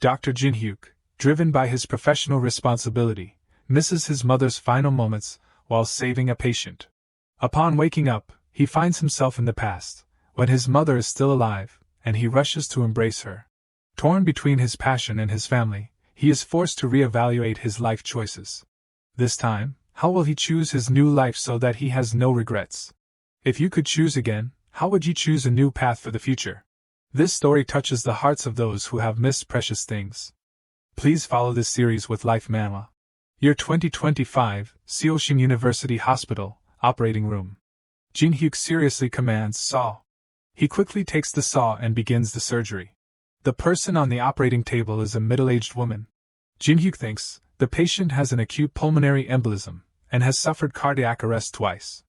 Dr. Jinhuk, driven by his professional responsibility, misses his mother's final moments while saving a patient. Upon waking up, he finds himself in the past, when his mother is still alive, and he rushes to embrace her. Torn between his passion and his family, he is forced to reevaluate his life choices. This time, how will he choose his new life so that he has no regrets? If you could choose again, how would you choose a new path for the future? This story touches the hearts of those who have missed precious things. Please follow this series with Life Manhwa. Year 2025, Seoul University Hospital, Operating Room. Jinhuk seriously commands saw. He quickly takes the saw and begins the surgery. The person on the operating table is a middle-aged woman. Jinhuk thinks the patient has an acute pulmonary embolism and has suffered cardiac arrest twice.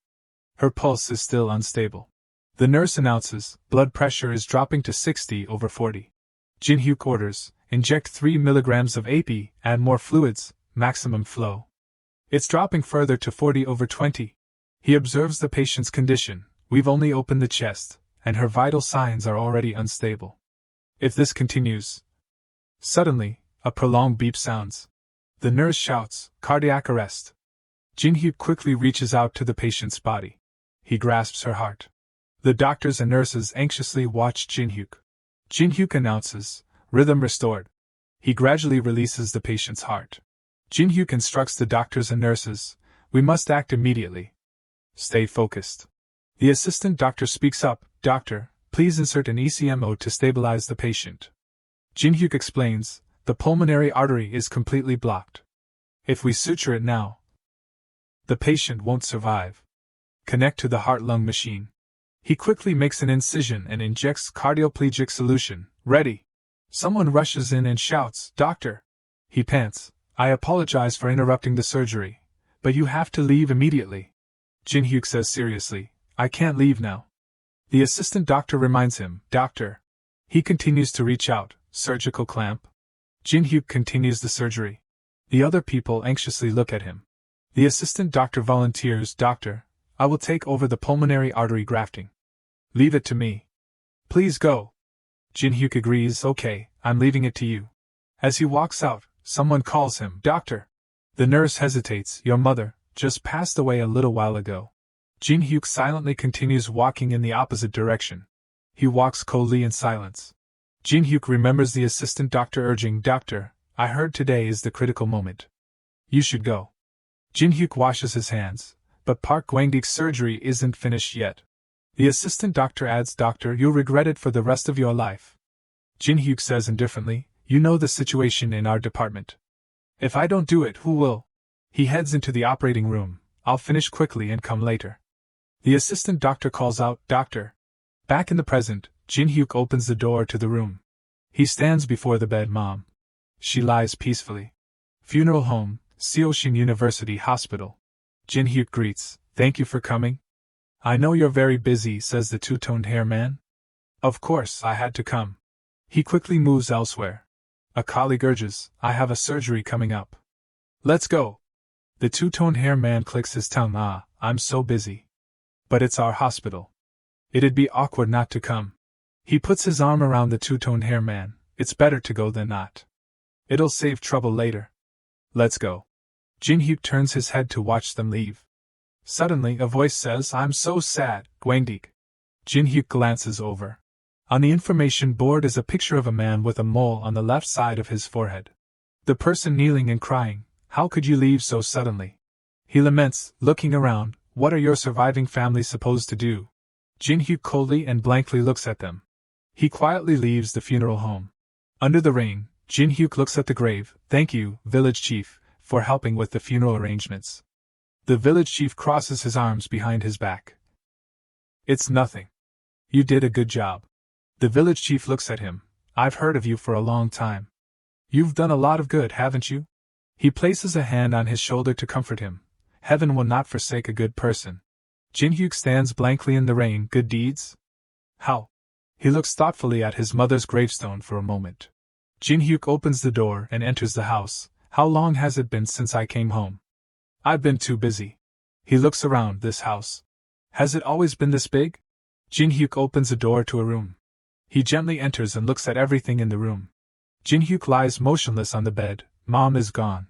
Her pulse is still unstable. The nurse announces blood pressure is dropping to 60/40. Jinhuk orders, inject 3 milligrams of AP, add more fluids, maximum flow. It's dropping further to 40/20. He observes the patient's condition. We've only opened the chest, and her vital signs are already unstable. If this continues... Suddenly, a prolonged beep sounds. The nurse shouts, cardiac arrest. Jinhuk quickly reaches out to the patient's body. He grasps her heart. The doctors and nurses anxiously watch Jinhuk. Jinhuk announces, rhythm restored. He gradually releases the patient's heart. Jinhuk instructs the doctors and nurses, we must act immediately. Stay focused. The assistant doctor speaks up, doctor, please insert an ECMO to stabilize the patient. Jinhuk explains, the pulmonary artery is completely blocked. If we suture it now, the patient won't survive. Connect to the heart-lung machine. He quickly makes an incision and injects cardioplegic solution. Ready. Someone rushes in and shouts, doctor. He pants, I apologize for interrupting the surgery, but you have to leave immediately. Jinhuk says seriously, I can't leave now. The assistant doctor reminds him, doctor. He continues to reach out, surgical clamp. Jinhuk continues the surgery. The other people anxiously look at him. The assistant doctor volunteers, doctor, I will take over the pulmonary artery grafting. Leave it to me. Please go. Jinhuk agrees, okay, I'm leaving it to you. As he walks out, someone calls him, doctor. The nurse hesitates, your mother just passed away a little while ago. Jinhuk silently continues walking in the opposite direction. He walks coldly in silence. Jinhuk remembers the assistant doctor urging, doctor, I heard today is the critical moment. You should go. Jinhuk washes his hands, but Park Gwangdik's surgery isn't finished yet. The assistant doctor adds, doctor, you'll regret it for the rest of your life. Jinhuk says indifferently, you know the situation in our department. If I don't do it, who will? He heads into the operating room, I'll finish quickly and come later. The assistant doctor calls out, doctor. Back in the present, Jinhuk opens the door to the room. He stands before the bed, mom. She lies peacefully. Funeral home, Seoul University Hospital. Jinhuk greets, thank you for coming. I know you're very busy, says the two-toned hair man. Of course, I had to come. He quickly moves elsewhere. A colleague urges, I have a surgery coming up. Let's go. The two-toned hair man clicks his tongue, I'm so busy. But it's our hospital. It'd be awkward not to come. He puts his arm around the two-toned hair man, it's better to go than not. It'll save trouble later. Let's go. Jinhuk turns his head to watch them leave. Suddenly a voice says, I'm so sad, Gwangdik. Jinhuk glances over. On the information board is a picture of a man with a mole on the left side of his forehead. The person kneeling and crying, how could you leave so suddenly? He laments, looking around, what are your surviving family supposed to do? Jinhuk coldly and blankly looks at them. He quietly leaves the funeral home. Under the rain, Jinhuk looks at the grave, thank you, village chief, for helping with the funeral arrangements. The village chief crosses his arms behind his back. It's nothing. You did a good job. The village chief looks at him, I've heard of you for a long time. You've done a lot of good, haven't you? He places a hand on his shoulder to comfort him. Heaven will not forsake a good person. Jinhuk stands blankly in the rain, good deeds? How? He looks thoughtfully at his mother's gravestone for a moment. Jinhuk opens the door and enters the house. How long has it been since I came home? I've been too busy. He looks around this house. Has it always been this big? Jinhuk opens a door to a room. He gently enters and looks at everything in the room. Jinhuk lies motionless on the bed. Mom is gone.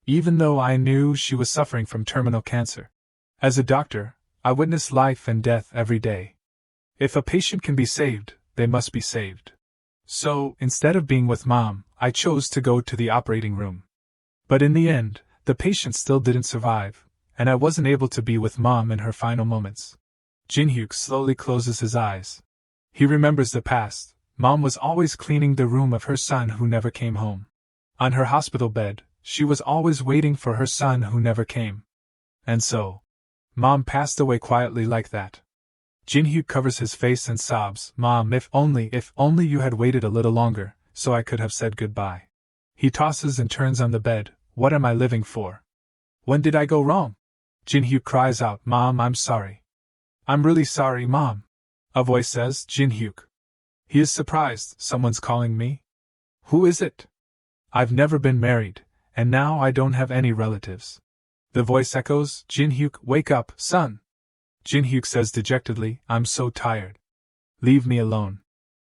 Even though I knew she was suffering from terminal cancer. As a doctor, I witness life and death every day. If a patient can be saved, they must be saved. So, instead of being with Mom, I chose to go to the operating room. But in the end, the patient still didn't survive, and I wasn't able to be with Mom in her final moments. Jinhuk slowly closes his eyes. He remembers the past. Mom was always cleaning the room of her son who never came home. On her hospital bed, she was always waiting for her son who never came. And so, Mom passed away quietly like that. Jinhuk covers his face and sobs, Mom, if only you had waited a little longer, so I could have said goodbye. He tosses and turns on the bed. What am I living for? When did I go wrong? Jinhuk cries out, Mom, I'm sorry. I'm really sorry, Mom. A voice says, Jinhuk. He is surprised, someone's calling me? Who is it? I've never been married, and now I don't have any relatives. The voice echoes, Jinhuk, wake up, son. Jinhuk says dejectedly, I'm so tired. Leave me alone.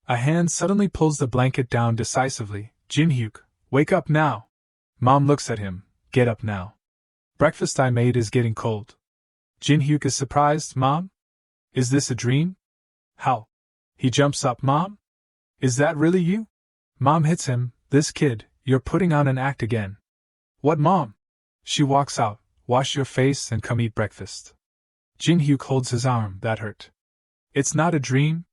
A hand suddenly pulls the blanket down decisively. Jinhuk, wake up now. Mom looks at him, get up now. Breakfast I made is getting cold. Jinhuk is surprised, Mom? Is this a dream? How? He jumps up, Mom? Is that really you? Mom hits him, this kid, you're putting on an act again. What, Mom? She walks out, wash your face and come eat breakfast. Jinhuk holds his arm, that hurt. It's not a dream?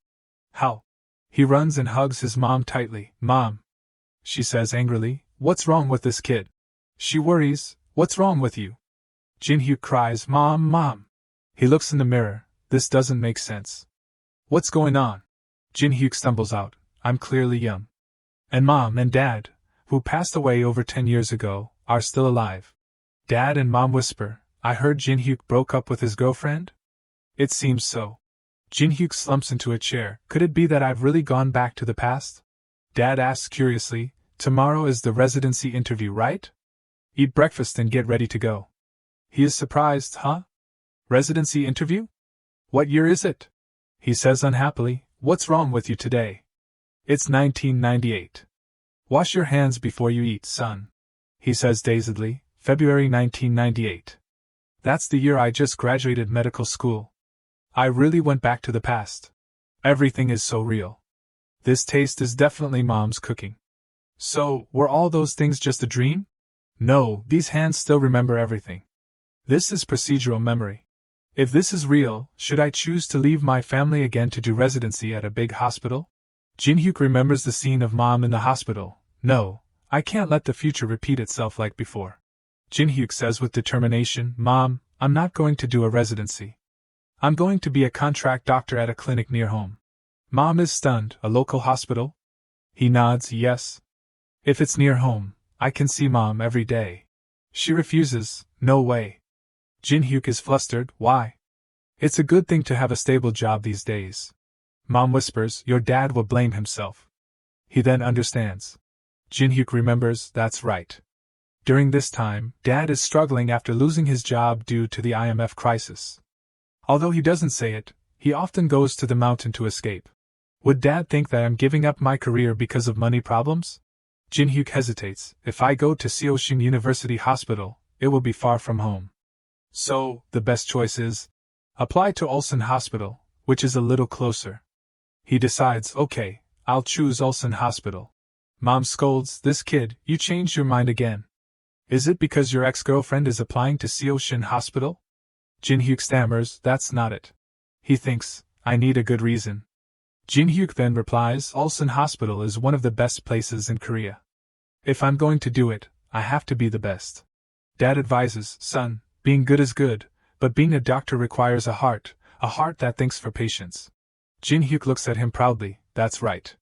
How? He runs and hugs his mom tightly. Mom, she says angrily, what's wrong with this kid? She worries, what's wrong with you? Jinhuk cries, Mom, Mom. He looks in the mirror, this doesn't make sense. What's going on? Jinhuk stumbles out, I'm clearly young. And Mom and Dad, who passed away over 10 years ago, are still alive. Dad and Mom whisper, I heard Jinhuk broke up with his girlfriend? It seems so. Jinhuk slumps into a chair. Could it be that I've really gone back to the past? Dad asks curiously, tomorrow is the residency interview, right? Eat breakfast and get ready to go. He is surprised, huh? Residency interview? What year is it? He says unhappily, what's wrong with you today? It's 1998. Wash your hands before you eat, son. He says dazedly, February 1998. That's the year I just graduated medical school. I really went back to the past. Everything is so real. This taste is definitely Mom's cooking. So, were all those things just a dream? No, these hands still remember everything. This is procedural memory. If this is real, should I choose to leave my family again to do residency at a big hospital? Jinhuk remembers the scene of Mom in the hospital. No, I can't let the future repeat itself like before. Jinhuk says with determination, Mom, I'm not going to do a residency. I'm going to be a contract doctor at a clinic near home. Mom is stunned. A local hospital? He nods, yes. If it's near home, I can see Mom every day. She refuses, no way. Jinhuk is flustered, why? It's a good thing to have a stable job these days. Mom whispers, your dad will blame himself. He then understands. Jinhuk remembers, that's right. During this time, Dad is struggling after losing his job due to the IMF crisis. Although he doesn't say it, he often goes to the mountain to escape. Would Dad think that I'm giving up my career because of money problems? Jinhuk hesitates. If I go to Seoshing University Hospital, it will be far from home. So, the best choice is apply to Ulsan Hospital, which is a little closer. He decides, okay, I'll choose Ulsan Hospital. Mom scolds, this kid, you changed your mind again. Is it because your ex-girlfriend is applying to Seoshing Hospital? Jinhuk stammers, that's not it. He thinks, I need a good reason. Jinhuk then replies, Ulsan Hospital is one of the best places in Korea. If I'm going to do it, I have to be the best. Dad advises, son, being good is good, but being a doctor requires a heart that thinks for patients. Jinhuk looks at him proudly, that's right.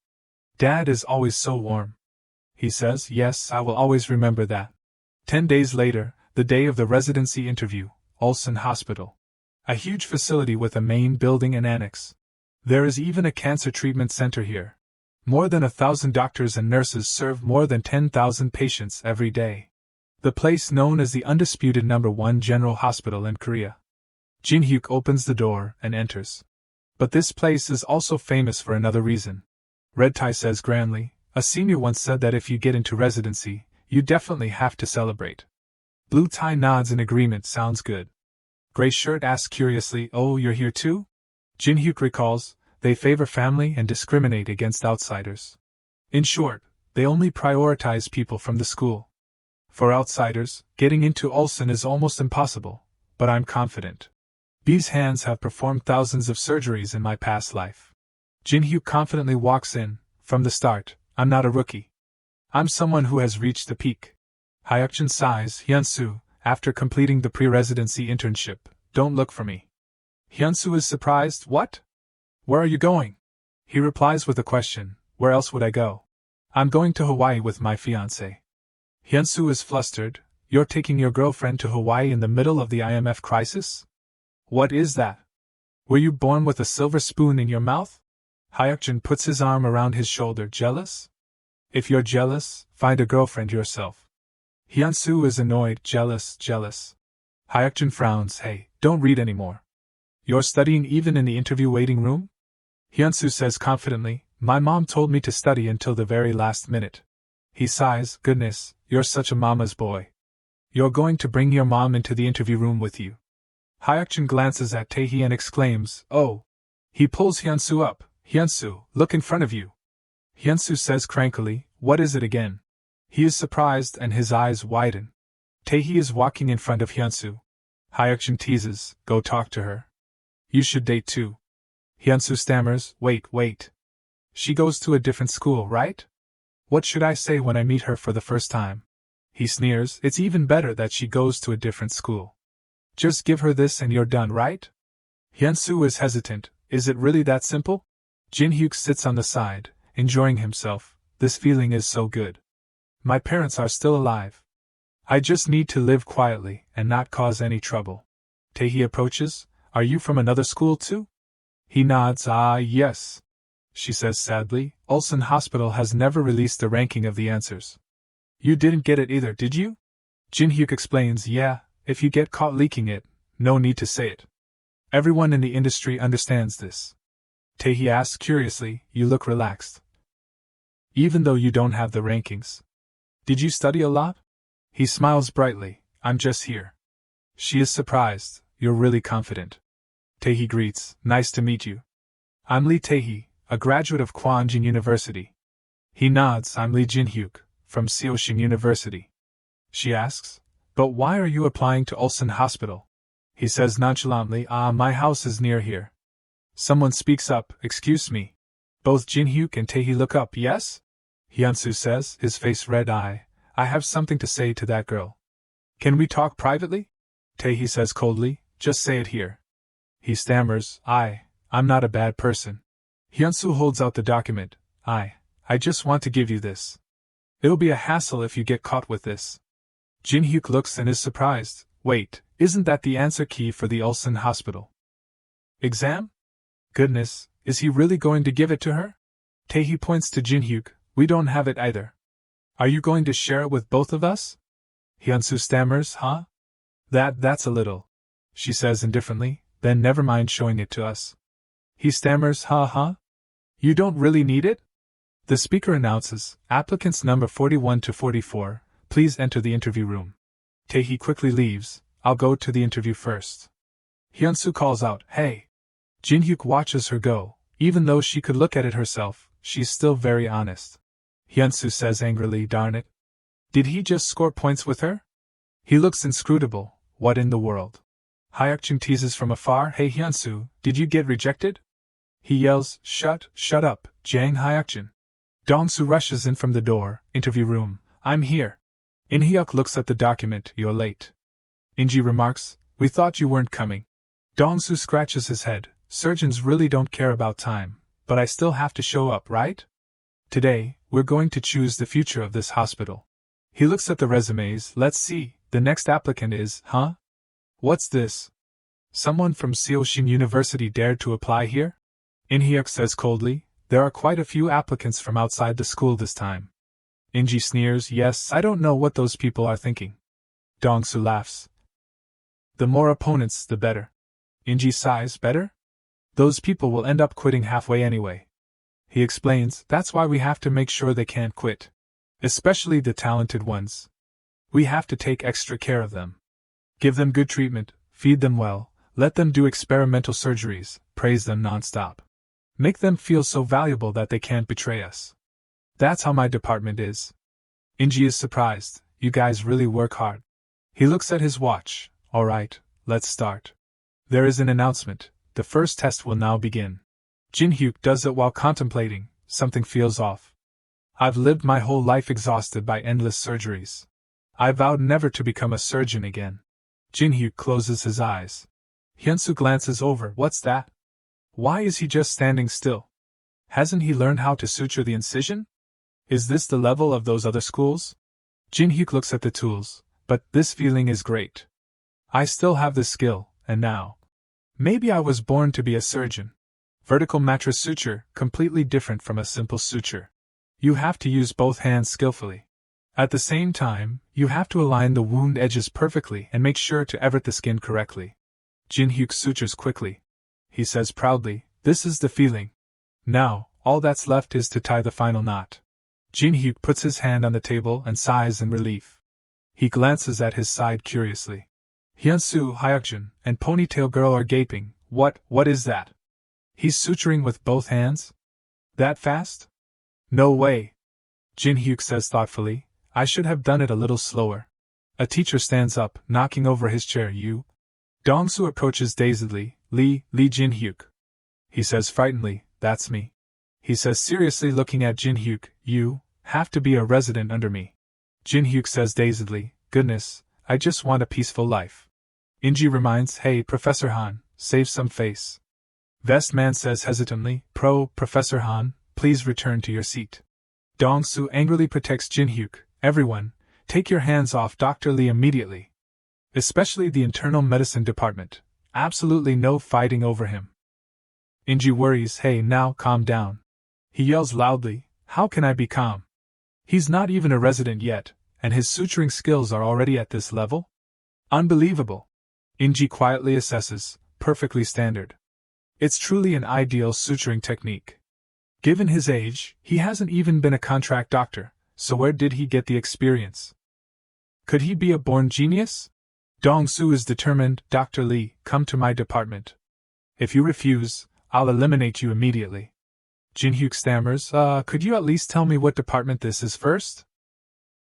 Dad is always so warm. He says, yes, I will always remember that. 10 days later, the day of the residency interview, Ulsan Hospital. A huge facility with a main building and annex. There is even a cancer treatment center here. More than 1,000 doctors and nurses serve more than 10,000 patients every day. The place known as the undisputed #1 general hospital in Korea. Jinhuk opens the door and enters. But this place is also famous for another reason. Red Tai says grandly, A senior once said that if you get into residency, you definitely have to celebrate. Blue tie nods in agreement. Sounds good. Gray shirt asks curiously, oh, you're here too? Jinhuk recalls, they favor family and discriminate against outsiders. In short, they only prioritize people from the school. For outsiders, getting into Ulsan is almost impossible, but I'm confident. These hands have performed thousands of surgeries in my past life. Jinhuk confidently walks in. From the start, I'm not a rookie. I'm someone who has reached the peak. Hyukjin sighs. Hyunsu, after completing the pre-residency internship, don't look for me. Hyunsu is surprised. What? Where are you going? He replies with a question. Where else would I go? I'm going to Hawaii with my fiancé. Hyunsu is flustered. You're taking your girlfriend to Hawaii in the middle of the IMF crisis? What is that? Were you born with a silver spoon in your mouth? Hyukjin puts his arm around his shoulder. Jealous? If you're jealous, find a girlfriend yourself. Hyunsu is annoyed. Jealous. Hyukjin frowns. Hey, don't read anymore. You're studying even in the interview waiting room? Hyunsu says confidently, my mom told me to study until the very last minute. He sighs. Goodness, you're such a mama's boy. You're going to bring your mom into the interview room with you. Hyukjin glances at Tae-hee and exclaims, oh. He pulls Hyunsu up. Hyunsu, look in front of you. Hyunsu says crankily, what is it again? He is surprised and his eyes widen. Tae-hee is walking in front of Hyunsu. Hyukjin teases, go talk to her. You should date too. Hyunsu stammers, wait. She goes to a different school, right? What should I say when I meet her for the first time? He sneers, it's even better that she goes to a different school. Just give her this and you're done, right? Hyunsu is hesitant, is it really that simple? Jinhuk sits on the side, enjoying himself. This feeling is so good. My parents are still alive. I just need to live quietly and not cause any trouble. Tae-hee approaches. Are you from another school too? He nods. Ah, yes. She says sadly, Ulsan Hospital has never released the ranking of the answers. You didn't get it either, did you? Jinhuk explains. Yeah, if you get caught leaking it, no need to say it. Everyone in the industry understands this. Tae-hee asks curiously, you look relaxed. Even though you don't have the rankings. Did you study a lot? He smiles brightly, I'm just here. She is surprised, you're really confident. Tae-hee greets, nice to meet you. I'm Lee Tae-hee, a graduate of Kwanjin University. He nods, I'm Lee Jinhyuk, from Seoshing University. She asks, but why are you applying to Ulsan Hospital? He says nonchalantly, my house is near here. Someone speaks up, excuse me. Both Jinhyuk and Tae-hee look up, yes? Hyunsu says, his face red. I have something to say to that girl. Can we talk privately? Tae-hee says coldly, just say it here. He stammers, I'm not a bad person. Hyunsu holds out the document. I just want to give you this. It'll be a hassle if you get caught with this. Jinhyuk looks and is surprised. Wait, isn't that the answer key for the Ulsan Hospital exam? Goodness, is he really going to give it to her? Tae-hee points to Jinhyuk, we don't have it either. Are you going to share it with both of us? Hyunsu stammers, huh? That's a little. She says indifferently, then never mind showing it to us. He stammers, huh? You don't really need it? The speaker announces, applicants number 41 to 44, please enter the interview room. Tae-hee quickly leaves, I'll go to the interview first. Hyunsu calls out, hey. Jinhyuk watches her go. Even though she could look at it herself, she's still very honest. Hyunsu says angrily, darn it. Did he just score points with her? He looks inscrutable, what in the world? Hyukjin teases from afar, hey Hyunsu, did you get rejected? He yells, shut up, Jang Hyukjin. Dongsu rushes in from the door, interview room, I'm here. In-hyuk looks at the document, you're late. Inji remarks, we thought you weren't coming. Dongsu scratches his head, surgeons really don't care about time, but I still have to show up, right? Today, we're going to choose the future of this hospital. He looks at the resumes, let's see, the next applicant is, huh? What's this? Someone from Seoshing University dared to apply here? In-hyuk says coldly, there are quite a few applicants from outside the school this time. Inji sneers, yes, I don't know what those people are thinking. Dongsu laughs. The more opponents, the better. Inji sighs, better? Those people will end up quitting halfway anyway. He explains, that's why we have to make sure they can't quit. Especially the talented ones. We have to take extra care of them. Give them good treatment, feed them well, let them do experimental surgeries, praise them nonstop. Make them feel so valuable that they can't betray us. That's how my department is. Inji is surprised. You guys really work hard. He looks at his watch. Alright, let's start. There is an announcement. The first test will now begin. Jinhuk does it while contemplating. Something feels off. I've lived my whole life exhausted by endless surgeries. I vowed never to become a surgeon again. Jinhuk closes his eyes. Hyunsu glances over. What's that? Why is he just standing still? Hasn't he learned how to suture the incision? Is this the level of those other schools? Jinhuk looks at the tools, but this feeling is great. I still have the skill, and now. Maybe I was born to be a surgeon. Vertical mattress suture, completely different from a simple suture. You have to use both hands skillfully. At the same time, you have to align the wound edges perfectly and make sure to evert the skin correctly. Jinhuk sutures quickly. He says proudly, this is the feeling. Now, all that's left is to tie the final knot. Jinhuk puts his hand on the table and sighs in relief. He glances at his side curiously. Hyunsu, Hyukjin, and Ponytail Girl are gaping. What is that? He's suturing with both hands? That fast? No way. Jinhuk says thoughtfully, I should have done it a little slower. A teacher stands up, knocking over his chair. You? Dongsu approaches dazedly. Lee Jinhuk. He says frightenedly, that's me. He says seriously looking at Jinhuk, you have to be a resident under me. Jinhuk says dazedly, goodness, I just want a peaceful life. Inji reminds, hey Professor Han, save some face. Vest Man says hesitantly, Professor Han, please return to your seat. Dongsu angrily protects Jinhuk, everyone, take your hands off Dr. Lee immediately. Especially the internal medicine department. Absolutely no fighting over him. Inji worries, hey now calm down. He yells loudly, how can I be calm? He's not even a resident yet, and his suturing skills are already at this level? Unbelievable. Inji quietly assesses, perfectly standard. It's truly an ideal suturing technique. Given his age, he hasn't even been a contract doctor, so where did he get the experience? Could he be a born genius? Dongsu is determined. Dr. Lee, come to my department. If you refuse, I'll eliminate you immediately. Jinhuk stammers, could you at least tell me what department this is first?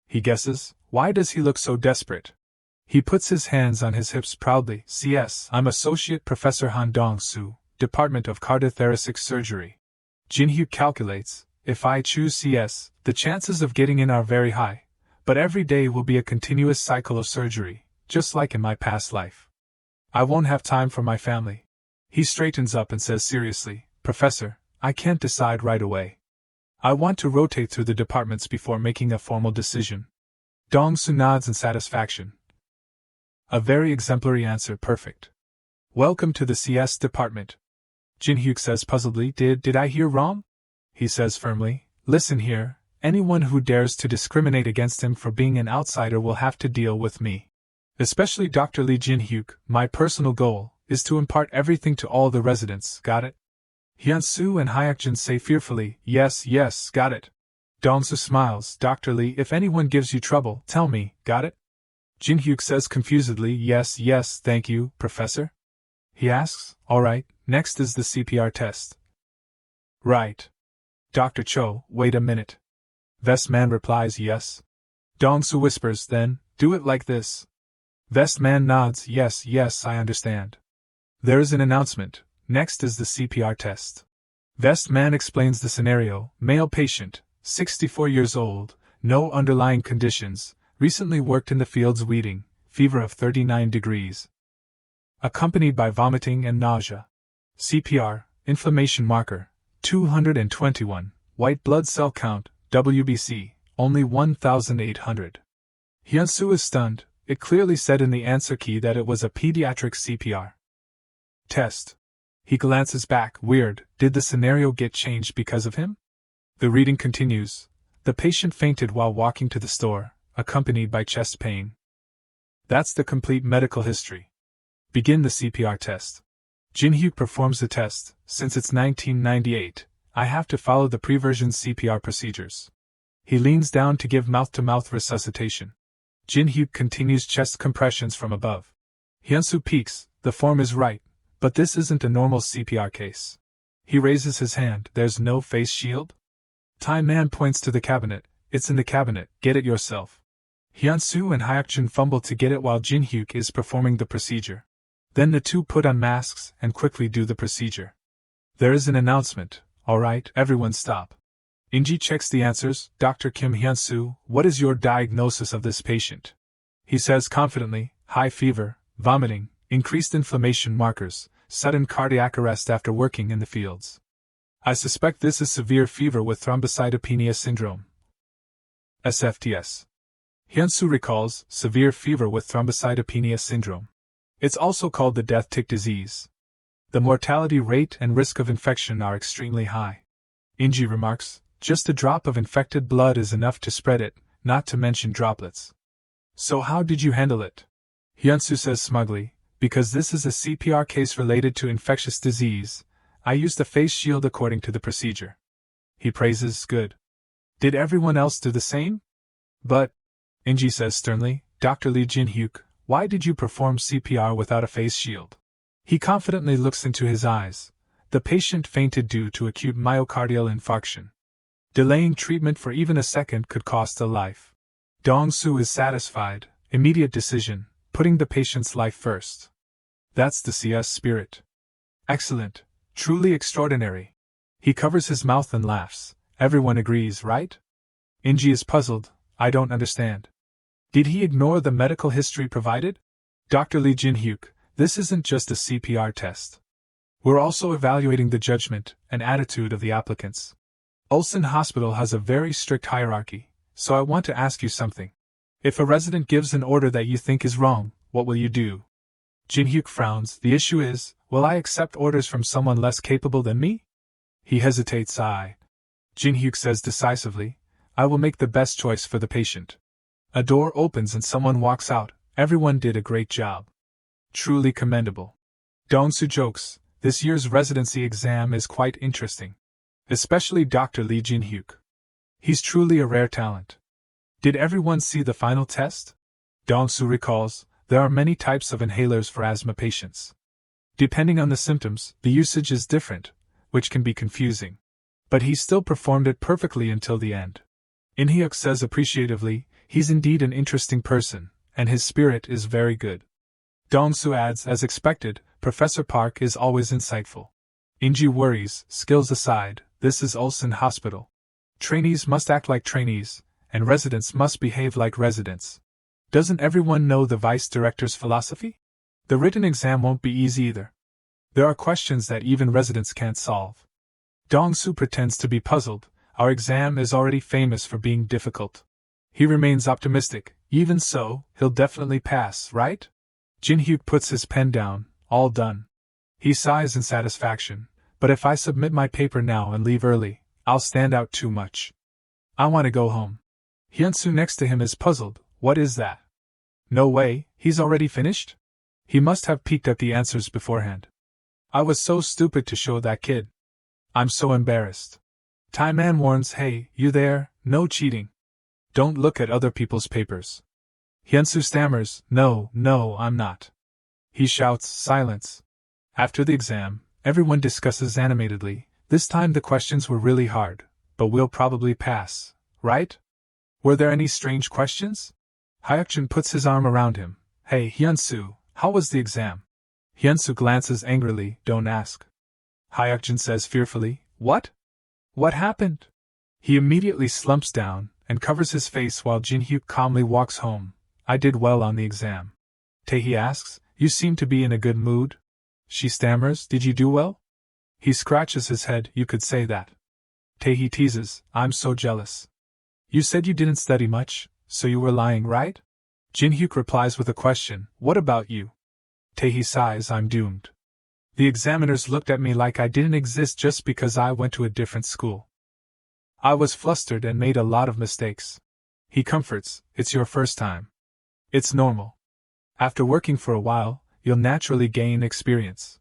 He guesses, why does he look so desperate? He puts his hands on his hips proudly. CS, I'm Associate Professor Han Dongsu, Department of Cardiothoracic Surgery. Jinhuk calculates, if I choose CS, the chances of getting in are very high, but every day will be a continuous cycle of surgery. Just like in my past life. I won't have time for my family. He straightens up and says seriously, Professor, I can't decide right away. I want to rotate through the departments before making a formal decision. Dongsu nods in satisfaction. A very exemplary answer, perfect. Welcome to the CS department. Jinhuk says puzzledly, did I hear wrong? He says firmly, listen here, anyone who dares to discriminate against him for being an outsider will have to deal with me. Especially Dr. Lee. Jinhuk, my personal goal is to impart everything to all the residents, got it? Hyunsu and Hyukjin say fearfully, yes, got it. Dongsu smiles, Dr. Lee, if anyone gives you trouble, tell me, got it? Jinhuk says confusedly, yes, thank you, Professor. He asks, alright, next is the CPR test. Right. Dr. Cho, wait a minute. Vest Man replies, yes. Dongsu whispers, then, do it like this. Vest Man nods, yes, I understand. There is an announcement, next is the CPR test. Vest Man explains the scenario, male patient, 64 years old, no underlying conditions, recently worked in the fields weeding, fever of 39 degrees. Accompanied by vomiting and nausea. CPR, inflammation marker, 221, white blood cell count, WBC, only 1,800. Hyunsu is stunned. It clearly said in the answer key that it was a pediatric CPR test. He glances back, weird, did the scenario get changed because of him? The reading continues. The patient fainted while walking to the store, accompanied by chest pain. That's the complete medical history. Begin the CPR test. Jinhuk performs the test. Since it's 1998, I have to follow the pre-version CPR procedures. He leans down to give mouth-to-mouth resuscitation. Jinhuk continues chest compressions from above. Hyunsu peeks, the form is right, but this isn't a normal CPR case. He raises his hand, there's no face shield? Man points to the cabinet, it's in the cabinet, get it yourself. Hyunsu and Hyukjin fumble to get it while Jinhuk is performing the procedure. Then the two put on masks and quickly do the procedure. There is an announcement, alright, everyone stop. Inji checks the answers, Dr. Kim Hyunsu, what is your diagnosis of this patient? He says confidently, high fever, vomiting, increased inflammation markers, sudden cardiac arrest after working in the fields. I suspect this is severe fever with thrombocytopenia syndrome. SFTS. Hyunsu recalls, severe fever with thrombocytopenia syndrome. It's also called the death tick disease. The mortality rate and risk of infection are extremely high. Inji remarks, just a drop of infected blood is enough to spread it, not to mention droplets. So how did you handle it? Hyunsu says smugly, because this is a CPR case related to infectious disease, I used a face shield according to the procedure. He praises, good. Did everyone else do the same? But, Inji says sternly, Dr. Lee Jinhyuk, why did you perform CPR without a face shield? He confidently looks into his eyes. The patient fainted due to acute myocardial infarction. Delaying treatment for even a second could cost a life. Dong-soo is satisfied, immediate decision, putting the patient's life first. That's the CS spirit. Excellent, truly extraordinary. He covers his mouth and laughs. Everyone agrees, right? Inji is puzzled, I don't understand. Did he ignore the medical history provided? Dr. Lee Jinhyuk, this isn't just a CPR test. We're also evaluating the judgment and attitude of the applicants. Ulsan Hospital has a very strict hierarchy, so I want to ask you something. If a resident gives an order that you think is wrong, what will you do? Jinhyuk frowns, the issue is, will I accept orders from someone less capable than me? He hesitates. Jinhyuk says decisively, I will make the best choice for the patient. A door opens and someone walks out, everyone did a great job. Truly commendable. Dong-soo jokes, this year's residency exam is quite interesting. Especially Dr. Lee Jinhyuk. He's truly a rare talent. Did everyone see the final test? Dong-soo recalls, there are many types of inhalers for asthma patients. Depending on the symptoms, the usage is different, which can be confusing. But he still performed it perfectly until the end. In-hyuk says appreciatively, he's indeed an interesting person, and his spirit is very good. Dong-soo adds, as expected, Professor Park is always insightful. Inji worries, skills aside, this is Ulsan Hospital. Trainees must act like trainees, and residents must behave like residents. Doesn't everyone know the vice director's philosophy? The written exam won't be easy either. There are questions that even residents can't solve. Dong-soo pretends to be puzzled, our exam is already famous for being difficult. He remains optimistic, even so, he'll definitely pass, right? Jinhyuk puts his pen down, all done. He sighs in satisfaction, but if I submit my paper now and leave early, I'll stand out too much. I want to go home. Hyunsu next to him is puzzled, what is that? No way, he's already finished? He must have peeked at the answers beforehand. I was so stupid to show that kid. I'm so embarrassed. Man warns, hey, you there, no cheating. Don't look at other people's papers. Hyunsu stammers, no, I'm not. He shouts, silence. After the exam, everyone discusses animatedly, this time the questions were really hard, but we'll probably pass, right? Were there any strange questions? Hyukjin puts his arm around him, hey Hyunsu, how was the exam? Hyunsu glances angrily, don't ask. Hyukjin says fearfully, what? What happened? He immediately slumps down and covers his face while Jinhyuk calmly walks home. I did well on the exam. Tae asks, you seem to be in a good mood? She stammers, did you do well? He scratches his head, you could say that. Tae teases, I'm so jealous. You said you didn't study much, so you were lying, right? Jinhyuk replies with a question, what about you? Tae sighs, I'm doomed. The examiners looked at me like I didn't exist just because I went to a different school. I was flustered and made a lot of mistakes. He comforts, it's your first time. It's normal. After working for a while, you'll naturally gain experience.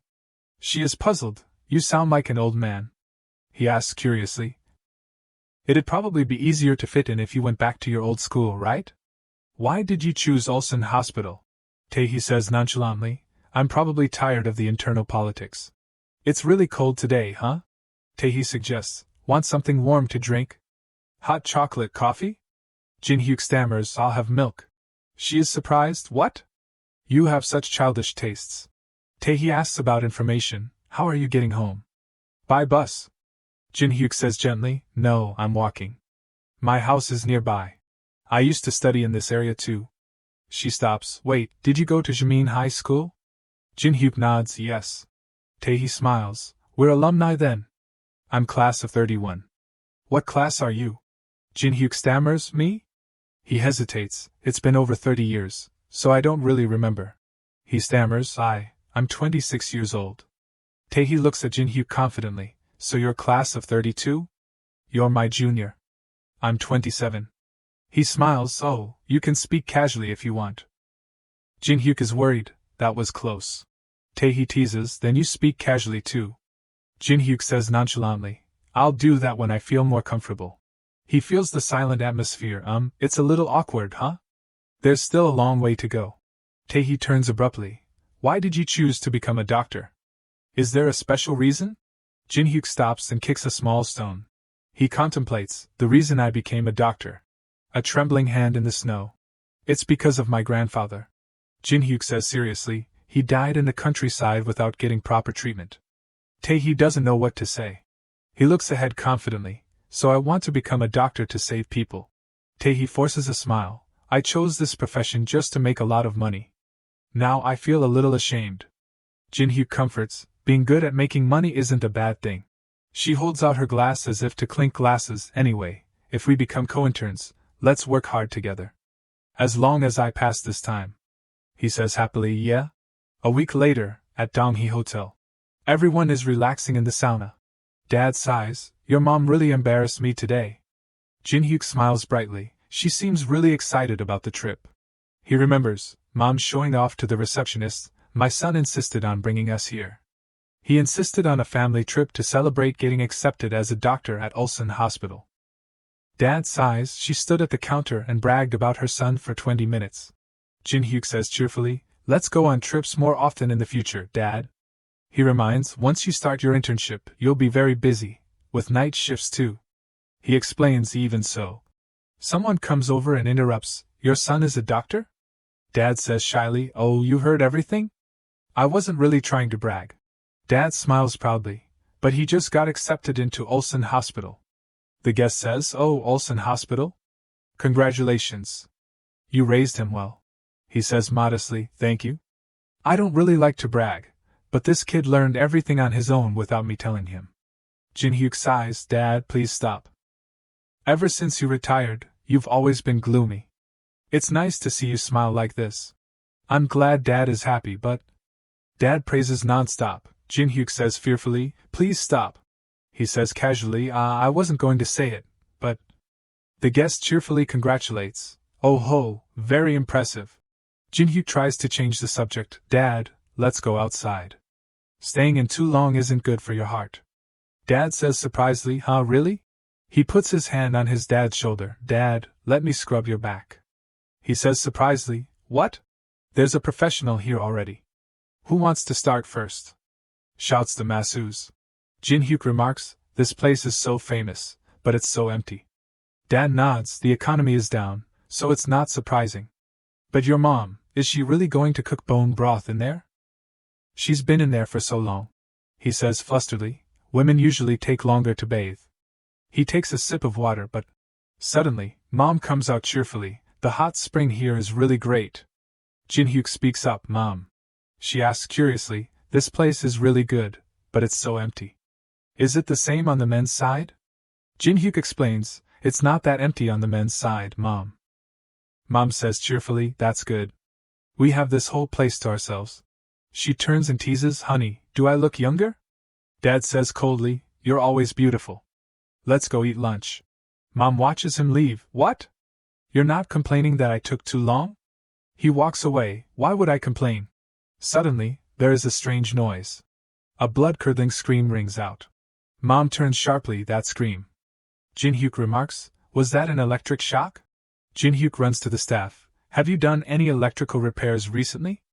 She is puzzled, you sound like an old man. he asks curiously. It'd probably be easier to fit in if you went back to your old school, right? Why did you choose Ulsan Hospital? Tae-hee says nonchalantly. I'm probably tired of the internal politics. It's really cold today, huh? Tae-hee suggests. Want something warm to drink? Hot chocolate coffee? Jinhuk stammers, I'll have milk. She is surprised. What? You have such childish tastes. Tae-hee asks about information. How are you getting home? By bus. Jinhuk says gently, no, I'm walking. My house is nearby. I used to study in this area too. She stops. Wait, did you go to Jimin High School? Jinhuk nods, yes. Tae-hee smiles. We're alumni then. I'm class of 31. What class are you? Jinhuk stammers, me? He hesitates. It's been over 30 years, so I don't really remember. He stammers, I'm 26 years old. Tae-hee looks at Jinhuk confidently. So you're class of 32? You're my junior. I'm 27. He smiles, oh, you can speak casually if you want. Jinhuk is worried, that was close. Tae-hee teases, then you speak casually too. Jinhuk says nonchalantly, I'll do that when I feel more comfortable. He feels the silent atmosphere, it's a little awkward, huh? There's still a long way to go. Tae-hee turns abruptly. Why did you choose to become a doctor? Is there a special reason? Jinhuk stops and kicks a small stone. He contemplates, the reason I became a doctor. A trembling hand in the snow. It's because of my grandfather. Jinhuk says seriously, he died in the countryside without getting proper treatment. Tae-hee doesn't know what to say. He looks ahead confidently, so I want to become a doctor to save people. Tae-hee forces a smile. I chose this profession just to make a lot of money. Now I feel a little ashamed. Jinhuk comforts, being good at making money isn't a bad thing. She holds out her glass as if to clink glasses. Anyway, if we become co-interns, let's work hard together. As long as I pass this time. He says happily, yeah? A week later, at Donghae Hotel. Everyone is relaxing in the sauna. Dad sighs, your mom really embarrassed me today. Jinhuk smiles brightly, she seems really excited about the trip. He remembers, Mom showing off to the receptionist, my son insisted on bringing us here. He insisted on a family trip to celebrate getting accepted as a doctor at Ulsan Hospital. Dad sighs, she stood at the counter and bragged about her son for 20 minutes. Jinhuk says cheerfully, let's go on trips more often in the future, Dad. He reminds, once you start your internship, you'll be very busy, with night shifts too. He explains, even so. Someone comes over and interrupts, your son is a doctor? Dad says shyly, oh, you heard everything? I wasn't really trying to brag. Dad smiles proudly, but he just got accepted into Ulsan Hospital. The guest says, oh, Ulsan Hospital? Congratulations. You raised him well. He says modestly, thank you. I don't really like to brag, but this kid learned everything on his own without me telling him. Jinhuk sighs, Dad, please stop. Ever since you retired, you've always been gloomy. It's nice to see you smile like this. I'm glad Dad is happy, but... Dad praises nonstop. Jinhuk says fearfully, please stop. He says casually, I wasn't going to say it, but... The guest cheerfully congratulates. Oh ho, very impressive. Jinhuk tries to change the subject. Dad, let's go outside. Staying in too long isn't good for your heart. Dad says surprisedly, huh, really? He puts his hand on his dad's shoulder. Dad, let me scrub your back. He says surprisedly, what? There's a professional here already. Who wants to start first? Shouts the masseuse. Jinhuk remarks, this place is so famous, but it's so empty. Dad nods, the economy is down, so it's not surprising. But your mom, is she really going to cook bone broth in there? She's been in there for so long. He says flusteredly, women usually take longer to bathe. He takes a sip of water, but... Suddenly, Mom comes out cheerfully, the hot spring here is really great. Jinhuk speaks up, Mom. She asks curiously, this place is really good, but it's so empty. Is it the same on the men's side? Jinhuk explains, it's not that empty on the men's side, Mom. Mom says cheerfully, that's good. We have this whole place to ourselves. She turns and teases, honey, do I look younger? Dad says coldly, you're always beautiful. Let's go eat lunch. Mom watches him leave. What? You're not complaining that I took too long? He walks away. Why would I complain? Suddenly, there is a strange noise. A blood-curdling scream rings out. Mom turns sharply. That scream. Jinhuk remarks, was that an electric shock? Jinhuk runs to the staff. Have you done any electrical repairs recently?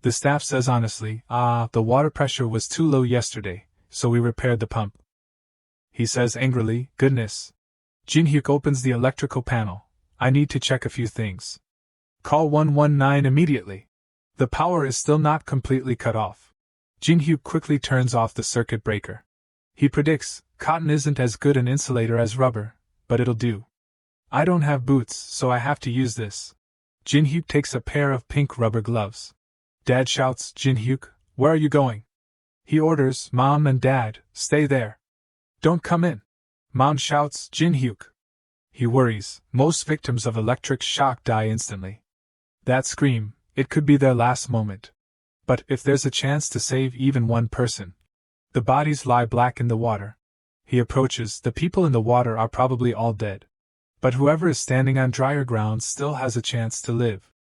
The staff says honestly, the water pressure was too low yesterday, so we repaired the pump. He says angrily, goodness. Jinhuk opens the electrical panel. I need to check a few things. Call 119 immediately. The power is still not completely cut off. Jinhuk quickly turns off the circuit breaker. He predicts, cotton isn't as good an insulator as rubber, but it'll do. I don't have boots, so I have to use this. Jinhuk takes a pair of pink rubber gloves. Dad shouts, Jinhuk, where are you going? He orders, Mom and Dad, stay there. Don't come in. Mom shouts, Jinhuk. He worries, most victims of electric shock die instantly. That scream, it could be their last moment. But if there's a chance to save even one person. The bodies lie black in the water. He approaches, the people in the water are probably all dead. But whoever is standing on drier ground still has a chance to live.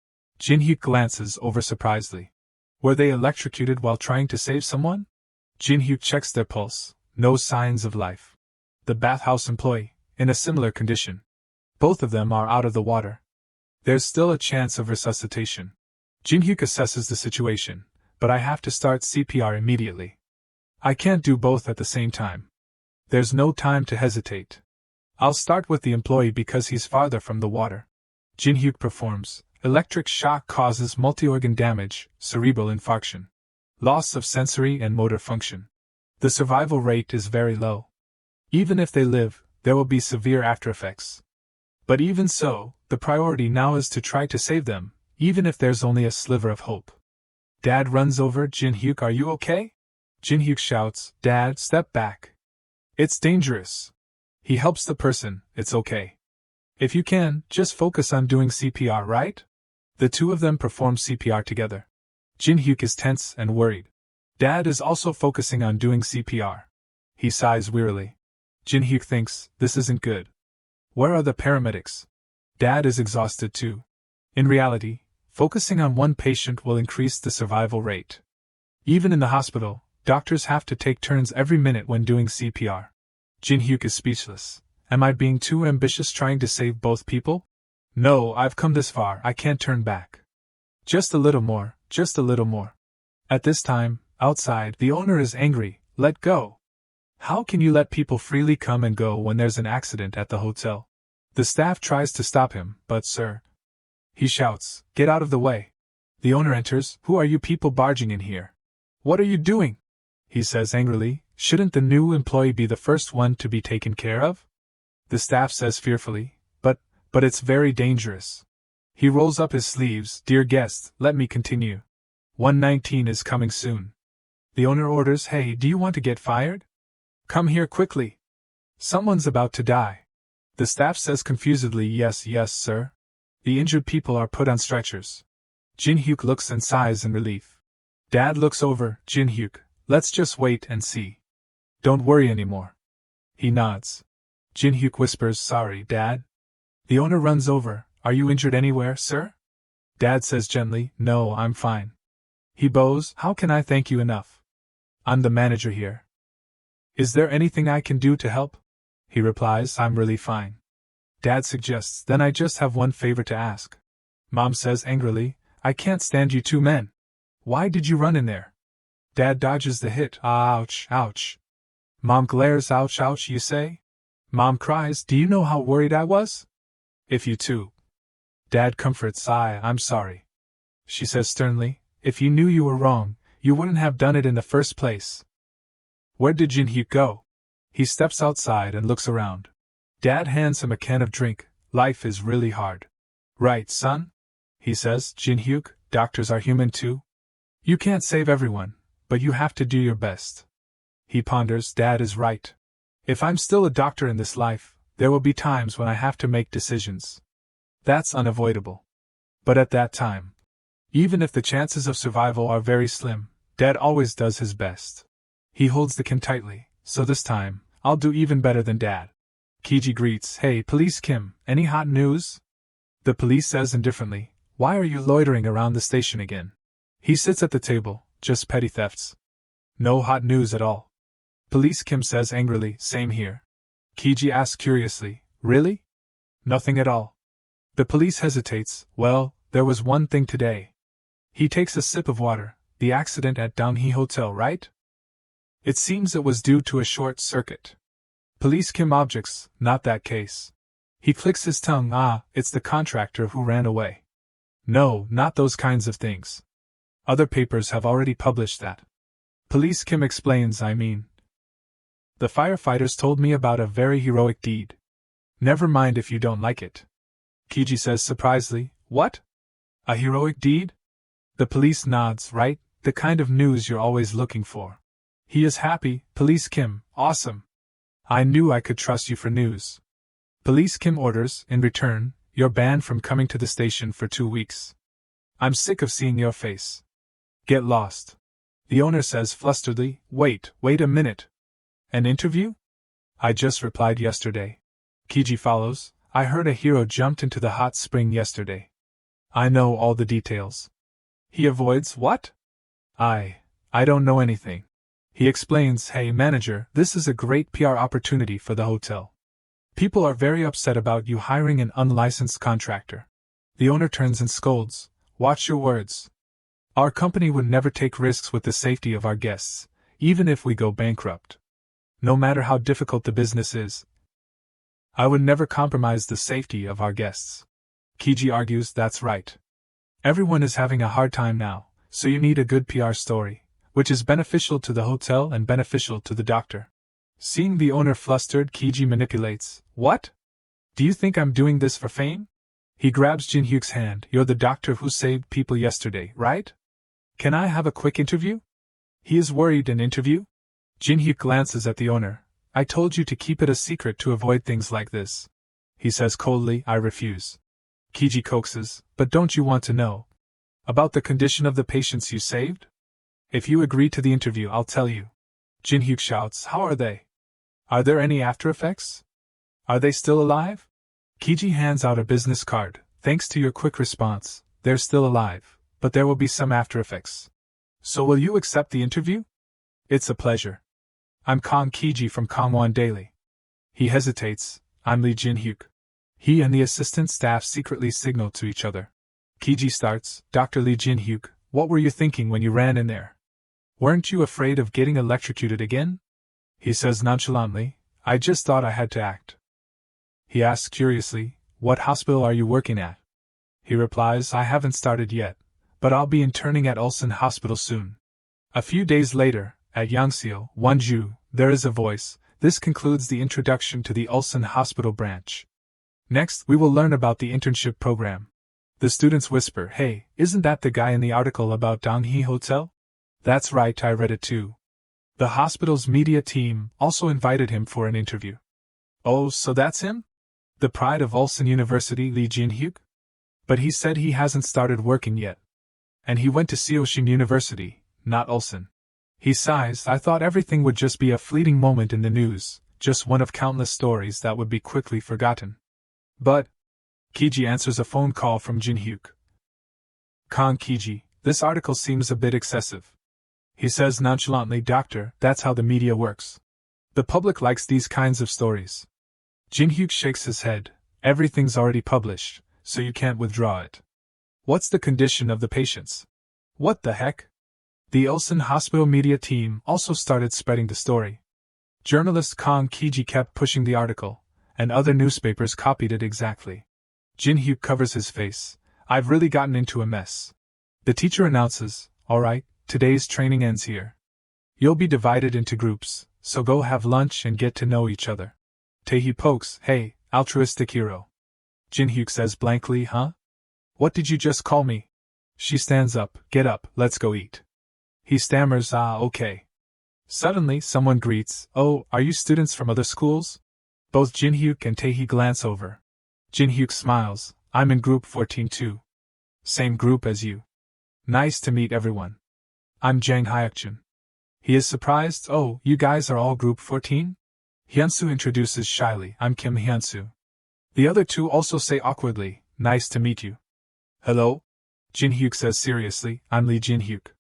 Jinhuk glances over surprisedly. Were they electrocuted while trying to save someone? Jinhuk checks their pulse, no signs of life. The bathhouse employee, in a similar condition. Both of them are out of the water. There's still a chance of resuscitation. Jinhuk assesses the situation, but I have to start CPR immediately. I can't do both at the same time. There's no time to hesitate. I'll start with the employee because he's farther from the water. Jinhuk performs. Electric shock causes multi-organ damage, cerebral infarction, loss of sensory and motor function. The survival rate is very low. Even if they live, there will be severe aftereffects. But even so, the priority now is to try to save them, even if there's only a sliver of hope. Dad runs over, Jinhuk, are you okay? Jinhuk shouts, Dad, step back. It's dangerous. He helps the person, it's okay. If you can, just focus on doing CPR, right? The two of them perform CPR together. Jinhuk is tense and worried. Dad is also focusing on doing CPR. He sighs wearily. Jinhuk thinks, this isn't good. Where are the paramedics? Dad is exhausted too. In reality, focusing on one patient will increase the survival rate. Even in the hospital, doctors have to take turns every minute when doing CPR. Jinhuk is speechless. Am I being too ambitious trying to save both people? No, I've come this far, I can't turn back. Just a little more, just a little more. At this time, outside, the owner is angry, let go. How can you let people freely come and go when there's an accident at the hotel? The staff tries to stop him, but sir. He shouts, get out of the way. The owner enters, who are you people barging in here? What are you doing? He says angrily, shouldn't the new employee be the first one to be taken care of? The staff says fearfully, but it's very dangerous. He rolls up his sleeves, dear guest, let me continue. 119 is coming soon. The owner orders, hey, do you want to get fired? Come here quickly. Someone's about to die. The staff says confusedly, yes, sir. The injured people are put on stretchers. Jinhuk looks and sighs in relief. Dad looks over, Jinhuk, let's just wait and see. Don't worry anymore. He nods. Jinhuk whispers, sorry, Dad. The owner runs over, are you injured anywhere, sir? Dad says gently, no, I'm fine. He bows, how can I thank you enough? I'm the manager here. Is there anything I can do to help? He replies, I'm really fine. Dad suggests, then I just have one favor to ask. Mom says angrily, I can't stand you two men. Why did you run in there? Dad dodges the hit, ouch, ouch. Mom glares, ouch, ouch, you say? Mom cries, do you know how worried I was? If you too. Dad comforts, I'm sorry. She says sternly, if you knew you were wrong, you wouldn't have done it in the first place. Where did Jinhuk go? He steps outside and looks around. Dad hands him a can of drink, life is really hard. Right, son? He says, Jinhuk, doctors are human too. You can't save everyone, but you have to do your best. He ponders, Dad is right. If I'm still a doctor in this life, there will be times when I have to make decisions. That's unavoidable. But at that time, even if the chances of survival are very slim, Dad always does his best. He holds the can tightly, so this time, I'll do even better than Dad. Kiji greets, hey, Police Kim, any hot news? The police says indifferently, why are you loitering around the station again? He sits at the table, just petty thefts. No hot news at all. Police Kim says angrily, same here. Kiji asks curiously, really? Nothing at all. The police hesitates, well, there was one thing today. He takes a sip of water, the accident at Donghae Hotel, right? It seems it was due to a short circuit. Police Kim objects, not that case. He clicks his tongue, it's the contractor who ran away. No, not those kinds of things. Other papers have already published that. Police Kim explains, I mean. The firefighters told me about a very heroic deed. Never mind if you don't like it. Kiji says surprisedly, what? A heroic deed? The police nods, right, the kind of news you're always looking for. He is happy, Police Kim, awesome. I knew I could trust you for news. Police Kim orders, in return, you're banned from coming to the station for 2 weeks. I'm sick of seeing your face. Get lost. The owner says flusteredly, wait a minute. An interview? I just replied yesterday. Kiji follows, I heard a hero jumped into the hot spring yesterday. I know all the details. He avoids, what? I don't know anything. He explains, hey manager, this is a great PR opportunity for the hotel. People are very upset about you hiring an unlicensed contractor. The owner turns and scolds, watch your words. Our company would never take risks with the safety of our guests, even if we go bankrupt. No matter how difficult the business is, I would never compromise the safety of our guests. Kiji argues, that's right. Everyone is having a hard time now, so you need a good PR story, which is beneficial to the hotel and beneficial to the doctor. Seeing the owner flustered, Kiji manipulates, what? Do you think I'm doing this for fame? He grabs Jinhyuk's hand, you're the doctor who saved people yesterday, right? Can I have a quick interview? He is worried, an interview? Jinhyuk glances at the owner, I told you to keep it a secret to avoid things like this. He says coldly, I refuse. Kiji coaxes, but don't you want to know about the condition of the patients you saved? If you agree to the interview, I'll tell you. Jinhyuk shouts, how are they? Are there any after effects? Are they still alive? Kiji hands out a business card, thanks to your quick response, they're still alive, but there will be some after effects. So will you accept the interview? It's a pleasure. I'm Kong Kiji from Kongwon Daily. He hesitates, I'm Lee Jinhyuk. He and the assistant staff secretly signal to each other. Kiji starts, Dr. Lee Jinhyuk, what were you thinking when you ran in there? Weren't you afraid of getting electrocuted again? He says nonchalantly, I just thought I had to act. He asks curiously, what hospital are you working at? He replies, I haven't started yet, but I'll be interning at Ulsan Hospital soon. A few days later, at Yangsil, Wonju, there is a voice. This concludes the introduction to the Ulsan Hospital branch. Next, we will learn about the internship program. The students whisper, hey, isn't that the guy in the article about Donghae Hotel? That's right, I read it too. The hospital's media team also invited him for an interview. Oh, so that's him? The pride of Ulsan University, Lee Jinhyuk? But he said he hasn't started working yet. And he went to Seoshin University, not Ulsan. He sighs, I thought everything would just be a fleeting moment in the news, just one of countless stories that would be quickly forgotten. But Kiji answers a phone call from Jinhyuk. Kong Kiji, this article seems a bit excessive. He says nonchalantly, Doctor, that's how the media works. The public likes these kinds of stories. Jinhyuk shakes his head, everything's already published, so you can't withdraw it. What's the condition of the patients? What the heck? The Ulsan Hospital media team also started spreading the story. Journalist Kong Kiji kept pushing the article, and other newspapers copied it exactly. Jinhyuk covers his face. I've really gotten into a mess. The teacher announces, alright, today's training ends here. You'll be divided into groups, so go have lunch and get to know each other. Tae-hee pokes, hey, altruistic hero. Jinhyuk says blankly, huh? What did you just call me? She stands up, get up, let's go eat. He stammers, okay. Suddenly, someone greets, oh, are you students from other schools? Both Jinhyuk and Tae-hee glance over. Jinhyuk smiles, I'm in group 14 too. Same group as you. Nice to meet everyone. I'm Jang Hyukjun. He is surprised, oh, you guys are all group 14? Hyunsu introduces shyly, I'm Kim Hyunsu. The other two also say awkwardly, nice to meet you. Hello? Jinhyuk says seriously, I'm Lee Jinhyuk.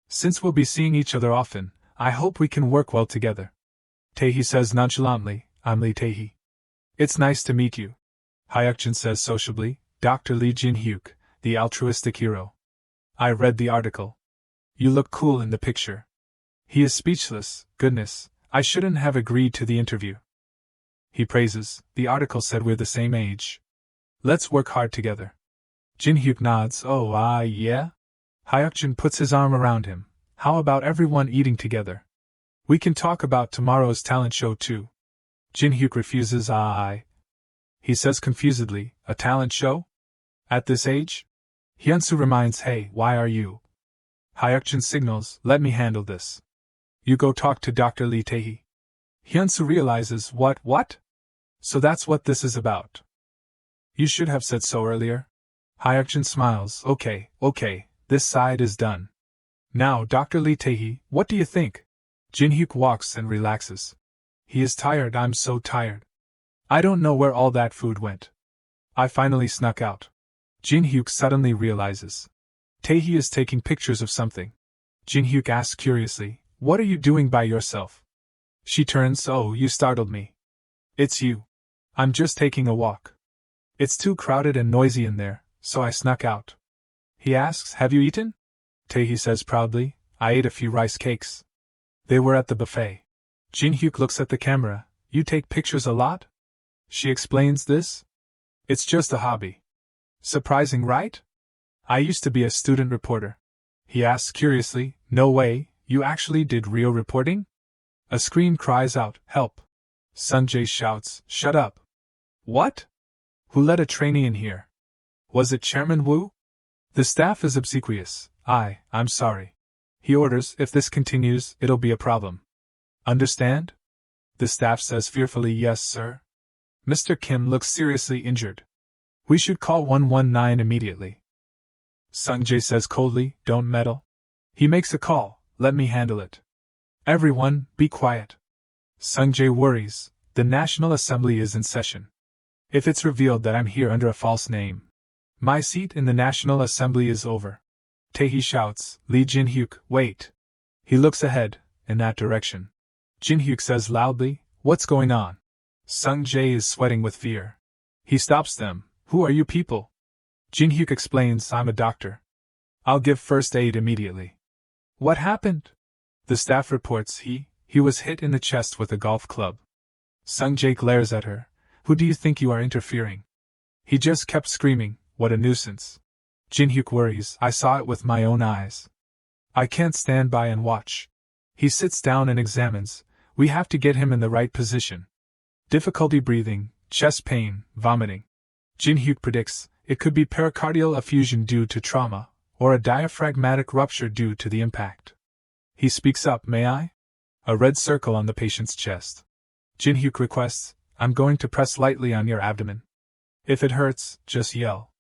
Since we'll be seeing each other often, I hope we can work well together. Tae-hee says nonchalantly, I'm Lee Tae-hee. It's nice to meet you. Hyuk-jin says sociably, Dr. Lee Jinhuk, the altruistic hero. I read the article. You look cool in the picture. He is speechless. Goodness, I shouldn't have agreed to the interview. He praises, the article said we're the same age. Let's work hard together. Jinhuk nods, oh, yeah? Hyuk-jin puts his arm around him. How about everyone eating together? We can talk about tomorrow's talent show too. Jinhuk refuses, He says confusedly, a talent show? At this age? Hyunsu reminds, hey, why are you? Hyuk-jin signals, let me handle this. You go talk to Dr. Lee Tae-hee. Hyunsu realizes, what? So that's what this is about. You should have said so earlier. Hyuk-jin smiles, okay, this side is done. Now, Dr. Lee Tae-hee, what do you think? Jinhuk walks and relaxes. He is tired, I'm so tired. I don't know where all that food went. I finally snuck out. Jinhuk suddenly realizes. Tae-hee is taking pictures of something. Jinhuk asks curiously, what are you doing by yourself? She turns, oh, you startled me. It's you. I'm just taking a walk. It's too crowded and noisy in there, so I snuck out. He asks, have you eaten? Tae-hee says proudly, I ate a few rice cakes. They were at the buffet. Jinhuk looks at the camera, you take pictures a lot? She explains this. It's just a hobby. Surprising, right? I used to be a student reporter. He asks curiously, no way, you actually did real reporting? A scream cries out, help. Sunjae shouts, shut up. What? Who let a trainee in here? Was it Chairman Wu? The staff is obsequious. I'm sorry. He orders, if this continues, it'll be a problem. Understand? The staff says fearfully, yes, sir. Mr. Kim looks seriously injured. We should call 119 immediately. Sunjae says coldly, don't meddle. He makes a call, let me handle it. Everyone, be quiet. Sunjae worries, the National Assembly is in session. If it's revealed that I'm here under a false name, my seat in the National Assembly is over. Tae-hee shouts, Lee Jinhyuk, wait. He looks ahead, in that direction. Jinhyuk says loudly, what's going on? Sunjae is sweating with fear. He stops them, who are you people? Jinhyuk explains, I'm a doctor. I'll give first aid immediately. What happened? The staff reports he was hit in the chest with a golf club. Sunjae glares at her, who do you think you are interfering? He just kept screaming, what a nuisance. Jinhyuk worries, I saw it with my own eyes. I can't stand by and watch. He sits down and examines, we have to get him in the right position. Difficulty breathing, chest pain, vomiting. Jinhyuk predicts, it could be pericardial effusion due to trauma, or a diaphragmatic rupture due to the impact. He speaks up, may I? A red circle on the patient's chest. Jinhyuk requests, I'm going to press lightly on your abdomen. If it hurts, just yell.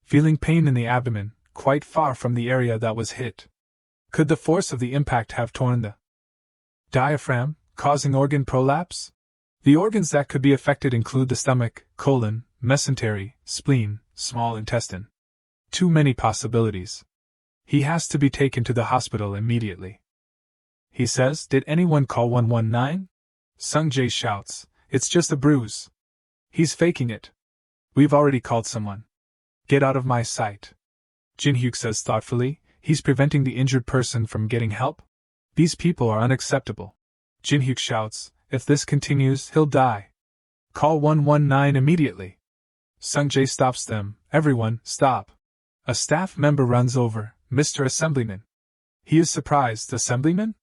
Feeling pain in the abdomen, quite far from the area that was hit. Could the force of the impact have torn the diaphragm, causing organ prolapse? The organs that could be affected include the stomach, colon, mesentery, spleen, small intestine. Too many possibilities. He has to be taken to the hospital immediately. He says, did anyone call 119? Sunjae shouts, it's just a bruise. He's faking it. We've already called someone. Get out of my sight. Jinhyuk says thoughtfully, he's preventing the injured person from getting help? These people are unacceptable. Jinhyuk shouts, if this continues, he'll die. Call 119 immediately. Sunjae stops them, everyone, stop. A staff member runs over, Mr. Assemblyman. He is surprised, Assemblyman?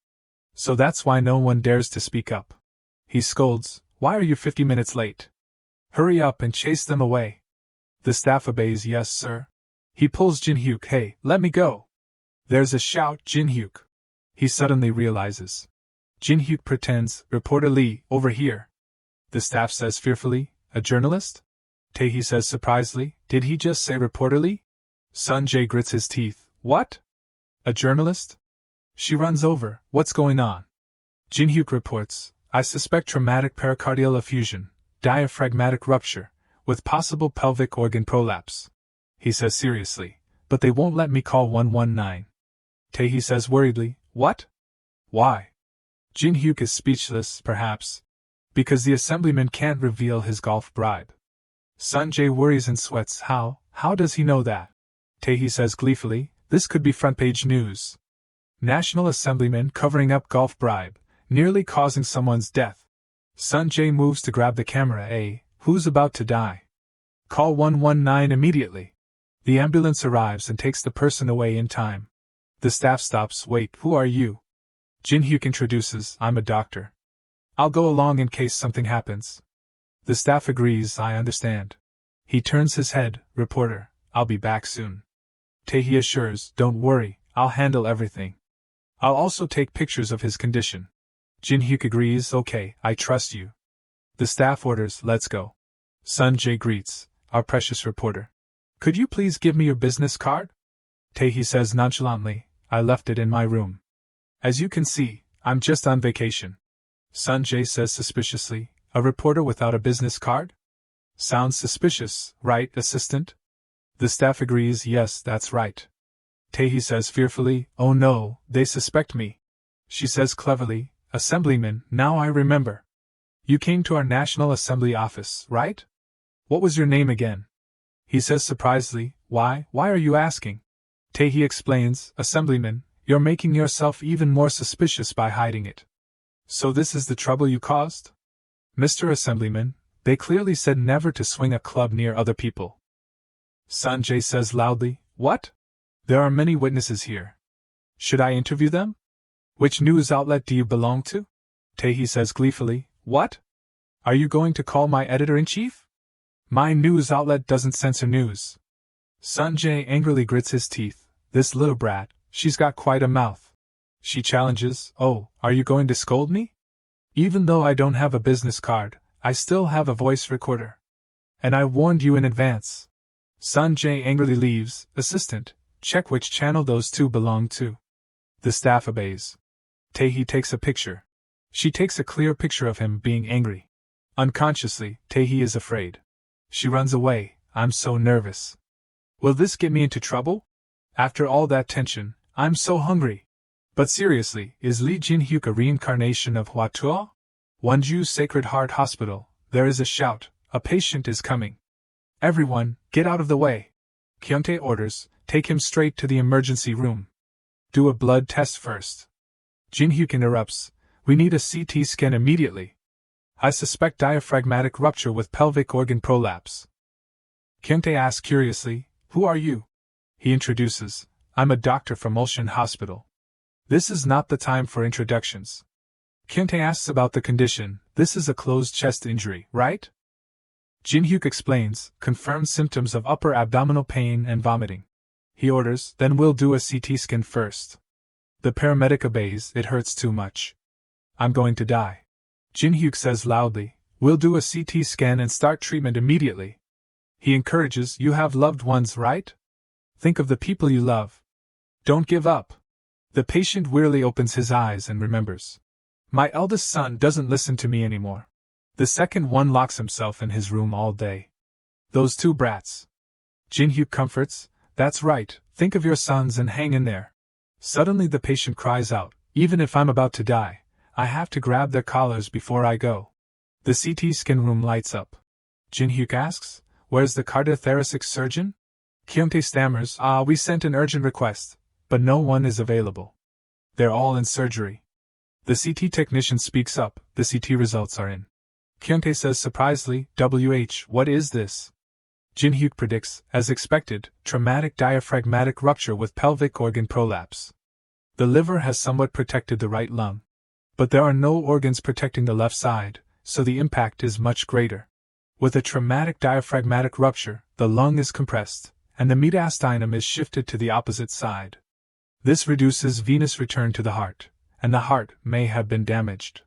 So that's why no one dares to speak up. He scolds, why are you 50 minutes late? Hurry up and chase them away. The staff obeys, yes, sir. He pulls Jinhyuk, hey, let me go. There's a shout, Jinhyuk. He suddenly realizes. Jinhyuk pretends, Reporter Lee, over here. The staff says fearfully, a journalist? Tae-hee says surprisedly, did he just say Reporter Lee? Sunjae grits his teeth, what? A journalist? She runs over, what's going on? Jinhyuk reports, I suspect traumatic pericardial effusion, diaphragmatic rupture, with possible pelvic organ prolapse. He says seriously, but they won't let me call 119. Tae-hee says worriedly, what? Why? Jinhuk is speechless, perhaps, because the assemblyman can't reveal his golf bribe. Sunjae worries and sweats. How does he know that? Tae says gleefully, this could be front-page news. National Assemblyman covering up golf bribe, nearly causing someone's death. Sunjae moves to grab the camera. Who's about to die? Call 119 immediately. The ambulance arrives and takes the person away in time. The staff stops. Wait, who are you? Jinhuk introduces, I'm a doctor. I'll go along in case something happens. The staff agrees, I understand. He turns his head, reporter, I'll be back soon. Tae assures, don't worry, I'll handle everything. I'll also take pictures of his condition. Jinhuk agrees, okay, I trust you. The staff orders, let's go. Sunjae greets, our precious reporter. Could you please give me your business card? Tae says nonchalantly, I left it in my room. As you can see, I'm just on vacation. Sunjae says suspiciously, a reporter without a business card? Sounds suspicious, right, assistant? The staff agrees, yes, that's right. Tae says fearfully, oh no, they suspect me. She says cleverly, Assemblyman, now I remember. You came to our National Assembly office, right? What was your name again? He says surprisedly, why are you asking? Tae explains, Assemblyman, you're making yourself even more suspicious by hiding it. So this is the trouble you caused? Mr. Assemblyman, they clearly said never to swing a club near other people. Sunjae says loudly, what? There are many witnesses here. Should I interview them? Which news outlet do you belong to? Tae says gleefully, what? Are you going to call my editor-in-chief? My news outlet doesn't censor news. Sunjae angrily grits his teeth, this little brat, she's got quite a mouth. She challenges, oh, are you going to scold me? Even though I don't have a business card, I still have a voice recorder. And I warned you in advance. Sunjae angrily leaves, assistant, check which channel those two belong to. The staff obeys. Tae takes a picture. She takes a clear picture of him being angry. Unconsciously, Tae is afraid. She runs away, I'm so nervous. Will this get me into trouble? After all that tension, I'm so hungry. But seriously, is Lee Jinhuk a reincarnation of Hwatua? Wonju's Sacred Heart Hospital, there is a shout, a patient is coming. Everyone, get out of the way. Kyungtae orders, take him straight to the emergency room. Do a blood test first. Jinhuk interrupts, we need a CT scan immediately. I suspect diaphragmatic rupture with pelvic organ prolapse. Kyungtae asks curiously, who are you? He introduces, I'm a doctor from Ulsan Hospital. This is not the time for introductions. Kyungtae asks about the condition, this is a closed chest injury, right? Jinhuk explains, confirmed symptoms of upper abdominal pain and vomiting. He orders, then we'll do a CT scan first. The paramedic obeys, it hurts too much. I'm going to die. Jinhuk says loudly, we'll do a CT scan and start treatment immediately. He encourages, you have loved ones, right? Think of the people you love. Don't give up. The patient wearily opens his eyes and remembers. My eldest son doesn't listen to me anymore. The second one locks himself in his room all day. Those two brats. Jinhuk comforts, that's right, think of your sons and hang in there. Suddenly the patient cries out, even if I'm about to die, I have to grab their collars before I go. The CT scan room lights up. Jinhuk asks, where's the cardiothoracic surgeon? Kyungtae stammers, we sent an urgent request, but no one is available. They're all in surgery. The CT technician speaks up, the CT results are in. Kyungtae says surprisedly, what is this? Jinhuk predicts, as expected, traumatic diaphragmatic rupture with pelvic organ prolapse. The liver has somewhat protected the right lung. But there are no organs protecting the left side, so the impact is much greater. With a traumatic diaphragmatic rupture, the lung is compressed, and the mediastinum is shifted to the opposite side. This reduces venous return to the heart, and the heart may have been damaged.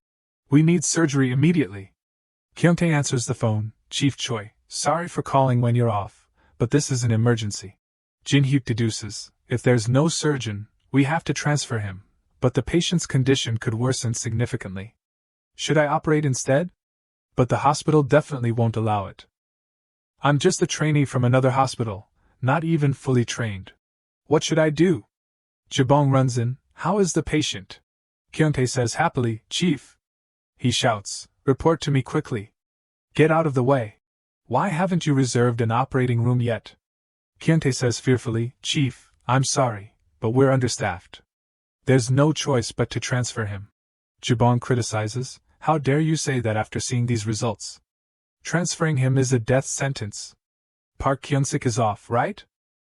We need surgery immediately. Kyungtae answers the phone, Chief Choi, sorry for calling when you're off, but this is an emergency. Jinhuk deduces, if there's no surgeon, we have to transfer him, but the patient's condition could worsen significantly. Should I operate instead? But the hospital definitely won't allow it. I'm just a trainee from another hospital, not even fully trained. What should I do? Jabong runs in, how is the patient? Kyungtae says happily, Chief. He shouts, report to me quickly. Get out of the way. Why haven't you reserved an operating room yet? Kyungtae says fearfully, Chief, I'm sorry, but we're understaffed. There's no choice but to transfer him. Jabong criticizes, how dare you say that after seeing these results? Transferring him is a death sentence. Park Kyung-sik is off, right?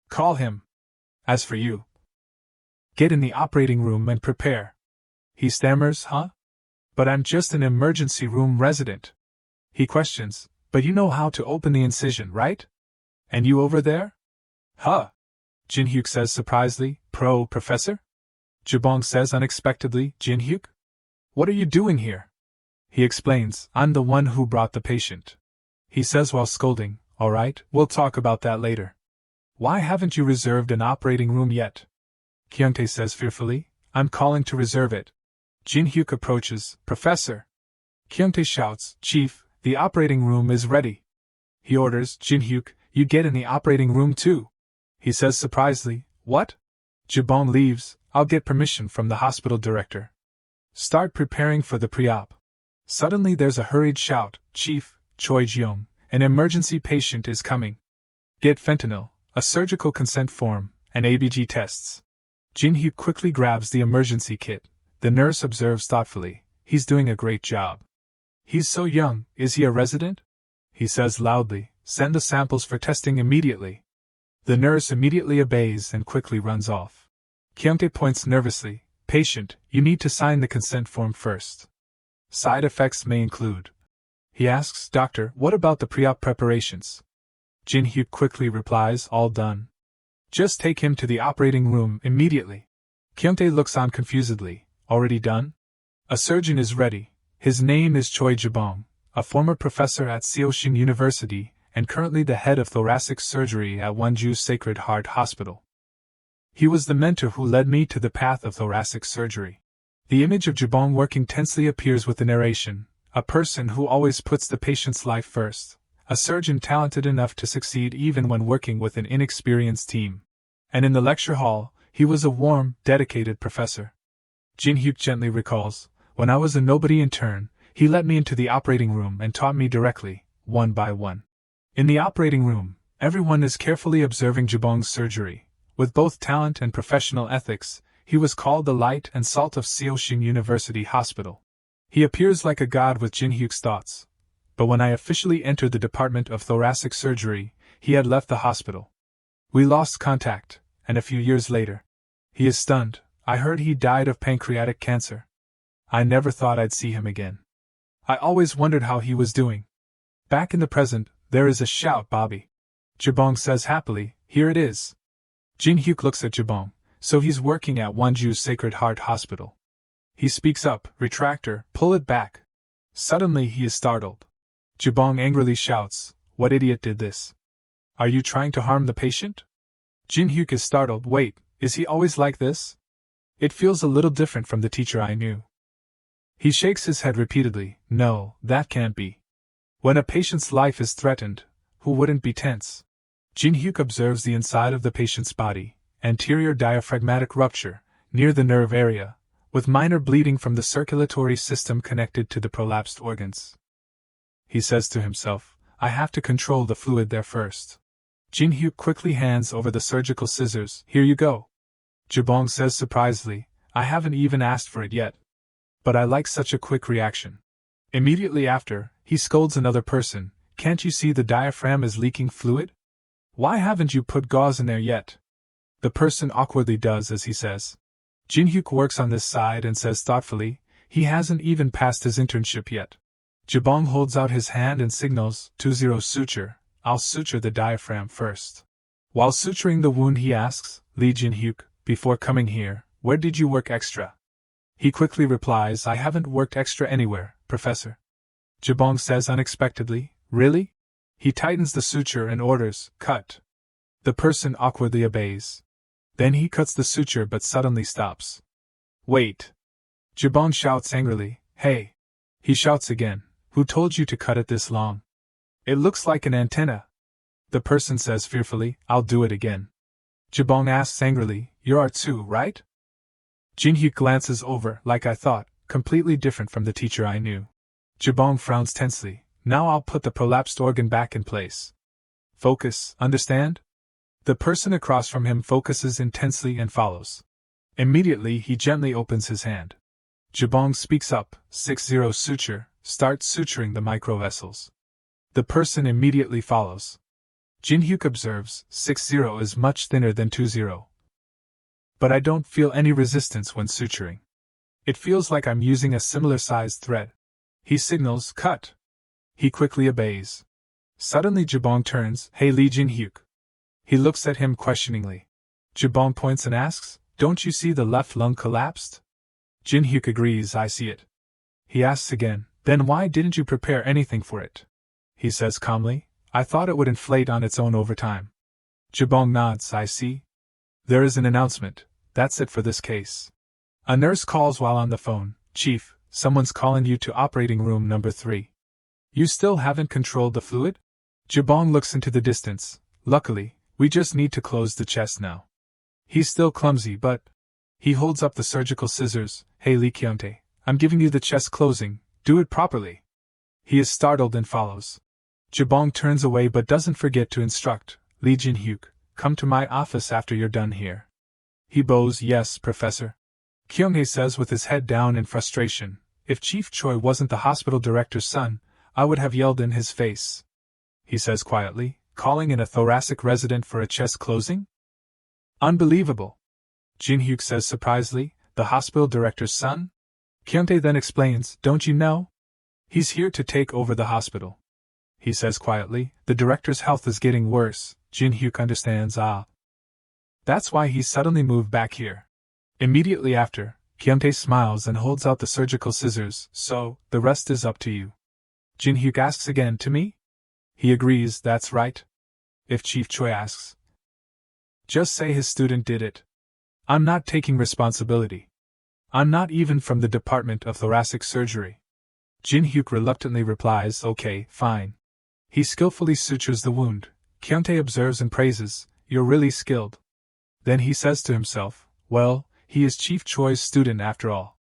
Call him. As for you, get in the operating room and prepare. He stammers, huh? But I'm just an emergency room resident. He questions, but you know how to open the incision, right? And you over there? Huh? Jinhuk says surprisedly, Professor? Jabong says unexpectedly, Jinhuk? What are you doing here? He explains, I'm the one who brought the patient. He says while scolding, all right, we'll talk about that later. Why haven't you reserved an operating room yet? Kyungtae says fearfully, I'm calling to reserve it. Jinhuk approaches, Professor. Kyungtae shouts, Chief, the operating room is ready. He orders, Jinhuk, you get in the operating room too. He says surprisedly, what? Jabong leaves, I'll get permission from the hospital director. Start preparing for the pre-op. Suddenly there's a hurried shout, Chief, Choi Jeong, an emergency patient is coming. Get fentanyl, a surgical consent form, and ABG tests. Jinhuk quickly grabs the emergency kit. The nurse observes thoughtfully, he's doing a great job. He's so young, is he a resident? He says loudly, send the samples for testing immediately. The nurse immediately obeys and quickly runs off. Kyungtae points nervously, patient, you need to sign the consent form first. Side effects may include. He asks, Doctor, what about the pre-op preparations? Jinhuk quickly replies, all done. Just take him to the operating room immediately. Kyungtae looks on confusedly, already done? A surgeon is ready. His name is Choi Jabong, a former professor at Seoshing University and currently the head of thoracic surgery at Wonju Sacred Heart Hospital. He was the mentor who led me to the path of thoracic surgery. The image of Jabong working tensely appears with the narration, a person who always puts the patient's life first, a surgeon talented enough to succeed even when working with an inexperienced team. And in the lecture hall, he was a warm, dedicated professor. Jinhuk gently recalls, when I was a nobody intern, he let me into the operating room and taught me directly, one by one. In the operating room, everyone is carefully observing Jabong's surgery. With both talent and professional ethics, he was called the light and salt of Seoshing University Hospital. He appears like a god with Jinhyuk's thoughts. But when I officially entered the department of thoracic surgery, he had left the hospital. We lost contact, and a few years later. He is stunned. I heard he died of pancreatic cancer. I never thought I'd see him again. I always wondered how he was doing. Back in the present, there is a shout, Bobby. Jabong says happily, here it is. Jinhyuk looks at Jabong, so he's working at Wonju Sacred Heart Hospital. He speaks up, retractor, pull it back. Suddenly he is startled. Jabong angrily shouts, what idiot did this? Are you trying to harm the patient? Jinhyuk is startled, wait, is he always like this? It feels a little different from the teacher I knew. He shakes his head repeatedly, no, that can't be. When a patient's life is threatened, who wouldn't be tense? Jinhyuk observes the inside of the patient's body, anterior diaphragmatic rupture, near the nerve area, with minor bleeding from the circulatory system connected to the prolapsed organs. He says to himself, I have to control the fluid there first. Jinhyuk quickly hands over the surgical scissors, here you go. Jabong says surprisedly, I haven't even asked for it yet. But I like such a quick reaction. Immediately after, he scolds another person, can't you see the diaphragm is leaking fluid? Why haven't you put gauze in there yet? The person awkwardly does as he says. Jinhyuk works on this side and says thoughtfully, he hasn't even passed his internship yet. Jabong holds out his hand and signals, 20 suture, I'll suture the diaphragm first. While suturing the wound he asks, Lee Jinhyuk, before coming here, where did you work extra? He quickly replies, I haven't worked extra anywhere, Professor. Jabong says unexpectedly, really? He tightens the suture and orders, cut. The person awkwardly obeys. Then he cuts the suture but suddenly stops. Wait. Jabong shouts angrily, hey. He shouts again, who told you to cut it this long? It looks like an antenna. The person says fearfully, I'll do it again. Jabong asks angrily, you're R2, right? Jinhuk glances over, like I thought, completely different from the teacher I knew. Jabong frowns tensely. Now I'll put the prolapsed organ back in place. Focus, understand? The person across from him focuses intensely and follows. Immediately he gently opens his hand. Jabong speaks up, 60 suture, start suturing the microvessels. The person immediately follows. Jinhuk observes, 60 is much thinner than 20. But I don't feel any resistance when suturing. It feels like I'm using a similar sized thread. He signals, cut. He quickly obeys. Suddenly Jabong turns, hey Lee Jinhuk. He looks at him questioningly. Jabong points and asks, don't you see the left lung collapsed? Jinhuk agrees, I see it. He asks again, then why didn't you prepare anything for it? He says calmly, I thought it would inflate on its own over time. Jabong nods, I see. There is an announcement. That's it for this case. A nurse calls while on the phone, Chief, someone's calling you to operating room number 3. You still haven't controlled the fluid? Jabong looks into the distance. Luckily, we just need to close the chest now. He's still clumsy, but... He holds up the surgical scissors. Hey Lee Kyuntae, I'm giving you the chest closing, do it properly. He is startled and follows. Jabong turns away but doesn't forget to instruct, Lee Jinhuk, come to my office after you're done here. He bows, yes, Professor. Kyunghae says with his head down in frustration, if Chief Choi wasn't the hospital director's son, I would have yelled in his face. He says quietly, calling in a thoracic resident for a chest closing? Unbelievable. Jinhuk says surprisedly, the hospital director's son? Kyunghae then explains, don't you know? He's here to take over the hospital. He says quietly, the director's health is getting worse. Jinhuk understands, That's why he suddenly moved back here. Immediately after, Kyunghae smiles and holds out the surgical scissors, so, the rest is up to you. Jinhuk asks again, to me? He agrees, that's right. If Chief Choi asks, just say his student did it. I'm not taking responsibility. I'm not even from the Department of Thoracic Surgery. Jinhuk reluctantly replies, okay, fine. He skillfully sutures the wound. Kyunghae observes and praises, you're really skilled. Then he says to himself, well, he is Chief Choi's student after all.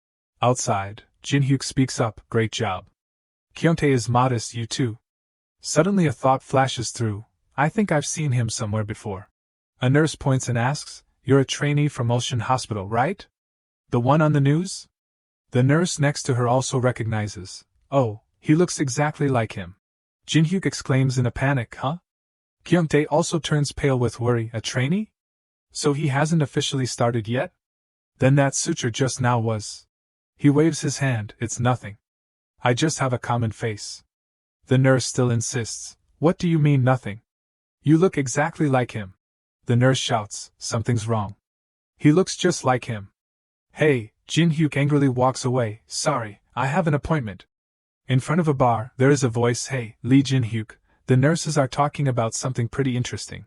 Outside, Jinhuk speaks up, great job. Kyunghae is modest, you too. Suddenly a thought flashes through, I think I've seen him somewhere before. A nurse points and asks, you're a trainee from Ulsan Hospital, right? The one on the news? The nurse next to her also recognizes, oh, he looks exactly like him. Jinhuk exclaims in a panic, huh? Kyunghae also turns pale with worry, a trainee? So he hasn't officially started yet? Then that suture just now was. He waves his hand, it's nothing. I just have a common face. The nurse still insists, what do you mean nothing? You look exactly like him. The nurse shouts, something's wrong. He looks just like him. Hey, Jinhuk angrily walks away, sorry, I have an appointment. In front of a bar, there is a voice, hey, Lee Jinhuk, the nurses are talking about something pretty interesting.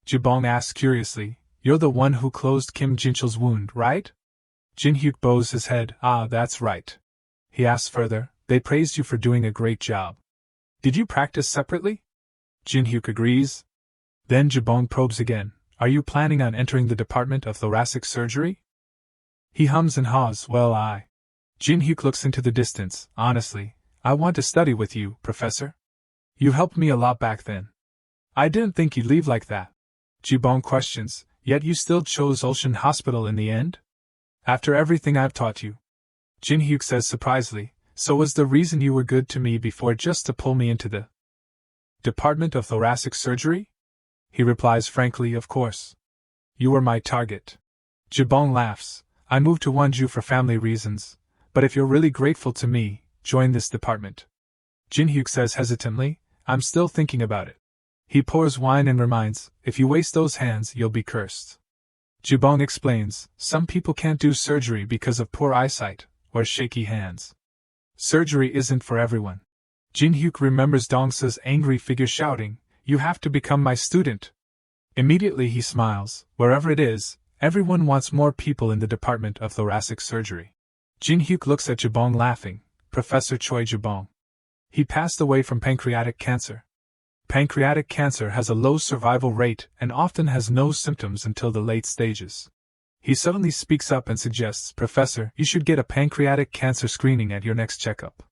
Jabong asks curiously, you're the one who closed Kim Jinchul's wound, right? Jinhuk bows his head, that's right. He asks further, they praised you for doing a great job. Did you practice separately? Jinhuk agrees. Then Jabong probes again, are you planning on entering the Department of Thoracic Surgery? He hums and haws, well Jinhuk looks into the distance, honestly, I want to study with you, Professor. You helped me a lot back then. I didn't think you'd leave like that. Jabong questions, yet you still chose Ulsan Hospital in the end? After everything I've taught you. Jinhuk says surprisedly, so was the reason you were good to me before just to pull me into the Department of Thoracic Surgery? He replies frankly, of course. You were my target. Jabong laughs, I moved to Wonju for family reasons, but if you're really grateful to me, join this department. Jinhuk says hesitantly, I'm still thinking about it. He pours wine and reminds, if you waste those hands, you'll be cursed. Jabong explains, some people can't do surgery because of poor eyesight, or shaky hands. Surgery isn't for everyone. Jinhuk remembers Dongsa's angry figure shouting, you have to become my student. Immediately he smiles, wherever it is, everyone wants more people in the Department of Thoracic Surgery. Jinhuk looks at Jabong laughing, Professor Choi Jabong. He passed away from pancreatic cancer. Pancreatic cancer has a low survival rate and often has no symptoms until the late stages. He suddenly speaks up and suggests, Professor, you should get a pancreatic cancer screening at your next checkup.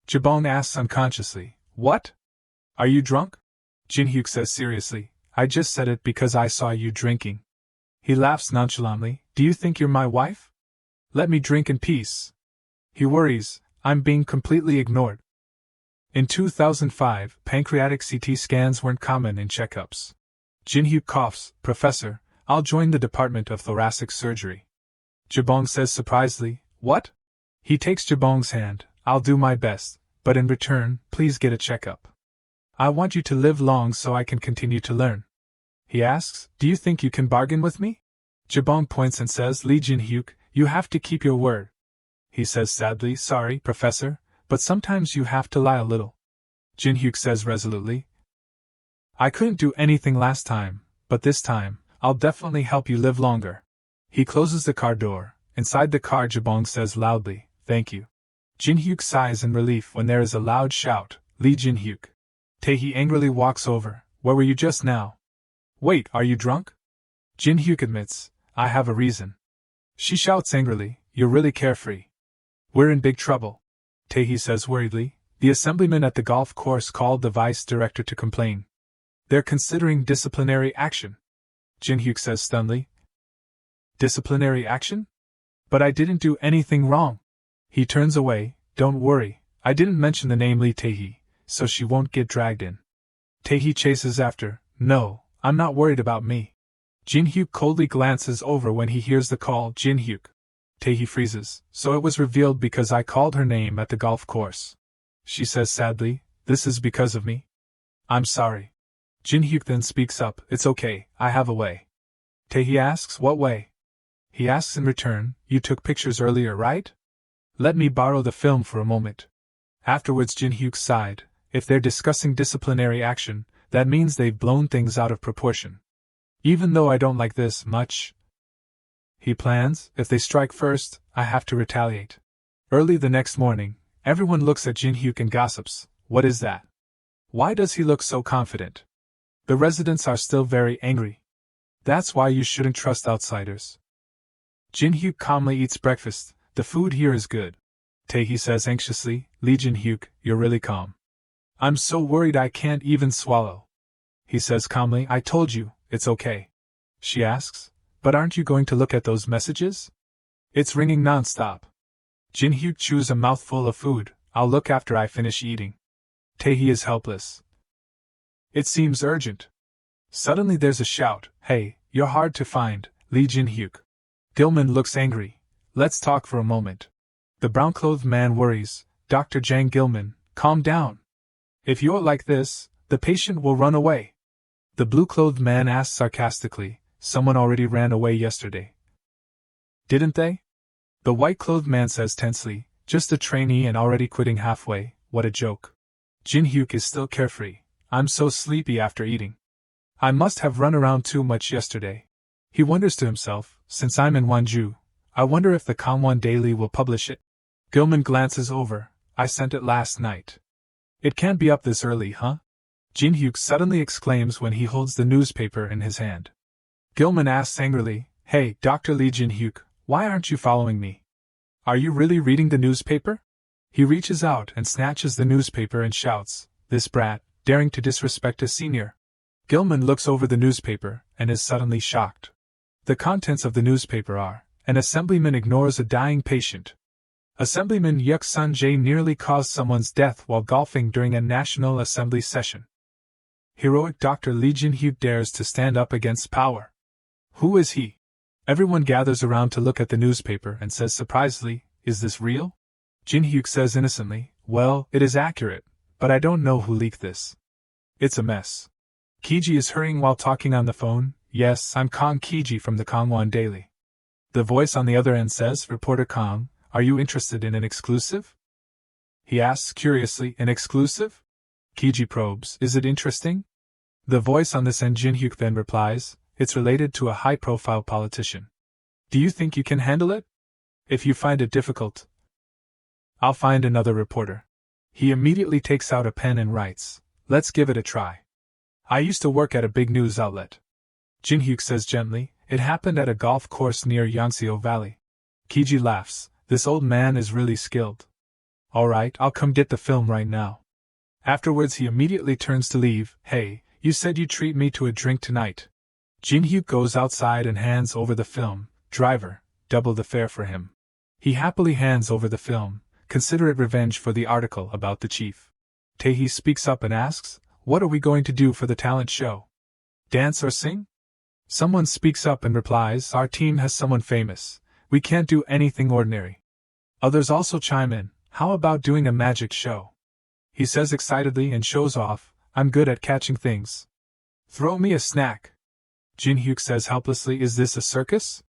Jabong asks unconsciously, What? Are you drunk? Jinhuk says seriously, I just said it because I saw you drinking. He laughs nonchalantly, Do you think you're my wife? Let me drink in peace. He worries, I'm being completely ignored. In 2005, pancreatic CT scans weren't common in checkups. Jinhuk coughs, Professor, I'll join the Department of Thoracic Surgery. Jabong says surprisedly, What? He takes Jabong's hand, I'll do my best, but in return, please get a checkup. I want you to live long so I can continue to learn. He asks, Do you think you can bargain with me? Jabong points and says, Lee Jinhuk, you have to keep your word. He says sadly, Sorry, Professor, but sometimes you have to lie a little. Jinhuk says resolutely, I couldn't do anything last time, but this time, I'll definitely help you live longer. He closes the car door. Inside the car, Jabong says loudly, Thank you. Jinhuk sighs in relief when there is a loud shout, Lee Jinhuk. Tae-hee angrily walks over, Where were you just now? Wait, are you drunk? Jinhuk admits, I have a reason. She shouts angrily, You're really carefree. We're in big trouble. Tae-hee says worriedly, The assemblyman at the golf course called the vice director to complain. They're considering disciplinary action. Jinhuk says stunnedly. Disciplinary action? But I didn't do anything wrong. He turns away, Don't worry, I didn't mention the name Lee Tae-hee, so she won't get dragged in. Tae-hee chases after, No, I'm not worried about me. Jinhuk coldly glances over when he hears the call, Jinhuk. Tae-hee freezes, So it was revealed because I called her name at the golf course. She says sadly, This is because of me? I'm sorry. Jinhuk then speaks up, It's okay, I have a way. Tae-hee asks, What way? He asks in return, You took pictures earlier, right? Let me borrow the film for a moment. Afterwards Jinhuk sighed, If they're discussing disciplinary action, that means they've blown things out of proportion. Even though I don't like this much. He plans, If they strike first, I have to retaliate. Early the next morning, everyone looks at Jinhuk and gossips, What is that? Why does he look so confident? The residents are still very angry. That's why you shouldn't trust outsiders. Jinhuk calmly eats breakfast, The food here is good. Tae-hee says anxiously, Lee Jinhuk, you're really calm. I'm so worried I can't even swallow. He says calmly, I told you, it's okay. She asks, But aren't you going to look at those messages? It's ringing non-stop. Jinhuk chews a mouthful of food, I'll look after I finish eating. Tae-hee is helpless. It seems urgent. Suddenly there's a shout, Hey, you're hard to find, Lee Jinhuk. Gilman looks angry. Let's talk for a moment. The brown-clothed man worries, Dr. Jang Gilman, calm down. If you're like this, the patient will run away. The blue-clothed man asks sarcastically, Someone already ran away yesterday. Didn't they? The white-clothed man says tensely, Just a trainee and already quitting halfway, what a joke. Jinhuk is still carefree. I'm so sleepy after eating. I must have run around too much yesterday. He wonders to himself, Since I'm in Wonju, I wonder if the Gangwon Daily will publish it. Gilman glances over, I sent it last night. It can't be up this early, huh? Jinhuk suddenly exclaims when he holds the newspaper in his hand. Gilman asks angrily, Hey, Dr. Lee Jinhuk, why aren't you following me? Are you really reading the newspaper? He reaches out and snatches the newspaper and shouts, This brat, daring to disrespect a senior. Gilman looks over the newspaper and is suddenly shocked. The contents of the newspaper are, An assemblyman ignores a dying patient. Assemblyman Yuk Sun-jae nearly caused someone's death while golfing during a National Assembly session. Heroic Dr. Lee Jinhuk dares to stand up against power. Who is he? Everyone gathers around to look at the newspaper and says surprisedly, Is this real? Jinhuk says innocently, Well, it is accurate, but I don't know who leaked this. It's a mess. Kiji is hurrying while talking on the phone, Yes, I'm Kong Kiji from the Gangwon Daily. The voice on the other end says, Reporter Kong, are you interested in an exclusive? He asks curiously, An exclusive? Kiji probes, Is it interesting? The voice on this end Jinhuk then replies, It's related to a high-profile politician. Do you think you can handle it? If you find it difficult, I'll find another reporter. He immediately takes out a pen and writes, Let's give it a try. I used to work at a big news outlet. Jinhuk says gently, It happened at a golf course near Yangtze Valley. Kiji laughs. This old man is really skilled. Alright, I'll come get the film right now. Afterwards he immediately turns to leave. Hey, you said you'd treat me to a drink tonight. Jinhuk goes outside and hands over the film. Driver, double the fare for him. He happily hands over the film. Consider it revenge for the article about the chief. Tae-hee speaks up and asks, what are we going to do for the talent show? Dance or sing? Someone speaks up and replies, our team has someone famous. We can't do anything ordinary. Others also chime in, how about doing a magic show? He says excitedly and shows off, I'm good at catching things. Throw me a snack. Jinhuk says helplessly, is this a circus?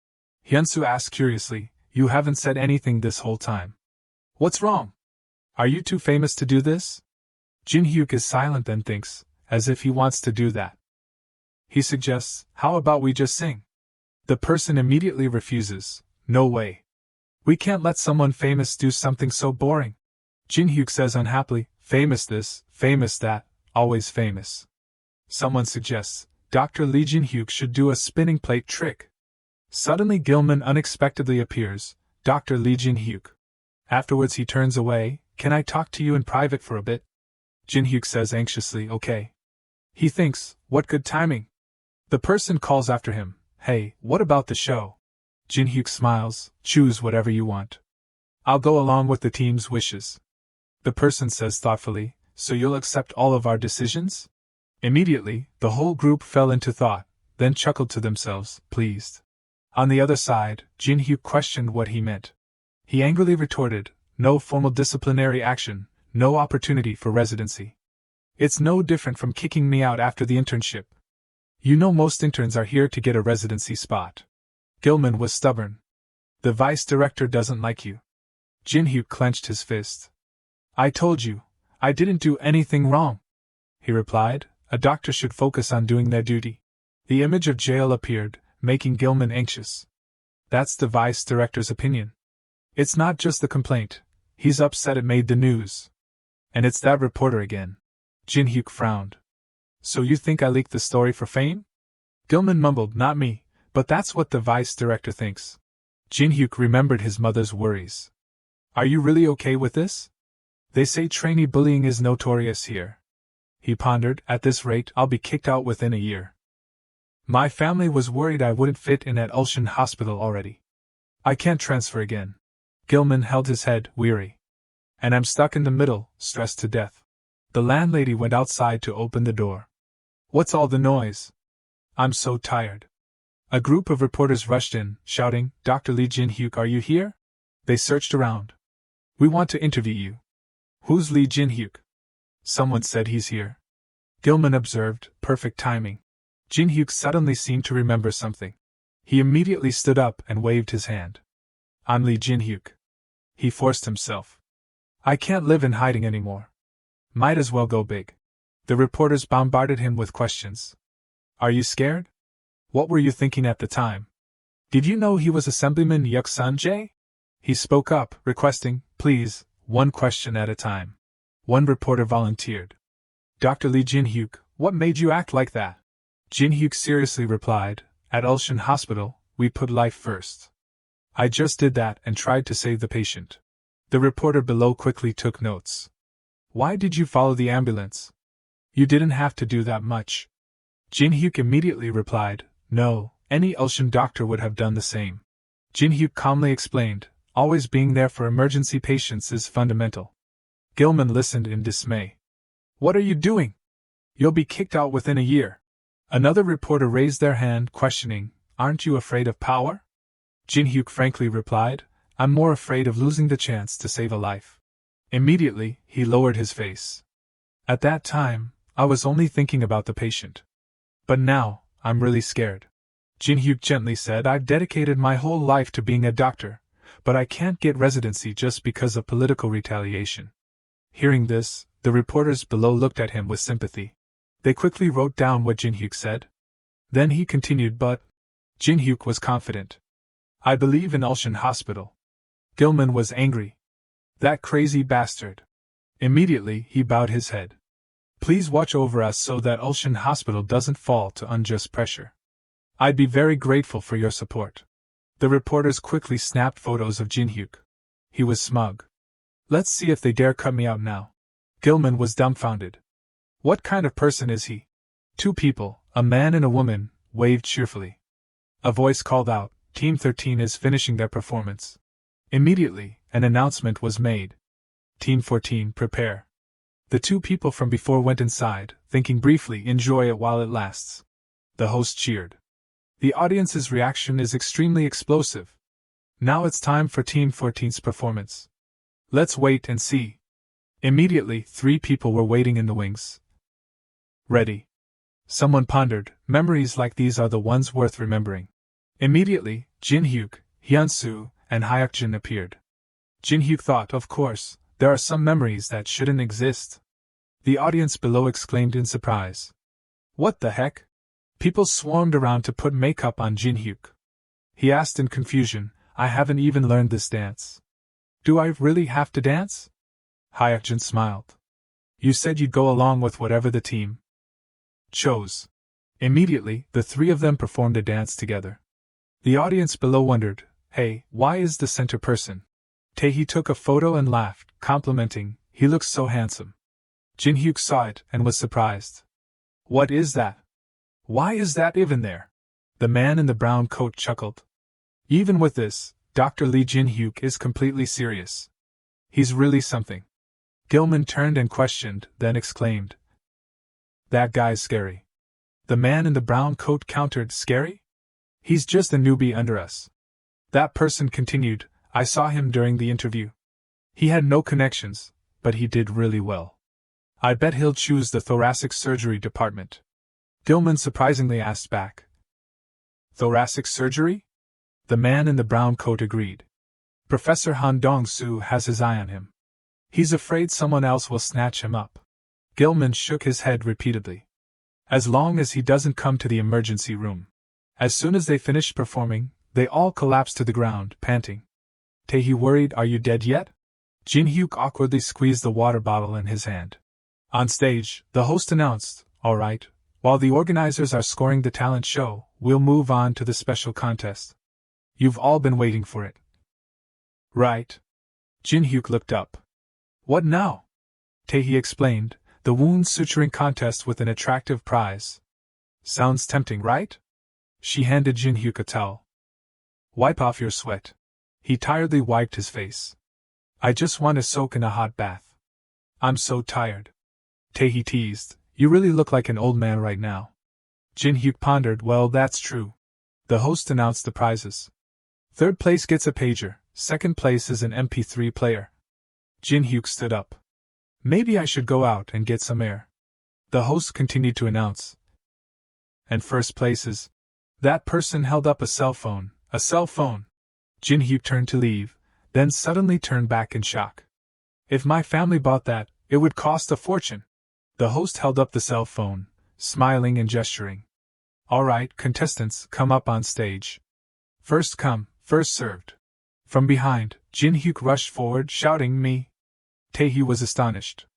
Hyunsu asks curiously, you haven't said anything this whole time. What's wrong? Are you too famous to do this? Jinhuk is silent then thinks, as if he wants to do that. He suggests, how about we just sing? The person immediately refuses, no way. We can't let someone famous do something so boring. Jinhuk says unhappily, famous this, famous that, always famous. Someone suggests, Dr. Lee Jinhuk should do a spinning plate trick. Suddenly Gilman unexpectedly appears, Dr. Lee Jinhuk. Afterwards he turns away, can I talk to you in private for a bit? Jinhuk says anxiously, okay. He thinks, what good timing. The person calls after him, hey, what about the show? Jinhuk smiles, choose whatever you want. I'll go along with the team's wishes. The person says thoughtfully, so you'll accept all of our decisions? Immediately, the whole group fell into thought, then chuckled to themselves, pleased. On the other side, Jinhuk questioned what he meant. He angrily retorted, no formal disciplinary action, no opportunity for residency. It's no different from kicking me out after the internship. You know most interns are here to get a residency spot. Gilman was stubborn. The vice director doesn't like you. Jinhuk clenched his fist. I told you, I didn't do anything wrong. He replied, a doctor should focus on doing their duty. The image of jail appeared, making Gilman anxious. That's the vice director's opinion. It's not just the complaint, he's upset it made the news. And it's that reporter again. Jinhuk frowned. So you think I leaked the story for fame? Gilman mumbled, not me, but that's what the vice director thinks. Jinhuk remembered his mother's worries. Are you really okay with this? They say trainee bullying is notorious here. He pondered, at this rate I'll be kicked out within a year. My family was worried I wouldn't fit in at Ulsan Hospital already. I can't transfer again. Gilman held his head, weary. And I'm stuck in the middle, stressed to death. The landlady went outside to open the door. What's all the noise? I'm so tired. A group of reporters rushed in, shouting, Dr. Lee Jinhuk, are you here? They searched around. We want to interview you. Who's Lee Jinhuk? Someone said he's here. Gilman observed, perfect timing. Jinhuk suddenly seemed to remember something. He immediately stood up and waved his hand. I'm Lee Jinhuk. He forced himself. I can't live in hiding anymore. Might as well go big. The reporters bombarded him with questions. Are you scared? What were you thinking at the time? Did you know he was Assemblyman Yuk Sun-jae? He spoke up, requesting, please, one question at a time. One reporter volunteered. Dr. Lee Jinhuk, what made you act like that? Jinhuk seriously replied, at Ulsan Hospital, we put life first. I just did that and tried to save the patient. The reporter below quickly took notes. Why did you follow the ambulance? You didn't have to do that much. Jinhuk immediately replied, no, any Ulsan doctor would have done the same. Jinhuk calmly explained, always being there for emergency patients is fundamental. Gilman listened in dismay. What are you doing? You'll be kicked out within a year. Another reporter raised their hand, questioning, aren't you afraid of power? Jinhuk frankly replied, I'm more afraid of losing the chance to save a life. Immediately, he lowered his face. At that time, I was only thinking about the patient. But now, I'm really scared. Jinhuk gently said, I've dedicated my whole life to being a doctor, but I can't get residency just because of political retaliation. Hearing this, the reporters below looked at him with sympathy. They quickly wrote down what Jinhuk said. Then he continued, but Jinhuk was confident. I believe in Ulsan Hospital. Gilman was angry. That crazy bastard. Immediately, he bowed his head. Please watch over us so that Ulsan Hospital doesn't fall to unjust pressure. I'd be very grateful for your support. The reporters quickly snapped photos of Jinhuk. He was smug. Let's see if they dare cut me out now. Gilman was dumbfounded. What kind of person is he? Two people, a man and a woman, waved cheerfully. A voice called out, Team 13 is finishing their performance. Immediately, an announcement was made. Team 14, prepare. The two people from before went inside, thinking briefly, enjoy it while it lasts. The host cheered. The audience's reaction is extremely explosive. Now it's time for Team 14's performance. Let's wait and see. Immediately, three people were waiting in the wings. Ready. Someone pondered, memories like these are the ones worth remembering. Immediately, Jinhuk, Hyunsu, and Hyukjin appeared. Jinhuk thought, of course, there are some memories that shouldn't exist. The audience below exclaimed in surprise. What the heck? People swarmed around to put makeup on Jinhuk. He asked in confusion, I haven't even learned this dance. Do I really have to dance? Hyukjin smiled. You said you'd go along with whatever the team chose. Immediately, the three of them performed a dance together. The audience below wondered, hey, why is the center person? Tae-hee took a photo and laughed, complimenting, he looks so handsome. Jinhuk saw it and was surprised. What is that? Why is that even there? The man in the brown coat chuckled. Even with this, Dr. Lee Jinhuk is completely serious. He's really something. Gilman turned and questioned, then exclaimed. That guy's scary. The man in the brown coat countered, scary? He's just a newbie under us. That person continued, I saw him during the interview. He had no connections, but he did really well. I bet he'll choose the thoracic surgery department. Gilman surprisingly asked back. Thoracic surgery? The man in the brown coat agreed. Professor Han Dong-soo has his eye on him. He's afraid someone else will snatch him up. Gilman shook his head repeatedly. As long as he doesn't come to the emergency room. As soon as they finished performing, they all collapsed to the ground, panting. Tae-hee worried, are you dead yet? Jinhuk awkwardly squeezed the water bottle in his hand. On stage, the host announced, all right, while the organizers are scoring the talent show, we'll move on to the special contest. You've all been waiting for it. Right. Jinhuk looked up. What now? Tae-hee explained, the wound suturing contest with an attractive prize. Sounds tempting, right? She handed Jinhuk a towel. Wipe off your sweat. He tiredly wiped his face. I just want to soak in a hot bath. I'm so tired. Tae-hee teased, you really look like an old man right now. Jinhuk pondered, well, that's true. The host announced the prizes. Third place gets a pager, second place is an MP3 player. Jinhuk stood up. Maybe I should go out and get some air. The host continued to announce. And first place is... That person held up a cell phone. A cell phone. Jinhuk turned to leave, then suddenly turned back in shock. If my family bought that, it would cost a fortune. The host held up the cell phone, smiling and gesturing. All right, contestants, come up on stage. First come, first served. From behind, Jinhuk rushed forward, shouting, me. Tae-hee was astonished.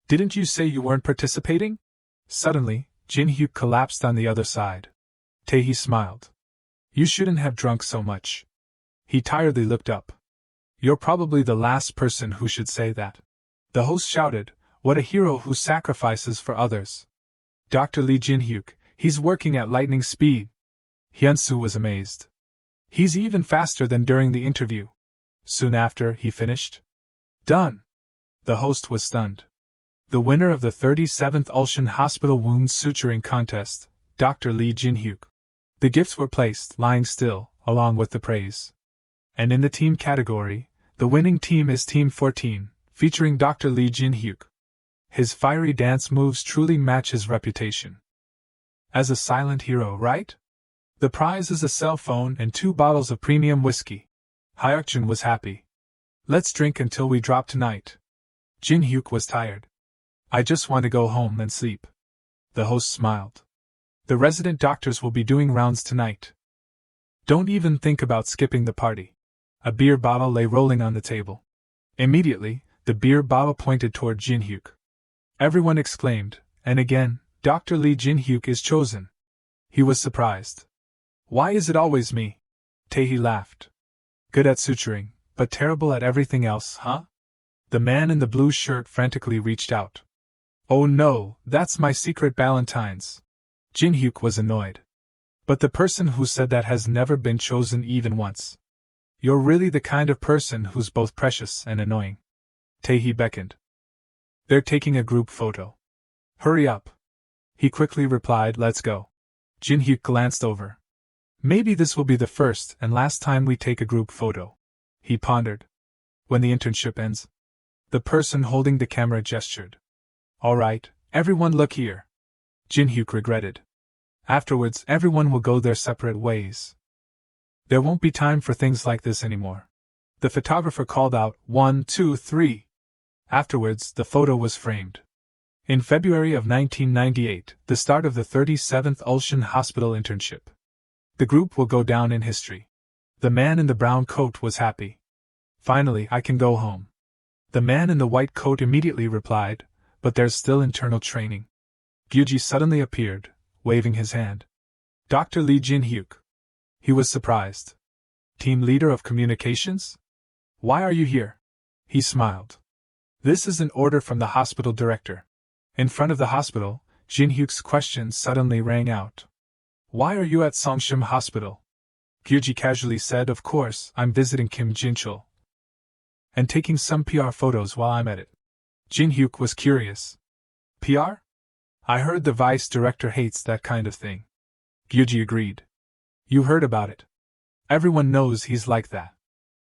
Didn't you say you weren't participating? Suddenly, Jinhuk collapsed on the other side. Tae-hee smiled. You shouldn't have drunk so much. He tiredly looked up. You're probably the last person who should say that. The host shouted, what a hero who sacrifices for others. Dr. Lee Jinhuk, he's working at lightning speed. Hyunsu was amazed. He's even faster than during the interview. Soon after, he finished. Done. The host was stunned. The winner of the 37th Ulsan Hospital Wound Suturing Contest, Dr. Lee Jinhuk. The gifts were placed, lying still, along with the praise. And in the team category, the winning team is Team 14, featuring Dr. Lee Jinhuk. His fiery dance moves truly match his reputation. As a silent hero, right? The prize is a cell phone and 2 bottles of premium whiskey. Hyukjin was happy. Let's drink until we drop tonight. Jinhuk was tired. I just want to go home and sleep. The host smiled. The resident doctors will be doing rounds tonight. Don't even think about skipping the party. A beer bottle lay rolling on the table. Immediately, the beer bottle pointed toward Jinhuk. Everyone exclaimed, and again, Dr. Lee Jinhuk is chosen. He was surprised. Why is it always me? Tae-hee laughed. Good at suturing, but terrible at everything else, huh? The man in the blue shirt frantically reached out. Oh no, that's my secret Valentine's. Jinhuk was annoyed. But the person who said that has never been chosen even once. You're really the kind of person who's both precious and annoying. Tae-hee beckoned. They're taking a group photo. Hurry up. He quickly replied, let's go. Jinhuk glanced over. Maybe this will be the first and last time we take a group photo. He pondered. When the internship ends. The person holding the camera gestured. All right, everyone look here. Jinhuk regretted. Afterwards, everyone will go their separate ways. There won't be time for things like this anymore. The photographer called out, 1, 2, 3. Afterwards, the photo was framed. In February of 1998, the start of the 37th Ulsan Hospital internship. The group will go down in history. The man in the brown coat was happy. Finally, I can go home. The man in the white coat immediately replied, but there's still internal training. Gyuji suddenly appeared, waving his hand. Dr. Lee Jinhyuk. He was surprised. Team leader of communications? Why are you here? He smiled. This is an order from the hospital director. In front of the hospital, Jinhyuk's question suddenly rang out. Why are you at Songshim Hospital? Gyuji casually said, of course, I'm visiting Kim Jinchul. And taking some PR photos while I'm at it. Jinhyuk was curious. PR? I heard the vice director hates that kind of thing. Gyuji agreed. You heard about it. Everyone knows he's like that.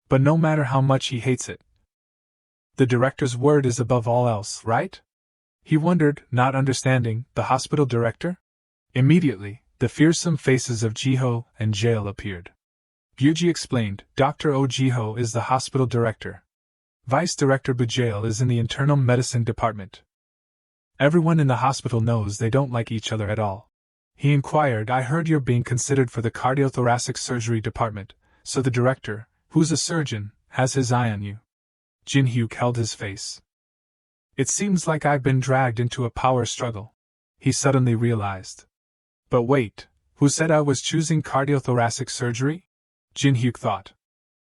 But no matter how much he hates it. The director's word is above all else, right? He wondered, not understanding, the hospital director? Immediately, the fearsome faces of Jiho and Jail appeared. Gyuji explained, Dr. Oh Jiho is the hospital director. Vice Director Bujail is in the internal medicine department. Everyone in the hospital knows they don't like each other at all. He inquired, I heard you're being considered for the cardiothoracic surgery department, so the director, who's a surgeon, has his eye on you. Jinhyuk held his face. It seems like I've been dragged into a power struggle. He suddenly realized. But wait, who said I was choosing cardiothoracic surgery? Jinhyuk thought.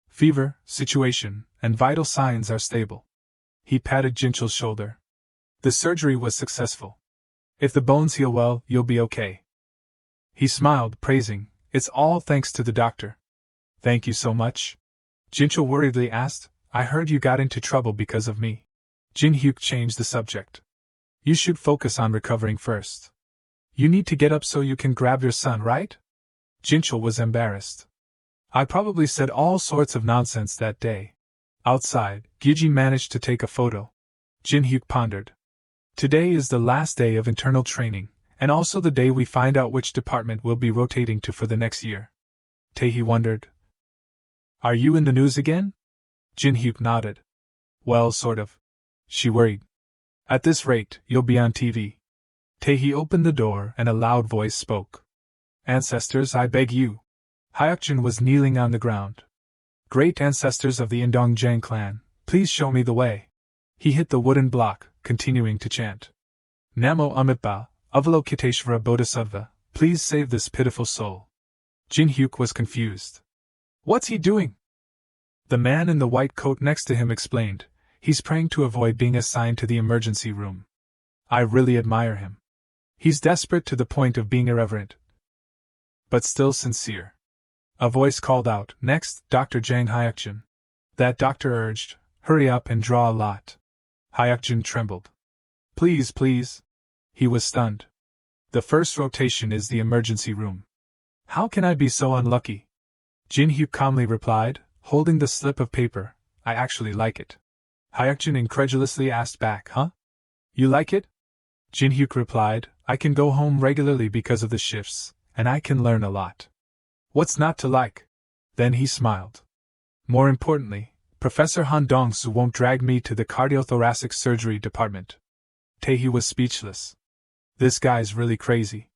Fever, situation, and vital signs are stable. He patted Jinchul's shoulder. The surgery was successful. If the bones heal well, you'll be okay. He smiled, praising, it's all thanks to the doctor. Thank you so much. Jinchul worriedly asked, I heard you got into trouble because of me. Jinhyuk changed the subject. You should focus on recovering first. You need to get up so you can grab your son, right? Jinchul was embarrassed. I probably said all sorts of nonsense that day. Outside, Gyuji managed to take a photo. Jinhyuk pondered. Today is the last day of internal training, and also the day we find out which department we'll be rotating to for the next year. Tae-hee wondered. Are you in the news again? Jinhyuk nodded. Well, sort of. She worried. At this rate, you'll be on TV. Tae-hee opened the door and a loud voice spoke. Ancestors, I beg you. Hyukjin was kneeling on the ground. Great ancestors of the Indongjang clan, please show me the way. He hit the wooden block, continuing to chant. Namo Amitabha, Avalokiteshvara Bodhisattva, please save this pitiful soul. Jinhyuk was confused. What's he doing? The man in the white coat next to him explained, he's praying to avoid being assigned to the emergency room. I really admire him. He's desperate to the point of being irreverent. But still sincere. A voice called out, next, Dr. Jang Hyukjin. That doctor urged, hurry up and draw a lot. Hyukjin trembled. Please, please. He was stunned. The first rotation is the emergency room. How can I be so unlucky? Jinhyuk calmly replied, holding the slip of paper, I actually like it. Hyukjin incredulously asked back, huh? You like it? Jinhyuk replied, I can go home regularly because of the shifts, and I can learn a lot. What's not to like? Then he smiled. More importantly, Professor Han Dong-soo won't drag me to the cardiothoracic surgery department. Tae-hee was speechless. This guy's really crazy.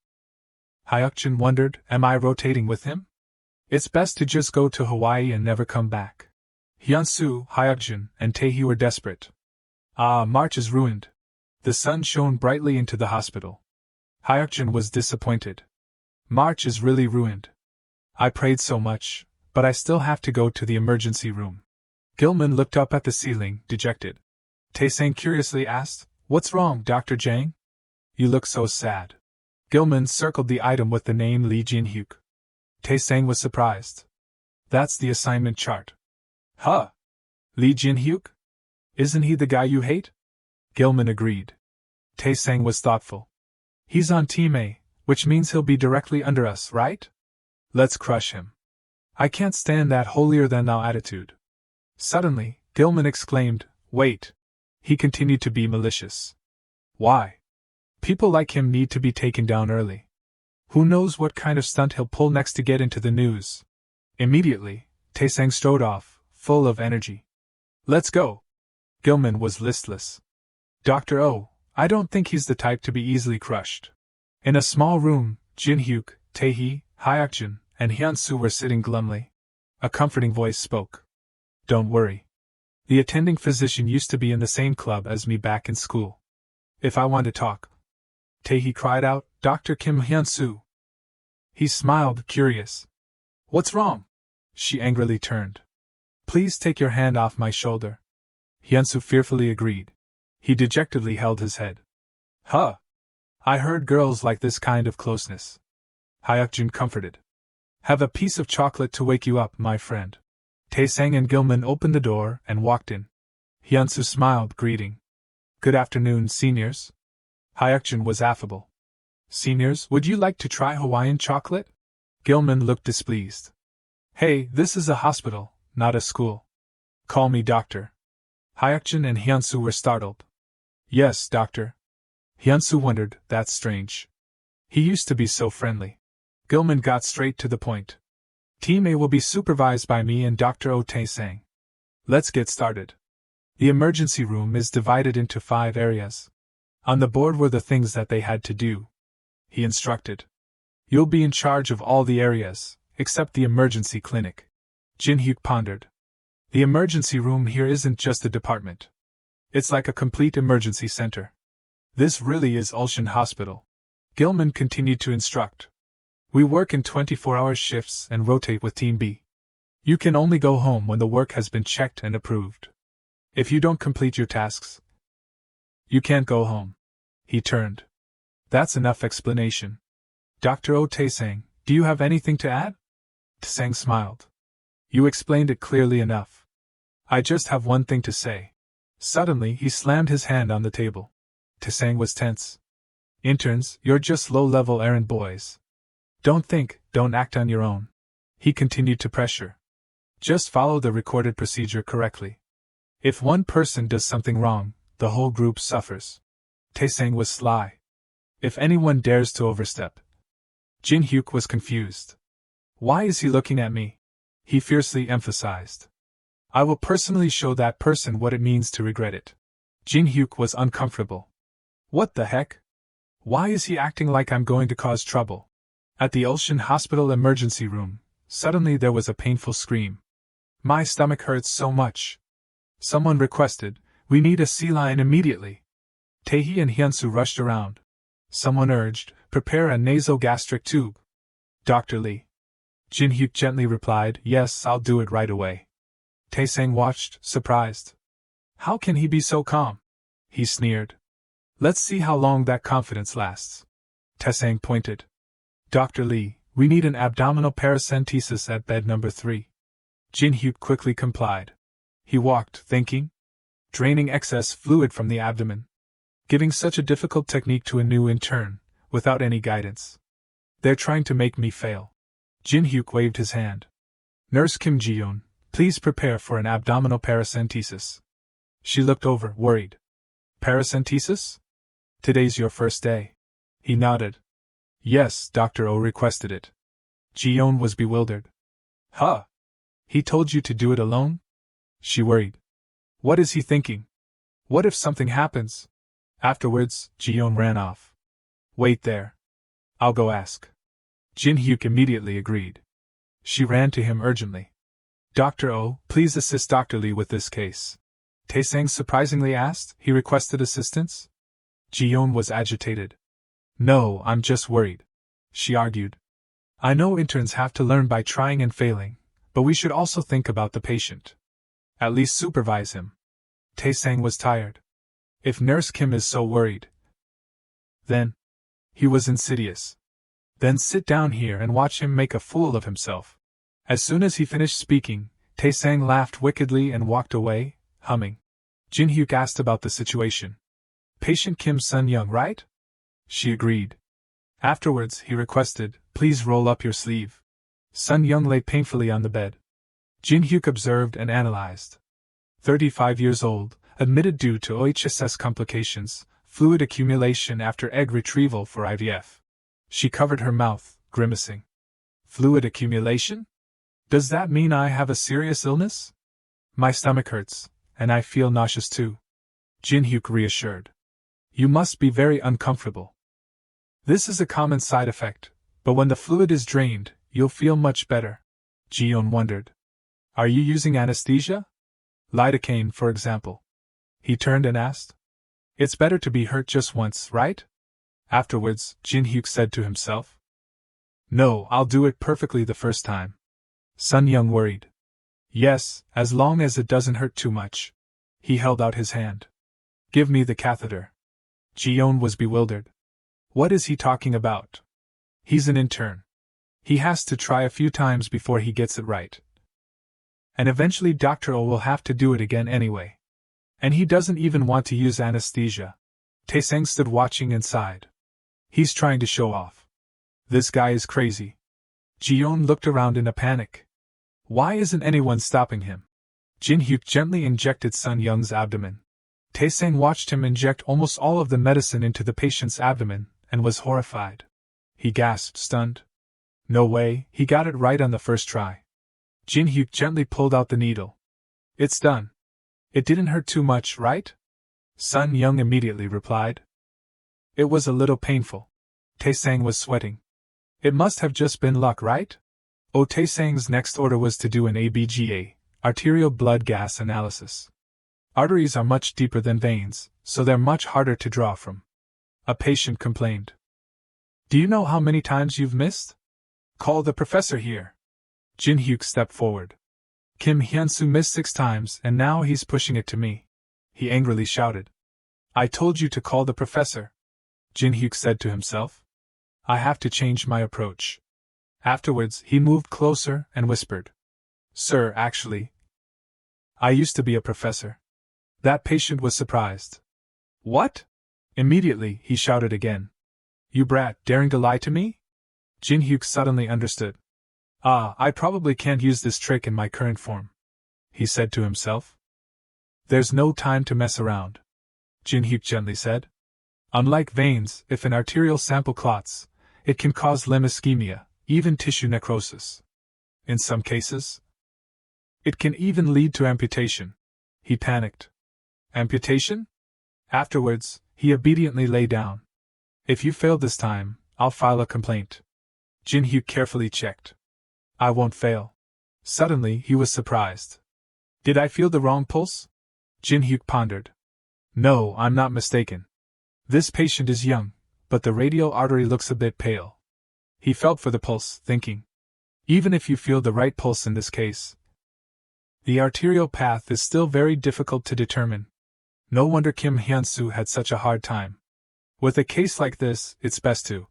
Hyukjin wondered, am I rotating with him? It's best to just go to Hawaii and never come back. Hyunsoo, Hyukjin, and Tae-hee were desperate. March is ruined. The sun shone brightly into the hospital. Hyukjin was disappointed. March is really ruined. I prayed so much, but I still have to go to the emergency room. Gilman looked up at the ceiling, dejected. Tae-sang curiously asked, "What's wrong, Dr. Jang? You look so sad." Gilman circled the item with the name Lee Jinhuk. Tae-sang was surprised. "That's the assignment chart." "Huh? Lee Jinhuk? Isn't he the guy you hate?" Gilman agreed. Tae-sang was thoughtful. "He's on Team A, which means he'll be directly under us, right? Let's crush him. I can't stand that holier-than-thou attitude." Suddenly, Gilman exclaimed, "Wait." He continued to be malicious. "Why? People like him need to be taken down early. Who knows what kind of stunt he'll pull next to get into the news." Immediately, Tae-sang strode off, full of energy. "Let's go." Gilman was listless. "Dr. Oh, I don't think he's the type to be easily crushed." In a small room, Jinhyuk, Tae-hee, Hyukjin, and Hyun-soo were sitting glumly. A comforting voice spoke. "Don't worry. The attending physician used to be in the same club as me back in school. If I want to talk." Tae-hee cried out, "Dr. Kim Hyun-soo." He smiled, curious. "What's wrong?" She angrily turned. "Please take your hand off my shoulder." Hyun-soo fearfully agreed. He dejectedly held his head. "Huh! I heard girls like this kind of closeness." Hyukjin comforted. "Have a piece of chocolate to wake you up, my friend." Tae-sang and Gilman opened the door and walked in. Hyun-soo smiled, greeting. "Good afternoon, seniors." Hyukjin was affable. "Seniors, would you like to try Hawaiian chocolate?" Gilman looked displeased. "Hey, this is a hospital, not a school. Call me doctor." Hyukjin and Hyun-soo were startled. "Yes, doctor." Hyun-soo wondered, that's strange. He used to be so friendly. Gilman got straight to the point. "Team A will be supervised by me and Dr. Oh Tae-sang. Let's get started. The emergency room is divided into 5 areas. On the board were the things that they had to do," he instructed. "You'll be in charge of all the areas, except the emergency clinic." Jinhyuk pondered. "The emergency room here isn't just a department. It's like a complete emergency center. This really is Ulsan Hospital." Gilman continued to instruct. "We work in 24-hour shifts and rotate with Team B. You can only go home when the work has been checked and approved. If you don't complete your tasks, you can't go home." He turned. "That's enough explanation. Dr. Oh Tae-sang, do you have anything to add?" Tae-sang smiled. "You explained it clearly enough. I just have one thing to say." Suddenly he slammed his hand on the table. Tae-sang was tense. "Interns, you're just low-level errand boys. Don't think, don't act on your own." He continued to pressure. "Just follow the recorded procedure correctly. If one person does something wrong, the whole group suffers." Tae-sang was sly. "If anyone dares to overstep." Jinhyuk was confused. "Why is he looking at me?" he fiercely emphasized. "I will personally show that person what it means to regret it." Jinhyuk was uncomfortable. "What the heck? Why is he acting like I'm going to cause trouble?" At the Ulsan Hospital emergency room, suddenly there was a painful scream. "My stomach hurts so much." Someone requested, "We need a C-line immediately." Tae-hee and Hyun-soo rushed around. Someone urged, "Prepare a nasogastric tube." "Dr. Lee." Jinhyuk gently replied, "Yes, I'll do it right away." Tae-sang watched, surprised. "How can he be so calm?" he sneered. "Let's see how long that confidence lasts." Tae-sang pointed. "Dr. Lee, we need an abdominal paracentesis at bed number 3. Jinhyuk quickly complied. He walked, thinking, draining excess fluid from the abdomen. Giving such a difficult technique to a new intern, without any guidance. They're trying to make me fail. Jinhyuk waved his hand. "Nurse Kim Ji-yoon, please prepare for an abdominal paracentesis." She looked over, worried. "Paracentesis? Today's your first day." He nodded. "Yes, Dr. Oh requested it." Ji-yoon was bewildered. "Huh? He told you to do it alone?" She worried. "What is he thinking? What if something happens?" Afterwards, Ji-yoon ran off. "Wait there. I'll go ask." Jinhyuk immediately agreed. She ran to him urgently. "Dr. Oh, please assist Dr. Lee with this case." Tae-sang surprisingly asked. He requested assistance? Ji-yoon was agitated. "No, I'm just worried," she argued. I know interns have to learn by trying and failing, but we should also think about the patient. At least supervise him. Tae-sang was tired. If Nurse Kim is so worried, then he was insidious. Then sit down here and watch him make a fool of himself. As soon as he finished speaking, Tae-sang laughed wickedly and walked away, humming. Jinhuk asked about the situation. Patient Kim Sun-young, right? She agreed. Afterwards, he requested, please roll up your sleeve. Sun-young lay painfully on the bed. Jinhuk observed and analyzed. 35 years old, admitted due to OHSS complications, fluid accumulation after egg retrieval for IVF. She covered her mouth, grimacing. Fluid accumulation? Does that mean I have a serious illness? My stomach hurts, and I feel nauseous too. Jinhuk reassured. You must be very uncomfortable. This is a common side effect, but when the fluid is drained, you'll feel much better. Ji-yeon wondered. Are you using anesthesia? Lidocaine, for example. He turned and asked. It's better to be hurt just once, right? Afterwards, Jinhuk said to himself. No, I'll do it perfectly the first time. Sun-young worried. Yes, as long as it doesn't hurt too much. He held out his hand. Give me the catheter. Ji-yeon was bewildered. What is he talking about? He's an intern. He has to try a few times before he gets it right. And eventually Dr. Oh will have to do it again anyway. And he doesn't even want to use anesthesia. Tae-sang stood watching and sighed. He's trying to show off. This guy is crazy. Ji-yeon looked around in a panic. Why isn't anyone stopping him? Jinhuk gently injected Sun-young's abdomen. Tae-sang watched him inject almost all of the medicine into the patient's abdomen, and was horrified. He gasped, stunned. No way, he got it right on the first try. Jinhuk gently pulled out the needle. It's done. It didn't hurt too much, right? Sun-young immediately replied. It was a little painful. Tae-sang was sweating. It must have just been luck, right? Oh, Tae-sang's next order was to do an ABGA, arterial blood gas analysis. Arteries are much deeper than veins, so they're much harder to draw from. A patient complained. Do you know how many times you've missed? Call the professor here. Jinhuk stepped forward. Kim Hyun-soo missed 6 times and now he's pushing it to me. He angrily shouted. I told you to call the professor. Jinhuk said to himself. I have to change my approach. Afterwards, he moved closer and whispered. Sir, actually, I used to be a professor. That patient was surprised. What? Immediately, he shouted again. You brat, daring to lie to me? Jinhuk suddenly understood. I probably can't use this trick in my current form, he said to himself. There's no time to mess around, Jinhuk gently said. Unlike veins, if an arterial sample clots, it can cause limb ischemia, even tissue necrosis. In some cases, it can even lead to amputation. He panicked. Amputation? Afterwards, he obediently lay down. If you fail this time, I'll file a complaint. Jinhuk carefully checked. I won't fail. Suddenly, he was surprised. Did I feel the wrong pulse? Jinhuk pondered. No, I'm not mistaken. This patient is young, but the radial artery looks a bit pale. He felt for the pulse, thinking. Even if you feel the right pulse in this case, the arterial path is still very difficult to determine. No wonder Kim Hyun-soo had such a hard time. With a case like this, it's best to.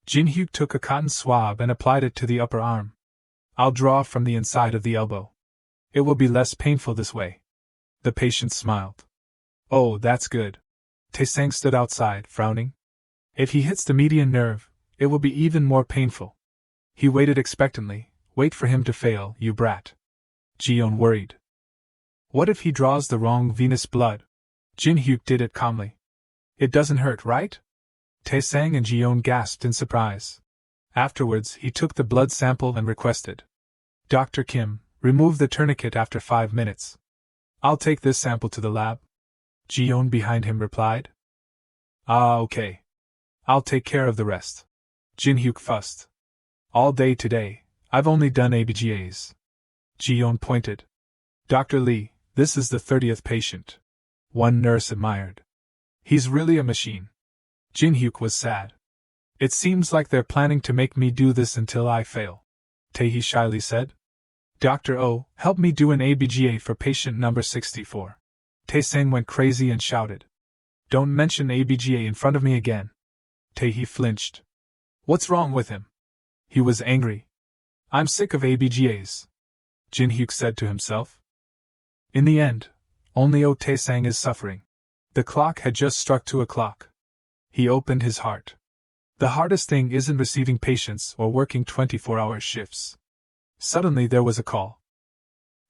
Jinhuk took a cotton swab and applied it to the upper arm. I'll draw from the inside of the elbow. It will be less painful this way. The patient smiled. Oh, that's good. Tae-sang stood outside, frowning. If he hits the median nerve, it will be even more painful. He waited expectantly. Wait for him to fail, you brat. Ji-yeon worried. What if he draws the wrong venous blood? Jinhuk did it calmly. It doesn't hurt, right? Tae-sang and Ji-yeon gasped in surprise. Afterwards, he took the blood sample and requested. Dr. Kim, remove the tourniquet after 5 minutes. I'll take this sample to the lab. Ji-yeon behind him replied. Okay. I'll take care of the rest. Jinhuk fussed. All day today, I've only done ABGAs. Ji-yeon pointed. Dr. Lee, this is the 30th patient. One nurse admired. He's really a machine. Jinhuk was sad. It seems like they're planning to make me do this until I fail, Tae shyly said. Dr. Oh, help me do an ABGA for patient number 64. Tae-sang went crazy and shouted. Don't mention ABGA in front of me again. Tae flinched. What's wrong with him? He was angry. I'm sick of ABGAs, Jinhuk said to himself. In the end, only Oh Tae-sang is suffering. The clock had just struck 2 o'clock. He opened his heart. The hardest thing isn't receiving patients or working 24-hour shifts. Suddenly there was a call.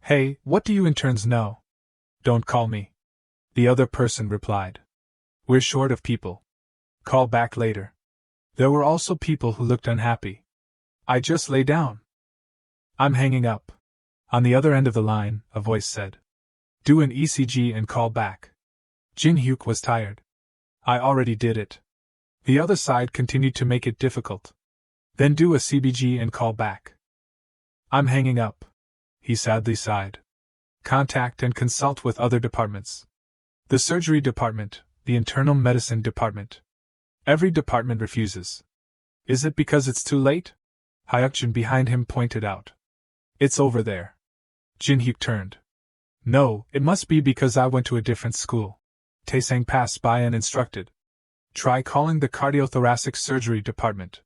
Hey, what do you interns know? Don't call me. The other person replied. We're short of people. Call back later. There were also people who looked unhappy. I just lay down. I'm hanging up. On the other end of the line, a voice said. Do an ECG and call back. Jinhuk was tired. I already did it. The other side continued to make it difficult. Then do a CBG and call back. I'm hanging up. He sadly sighed. Contact and consult with other departments. The surgery department, the internal medicine department. Every department refuses. Is it because it's too late? Hyukjin behind him pointed out. It's over there. Jinhuk turned. No, it must be because I went to a different school. Tae-sang passed by and instructed. Try calling the cardiothoracic surgery department.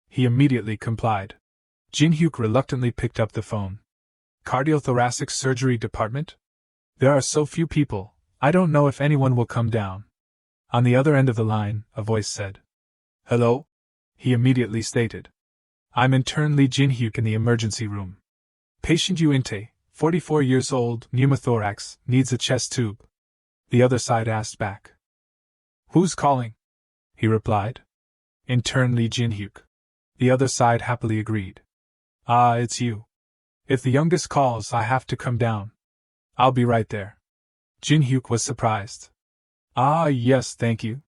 He immediately complied. Jinhuk reluctantly picked up the phone. Cardiothoracic surgery department? There are so few people, I don't know if anyone will come down. On the other end of the line, a voice said. Hello? He immediately stated. I'm intern Lee Jinhuk in the emergency room. Patient Yu Inte, 44 years old, pneumothorax, needs a chest tube. The other side asked back. Who's calling? He replied. Intern Lee Jinhuk. The other side happily agreed. Ah, it's you. If the youngest calls, I have to come down. I'll be right there. Jinhuk was surprised. Ah, yes, thank you.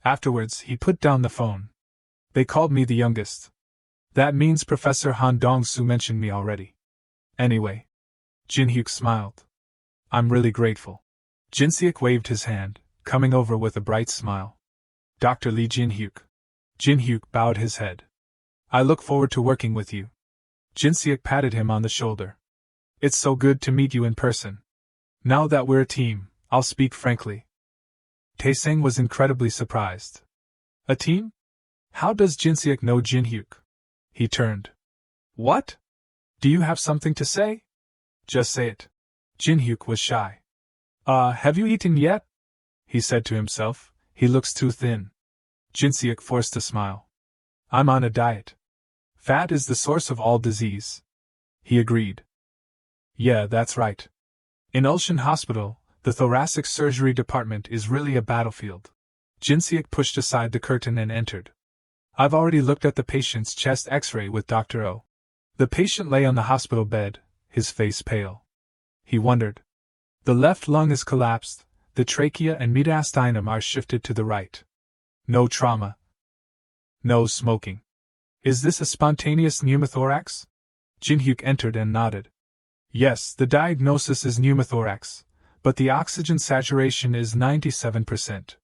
Afterwards, he put down the phone. They called me the youngest. That means Professor Han Dong-soo mentioned me already. Anyway. Jinhuk smiled. I'm really grateful. Jinseok waved his hand, coming over with a bright smile. Dr. Lee Jinhuk. Jinhuk bowed his head. I look forward to working with you. Jinseok patted him on the shoulder. It's so good to meet you in person. Now that we're a team, I'll speak frankly. Tae-sang was incredibly surprised. A team? How does Jinseok know Jinhuk? He turned. What? Do you have something to say? Just say it. Jinhuk was shy. Have you eaten yet? He said to himself, he looks too thin. Jinseok forced a smile. I'm on a diet. Fat is the source of all disease. He agreed. Yeah, that's right. In Ulsan Hospital, the thoracic surgery department is really a battlefield. Jinseok pushed aside the curtain and entered. I've already looked at the patient's chest x-ray with Dr. O. The patient lay on the hospital bed, his face pale. He wondered. The left lung is collapsed, the trachea and mediastinum are shifted to the right. No trauma. No smoking. Is this a spontaneous pneumothorax? Jinhuk entered and nodded. Yes, the diagnosis is pneumothorax, but the oxygen saturation is 97%.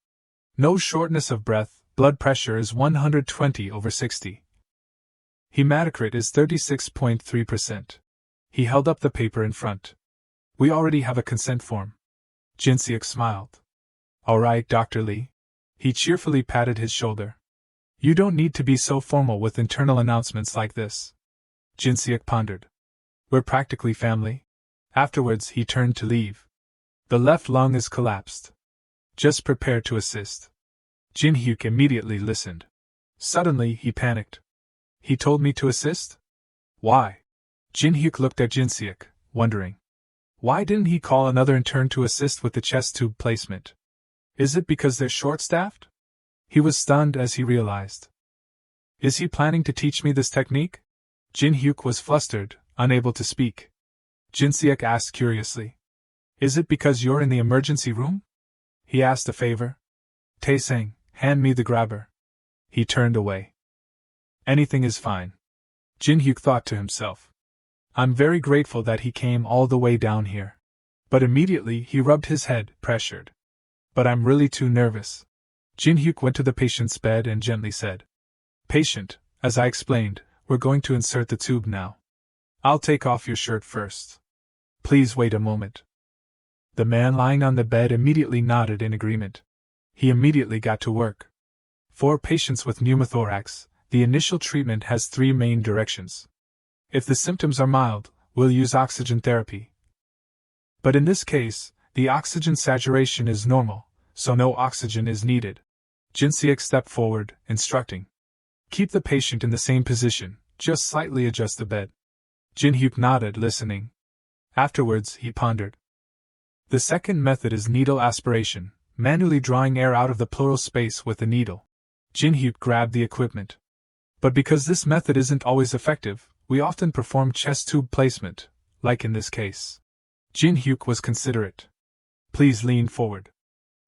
No shortness of breath, blood pressure is 120/60. Hematocrit is 36.3%. He held up the paper in front. We already have a consent form. Jinseok smiled. All right, Dr. Lee. He cheerfully patted his shoulder. You don't need to be so formal with internal announcements like this. Jinseok pondered. We're practically family. Afterwards, he turned to leave. The left lung is collapsed. Just prepare to assist. Jinhuk immediately listened. Suddenly, he panicked. He told me to assist? Why? Jinhuk looked at Jinseok, wondering. Why didn't he call another intern to assist with the chest tube placement? Is it because they're short-staffed? He was stunned as he realized. Is he planning to teach me this technique? Jinhuk was flustered, unable to speak. Jinseok asked curiously. Is it because you're in the emergency room? He asked a favor. Tae-sang, hand me the grabber. He turned away. Anything is fine. Jinhuk thought to himself. I'm very grateful that he came all the way down here. But immediately he rubbed his head, pressured. But I'm really too nervous. Jinhuk went to the patient's bed and gently said. Patient, as I explained, we're going to insert the tube now. I'll take off your shirt first. Please wait a moment. The man lying on the bed immediately nodded in agreement. He immediately got to work. For patients with pneumothorax, the initial treatment has 3 main directions. If the symptoms are mild, we'll use oxygen therapy. But in this case, the oxygen saturation is normal, so no oxygen is needed. Jinhuk stepped forward, instructing. Keep the patient in the same position, just slightly adjust the bed. Jinhuk nodded, listening. Afterwards, he pondered. The second method is needle aspiration, manually drawing air out of the pleural space with a needle. Jinhuk grabbed the equipment. But because this method isn't always effective, we often perform chest tube placement, like in this case. Jinhuk was considerate. Please lean forward.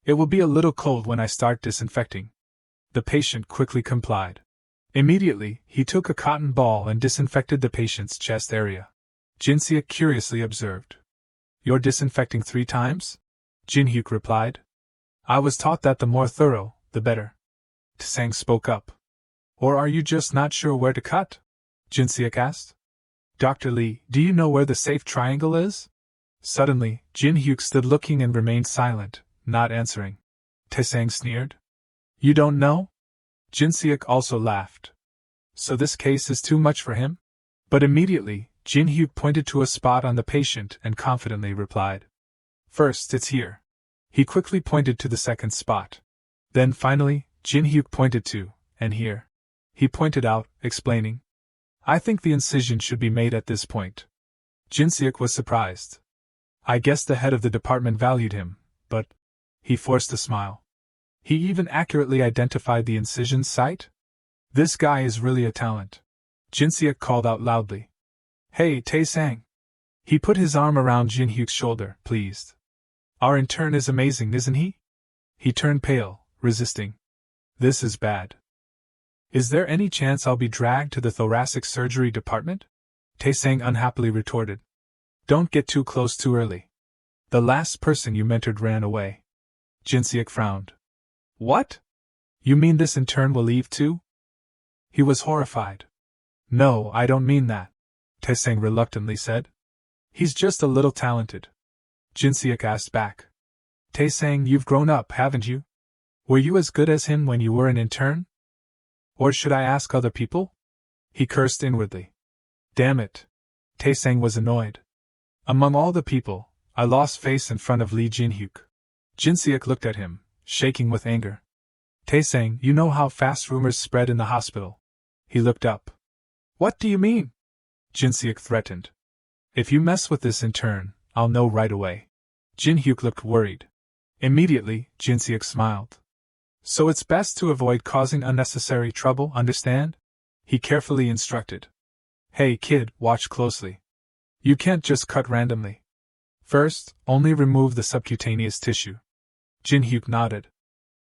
It will be a little cold when I start disinfecting. The patient quickly complied. Immediately, he took a cotton ball and disinfected the patient's chest area. Jinhuk curiously observed. You're disinfecting 3 times? Jinhuk replied. I was taught that the more thorough, the better. Tsang spoke up. Or are you just not sure where to cut? Jinhuk asked. Dr. Lee, do you know where the safe triangle is? Suddenly, Jinhuk stood looking and remained silent, not answering. Tsang sneered. You don't know? Jinhuk also laughed. So this case is too much for him? But immediately, Jinhuk pointed to a spot on the patient and confidently replied. First, it's here. He quickly pointed to the second spot. Then finally, Jinhuk pointed to, and here. He pointed out, explaining. I think the incision should be made at this point. Jinhuk was surprised. I guess the head of the department valued him, but... He forced a smile. He even accurately identified the incision site? This guy is really a talent. Jinhuk called out loudly. Hey, Tae-sang. He put his arm around Jinhuk's shoulder, pleased. Our intern is amazing, isn't he? He turned pale, resisting. This is bad. Is there any chance I'll be dragged to the thoracic surgery department? Tae-sang unhappily retorted. Don't get too close too early. The last person you mentored ran away. Jinhuk frowned. What? You mean this intern will leave too? He was horrified. No, I don't mean that, Tae-sang reluctantly said. He's just a little talented. Jinhuk asked back. Tae-sang, you've grown up, haven't you? Were you as good as him when you were an intern? Or should I ask other people? He cursed inwardly. Damn it. Tae-sang was annoyed. Among all the people, I lost face in front of Lee Jinhuk. Jinhuk looked at him, shaking with anger. Tae-sang, you know how fast rumors spread in the hospital. He looked up. What do you mean? Jinhuk threatened. If you mess with this intern, I'll know right away. Jinhuk looked worried. Immediately, Jinhuk smiled. So it's best to avoid causing unnecessary trouble, understand? He carefully instructed. Hey kid, watch closely. You can't just cut randomly. First, only remove the subcutaneous tissue. Jinhuk nodded.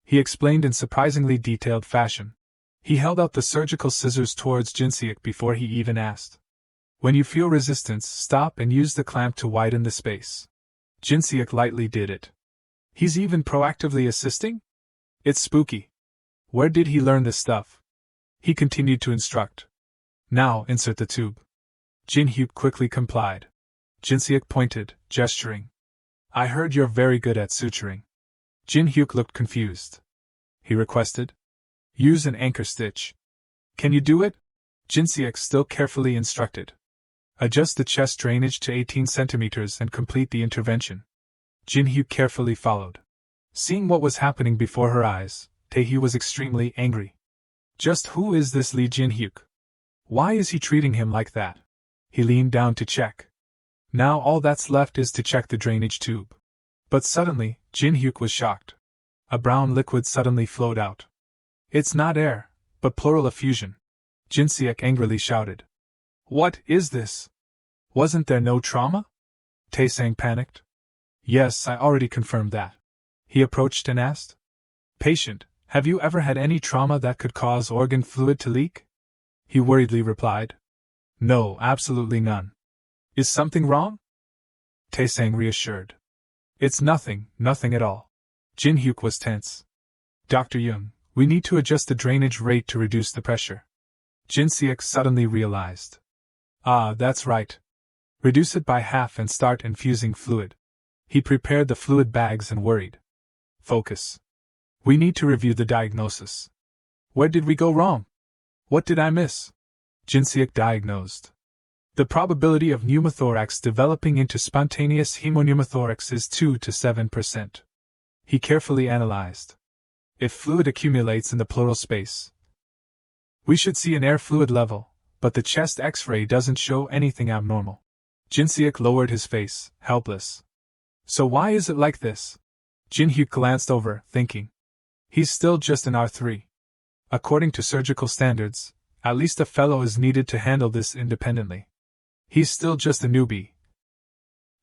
He explained in surprisingly detailed fashion. He held out the surgical scissors towards Jinhuk before he even asked. When you feel resistance, stop and use the clamp to widen the space. Jinhuk lightly did it. He's even proactively assisting? It's spooky. Where did he learn this stuff? He continued to instruct. Now insert the tube. Jinhuk quickly complied. Jinhuk pointed, gesturing. I heard you're very good at suturing. Jinhuk looked confused. He requested. Use an anchor stitch. Can you do it? Jinhuk still carefully instructed. Adjust the chest drainage to 18 centimeters and complete the intervention. Jinhuk carefully followed. Seeing what was happening before her eyes, Tae-hee was extremely angry. Just who is this Lee Jinhuk? Why is he treating him like that? He leaned down to check. Now all that's left is to check the drainage tube. But suddenly, Jinhuk was shocked. A brown liquid suddenly flowed out. It's not air, but pleural effusion. Jinhuk angrily shouted. What is this? Wasn't there no trauma? Tae-sang panicked. Yes, I already confirmed that. He approached and asked. Patient, have you ever had any trauma that could cause organ fluid to leak? He worriedly replied. No, absolutely none. Is something wrong? Tae-sang reassured. It's nothing, nothing at all. Jinhuk was tense. Dr. Young, we need to adjust the drainage rate to reduce the pressure. Jinhuk suddenly realized. Ah, that's right. Reduce it by half and start infusing fluid. He prepared the fluid bags and worried. Focus. We need to review the diagnosis. Where did we go wrong? What did I miss? Jinhuk diagnosed. The probability of pneumothorax developing into spontaneous hemopneumothorax is 2 to 7%. He carefully analyzed. If fluid accumulates in the pleural space, we should see an air fluid level, but the chest X-ray doesn't show anything abnormal. Jinhuk lowered his face, helpless. So why is it like this? Jinhuk glanced over, thinking. He's still just an R3. According to surgical standards, at least a fellow is needed to handle this independently. He's still just a newbie.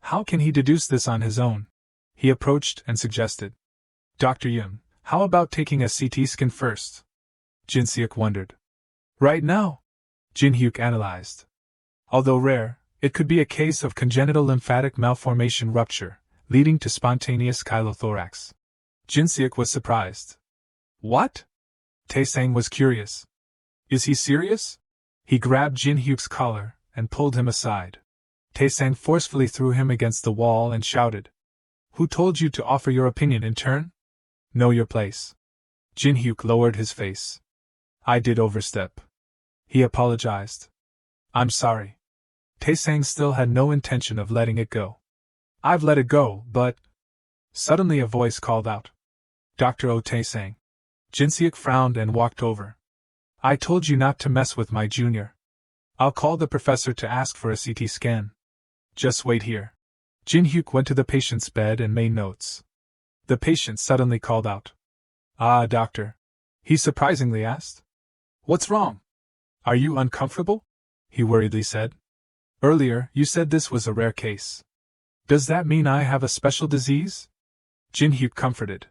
How can he deduce this on his own? He approached and suggested. Dr. Yun, how about taking a CT scan first? Jinhuk wondered. Right now? Jinhuk analyzed. Although rare, it could be a case of congenital lymphatic malformation rupture, leading to spontaneous chylothorax. Jinhuk was surprised. What? Taesang was curious. Is he serious? He grabbed Jinhuk's collar and pulled him aside. Taesang forcefully threw him against the wall and shouted. Who told you to offer your opinion, intern? Know your place. Jinhuk lowered his face. I did overstep. He apologized. I'm sorry. Taesang still had no intention of letting it go. I've let it go, but... Suddenly a voice called out. Dr. O. Taesang. Jinhuk frowned and walked over. I told you not to mess with my junior. I'll call the professor to ask for a CT scan. Just wait here. Jinhuk went to the patient's bed and made notes. The patient suddenly called out. Ah, doctor. He surprisingly asked. What's wrong? Are you uncomfortable? He worriedly said. Earlier, you said this was a rare case. Does that mean I have a special disease? Jinhuk comforted.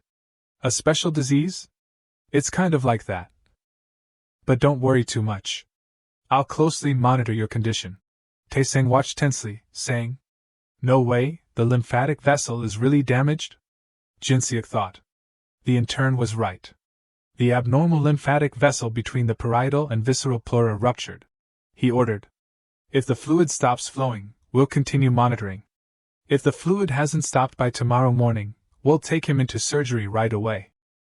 A special disease? It's kind of like that. But don't worry too much. I'll closely monitor your condition. Taesang watched tensely, saying, No way, the lymphatic vessel is really damaged? Jinhuk thought. The intern was right. The abnormal lymphatic vessel between the parietal and visceral pleura ruptured. He ordered. If the fluid stops flowing, we'll continue monitoring. If the fluid hasn't stopped by tomorrow morning, we'll take him into surgery right away.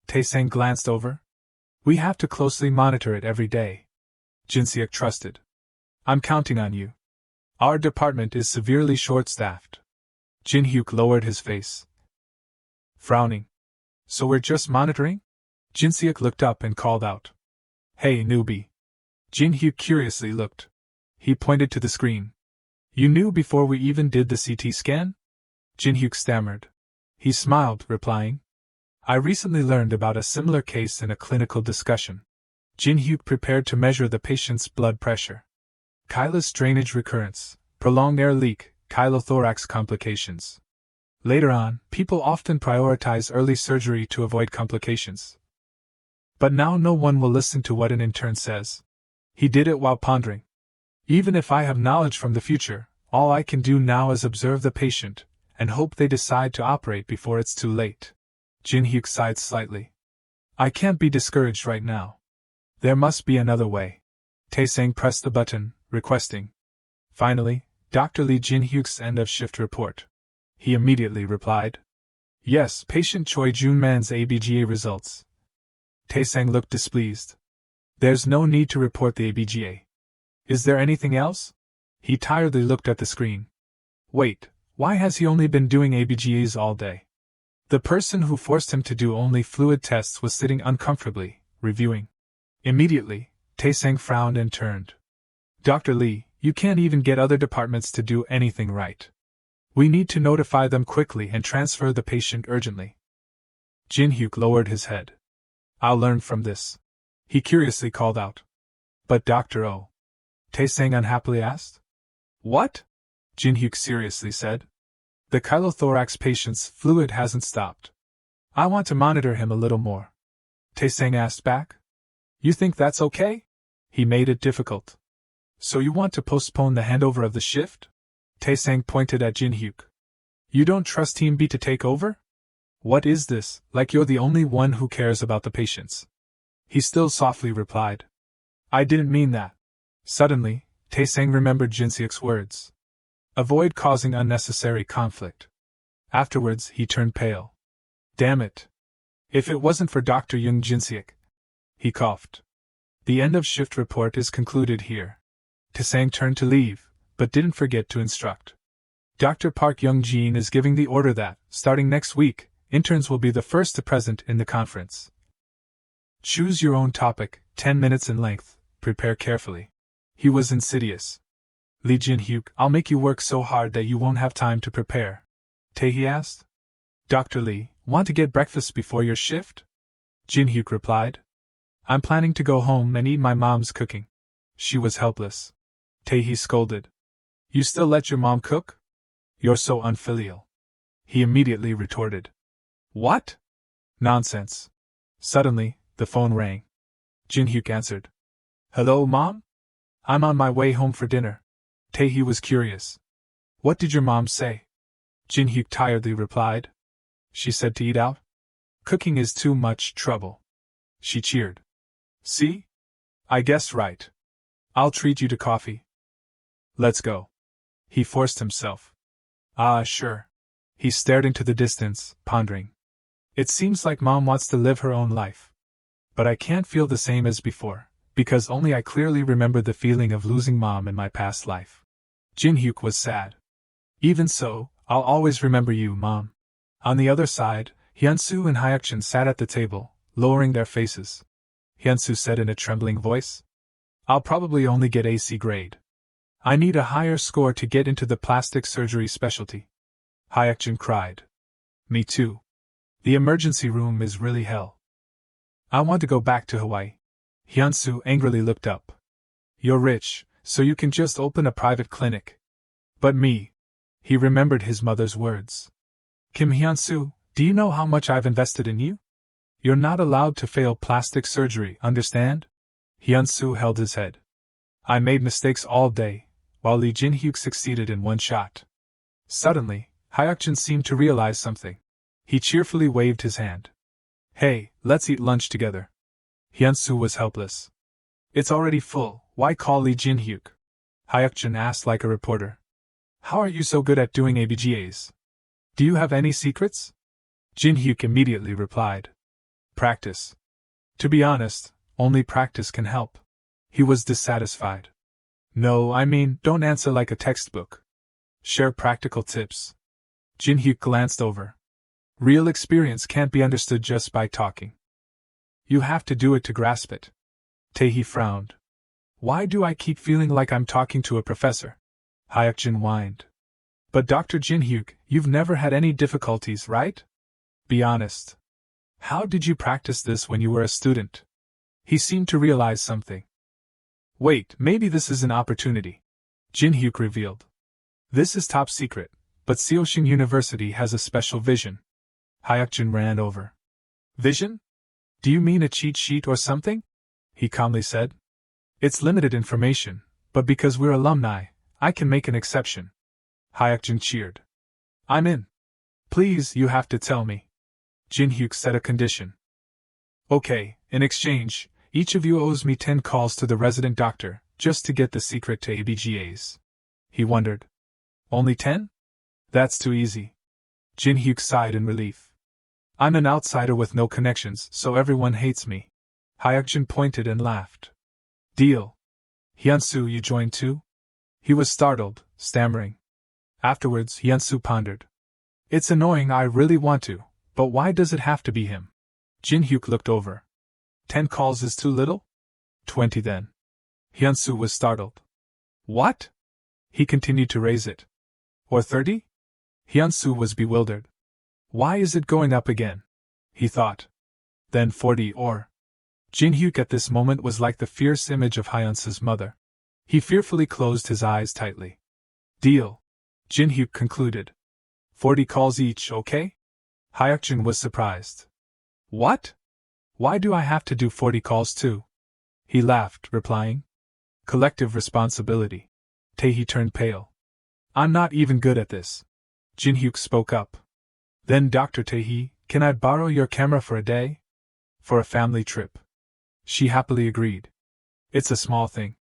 Taesang glanced over. We have to closely monitor it every day. Jinhuk trusted. I'm counting on you. Our department is severely short-staffed. Jinhuk lowered his face. Frowning. So we're just monitoring? Jinhuk looked up and called out. Hey, newbie. Jinhuk curiously looked. He pointed to the screen. You knew before we even did the CT scan? Jinhuk stammered. He smiled, replying. I recently learned about a similar case in a clinical discussion. Jinhuk prepared to measure the patient's blood pressure. Chylous drainage recurrence, prolonged air leak, chylothorax complications. Later on, people often prioritize early surgery to avoid complications. But now no one will listen to what an intern says. He did it while pondering. Even if I have knowledge from the future, all I can do now is observe the patient, and hope they decide to operate before it's too late. Jinhuk sighed slightly. I can't be discouraged right now. There must be another way. Taesang pressed the button, requesting. Finally, Dr. Lee Jinhuk's end-of-shift report. He immediately replied. Yes, patient Choi Junman's ABGA results. Taesang looked displeased. There's no need to report the ABGA. Is there anything else? He tiredly looked at the screen. Wait, why has he only been doing ABGAs all day? The person who forced him to do only fluid tests was sitting uncomfortably, reviewing. Immediately, Taesang frowned and turned. Dr. Lee, you can't even get other departments to do anything right. We need to notify them quickly and transfer the patient urgently. Jinhuk lowered his head. I'll learn from this. He curiously called out. But Dr. O. Taesang unhappily asked. What? Jinhuk seriously said. The chylothorax patient's fluid hasn't stopped. I want to monitor him a little more. Taesang asked back. You think that's okay? He made it difficult. So you want to postpone the handover of the shift? Taesang pointed at Jinhuk. You don't trust Team B to take over? What is this, like you're the only one who cares about the patients? He still softly replied. I didn't mean that. Suddenly, Tae-sang remembered Jinseok's words. Avoid causing unnecessary conflict. Afterwards, he turned pale. Damn it. If it wasn't for Dr. Young Jinseok. He coughed. The end of shift report is concluded here. Tae-sang turned to leave, but didn't forget to instruct. Dr. Park Young-jin is giving the order that, starting next week, interns will be the first to present in the conference. Choose your own topic, 10 minutes in length, prepare carefully. He was insidious. Lee Jinhuk, I'll make you work so hard that you won't have time to prepare. Tae asked. Dr. Lee, want to get breakfast before your shift? Jinhuk replied. I'm planning to go home and eat my mom's cooking. She was helpless. Tae scolded. You still let your mom cook? You're so unfilial. He immediately retorted. What? Nonsense. Suddenly, the phone rang. Jinhuk answered. Hello, Mom? I'm on my way home for dinner. Tae was curious. What did your mom say? Jinhuk tiredly replied. She said to eat out. Cooking is too much trouble. She cheered. See? I guessed right. I'll treat you to coffee. Let's go. He forced himself. Ah, sure. He stared into the distance, pondering. It seems like Mom wants to live her own life. But I can't feel the same as before, because only I clearly remember the feeling of losing Mom in my past life. Jinhuk was sad. Even so, I'll always remember you, Mom. On the other side, Hyunsu and Hyukjin sat at the table, lowering their faces. Hyunsu said in a trembling voice. I'll probably only get AC grade. I need a higher score to get into the plastic surgery specialty. Hyukjin cried. Me too. The emergency room is really hell. I want to go back to Hawaii. Hyunsu angrily looked up. You're rich, so you can just open a private clinic. But me. He remembered his mother's words. Kim Hyunsu, do you know how much I've invested in you? You're not allowed to fail plastic surgery, understand? Hyunsu held his head. I made mistakes all day, while Lee Jinhyuk succeeded in one shot. Suddenly, Hyukjin seemed to realize something. He cheerfully waved his hand. Hey, let's eat lunch together. Hyunsu was helpless. It's already full, why call Lee Jinhyuk? Hyukjin asked like a reporter. How are you so good at doing ABGAs? Do you have any secrets? Jinhyuk immediately replied. Practice. To be honest, only practice can help. He was dissatisfied. No, I mean, don't answer like a textbook. Share practical tips. Jinhyuk glanced over. Real experience can't be understood just by talking. You have to do it to grasp it. Tae frowned. Why do I keep feeling like I'm talking to a professor? Hyukjin whined. But Dr. Jinhyuk, you've never had any difficulties, right? Be honest. How did you practice this when you were a student? He seemed to realize something. Wait, maybe this is an opportunity. Jinhyuk revealed. This is top secret, but Seoshing University has a special vision. Hyukjin ran over. Vision? Do you mean a cheat sheet or something? He calmly said. It's limited information, but because we're alumni, I can make an exception. Hyukjin cheered. I'm in. Please, you have to tell me. Jinhyuk set a condition. Okay, in exchange, each of you owes me 10 calls to the resident doctor, just to get the secret to ABGAs. He wondered. Only 10? That's too easy. Jinhyuk sighed in relief. I'm an outsider with no connections, so everyone hates me. Hyukjin pointed and laughed. Deal. Hyunsu, you join too? He was startled, stammering. Afterwards, Hyunsu pondered. It's annoying, I really want to, but why does it have to be him? Jinhyuk looked over. 10 calls is too little? 20 then. Hyunsu was startled. What? He continued to raise it. Or 30? Hyunsu was bewildered. Why is it going up again? He thought. Then 40 or... Jinhyuk at this moment was like the fierce image of Hyunsu's mother. He fearfully closed his eyes tightly. Deal. Jinhyuk concluded. 40 calls each, okay? Hyukjin was surprised. What? Why do I have to do 40 calls too? He laughed, replying. Collective responsibility. Tae turned pale. I'm not even good at this. Jinhyuk spoke up. Then Dr. Tae, can I borrow your camera for a day? For a family trip. She happily agreed. It's a small thing.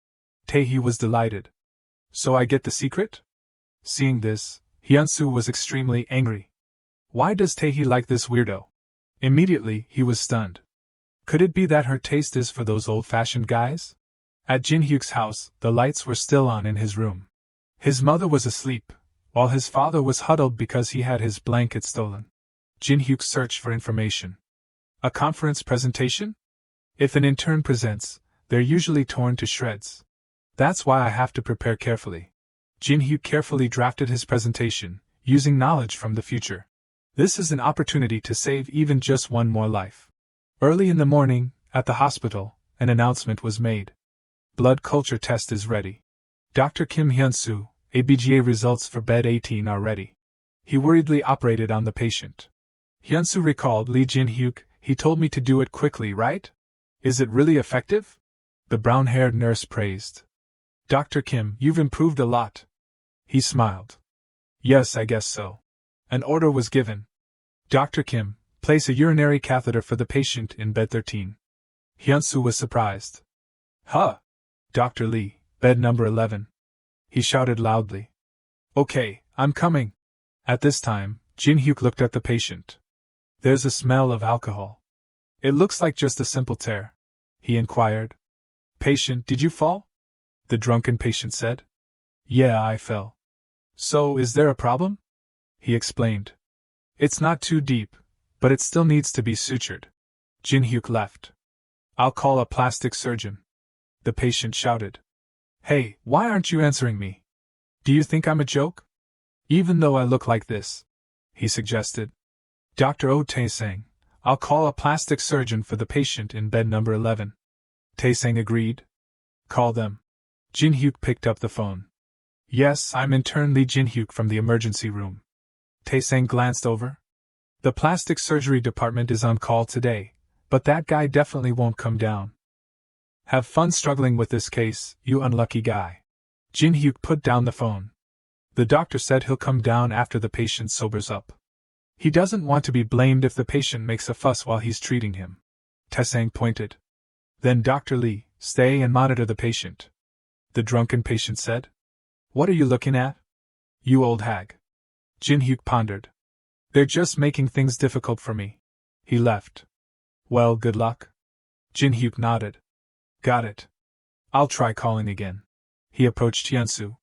Tae-hee was delighted. So I get the secret? Seeing this, Hyunsu was extremely angry. Why does Tae-hee like this weirdo? Immediately, he was stunned. Could it be that her taste is for those old-fashioned guys? At Jinhyuk's house, the lights were still on in his room. His mother was asleep, while his father was huddled because he had his blanket stolen. Jinhyuk searched for information. A conference presentation? If an intern presents, they're usually torn to shreds. That's why I have to prepare carefully. Jinhyuk carefully drafted his presentation, using knowledge from the future. This is an opportunity to save even just one more life. Early in the morning, at the hospital, an announcement was made. Blood culture test is ready. Dr. Kim Hyunsu, ABGA results for bed 18 are ready. He worriedly operated on the patient. Hyunsu recalled Lee Jinhyuk, he told me to do it quickly, right? Is it really effective? The brown-haired nurse praised. Dr. Kim, you've improved a lot. He smiled. Yes, I guess so. An order was given. Dr. Kim, place a urinary catheter for the patient in bed 13. Hyunsu was surprised. Huh! Dr. Lee, bed number 11. He shouted loudly. Okay, I'm coming. At this time, Jinhyuk looked at the patient. There's a smell of alcohol. It looks like just a simple tear. He inquired. Patient, did you fall? The drunken patient said. Yeah, I fell. So, is there a problem? He explained. It's not too deep, but it still needs to be sutured. Jinhyuk left. I'll call a plastic surgeon. The patient shouted. Hey, why aren't you answering me? Do you think I'm a joke? Even though I look like this, he suggested. Dr. Oh Tae-sang, I'll call a plastic surgeon for the patient in bed number 11. Tae-sang agreed. Call them. Jinhyuk picked up the phone. Yes, I'm intern Lee Jinhyuk from the emergency room. Tae-sang glanced over. The plastic surgery department is on call today, but that guy definitely won't come down. Have fun struggling with this case, you unlucky guy. Jinhyuk put down the phone. The doctor said he'll come down after the patient sobers up. He doesn't want to be blamed if the patient makes a fuss while he's treating him. Tae-sang pointed. Then Dr. Lee, stay and monitor the patient. The drunken patient said. What are you looking at? You old hag. Jinhyuk pondered. They're just making things difficult for me. He left. Well, good luck. Jinhyuk nodded. Got it. I'll try calling again. He approached Hyunsu.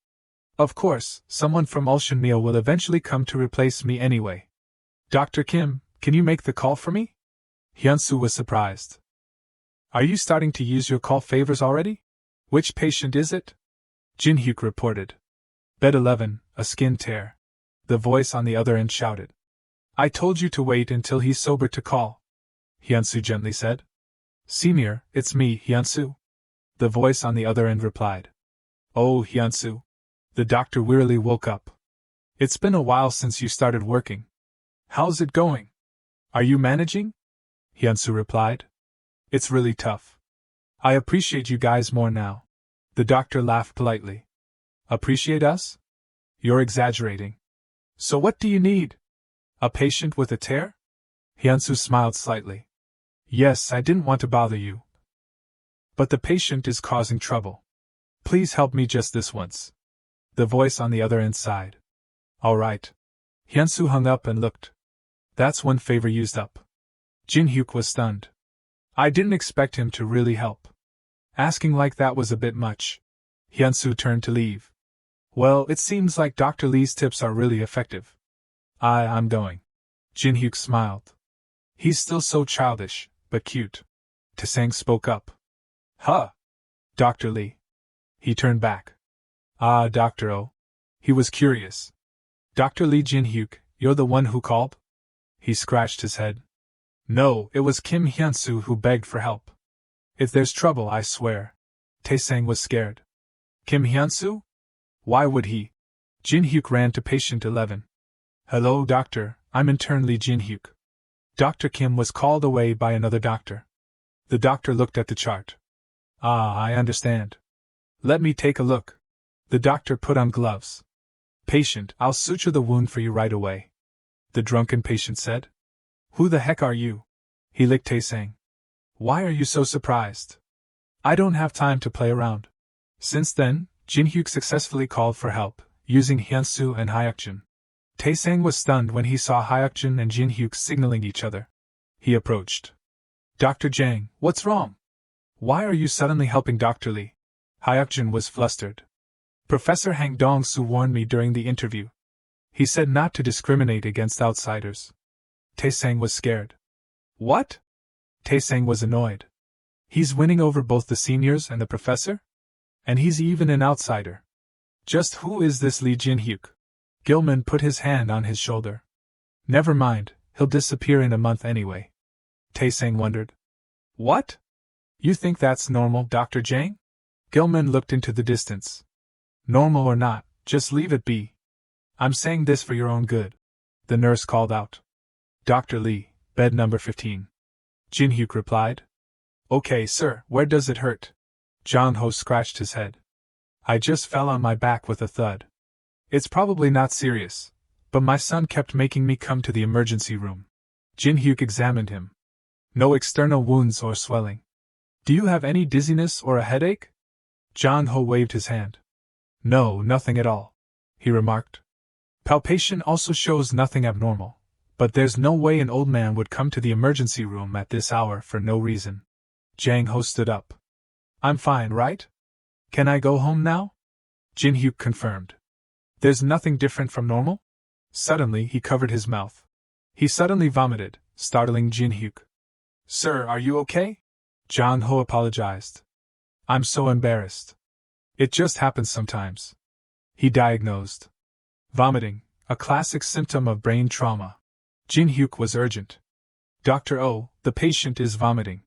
Of course, someone from Ulsan Meal will eventually come to replace me anyway. Dr. Kim, can you make the call for me? Hyunsu was surprised. Are you starting to use your call favors already? Which patient is it? Jinhyuk reported. Bed 11, a skin tear. The voice on the other end shouted. I told you to wait until he's sober to call. Hyunsu gently said. Senior, it's me, Hyunsu. The voice on the other end replied. Oh, Hyunsu. The doctor wearily woke up. It's been a while since you started working. How's it going? Are you managing? Hyunsu replied. It's really tough. I appreciate you guys more now. The doctor laughed politely. Appreciate us? You're exaggerating. So what do you need? A patient with a tear? Hyunsu smiled slightly. Yes, I didn't want to bother you. But the patient is causing trouble. Please help me just this once. The voice on the other end sighed. All right. Hyunsu hung up and looked. That's one favor used up. Jinhyuk was stunned. I didn't expect him to really help. Asking like that was a bit much. Hyunsu turned to leave. Well, it seems like Dr. Lee's tips are really effective. I'm going. Jinhyuk smiled. He's still so childish, but cute. Tae-sang spoke up. Huh? Dr. Lee. He turned back. Ah, Dr. O. He was curious. Dr. Lee Jinhyuk, you're the one who called? He scratched his head. No, it was Kim Hyunsu who begged for help. If there's trouble, I swear. Tae-sang was scared. Kim Hyunsu? Why would he? Jinhyuk ran to patient 11. Hello, doctor, I'm intern Lee Jinhyuk. Dr. Kim was called away by another doctor. The doctor looked at the chart. Ah, I understand. Let me take a look. The doctor put on gloves. Patient, I'll suture the wound for you right away. The drunken patient said. Who the heck are you? He licked Tae-sang. Why are you so surprised? I don't have time to play around. Since then, Jinhuk successfully called for help, using Hyunsu and Hyukjin. Taesang was stunned when he saw Hyukjin and Jinhuk signaling each other. He approached. Dr. Jang, what's wrong? Why are you suddenly helping Dr. Lee? Hyukjin was flustered. Professor Hang Dong-soo warned me during the interview. He said not to discriminate against outsiders. Taesang was scared. What? Taesang was annoyed. He's winning over both the seniors and the professor? And he's even an outsider. Just who is this Lee Jinhyuk? Gilman put his hand on his shoulder. Never mind, he'll disappear in a month anyway. Taesang wondered. What? You think that's normal, Dr. Jang? Gilman looked into the distance. Normal or not, just leave it be. I'm saying this for your own good. The nurse called out. Dr. Lee, bed number 15. Jinhyuk replied. Okay, sir, where does it hurt? Jong-ho scratched his head. I just fell on my back with a thud. It's probably not serious, but my son kept making me come to the emergency room. Jinhyuk examined him. No external wounds or swelling. Do you have any dizziness or a headache? Jong-ho waved his hand. No, nothing at all, he remarked. Palpation also shows nothing abnormal, but there's no way an old man would come to the emergency room at this hour for no reason. Jang-ho stood up. I'm fine, right? Can I go home now? Jinhyuk confirmed. There's nothing different from normal? Suddenly he covered his mouth. He suddenly vomited, startling Jinhyuk. Sir, are you okay? Jong-ho apologized. I'm so embarrassed. It just happens sometimes. He diagnosed. Vomiting, a classic symptom of brain trauma. Jinhyuk was urgent. Dr. Oh, the patient is vomiting.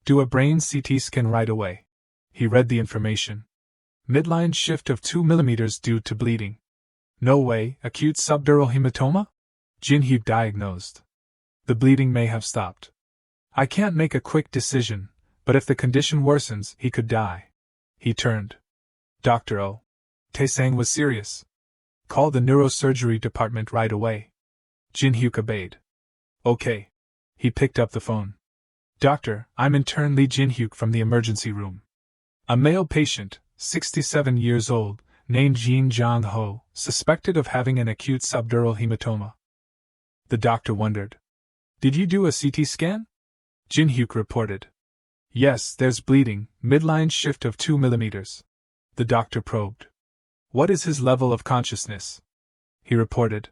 Do a brain CT scan right away. He read the information. Midline shift of 2 mm due to bleeding. No way, acute subdural hematoma? Jinhyuk diagnosed. The bleeding may have stopped. I can't make a quick decision, but if the condition worsens, he could die. He turned. Dr. Oh. Taesang was serious. Call the neurosurgery department right away. Jinhyuk obeyed. Okay. He picked up the phone. Doctor, I'm Intern Lee Jinhyuk from the emergency room. A male patient, 67 years old, named Jin Jong-ho, suspected of having an acute subdural hematoma. The doctor wondered. Did you do a CT scan? Jinhyuk reported. Yes, there's bleeding, midline shift of 2 mm. The doctor probed. What is his level of consciousness? He reported.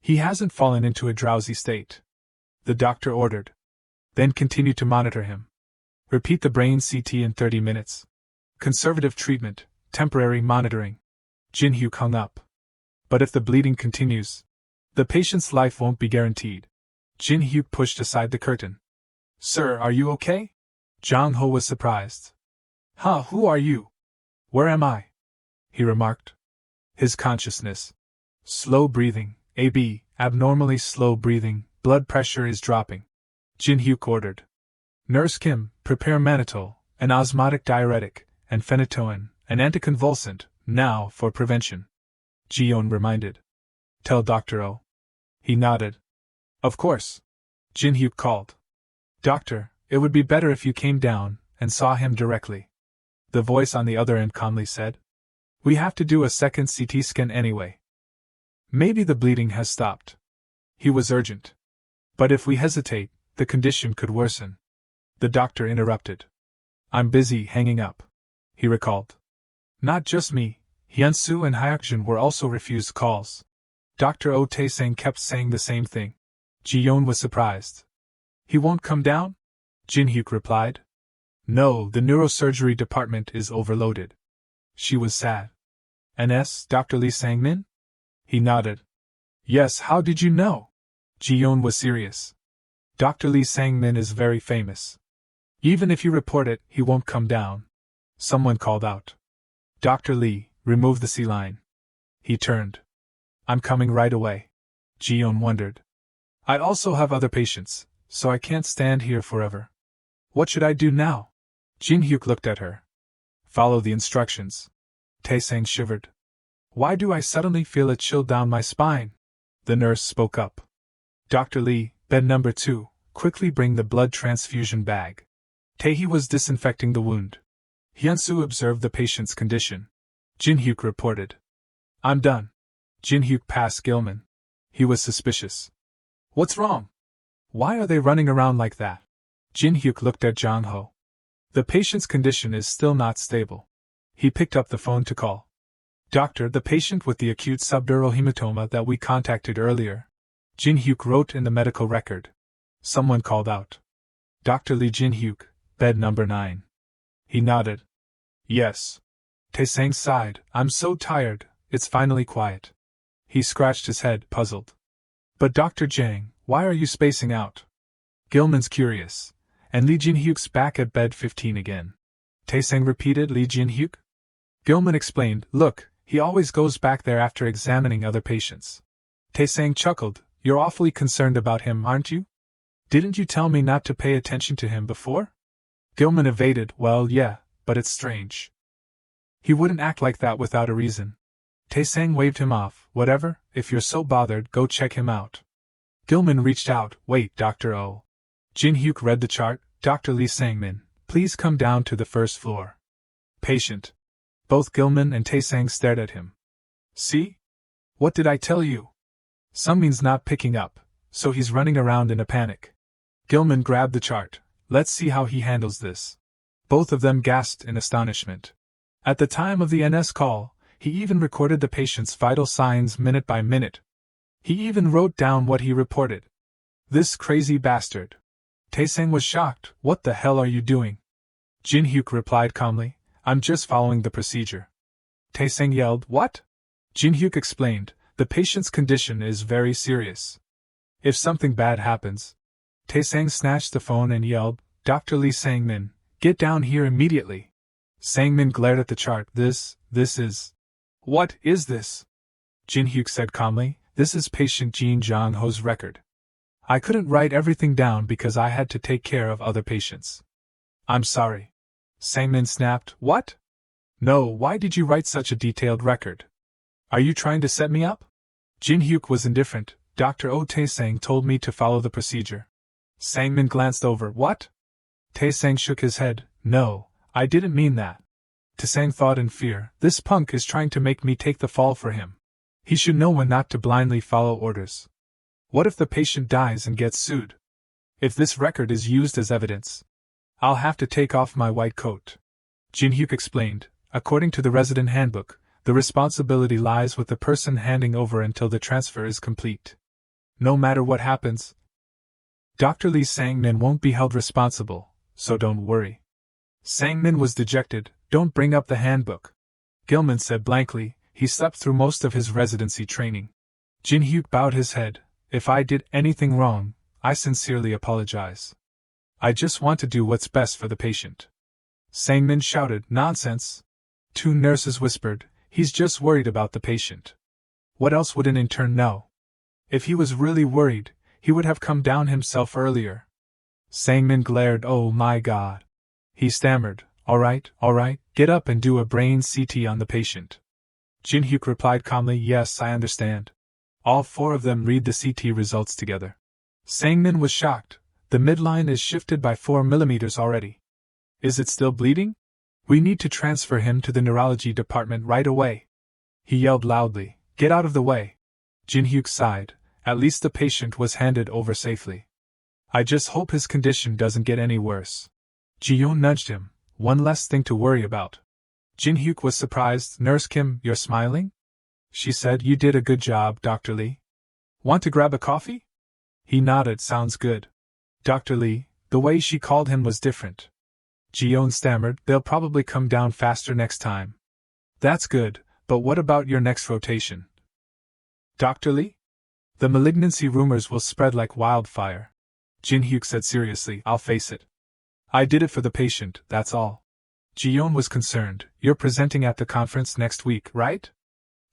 He hasn't fallen into a drowsy state. The doctor ordered. Then continue to monitor him. Repeat the brain CT in 30 minutes. Conservative treatment, temporary monitoring. Jinhyuk hung up. But if the bleeding continues, the patient's life won't be guaranteed. Jinhyuk pushed aside the curtain. Sir, are you okay? Jong-ho was surprised. Huh, who are you? Where am I? He remarked. His consciousness. Slow breathing, AB, abnormally slow breathing, blood pressure is dropping. Jinhyuk ordered. Nurse Kim, prepare mannitol, an osmotic diuretic, and phenytoin, an anticonvulsant, now for prevention. Ji-yeon reminded. Tell Dr. Oh. He nodded. Of course. Jinhyuk called. Doctor, it would be better if you came down and saw him directly. The voice on the other end calmly said. We have to do a second CT scan anyway. Maybe the bleeding has stopped. He was urgent. But if we hesitate, the condition could worsen. The doctor interrupted. I'm busy hanging up. He recalled. Not just me, Hyunsu and Hyukjin were also refused calls. Dr. Oh Taesang kept saying the same thing. Ji-yeon was surprised. He won't come down? Jinhyuk replied. No, the neurosurgery department is overloaded. She was sad. NS, Dr. Lee Sang-min? He nodded. Yes, how did you know? Ji-yeon was serious. Dr. Lee Sang-min is very famous. Even if you report it, he won't come down. Someone called out. Dr. Lee, remove the C-line. He turned. I'm coming right away. Ji-yeon wondered. I also have other patients, so I can't stand here forever. What should I do now? Jinhyuk looked at her. Follow the instructions. Taesang shivered. Why do I suddenly feel a chill down my spine? The nurse spoke up. Dr. Lee, bed number 2, quickly bring the blood transfusion bag. Tae was disinfecting the wound. Hyunsu observed the patient's condition. Jinhuk reported. I'm done. Jinhuk passed Gilman. He was suspicious. What's wrong? Why are they running around like that? Jinhuk looked at Jong-ho. The patient's condition is still not stable. He picked up the phone to call. Doctor, the patient with the acute subdural hematoma that we contacted earlier. Jinhuk wrote in the medical record. Someone called out. Dr. Lee Jinhuk, bed number 9. He nodded. Yes. Taesang sighed. I'm so tired, it's finally quiet. He scratched his head, puzzled. But Dr. Jang, why are you spacing out? Gilman's curious. And Lee Jinhyuk's back at bed 15 again. Taesang repeated. Lee Jinhyuk? Gilman explained. Look, he always goes back there after examining other patients. Taesang chuckled. You're awfully concerned about him, aren't you? Didn't you tell me not to pay attention to him before? Gilman evaded. Well, yeah, but it's strange. He wouldn't act like that without a reason. Taesang waved him off. Whatever, if you're so bothered, go check him out. Gilman reached out. Wait, Dr. O. Jinhyuk read the chart. Dr. Lee Sangmin, please come down to the first floor. Patient. Both Gilman and Taesang stared at him. See? What did I tell you? Sungmin's not picking up, so he's running around in a panic. Gilman grabbed the chart. Let's see how he handles this. Both of them gasped in astonishment. At the time of the NS call, he even recorded the patient's vital signs minute by minute. He even wrote down what he reported. This crazy bastard. Taesang was shocked. What the hell are you doing? Jinhyuk replied calmly. I'm just following the procedure. Taesang yelled. What? Jinhyuk explained. The patient's condition is very serious. If something bad happens. Taesang snatched the phone and yelled. Dr. Lee Sangmin, get down here immediately. Sangmin glared at the chart. This is... What is this? Jinhyuk said calmly. This is patient Jin Jong-ho's record. I couldn't write everything down because I had to take care of other patients. I'm sorry. Sangmin snapped. What? No, why did you write such a detailed record? Are you trying to set me up? Jinhyuk was indifferent. Dr. Oh Taesang told me to follow the procedure. Sangmin glanced over. What? Taesang shook his head. No, I didn't mean that. Taesang thought in fear. This punk is trying to make me take the fall for him. He should know when not to blindly follow orders. What if the patient dies and gets sued? If this record is used as evidence, I'll have to take off my white coat. Jinhyuk explained. According to the resident handbook, the responsibility lies with the person handing over until the transfer is complete. No matter what happens, Dr. Lee Sangmin won't be held responsible, so don't worry. Sangmin was dejected. Don't bring up the handbook. Gilman said blankly. He slept through most of his residency training. Jinhyuk bowed his head. If I did anything wrong, I sincerely apologize. I just want to do what's best for the patient. Sangmin shouted. Nonsense. Two nurses whispered. He's just worried about the patient. What else would an intern know? If he was really worried, he would have come down himself earlier. Sangmin glared. Oh my God. He stammered. All right, get up and do a brain CT on the patient. Jinhyuk replied calmly. Yes, I understand. All four of them read the CT results together. Sangmin was shocked. The midline is shifted by 4 millimeters already. Is it still bleeding? We need to transfer him to the neurology department right away. He yelled loudly. Get out of the way. Jinhyuk sighed. At least the patient was handed over safely. I just hope his condition doesn't get any worse. Ji-yeon nudged him. One less thing to worry about. Jinhyuk was surprised. Nurse Kim, you're smiling? She said. You did a good job, Dr. Lee. Want to grab a coffee? He nodded. Sounds good. Dr. Lee, the way she called him was different. Ji-yeon stammered. They'll probably come down faster next time. That's good, but what about your next rotation? Dr. Lee? The malignancy rumors will spread like wildfire. Jinhyuk said seriously. I'll face it. I did it for the patient, that's all. Ji-yeon was concerned. You're presenting at the conference next week, right?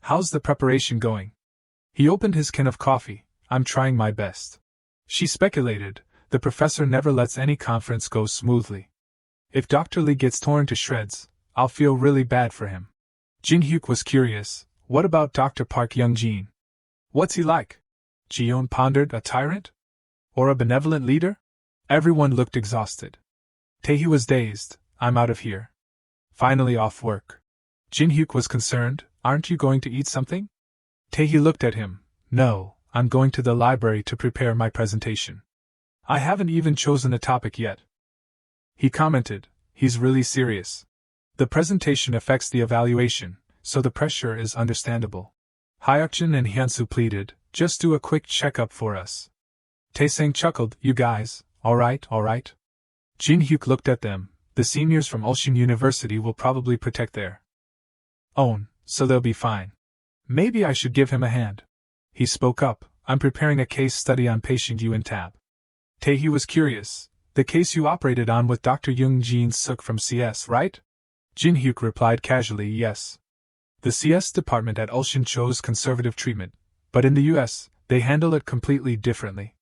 How's the preparation going? He opened his can of coffee. I'm trying my best. She speculated. The professor never lets any conference go smoothly. If Dr. Lee gets torn to shreds, I'll feel really bad for him. Jinhyuk was curious. What about Dr. Park Young-jin? What's he like? Ji-yeon pondered. A tyrant? Or a benevolent leader? Everyone looked exhausted. Tae was dazed. I'm out of here. Finally off work. Jinhuk was concerned. Aren't you going to eat something? Tae-hee looked at him. No, I'm going to the library to prepare my presentation. I haven't even chosen a topic yet. He commented. He's really serious. The presentation affects the evaluation, so the pressure is understandable. Hyukjin and Hyunsu pleaded, just do a quick checkup for us. Tae-sang chuckled, you guys, alright. Jinhuk looked at them. The seniors from Ulsan University will probably protect their own, so they'll be fine. Maybe I should give him a hand. He spoke up, I'm preparing a case study on patient Yun Tab. Tae-hee was curious. The case you operated on with Dr. Young Jin Suk from CS, right? Jinhuk replied casually, yes. The CS department at Ulsan chose conservative treatment, but in the US, they handle it completely differently.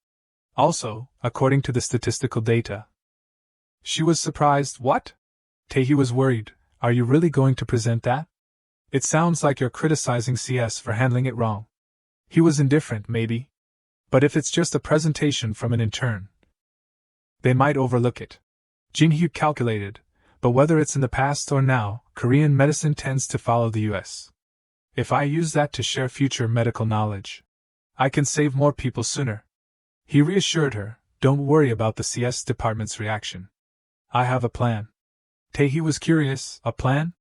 Also, according to the statistical data. She was surprised. What? Tae-hee was worried. Are you really going to present that? It sounds like you're criticizing CS for handling it wrong. He was indifferent, maybe. But if it's just a presentation from an intern, they might overlook it. Jinhuk calculated, but whether it's in the past or now, Korean medicine tends to follow the US. If I use that to share future medical knowledge, I can save more people sooner. He reassured her, don't worry about the CS department's reaction. I have a plan. Tae-hee was curious, a plan?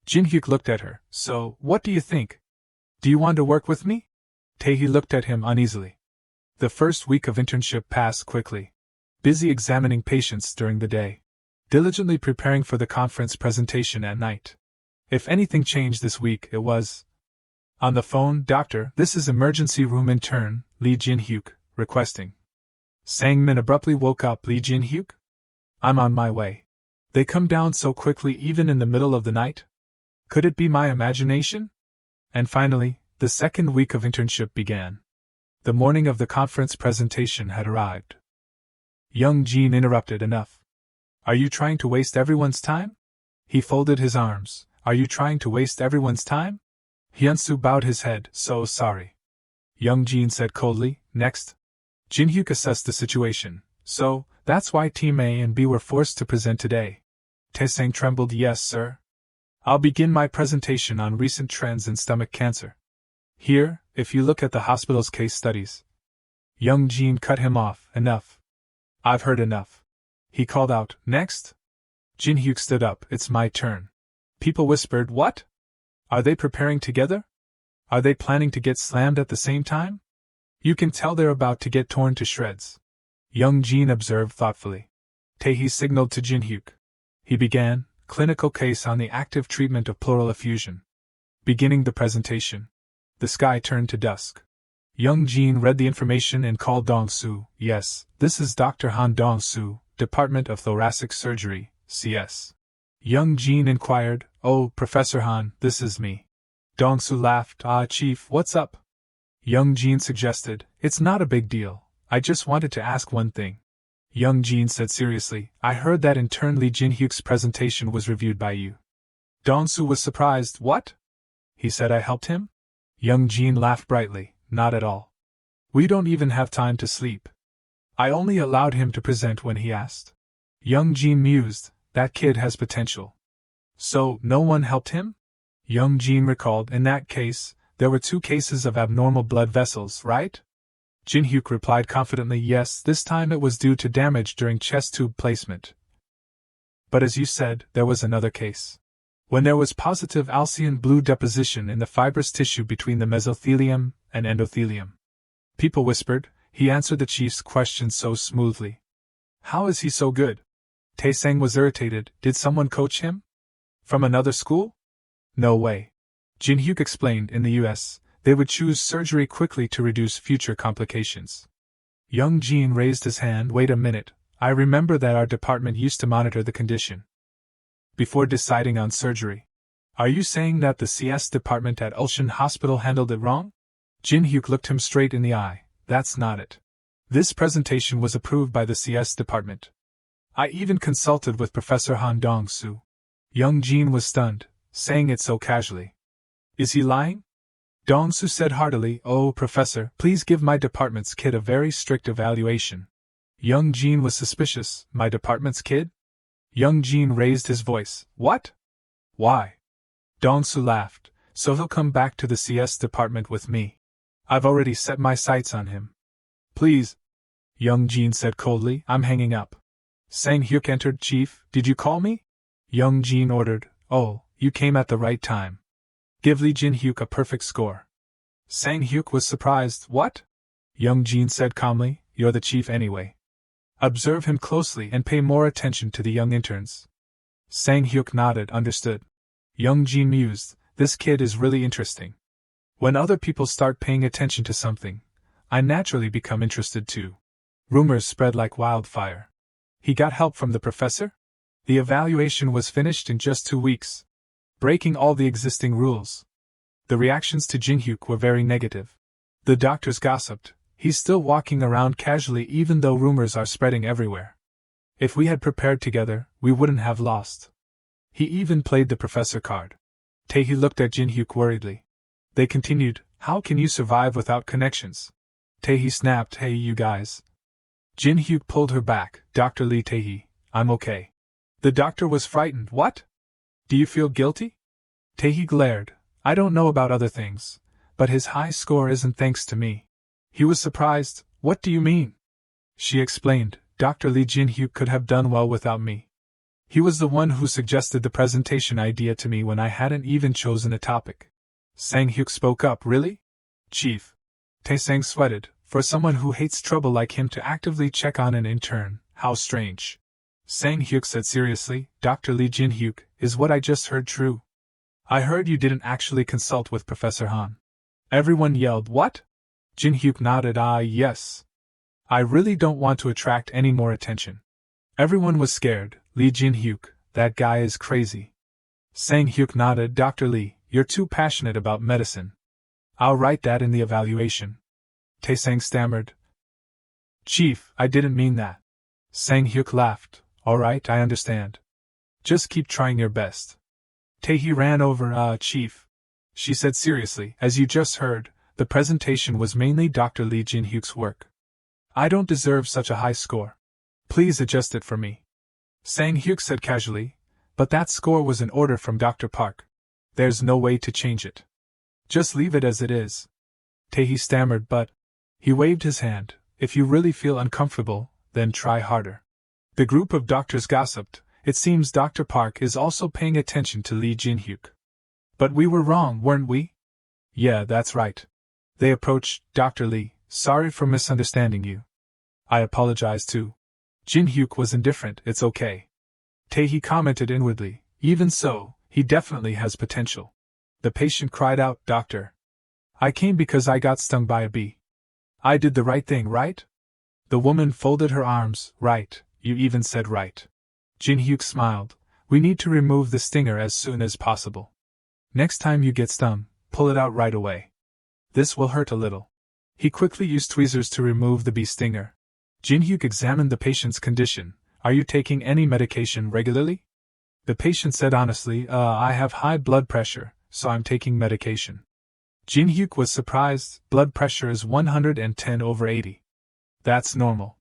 Jinhuk looked at her, so, what do you think? Do you want to work with me? Tae-hee looked at him uneasily. The first week of internship passed quickly. Busy examining patients during the day. Diligently preparing for the conference presentation at night. If anything changed this week, it was. On the phone, Doctor, this is emergency room intern, Lee Jinhyuk, requesting. Sang-min abruptly woke up. Lee Jinhyuk? I'm on my way. They come down so quickly even in the middle of the night? Could it be my imagination? And finally, the second week of internship began. The morning of the conference presentation had arrived. Young Jin interrupted. Enough. Are you trying to waste everyone's time? He folded his arms. Are you trying to waste everyone's time? Hyunsu bowed his head. So sorry. Young Jin said coldly. Next. Jinhyuk assessed the situation. So, that's why Team A and B were forced to present today. Tae-sang trembled. Yes, sir. I'll begin my presentation on recent trends in stomach cancer. Here, if you look at the hospital's case studies. Young Jin cut him off. Enough. I've heard enough. He called out, next? Jinhyuk stood up. It's my turn. People whispered, what? Are they preparing together? Are they planning to get slammed at the same time? You can tell they're about to get torn to shreds. Young Jin observed thoughtfully. Tae-hee signaled to Jinhyuk. He began, clinical case on the active treatment of pleural effusion. Beginning the presentation. The sky turned to dusk. Young Jin read the information and called Dong-soo. Yes, this is Dr. Han Dong-soo, Department of Thoracic Surgery, CS. Young Jin inquired, oh, Professor Han, this is me. Dong-soo laughed. Ah, Chief, what's up? Young Jin suggested, it's not a big deal, I just wanted to ask one thing. Young Jin said seriously, I heard that intern Lee Jinhyuk's presentation was reviewed by you. Dong-soo was surprised. What? He said I helped him? Young Jin laughed brightly. Not at all. We don't even have time to sleep. I only allowed him to present when he asked. Young Jin mused, that kid has potential. So, no one helped him? Young Jin recalled, in that case, there were 2 cases of abnormal blood vessels, right? Jinhyuk replied confidently, yes, this time it was due to damage during chest tube placement. But as you said, there was another case. When there was positive Alcyon blue deposition in the fibrous tissue between the mesothelium and endothelium. People whispered. He answered the chief's question so smoothly. How is he so good? Tae-sang was irritated. Did someone coach him? From another school? No way. Jinhyuk explained, in the US, they would choose surgery quickly to reduce future complications. Young Jin raised his hand. Wait a minute, I remember that our department used to monitor the condition before deciding on surgery. Are you saying that the CS department at Ulsan Hospital handled it wrong? Jinhyuk looked him straight in the eye. That's not it. This presentation was approved by the CS department. I even consulted with Professor Han Dong-soo. Young Jin was stunned, saying it so casually. Is he lying? Dong-soo said heartily, oh, Professor, please give my department's kid a very strict evaluation. Young Jin was suspicious. My department's kid? Young Jin raised his voice. What? Why? Dong-su laughed. So he'll come back to the CS department with me. I've already set my sights on him. Please. Young Jin said coldly, I'm hanging up. Sang-hyuk entered. Chief, did you call me? Young Jin ordered. Oh, you came at the right time. Give Lee Jinhuk a perfect score. Sang-hyuk was surprised. What? Young Jin said calmly, you're the chief anyway. Observe him closely and pay more attention to the young interns. Sang-hyuk nodded, understood. Young Jin mused, this kid is really interesting. When other people start paying attention to something, I naturally become interested too. Rumors spread like wildfire. He got help from the professor? The evaluation was finished in just 2 weeks, breaking all the existing rules. The reactions to Jinhuk were very negative. The doctors gossiped, he's still walking around casually even though rumors are spreading everywhere. If we had prepared together, we wouldn't have lost. He even played the professor card. Tae-hee looked at Jinhuk worriedly. They continued, how can you survive without connections? Tae-hee snapped, hey you guys. Jinhuk pulled her back, Dr. Lee Tae-hee, I'm okay. The doctor was frightened. What? Do you feel guilty? Tae-hee glared. I don't know about other things, but his high score isn't thanks to me. He was surprised. What do you mean? She explained, Dr. Lee Jinhuk could have done well without me. He was the one who suggested the presentation idea to me when I hadn't even chosen a topic. Sang-hyuk spoke up, really? Chief. Tae-sang sweated, for someone who hates trouble like him to actively check on an intern, how strange. Sang-hyuk said seriously, Dr. Lee Jinhuk, is what I just heard true? I heard you didn't actually consult with Professor Han. Everyone yelled, what? Jinhuk nodded, yes. I really don't want to attract any more attention. Everyone was scared. Lee Jinhuk, that guy is crazy. Sang-hyuk nodded, Dr. Lee, you're too passionate about medicine. I'll write that in the evaluation. Tae-sang stammered. Chief, I didn't mean that. Sang-hyuk laughed. All right, I understand. Just keep trying your best. Tae-hee ran over, Chief. She said seriously, as you just heard, the presentation was mainly Dr. Lee Jinhyuk's work. I don't deserve such a high score. Please adjust it for me. Sang-hyuk said casually, but that score was an order from Dr. Park. There's no way to change it. Just leave it as it is. Tae-hee stammered, but... He waved his hand. If you really feel uncomfortable, then try harder. The group of doctors gossiped. It seems Dr. Park is also paying attention to Lee Jinhuk. But we were wrong, weren't we? Yeah, that's right. They approached, Dr. Lee, sorry for misunderstanding you. I apologize too. Jinhuk was indifferent, it's okay. Tae-hee commented inwardly, even so, he definitely has potential. The patient cried out, Doctor. I came because I got stung by a bee. I did the right thing, right? The woman folded her arms, right, you even said right. Jinhuk smiled, we need to remove the stinger as soon as possible. Next time you get stung, pull it out right away. This will hurt a little. He quickly used tweezers to remove the bee stinger. Jinhuk examined the patient's condition. Are you taking any medication regularly? The patient said honestly, I have high blood pressure, so I'm taking medication. Jinhuk was surprised. Blood pressure is 110/80. That's normal.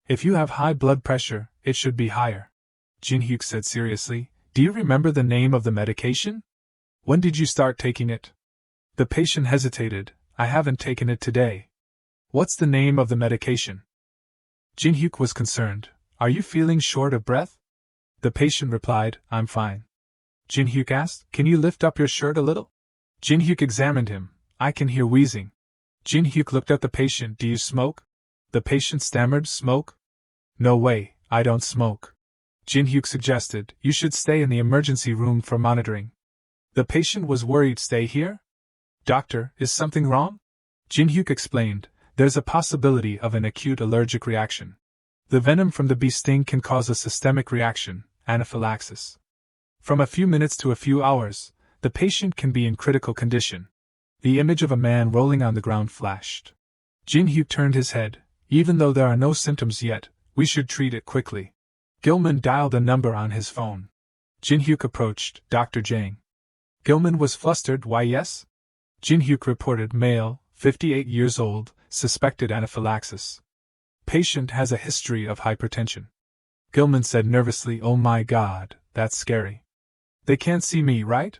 If you have high blood pressure, it should be higher. Jinhuk said seriously, do you remember the name of the medication? When did you start taking it? The patient hesitated. I haven't taken it today. What's the name of the medication? Jinhuk was concerned. Are you feeling short of breath? The patient replied, I'm fine. Jinhuk asked, can you lift up your shirt a little? Jinhuk examined him. I can hear wheezing. Jinhuk looked at the patient. Do you smoke? The patient stammered, smoke? No way, I don't smoke. Jinhuk suggested, you should stay in the emergency room for monitoring. The patient was worried. Stay here? Doctor, is something wrong? Jinhuk explained, there's a possibility of an acute allergic reaction. The venom from the bee sting can cause a systemic reaction, anaphylaxis. From a few minutes to a few hours, the patient can be in critical condition. The image of a man rolling on the ground flashed. Jinhuk turned his head. Even though there are no symptoms yet, we should treat it quickly. Gilman dialed a number on his phone. Jinhuk approached, Dr. Jang. Gilman was flustered. Why yes? Jinhuk reported, male, 58 years old, suspected anaphylaxis. Patient has a history of hypertension. Gilman said nervously, oh my god, that's scary. They can't see me, right?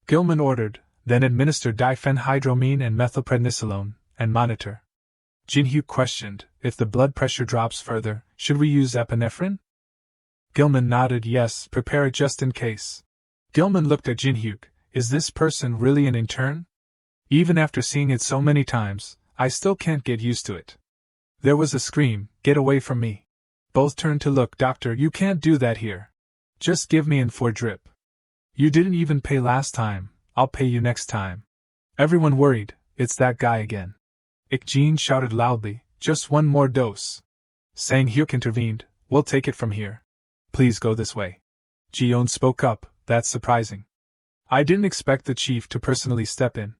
Gilman ordered, then administered diphenhydramine and methylprednisolone, and monitor. Jinhuk questioned, if the blood pressure drops further, should we use epinephrine? Gilman nodded yes, prepare it just in case. Gilman looked at Jinhuk, is this person really an intern? Even after seeing it so many times, I still can't get used to it. There was a scream, get away from me. Both turned to look, doctor, you can't do that here. Just give me in for drip. You didn't even pay last time, I'll pay you next time. Everyone worried, it's that guy again. Ikjin shouted loudly, just one more dose. Sang-hyuk intervened, we'll take it from here. Please go this way. Ji-yeon spoke up, that's surprising. I didn't expect the chief to personally step in.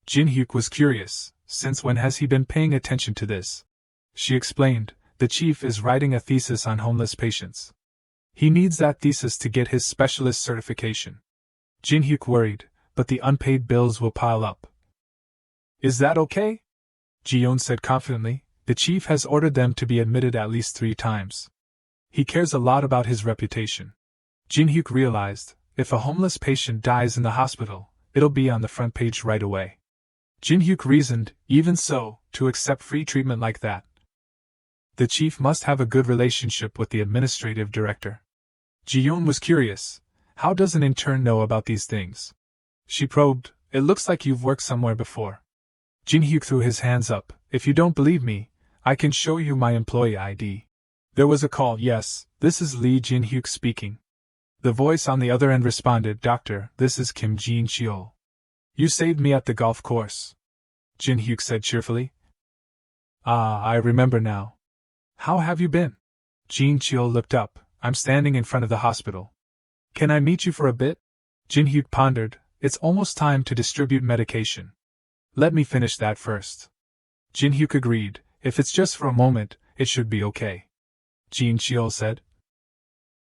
Jinhuk was curious, since when has he been paying attention to this? She explained, the chief is writing a thesis on homeless patients. He needs that thesis to get his specialist certification. Jinhuk worried, but the unpaid bills will pile up. Is that okay? Ji-yeon said confidently, the chief has ordered them to be admitted at least 3 times. He cares a lot about his reputation. Jinhuk realized, if a homeless patient dies in the hospital, it'll be on the front page right away. Jinhuk reasoned, even so, to accept free treatment like that, the chief must have a good relationship with the administrative director. Ji-yeon was curious, how does an intern know about these things? She probed, it looks like you've worked somewhere before. Jinhuk threw his hands up, if you don't believe me, I can show you my employee ID. There was a call, yes, this is Lee Jinhuk speaking. The voice on the other end responded, Doctor, this is Kim Jin-cheol. You saved me at the golf course. Jinhuk said cheerfully. Ah, I remember now. How have you been? Jin-cheol looked up, I'm standing in front of the hospital. Can I meet you for a bit? Jinhuk pondered, it's almost time to distribute medication. Let me finish that first. Jinhuk agreed, if it's just for a moment, it should be okay. Jin-cheol said.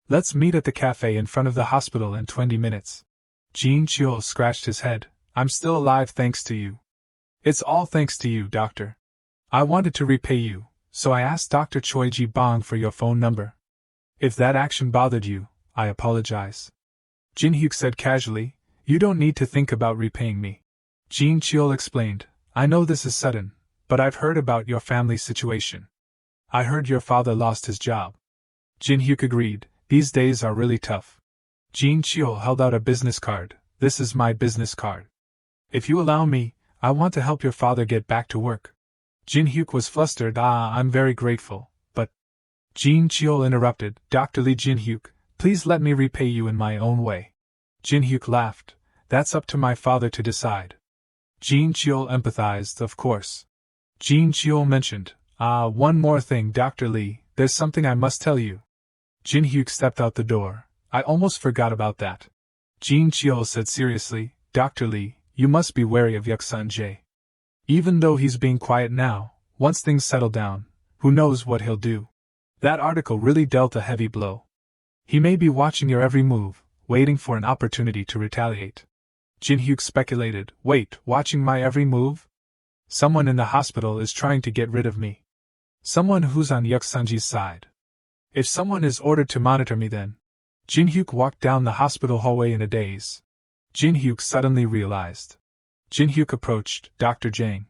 Let's meet at the cafe in front of the hospital in 20 minutes. Jin-cheol scratched his head, I'm still alive thanks to you. It's all thanks to you, doctor. I wanted to repay you, so I asked Dr. Choi Ji-bong for your phone number. If that action bothered you, I apologize. Jinhuk said casually, you don't need to think about repaying me. Jin-cheol explained, I know this is sudden, but I've heard about your family situation. I heard your father lost his job. Jinhuk agreed, these days are really tough. Jin-cheol held out a business card, this is my business card. If you allow me, I want to help your father get back to work. Jinhuk was flustered, I'm very grateful, but... Jin-cheol interrupted, Dr. Lee Jinhuk, please let me repay you in my own way. Jinhuk laughed, that's up to my father to decide. Jin-cheol empathized, of course. Jin-cheol mentioned, one more thing, Dr. Lee, there's something I must tell you. Jinhuk stepped out the door, I almost forgot about that. Jin-cheol said seriously, Dr. Lee, you must be wary of Yuk-sun-jae. Even though he's being quiet now, once things settle down, who knows what he'll do. That article really dealt a heavy blow. He may be watching your every move, waiting for an opportunity to retaliate. Jinhuk speculated, wait, watching my every move? Someone in the hospital is trying to get rid of me. Someone who's on Yuk-sun-jae's side. If someone is ordered to monitor me then. Jinhuk walked down the hospital hallway in a daze. Jinhuk suddenly realized. Jinhuk approached, Dr. Jang.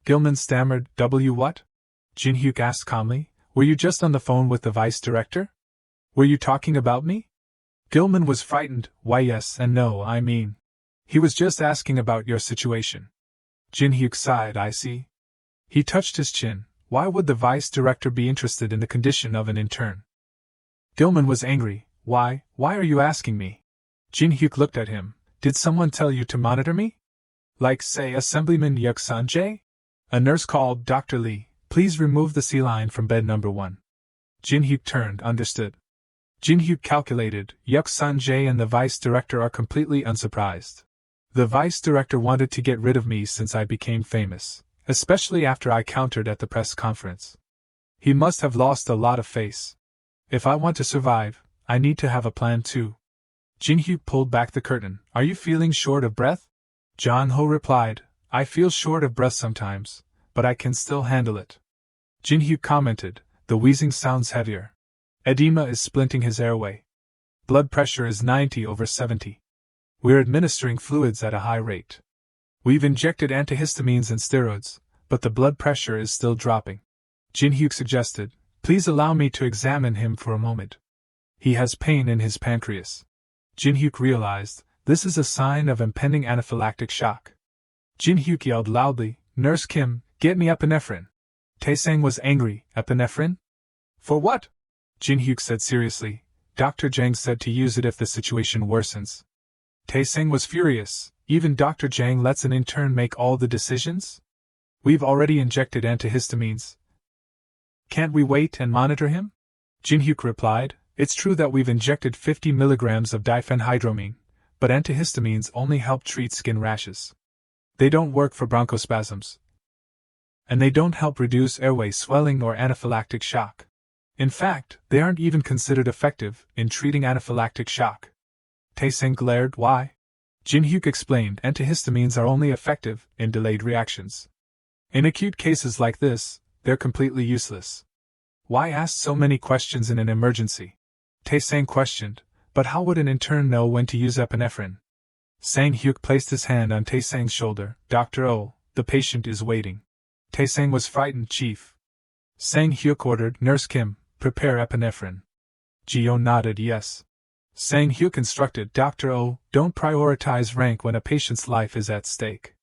Gilman stammered, what? Jinhuk asked calmly, were you just on the phone with the vice director? Were you talking about me? Gilman was frightened, why yes and no, I mean. He was just asking about your situation. Jinhuk sighed, I see. He touched his chin, why would the vice director be interested in the condition of an intern? Gilman was angry, why are you asking me? Jinhuk looked at him, did someone tell you to monitor me? Like, say, Assemblyman Yuk-sun-jae? A nurse called, Dr. Lee, please remove the C-line from bed number 1. Jinhuk turned, understood. Jinhuk calculated, Yuk-sun-jae and the vice director are completely unsurprised. The vice director wanted to get rid of me since I became famous, especially after I countered at the press conference. He must have lost a lot of face. If I want to survive, I need to have a plan too. Jinhuk pulled back the curtain, are you feeling short of breath? John-ho replied, I feel short of breath sometimes, but I can still handle it. Jinhuk commented, the wheezing sounds heavier. Edema is splinting his airway. Blood pressure is 90/70. We're administering fluids at a high rate. We've injected antihistamines and steroids, but the blood pressure is still dropping. Jinhuk suggested, please allow me to examine him for a moment. He has pain in his pancreas. Jinhuk realized, this is a sign of impending anaphylactic shock. Jinhuk yelled loudly, Nurse Kim, get me epinephrine. Taesang was angry, epinephrine? For what? Jinhuk said seriously, Dr. Jang said to use it if the situation worsens. Taesang was furious, even Dr. Jang lets an intern make all the decisions? We've already injected antihistamines. Can't we wait and monitor him? Jinhuk replied, it's true that we've injected 50 milligrams of diphenhydramine, but antihistamines only help treat skin rashes. They don't work for bronchospasms. And they don't help reduce airway swelling or anaphylactic shock. In fact, they aren't even considered effective in treating anaphylactic shock. Taesang glared, why? Jinhuk explained antihistamines are only effective in delayed reactions. In acute cases like this, they're completely useless. Why ask so many questions in an emergency? Taesang questioned, but how would an intern know when to use epinephrine? Sang-hyuk placed his hand on Taesang's shoulder. Dr. Oh, the patient is waiting. Taesang was frightened, Chief. Sang-hyuk ordered, Nurse Kim, prepare epinephrine. Ji-yeon nodded yes. Sang-hyuk instructed, Dr. Oh, don't prioritize rank when a patient's life is at stake.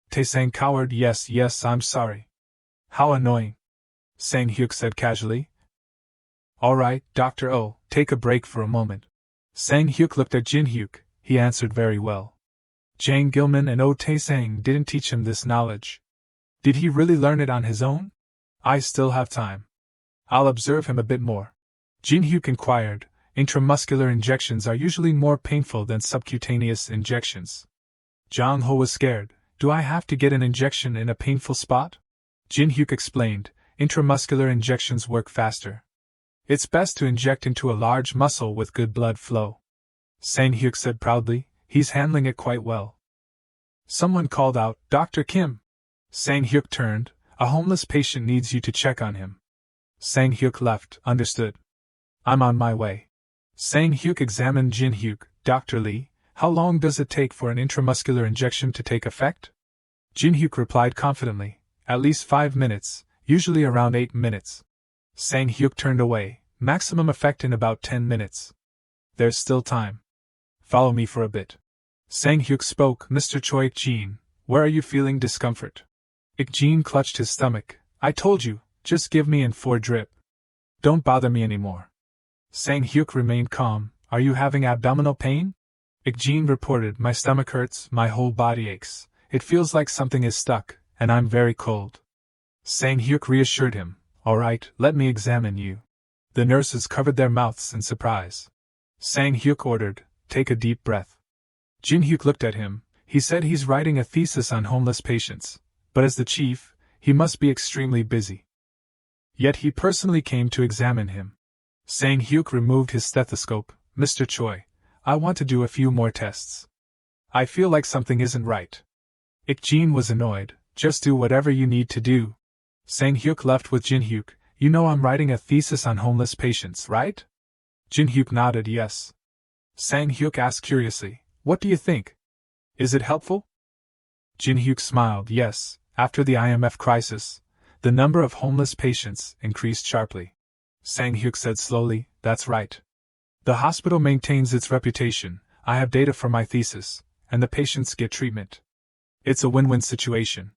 Taesang cowered, yes, I'm sorry. How annoying. Sang-hyuk said casually. Alright, Dr. Oh, take a break for a moment. Sang-hyuk looked at Jinhuk. He answered very well. Jang Gilman and Oh Taesang didn't teach him this knowledge. Did he really learn it on his own? I still have time. I'll observe him a bit more. Jinhuk inquired, intramuscular injections are usually more painful than subcutaneous injections. Jang Ho was scared, do I have to get an injection in a painful spot? Jinhuk explained, intramuscular injections work faster. It's best to inject into a large muscle with good blood flow. Sang-hyuk said proudly, he's handling it quite well. Someone called out, Dr. Kim. Sang-hyuk turned, a homeless patient needs you to check on him. Sang-hyuk left, understood. I'm on my way. Sang-hyuk examined Jinhuk, Dr. Lee, how long does it take for an intramuscular injection to take effect? Jinhuk replied confidently, at least 5 minutes, usually around 8 minutes. Sang-hyuk turned away, maximum effect in about 10 minutes. There's still time. Follow me for a bit. Sang-hyuk spoke, Mr. Choi Ik-jin, where are you feeling discomfort? Ik-jin clutched his stomach. I told you, just give me an 4 drip. Don't bother me anymore. Sang-hyuk remained calm. Are you having abdominal pain? Ik-jin reported, my stomach hurts, my whole body aches. It feels like something is stuck, and I'm very cold. Sang-hyuk reassured him. Alright, let me examine you. The nurses covered their mouths in surprise. Sang-hyuk ordered, take a deep breath. Jinhuk looked at him. He said he's writing a thesis on homeless patients, but as the chief, he must be extremely busy. Yet he personally came to examine him. Sang-hyuk removed his stethoscope. Mr. Choi, I want to do a few more tests. I feel like something isn't right. Ik-jin was annoyed. Just do whatever you need to do. Sang-hyuk left with Jinhuk. You know I'm writing a thesis on homeless patients, right? Jinhuk nodded yes. Sang-hyuk asked curiously, what do you think? Is it helpful? Jinhuk smiled, yes. After the IMF crisis, the number of homeless patients increased sharply. Sang-hyuk said slowly, that's right. The hospital maintains its reputation, I have data for my thesis, and the patients get treatment. It's a win-win situation.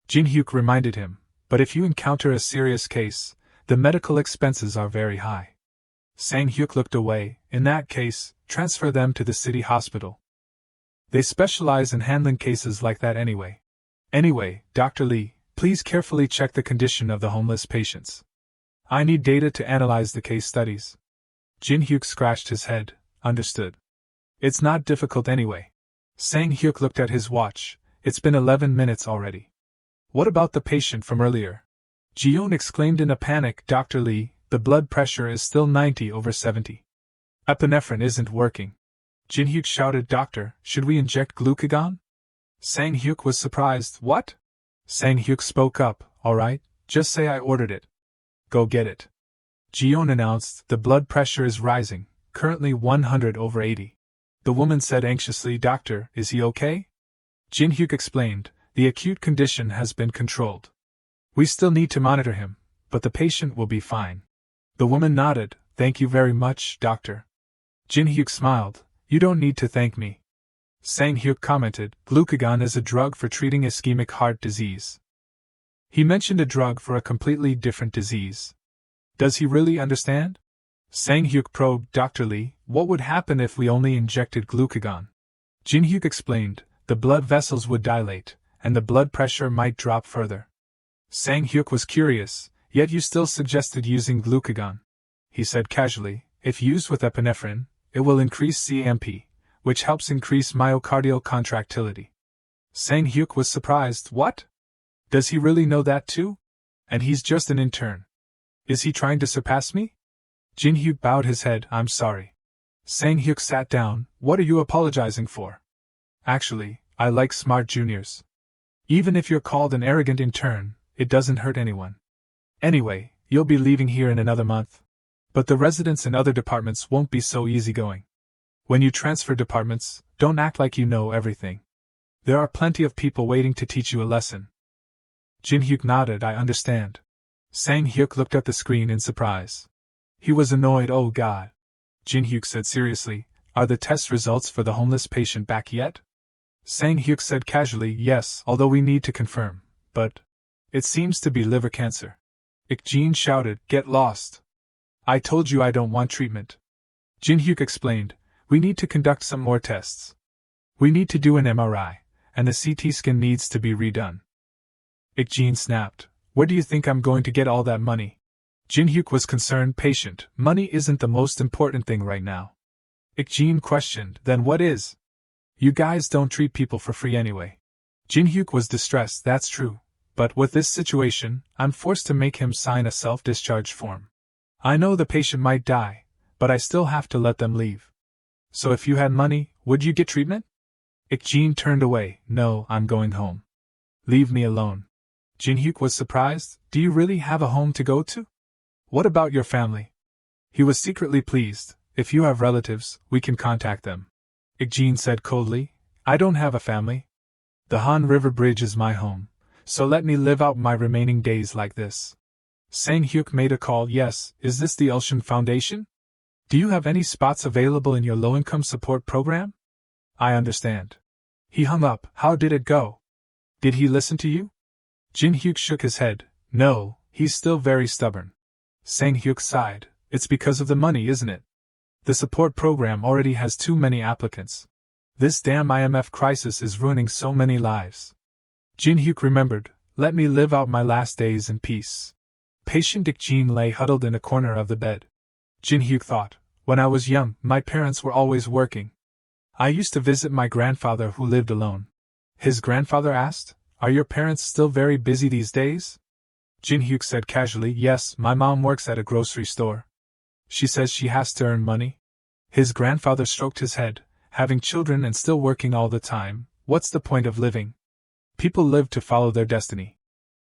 Jinhuk reminded him, but if you encounter a serious case, the medical expenses are very high. Sang-hyuk looked away. In that case, transfer them to the city hospital. They specialize in handling cases like that anyway. Anyway, Dr. Lee, please carefully check the condition of the homeless patients. I need data to analyze the case studies. Jinhuk scratched his head. Understood. It's not difficult anyway. Sang-hyuk looked at his watch. It's been 11 minutes already. What about the patient from earlier? Ji-yeon exclaimed in a panic. Dr. Lee, the blood pressure is still 90/70. Epinephrine isn't working. Jinhuk shouted, Doctor, should we inject glucagon? Sang-hyuk was surprised. What? Sang-hyuk spoke up. Alright, just say I ordered it. Go get it. Ji-yeon announced, the blood pressure is rising, currently 100/80. The woman said anxiously, Doctor, is he okay? Jinhuk explained, the acute condition has been controlled. We still need to monitor him, but the patient will be fine. The woman nodded, Thank you very much, doctor. Jinhuk smiled, You don't need to thank me. Sang-hyuk commented, Glucagon is a drug for treating ischemic heart disease. He mentioned a drug for a completely different disease. Does he really understand? Sang-hyuk probed, Dr. Lee, what would happen if we only injected glucagon? Jinhuk explained, the blood vessels would dilate, and the blood pressure might drop further. Sang-hyuk was curious, yet you still suggested using glucagon. He said casually, if used with epinephrine, it will increase CMP, which helps increase myocardial contractility. Sang-hyuk was surprised, What? Does he really know that too? And he's just an intern. Is he trying to surpass me? Jinhuk bowed his head, I'm sorry. Sang-hyuk sat down, What are you apologizing for? Actually, I like smart juniors. Even if you're called an arrogant intern, it doesn't hurt anyone. Anyway, you'll be leaving here in another month. But the residents in other departments won't be so easygoing. When you transfer departments, don't act like you know everything. There are plenty of people waiting to teach you a lesson. Jinhuk nodded, I understand. Sang-hyuk looked at the screen in surprise. He was annoyed, Oh God. Jinhuk said seriously, Are the test results for the homeless patient back yet? Sang-hyuk said casually, Yes, although we need to confirm, but it seems to be liver cancer. Ik-jin shouted, Get lost. I told you I don't want treatment. Jinhuk explained, We need to conduct some more tests. We need to do an MRI, and the CT scan needs to be redone. Ik-jin snapped, Where do you think I'm going to get all that money? Jinhuk was concerned, Patient, money isn't the most important thing right now. Ik-jin questioned, Then what is? You guys don't treat people for free anyway. Jinhuk was distressed, That's true, but with this situation, I'm forced to make him sign a self-discharge form. I know the patient might die, but I still have to let them leave. So if you had money, would you get treatment? Ik-jin turned away, No, I'm going home. Leave me alone. Jinhuk was surprised, Do you really have a home to go to? What about your family? He was secretly pleased, If you have relatives, we can contact them. Ik-jin said coldly, I don't have a family. The Han River Bridge is my home, so let me live out my remaining days like this. Sang-hyuk made a call, Yes, is this the Ulshan Foundation? Do you have any spots available in your low-income support program? I understand. He hung up, How did it go? Did he listen to you? Jinhuk shook his head, No, he's still very stubborn. Sang-hyuk sighed, It's because of the money, isn't it? The support program already has too many applicants. This damn IMF crisis is ruining so many lives. Jinhuk remembered, Let me live out my last days in peace. Patient Ik-jin lay huddled in a corner of the bed. Jinhuk thought, When I was young, my parents were always working. I used to visit my grandfather who lived alone. His grandfather asked, Are your parents still very busy these days? Jinhuk said casually, Yes, my mom works at a grocery store. She says she has to earn money. His grandfather stroked his head, Having children and still working all the time, what's the point of living? People live to follow their destiny.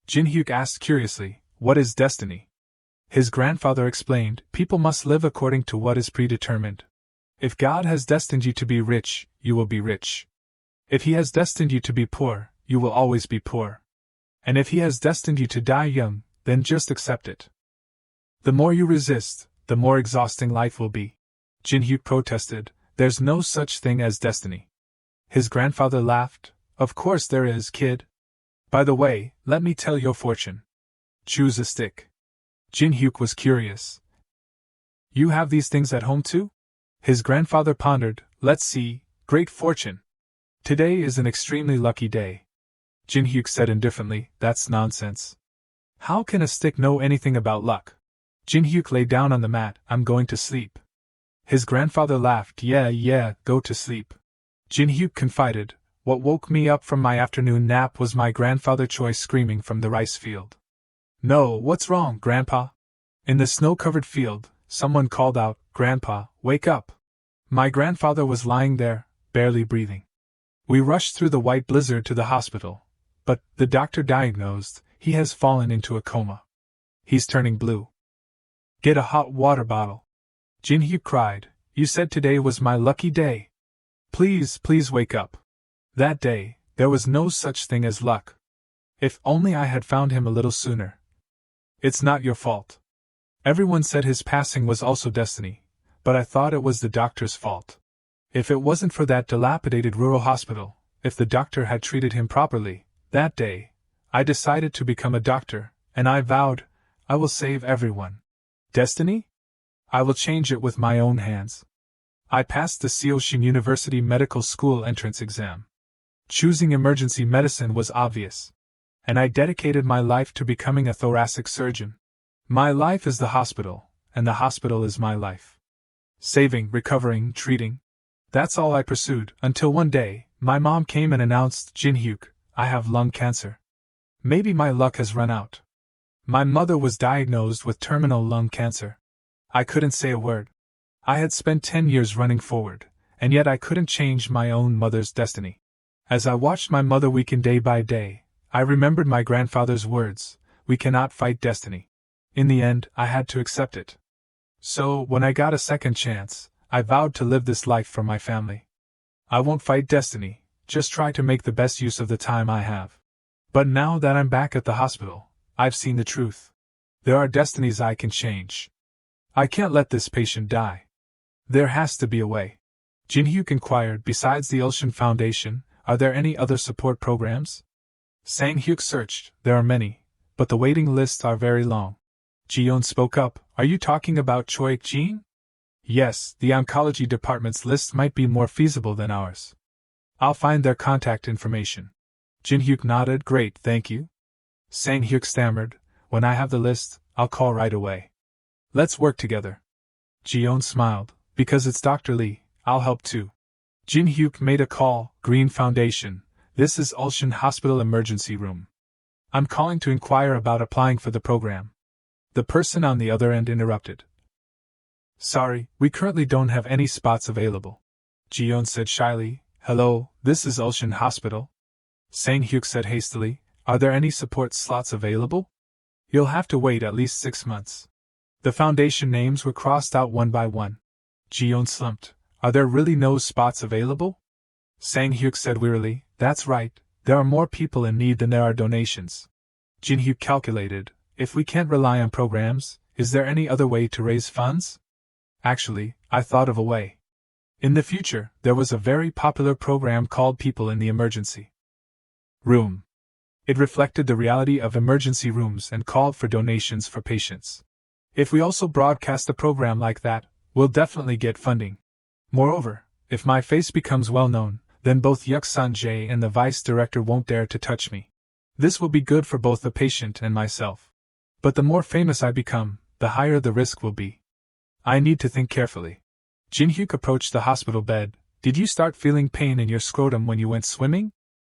Jinhuk asked curiously, What is destiny? His grandfather explained, People must live according to what is predetermined. If God has destined you to be rich, you will be rich. If He has destined you to be poor, you will always be poor. And if He has destined you to die young, then just accept it. The more you resist, the more exhausting life will be. Jinhuk protested, There's no such thing as destiny. His grandfather laughed, Of course there is, kid. By the way, let me tell your fortune. Choose a stick. Jinhuk was curious. You have these things at home too? His grandfather pondered, Let's see, great fortune. Today is an extremely lucky day. Jinhuk said indifferently, That's nonsense. How can a stick know anything about luck? Jinhuk lay down on the mat, I'm going to sleep. His grandfather laughed, Yeah, go to sleep. Jinhuk confided, What woke me up from my afternoon nap was my grandfather Choi screaming from the rice field. No, what's wrong, Grandpa? In the snow-covered field, someone called out, Grandpa, wake up. My grandfather was lying there, barely breathing. We rushed through the white blizzard to the hospital, but, the doctor diagnosed, he has fallen into a coma. He's turning blue. Get a hot water bottle. Jinhuk cried, You said today was my lucky day. Please, please wake up. That day, there was no such thing as luck. If only I had found him a little sooner. It's not your fault. Everyone said his passing was also destiny, but I thought it was the doctor's fault. If it wasn't for that dilapidated rural hospital, if the doctor had treated him properly, that day, I decided to become a doctor, and I vowed, I will save everyone. Destiny? I will change it with my own hands. I passed the Seoshin University Medical School entrance exam. Choosing emergency medicine was obvious. And I dedicated my life to becoming a thoracic surgeon. My life is the hospital, and the hospital is my life. Saving, recovering, treating. That's all I pursued, until one day, my mom came and announced, Jinhuk, I have lung cancer. Maybe my luck has run out. My mother was diagnosed with terminal lung cancer. I couldn't say a word. I had spent 10 years running forward, and yet I couldn't change my own mother's destiny. As I watched my mother weaken day by day, I remembered my grandfather's words, we cannot fight destiny. In the end, I had to accept it. So, when I got a second chance, I vowed to live this life for my family. I won't fight destiny, just try to make the best use of the time I have. But now that I'm back at the hospital, I've seen the truth. There are destinies I can change. I can't let this patient die. There has to be a way. Jinhuk inquired, besides the Ulshan Foundation, are there any other support programs? Sang-hyuk searched, there are many, but the waiting lists are very long. Ji-yeon spoke up, are you talking about Choik-jin? Yes, the oncology department's list might be more feasible than ours. I'll find their contact information. Jinhuk nodded, great, thank you. Sang-hyuk stammered, when I have the list, I'll call right away. Let's work together. Ji-yeon smiled, because it's Dr. Lee, I'll help too. Jinhuk made a call, Green Foundation. This is Ulshan Hospital Emergency Room. I'm calling to inquire about applying for the program. The person on the other end interrupted. Sorry, we currently don't have any spots available. Ji-yeon said shyly, hello, this is Ulshan Hospital. Sang-hyuk said hastily, are there any support slots available? You'll have to wait at least 6 months. The foundation names were crossed out one by one. Ji-yeon slumped, are there really no spots available? Sang-hyuk said wearily, that's right, there are more people in need than there are donations. Jinhuk calculated, if we can't rely on programs, is there any other way to raise funds? Actually, I thought of a way. In the future, there was a very popular program called People in the Emergency Room. It reflected the reality of emergency rooms and called for donations for patients. If we also broadcast a program like that, we'll definitely get funding. Moreover, if my face becomes well known, then both Yuk-san-jae and the vice director won't dare to touch me. This will be good for both the patient and myself. But the more famous I become, the higher the risk will be. I need to think carefully. Jinhuk approached the hospital bed. Did you start feeling pain in your scrotum when you went swimming?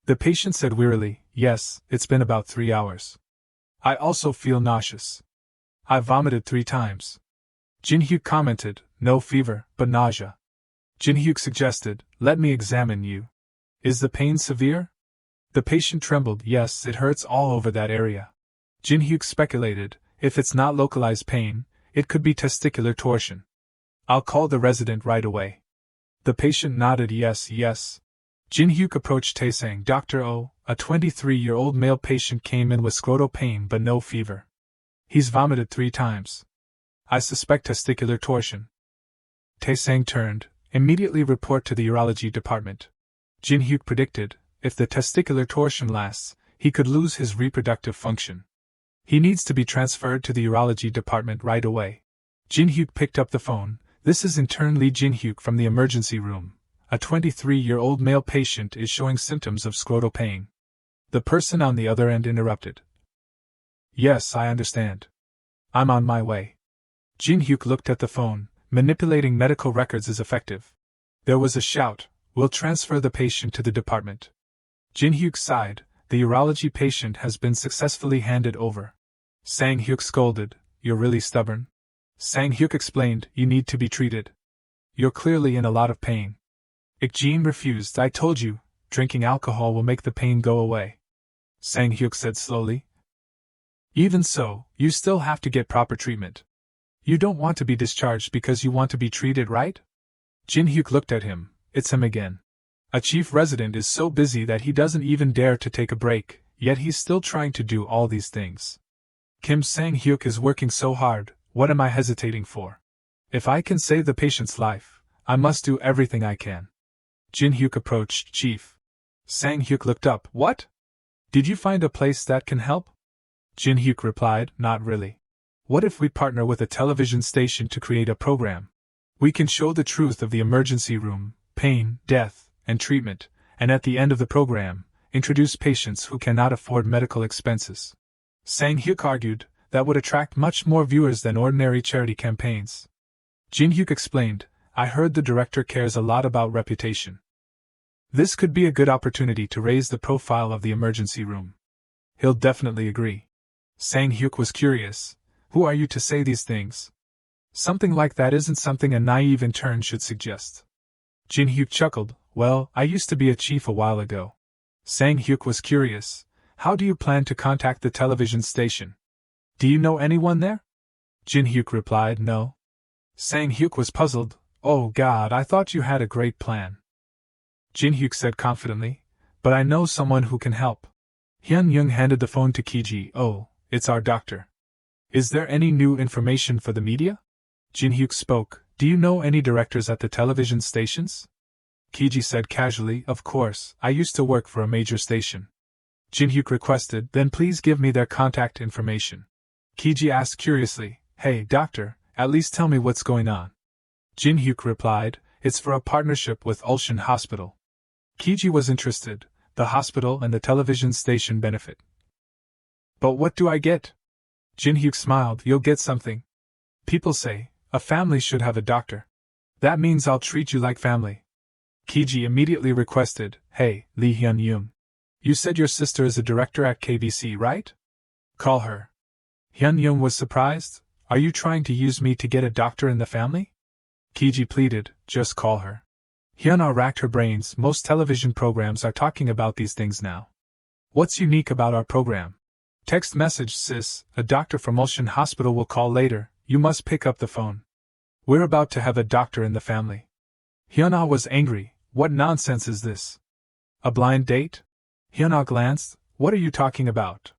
The patient said wearily, yes, it's been about 3 hours. I also feel nauseous. I vomited 3 times. Jinhuk commented, no fever, but nausea. Jinhuk suggested, let me examine you. Is the pain severe? The patient trembled, yes, it hurts all over that area. Jinhuk speculated, if it's not localized pain, it could be testicular torsion. I'll call the resident right away. The patient nodded yes. Jinhuk approached Taesang. Dr. Oh, a 23-year-old male patient came in with scrotal pain but no fever. He's vomited 3 times. I suspect testicular torsion. Taesang turned, immediately report to the urology department. Jinhuk predicted, if the testicular torsion lasts, he could lose his reproductive function. He needs to be transferred to the urology department right away. Jinhuk picked up the phone. This is Intern Lee Jinhuk from the emergency room. A 23-year-old male patient is showing symptoms of scrotal pain. The person on the other end interrupted. Yes, I understand. I'm on my way. Jinhuk looked at the phone. Manipulating medical records is effective. There was a shout, we'll transfer the patient to the department. Jinhuk sighed, the urology patient has been successfully handed over. Sang-hyuk scolded, you're really stubborn. Sang-hyuk explained, you need to be treated. You're clearly in a lot of pain. Ik-jin refused, I told you, drinking alcohol will make the pain go away. Sang-hyuk said slowly. Even so, you still have to get proper treatment. You don't want to be discharged because you want to be treated, right? Jinhuk looked at him, it's him again. A chief resident is so busy that he doesn't even dare to take a break, yet he's still trying to do all these things. Kim Sang-hyuk is working so hard, what am I hesitating for? If I can save the patient's life, I must do everything I can. Jinhuk approached Chief. Sang-hyuk looked up. What? Did you find a place that can help? Jinhuk replied, not really. What if we partner with a television station to create a program? We can show the truth of the emergency room, pain, death, and treatment, and at the end of the program, introduce patients who cannot afford medical expenses. Sang-hyuk argued, that would attract much more viewers than ordinary charity campaigns. Jinhuk explained, I heard the director cares a lot about reputation. This could be a good opportunity to raise the profile of the emergency room. He'll definitely agree. Sang-hyuk was curious. Who are you to say these things? Something like that isn't something a naive intern should suggest. Jinhuk chuckled, well, I used to be a chief a while ago. Sang-hyuk was curious. How do you plan to contact the television station? Do you know anyone there? Jinhuk replied, no. Sang-hyuk was puzzled. Oh God, I thought you had a great plan. Jinhuk said confidently, but I know someone who can help. Hyun-young handed the phone to Kiji. Oh, it's our doctor. Is there any new information for the media? Jinhuk spoke. Do you know any directors at the television stations? Kiji said casually, of course, I used to work for a major station. Jinhuk requested, then please give me their contact information. Kiji asked curiously, hey, doctor, at least tell me what's going on. Jinhuk replied, it's for a partnership with Ulsan Hospital. Kiji was interested, the hospital and the television station benefit. But what do I get? Jinhuk smiled, you'll get something. People say, a family should have a doctor. That means I'll treat you like family. Kiji immediately requested, hey, Lee Hyun-young. You said your sister is a director at KBC, right? Call her. Hyun-young was surprised. Are you trying to use me to get a doctor in the family? Kiji pleaded, just call her. Hyuna racked her brains. Most television programs are talking about these things now. What's unique about our program? Text message, sis, a doctor from Ulsan Hospital will call later, you must pick up the phone. We're about to have a doctor in the family. Hyuna was angry. What nonsense is this? A blind date? Hyuna glanced. What are you talking about?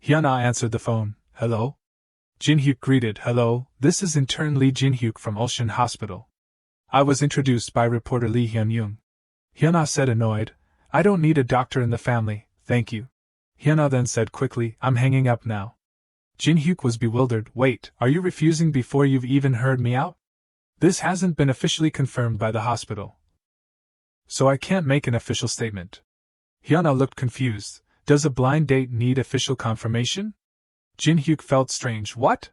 Hyuna answered the phone. Hello? Jinhyuk greeted. Hello, this is intern Lee Jinhyuk from Ulsan Hospital. I was introduced by reporter Lee Hyun-young. Hyuna said annoyed. I don't need a doctor in the family, thank you. Hyuna then said quickly, I'm hanging up now. Jinhyuk was bewildered. Wait, are you refusing before you've even heard me out? This hasn't been officially confirmed by the hospital. So I can't make an official statement. Hyuna looked confused. Does a blind date need official confirmation? Jinhyuk felt strange. What?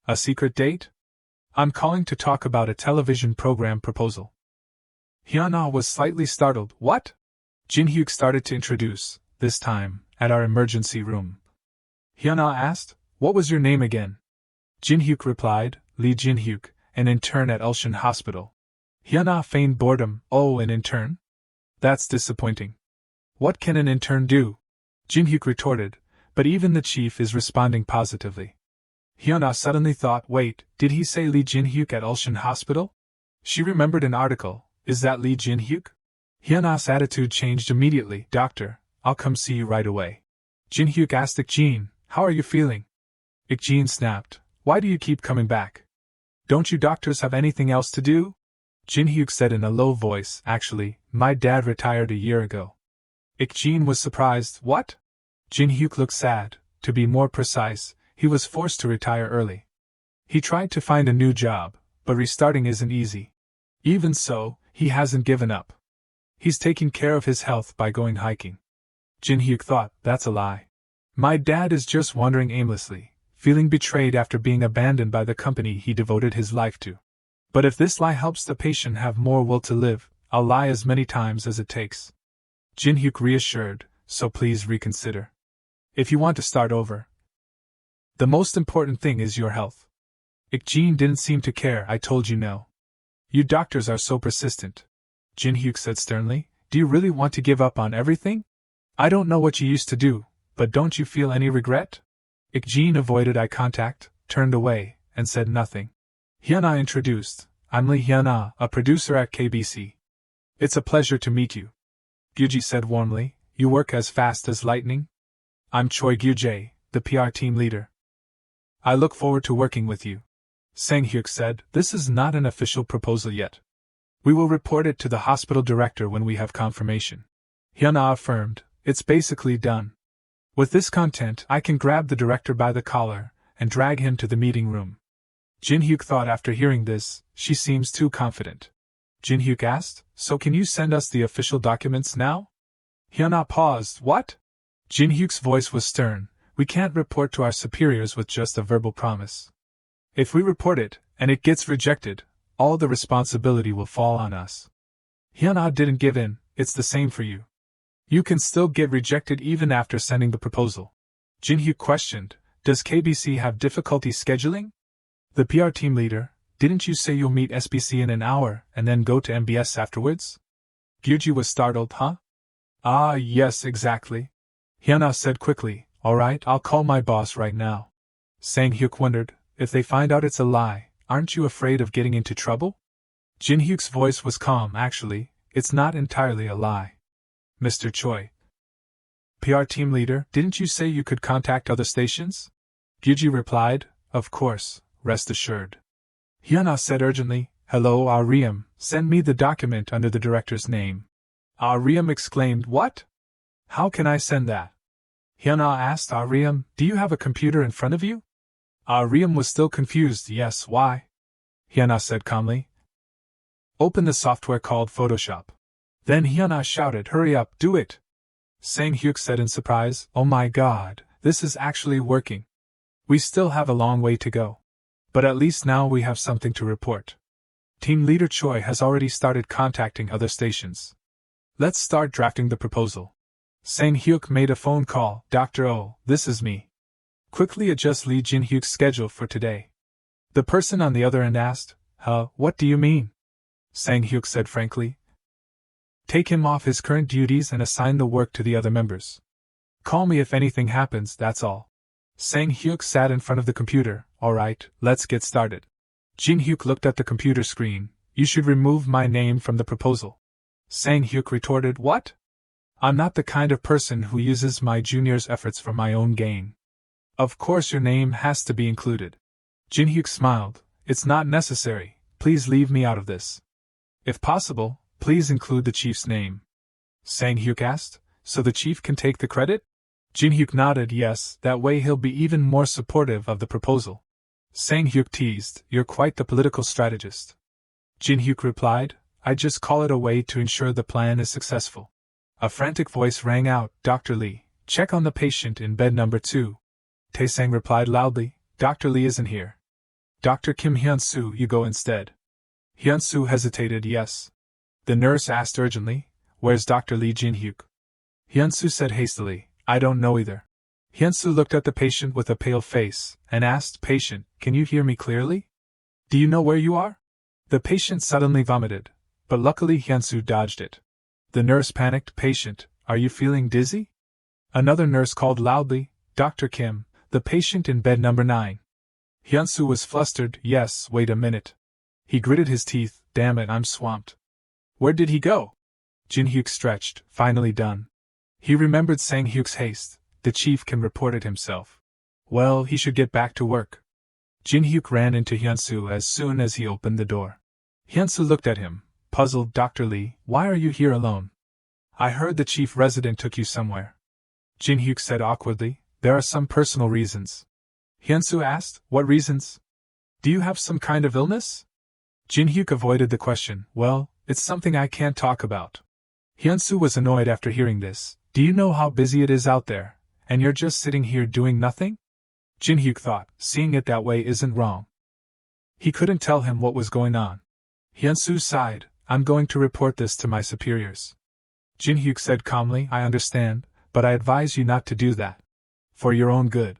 A secret date? I'm calling to talk about a television program proposal. Hyuna was slightly startled. What? Jinhyuk started to introduce, this time, at our emergency room. Hyuna asked, what was your name again? Jinhyuk replied, Lee Jinhyuk, an intern at Ulsan Hospital. Hyuna feigned boredom. Oh, an intern? That's disappointing. What can an intern do? Jinhyuk retorted, but even the chief is responding positively. Hyuna suddenly thought, wait, did he say Lee Jinhyuk at Ulsan Hospital? She remembered an article. Is that Lee Jinhyuk? Hyuna's attitude changed immediately. Doctor, I'll come see you right away. Jinhyuk asked Ikjin, how are you feeling? Ikjin snapped, why do you keep coming back? Don't you doctors have anything else to do? Jinhyuk said in a low voice, actually, my dad retired a year ago. Ikjin was surprised. What? Jinhyuk looked sad. To be more precise, he was forced to retire early. He tried to find a new job, but restarting isn't easy. Even so, he hasn't given up. He's taking care of his health by going hiking. Jinhyuk thought, that's a lie. My dad is just wandering aimlessly, feeling betrayed after being abandoned by the company he devoted his life to. But if this lie helps the patient have more will to live, I'll lie as many times as it takes. Jinhyuk reassured, so please reconsider. If you want to start over. The most important thing is your health. Ikjin didn't seem to care. I told you no. You doctors are so persistent. Jinhyuk said sternly, do you really want to give up on everything? I don't know what you used to do, but don't you feel any regret? Ikjin avoided eye contact, turned away, and said nothing. Hyuna introduced, I'm Lee Hyuna, a producer at KBC. It's a pleasure to meet you. Gyuji said warmly. You work as fast as lightning? I'm Choi Gyuje, the PR team leader. I look forward to working with you. Sang-hyuk said. This is not an official proposal yet. We will report it to the hospital director when we have confirmation. Hyuna affirmed. It's basically done. With this content, I can grab the director by the collar and drag him to the meeting room. Jinhuk thought after hearing this, she seems too confident. Jinhuk asked, so can you send us the official documents now? Hyuna paused. What? Jinhyuk's voice was stern. We can't report to our superiors with just a verbal promise. If we report it, and it gets rejected, all the responsibility will fall on us. Hyuna didn't give in. It's the same for you. You can still get rejected even after sending the proposal. Jinhyuk questioned, does KBC have difficulty scheduling? The PR team leader, didn't you say you'll meet SBC in an hour and then go to MBS afterwards? Gyuji was startled. Huh? Ah, yes, exactly. Hyuna said quickly, alright, I'll call my boss right now. Sang-hyuk wondered, if they find out it's a lie, aren't you afraid of getting into trouble? Jinhyuk's voice was calm. Actually, it's not entirely a lie. Mr. Choi. PR team leader, didn't you say you could contact other stations? Gyuji replied, of course, rest assured. Hyuna said urgently, hello Ariam, send me the document under the director's name. Ariam exclaimed, what? How can I send that? Hyuna asked Ariam, do you have a computer in front of you? Ariam was still confused. Yes, why? Hyuna said calmly. Open the software called Photoshop. Then Hyuna shouted, hurry up, do it. Sang-hyuk said in surprise, oh my god, this is actually working. We still have a long way to go. But at least now we have something to report. Team leader Choi has already started contacting other stations. Let's start drafting the proposal. Sang-hyuk made a phone call. Dr. Oh, this is me. Quickly adjust Lee Jin-hyuk's schedule for today. The person on the other end asked, what do you mean? Sang-hyuk said frankly. Take him off his current duties and assign the work to the other members. Call me if anything happens, that's all. Sang-hyuk sat in front of the computer. Alright, let's get started. Jinhyuk looked at the computer screen. You should remove my name from the proposal. Sang-hyuk retorted, what? I'm not the kind of person who uses my junior's efforts for my own gain. Of course your name has to be included. Jinhyuk smiled. It's not necessary, please leave me out of this. If possible, please include the chief's name. Sang-hyuk asked, so the chief can take the credit? Jinhyuk nodded yes, that way he'll be even more supportive of the proposal. Sang-hyuk teased, you're quite the political strategist. Jinhyuk replied, I just call it a way to ensure the plan is successful. A frantic voice rang out, Dr. Lee, check on the patient in bed number 2. Taesang replied loudly, Dr. Lee isn't here. Dr. Kim Hyun-soo, you go instead. Hyun-soo hesitated, yes. The nurse asked urgently, where's Dr. Lee Jinhyuk? Hyun-soo said hastily, I don't know either. Hyun-soo looked at the patient with a pale face, and asked, patient, can you hear me clearly? Do you know where you are? The patient suddenly vomited, but luckily Hyun-soo dodged it. The nurse panicked, patient, are you feeling dizzy? Another nurse called loudly, Dr. Kim, the patient in bed number 9. Hyun-soo was flustered, yes, wait a minute. He gritted his teeth, damn it, I'm swamped. Where did he go? Jinhyuk stretched, finally done. He remembered Sang-hyuk's haste, the chief can report it himself. Well, he should get back to work. Jinhyuk ran into Hyun-soo as soon as he opened the door. Hyun-soo looked at him, puzzled, Dr. Lee, why are you here alone? I heard the chief resident took you somewhere. Jinhyuk said awkwardly, there are some personal reasons. Hyun-soo asked, what reasons? Do you have some kind of illness? Jinhyuk avoided the question, well, it's something I can't talk about. Hyun-soo was annoyed after hearing this. Do you know how busy it is out there, and you're just sitting here doing nothing? Jinhyuk thought, seeing it that way isn't wrong. He couldn't tell him what was going on. Hyun-soo sighed, I'm going to report this to my superiors. Jinhyuk said calmly, I understand, but I advise you not to do that. For your own good.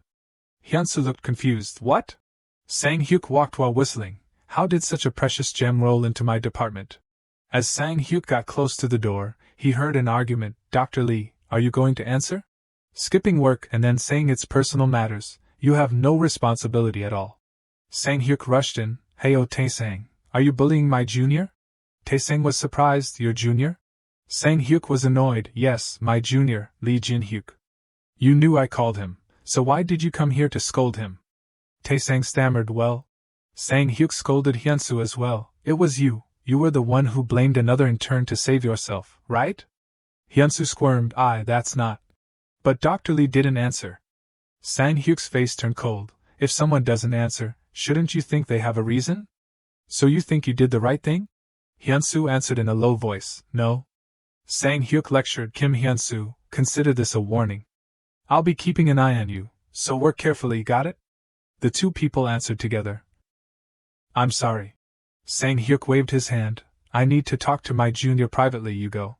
Hyun-soo looked confused, what? Sang-hyuk walked while whistling, how did such a precious gem roll into my department? As Sang-hyuk got close to the door, he heard an argument, Dr. Lee, are you going to answer? Skipping work and then saying it's personal matters, you have no responsibility at all. Sang-hyuk rushed in, hey Taesang, are you bullying my junior? Taesang was surprised, your junior? Sang-hyuk was annoyed. Yes, my junior, Lee Jinhuk. You knew I called him, so why did you come here to scold him? Tae-sang stammered. Well, Sang-hyuk scolded Hyunsu as well. It was you were the one who blamed another intern to save yourself, right? Hyunsu squirmed. That's not. But Dr. Lee didn't answer. Sang-hyuk's face turned cold. If someone doesn't answer, shouldn't you think they have a reason? So you think you did the right thing? Hyunsu answered in a low voice. No. Sang-hyuk lectured Kim. Hyunsu, consider this a warning. I'll be keeping an eye on you, so work carefully, got it? The two people answered together. I'm sorry. Sang-hyuk waved his hand. I need to talk to my junior privately, you go.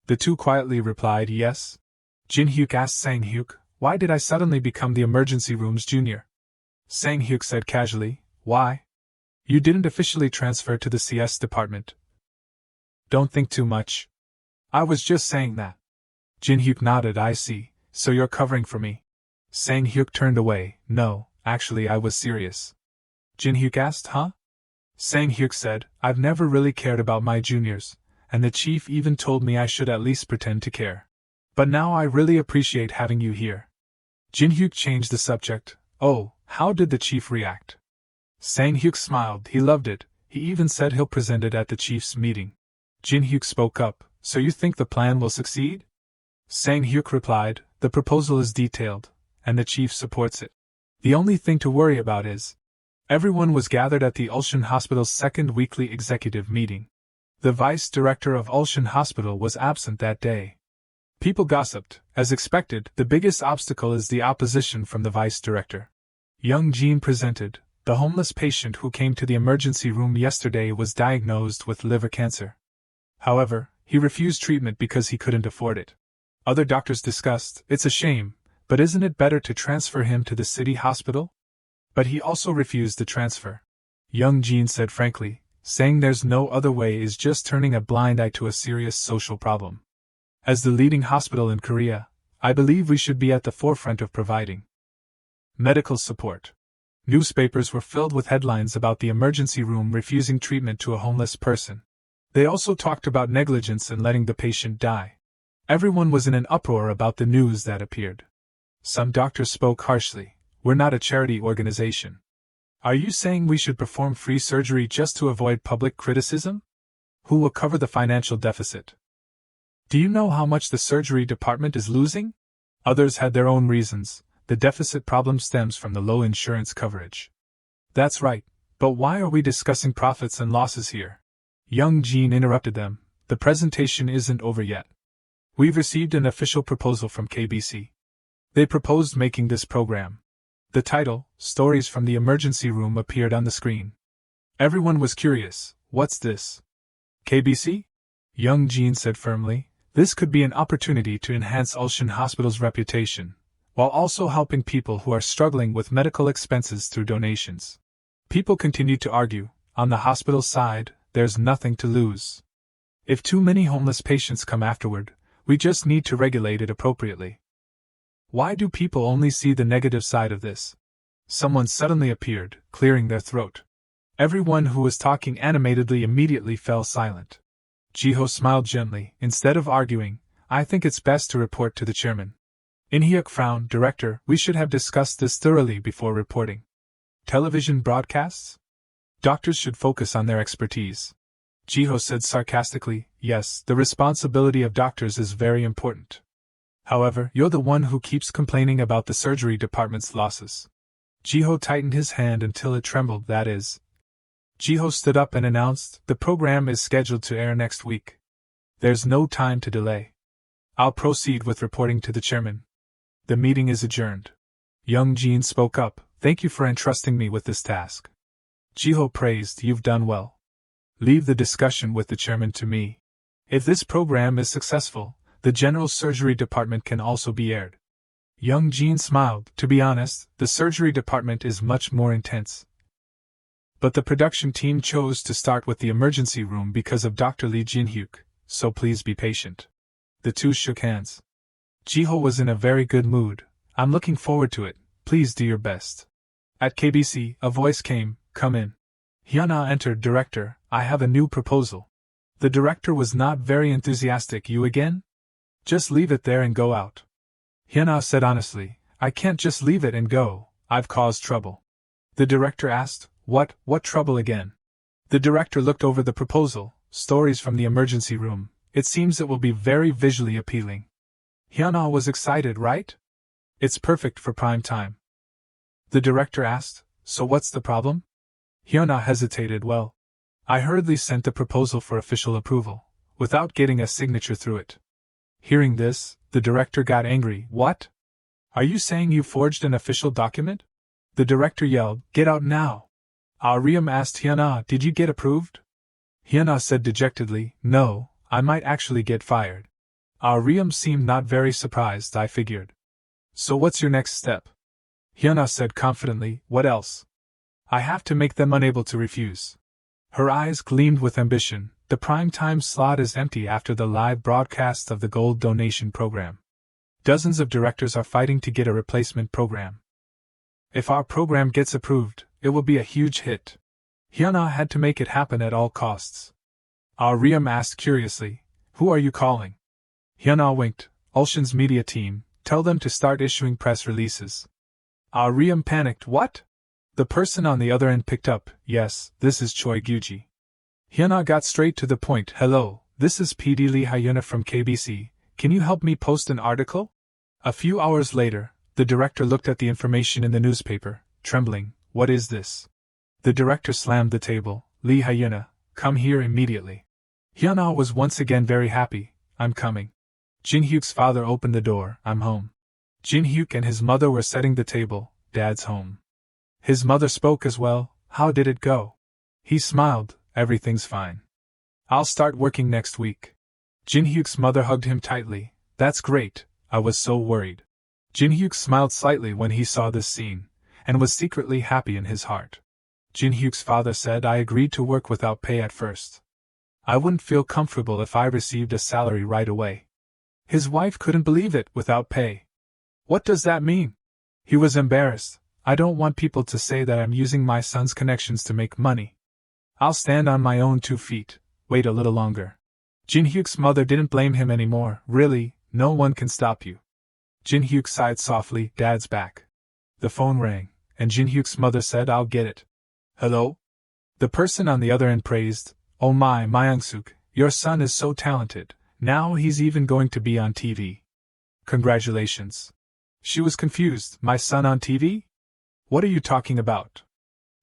The two quietly replied yes. Jinhyuk asked Sang-hyuk, why did I suddenly become the emergency room's junior? Sang-hyuk said casually, why? You didn't officially transfer to the CS department. Don't think too much. I was just saying that. Jinhyuk nodded. I see, so you're covering for me. Sang-hyuk turned away. No, actually I was serious. Jinhyuk asked, huh? Sang-hyuk said, I've never really cared about my juniors, and the chief even told me I should at least pretend to care. But now I really appreciate having you here. Jinhyuk changed the subject. Oh, how did the chief react? Sang-hyuk smiled. He loved it. He even said he'll present it at the chief's meeting. Jinhyuk spoke up. So you think the plan will succeed? Sang-hyuk replied, the proposal is detailed, and the chief supports it. The only thing to worry about is... Everyone was gathered at the Ulsan Hospital's second weekly executive meeting. The vice director of Ulsan Hospital was absent that day. People gossiped. As expected, the biggest obstacle is the opposition from the vice director. Young Jin presented. The homeless patient who came to the emergency room yesterday was diagnosed with liver cancer. However, he refused treatment because he couldn't afford it. Other doctors discussed, it's a shame, but isn't it better to transfer him to the city hospital? But he also refused the transfer. Young Jin said frankly, saying there's no other way is just turning a blind eye to a serious social problem. As the leading hospital in Korea, I believe we should be at the forefront of providing medical support. Newspapers were filled with headlines about the emergency room refusing treatment to a homeless person. They also talked about negligence and letting the patient die. Everyone was in an uproar about the news that appeared. Some doctors spoke harshly. We're not a charity organization. Are you saying we should perform free surgery just to avoid public criticism? Who will cover the financial deficit? Do you know how much the surgery department is losing? Others had their own reasons. The deficit problem stems from the low insurance coverage. That's right, but why are we discussing profits and losses here? Young Jin interrupted them. The presentation isn't over yet. We've received an official proposal from KBC. They proposed making this program. The title, Stories from the Emergency Room, appeared on the screen. Everyone was curious. What's this? KBC? Young Jin said firmly. This could be an opportunity to enhance Ulsan Hospital's reputation, while also helping people who are struggling with medical expenses through donations. People continued to argue. On the hospital side, there's nothing to lose. If too many homeless patients come afterward, we just need to regulate it appropriately. Why do people only see the negative side of this? Someone suddenly appeared, clearing their throat. Everyone who was talking animatedly immediately fell silent. Jiho smiled gently. Instead of arguing, I think it's best to report to the chairman. In-hyuk frowned. Director, we should have discussed this thoroughly before reporting. Television broadcasts? Doctors should focus on their expertise. Jiho said sarcastically, yes, the responsibility of doctors is very important. However, you're the one who keeps complaining about the surgery department's losses. Jiho tightened his hand until it trembled. That is. Jiho stood up and announced, the program is scheduled to air next week. There's no time to delay. I'll proceed with reporting to the chairman. The meeting is adjourned. Young Jin spoke up. Thank you for entrusting me with this task. Jiho praised, you've done well. Leave the discussion with the chairman to me. If this program is successful, the general surgery department can also be aired. Young Jin smiled. To be honest, the surgery department is much more intense. But the production team chose to start with the emergency room because of Dr. Lee Jinhyuk, so please be patient. The two shook hands. Jiho was in a very good mood. I'm looking forward to it. Please do your best. At KBC, a voice came, come in. Hyuna entered. Director, I have a new proposal. The director was not very enthusiastic. You again? Just leave it there and go out. Hyuna said honestly, I can't just leave it and go, I've caused trouble. The director asked, What trouble again? The director looked over the proposal, stories from the emergency room. It seems it will be very visually appealing. Hyuna was excited, right? It's perfect for prime time. The director asked, So what's the problem? Hyuna hesitated. Well, I hurriedly sent the proposal for official approval, without getting a signature through it. Hearing this, the director got angry. What? Are you saying you forged an official document? The director yelled, Get out now! Aurium asked Hyuna, Did you get approved? Hyuna said dejectedly, No, I might actually get fired. Aurium seemed not very surprised. I figured. So what's your next step? Hyuna said confidently, What else? I have to make them unable to refuse. Her eyes gleamed with ambition. The prime-time slot is empty after the live broadcast of the Gold Donation program. Dozens of directors are fighting to get a replacement program. If our program gets approved, it will be a huge hit. Hyuna had to make it happen at all costs. Aurium asked curiously, Who are you calling? Hyuna winked, Ulshan's media team, tell them to start issuing press releases. Aurium panicked, What? The person on the other end picked up, Yes, this is Choi Gyuji. Hyuna got straight to the point, Hello, this is PD Lee Hyuna from KBC, can you help me post an article? A few hours later, the director looked at the information in the newspaper, trembling, What is this? The director slammed the table, Lee Hyuna, come here immediately. Hyuna was once again very happy, I'm coming. Jinhyuk's father opened the door, I'm home. Jinhyuk and his mother were setting the table, Dad's home. His mother spoke as well, How did it go? He smiled, Everything's fine. I'll start working next week. Jinhyuk's mother hugged him tightly, That's great, I was so worried. Jinhyuk smiled slightly when he saw this scene, and was secretly happy in his heart. Jinhyuk's father said, I agreed to work without pay at first. I wouldn't feel comfortable if I received a salary right away. His wife couldn't believe it, without pay. What does that mean? He was embarrassed. I don't want people to say that I'm using my son's connections to make money. I'll stand on my own 2 feet, wait a little longer. Jinhyuk's mother didn't blame him anymore, Really, no one can stop you. Jinhyuk sighed softly, Dad's back. The phone rang, and Jinhyuk's mother said, I'll get it. Hello? The person on the other end praised, Oh my, Myoungsuk, your son is so talented, now he's even going to be on TV. Congratulations. She was confused, My son on TV? What are you talking about?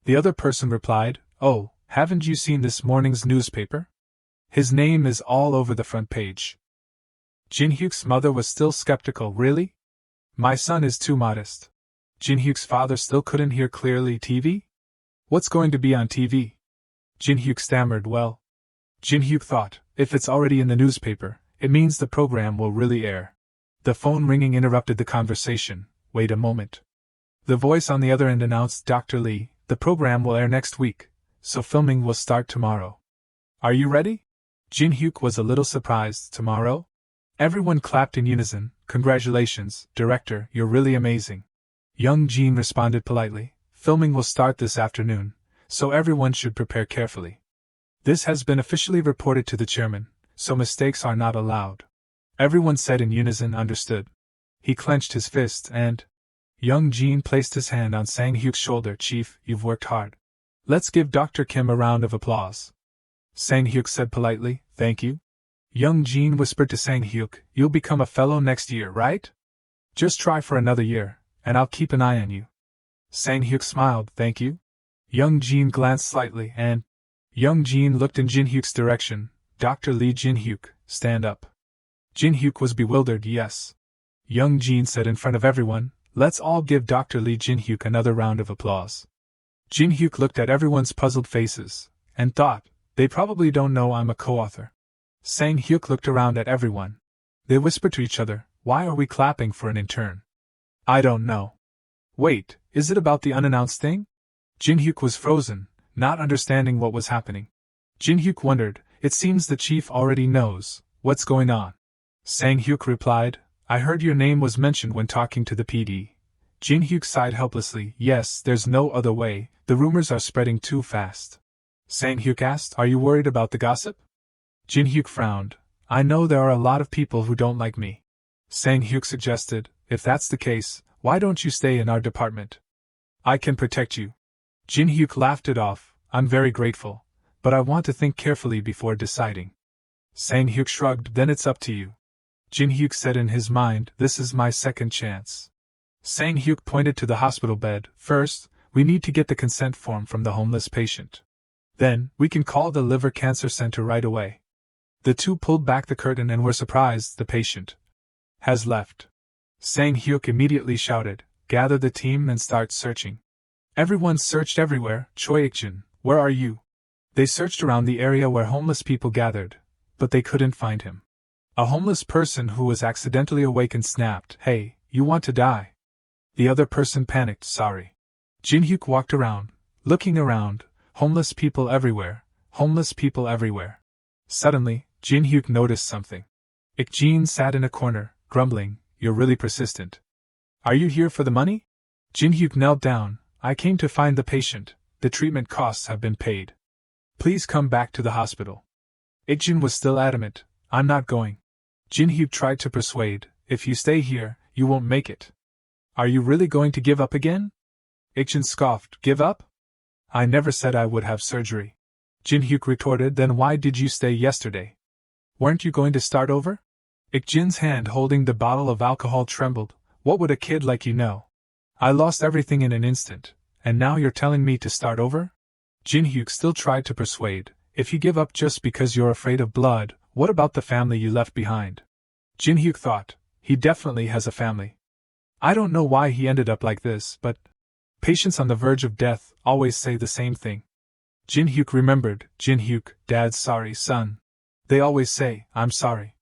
The other person replied, Oh, haven't you seen this morning's newspaper? His name is all over the front page. Jinhyuk's mother was still skeptical, Really? My son is too modest. Jinhyuk's father still couldn't hear clearly, TV? What's going to be on TV? Jinhyuk stammered, Well. Jinhyuk thought, if it's already in the newspaper, it means the program will really air. The phone ringing interrupted the conversation. Wait a moment. The voice on the other end announced, Dr. Lee, the program will air next week, so filming will start tomorrow. Are you ready? Jinhyuk was a little surprised. Tomorrow? Everyone clapped in unison. Congratulations, director, you're really amazing. Young Jin responded politely. Filming will start this afternoon, so everyone should prepare carefully. This has been officially reported to the chairman, so mistakes are not allowed. Everyone said in unison, Understood. He clenched his fist and... Young Jin placed his hand on Sang-hyuk's shoulder. Chief, you've worked hard. Let's give Dr. Kim a round of applause. Sang-hyuk said politely, Thank you. Young Jin whispered to Sang-hyuk, You'll become a fellow next year, right? Just try for another year, and I'll keep an eye on you. Sang-hyuk smiled, Thank you. Young Jin glanced slightly and... Young Jin looked in Jinhyuk's direction. Dr. Lee Jinhyuk, stand up. Jinhyuk was bewildered. Yes. Young Jin said in front of everyone, Let's all give Dr. Lee Jinhyuk another round of applause. Jinhyuk looked at everyone's puzzled faces, and thought, They probably don't know I'm a co-author. Sang-hyuk looked around at everyone. They whispered to each other, Why are we clapping for an intern? I don't know. Wait, is it about the unannounced thing? Jinhyuk was frozen, not understanding what was happening. Jinhyuk wondered, It seems the chief already knows what's going on. Sang-hyuk replied, I heard your name was mentioned when talking to the PD. Jinhyuk sighed helplessly, Yes, there's no other way, the rumors are spreading too fast. Sang-hyuk asked, Are you worried about the gossip? Jinhuk frowned. I know there are a lot of people who don't like me. Sang-hyuk suggested, if that's the case, why don't you stay in our department? I can protect you. Jinhuk laughed it off. I'm very grateful, but I want to think carefully before deciding. Sang-hyuk shrugged. Then it's up to you. Jinhuk said in his mind, this is my second chance. Sang-hyuk pointed to the hospital bed. First, we need to get the consent form from the homeless patient. Then, we can call the liver cancer center right away. The two pulled back the curtain and were surprised. The patient has left. Sang-hyuk immediately shouted, gather the team and start searching. Everyone searched everywhere. Choi Ik-jin, where are you? They searched around the area where homeless people gathered, but they couldn't find him. A homeless person who was accidentally awakened snapped, hey, you want to die? The other person panicked, sorry. Jinhuk walked around, looking around, homeless people everywhere, homeless people everywhere. Suddenly, Jinhuk noticed something. Ik-jin sat in a corner, grumbling, you're really persistent. Are you here for the money? Jinhuk knelt down, I came to find the patient, the treatment costs have been paid. Please come back to the hospital. Ik-jin was still adamant, I'm not going. Jinhuk tried to persuade, if you stay here, you won't make it. Are you really going to give up again? Ik-jin scoffed, give up? I never said I would have surgery. Jinhuk retorted, then why did you stay yesterday? Weren't you going to start over? Ik-jin's hand holding the bottle of alcohol trembled, what would a kid like you know? I lost everything in an instant, and now you're telling me to start over? Jinhuk still tried to persuade, if you give up just because you're afraid of blood, what about the family you left behind? Jinhuk thought, he definitely has a family. I don't know why he ended up like this, but patients on the verge of death always say the same thing. Jinhuk remembered, Jinhuk, Dad's sorry, son. They always say, I'm sorry.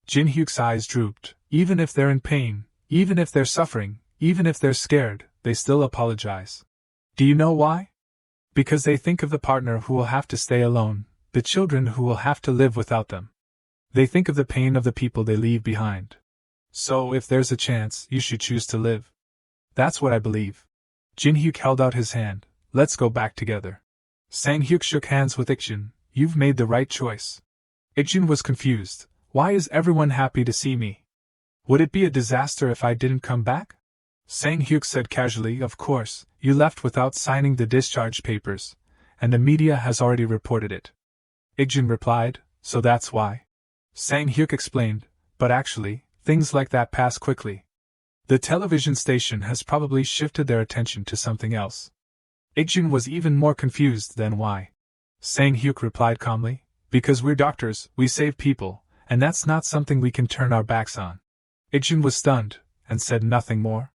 Jinhyuk's eyes drooped. Even if they're in pain, even if they're suffering, even if they're scared, they still apologize. Do you know why? Because they think of the partner who will have to stay alone, the children who will have to live without them. They think of the pain of the people they leave behind. So if there's a chance, you should choose to live. That's what I believe. Jinhyuk held out his hand. Let's go back together. Sang-hyuk shook hands with Ik-jin. You've made the right choice. Ik-jin was confused. Why is everyone happy to see me? Would it be a disaster if I didn't come back? Sang-hyuk said casually, of course, you left without signing the discharge papers, and the media has already reported it. Ik-jin replied, so that's why. Sang-hyuk explained, but actually, things like that pass quickly. The television station has probably shifted their attention to something else. Ik-jin was even more confused than why. Sang-hyuk replied calmly, because we're doctors, we save people, and that's not something we can turn our backs on. Ik-jin was stunned, and said nothing more.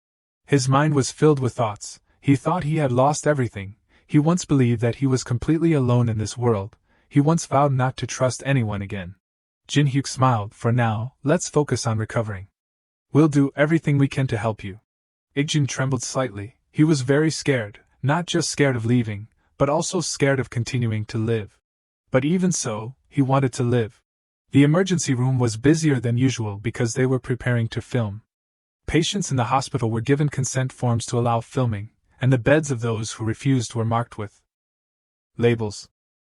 His mind was filled with thoughts. He thought he had lost everything. He once believed that he was completely alone in this world. He once vowed not to trust anyone again. Jinhyuk smiled. For now, let's focus on recovering. We'll do everything we can to help you. Ik-jin trembled slightly. He was very scared, not just scared of leaving, but also scared of continuing to live. But even so, he wanted to live. The emergency room was busier than usual because they were preparing to film. Patients in the hospital were given consent forms to allow filming, and the beds of those who refused were marked with labels.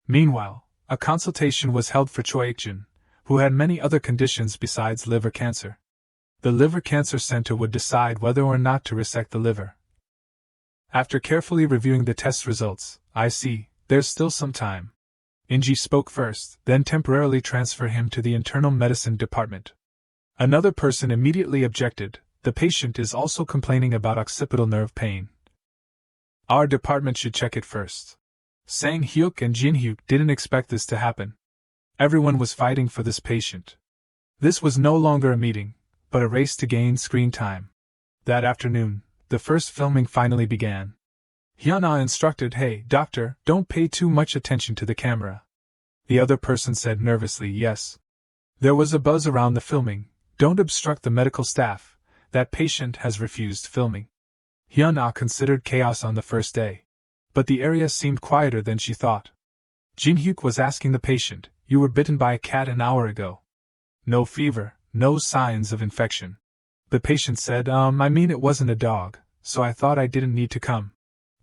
Meanwhile, a consultation was held for Choi Ik-jin, who had many other conditions besides liver cancer. The liver cancer center would decide whether or not to resect the liver. After carefully reviewing the test results, I see, there's still some time. Inji spoke first, then temporarily transfer him to the internal medicine department. Another person immediately objected, the patient is also complaining about occipital nerve pain. Our department should check it first. Sang-hyuk and Jinhyuk didn't expect this to happen. Everyone was fighting for this patient. This was no longer a meeting, but a race to gain screen time. That afternoon, the first filming finally began. Hyuna instructed, hey, doctor, don't pay too much attention to the camera. The other person said nervously, yes. There was a buzz around the filming. Don't obstruct the medical staff. That patient has refused filming. Hyuna considered chaos on the first day. But the area seemed quieter than she thought. Jinhyuk was asking the patient, you were bitten by a cat an hour ago. No fever, no signs of infection. The patient said, I mean it wasn't a dog, so I thought I didn't need to come.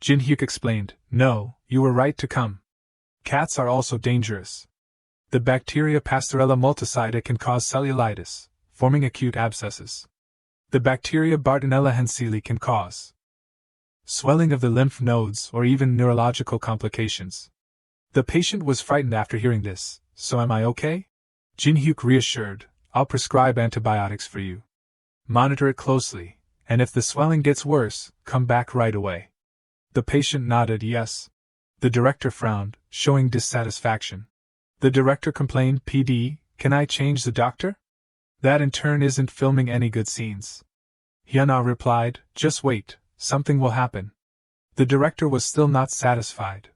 Jinhyuk explained, no, you were right to come. Cats are also dangerous. The bacteria Pastorella multisida can cause cellulitis, forming acute abscesses. The bacteria Bartonella henseli can cause swelling of the lymph nodes or even neurological complications. The patient was frightened after hearing this. So am I okay? Jinhuk reassured, I'll prescribe antibiotics for you. Monitor it closely, and if the swelling gets worse, come back right away. The patient nodded yes. The director frowned, showing dissatisfaction. The director complained, PD, can I change the doctor? That intern isn't filming any good scenes. Hyuna replied, just wait, something will happen. The director was still not satisfied.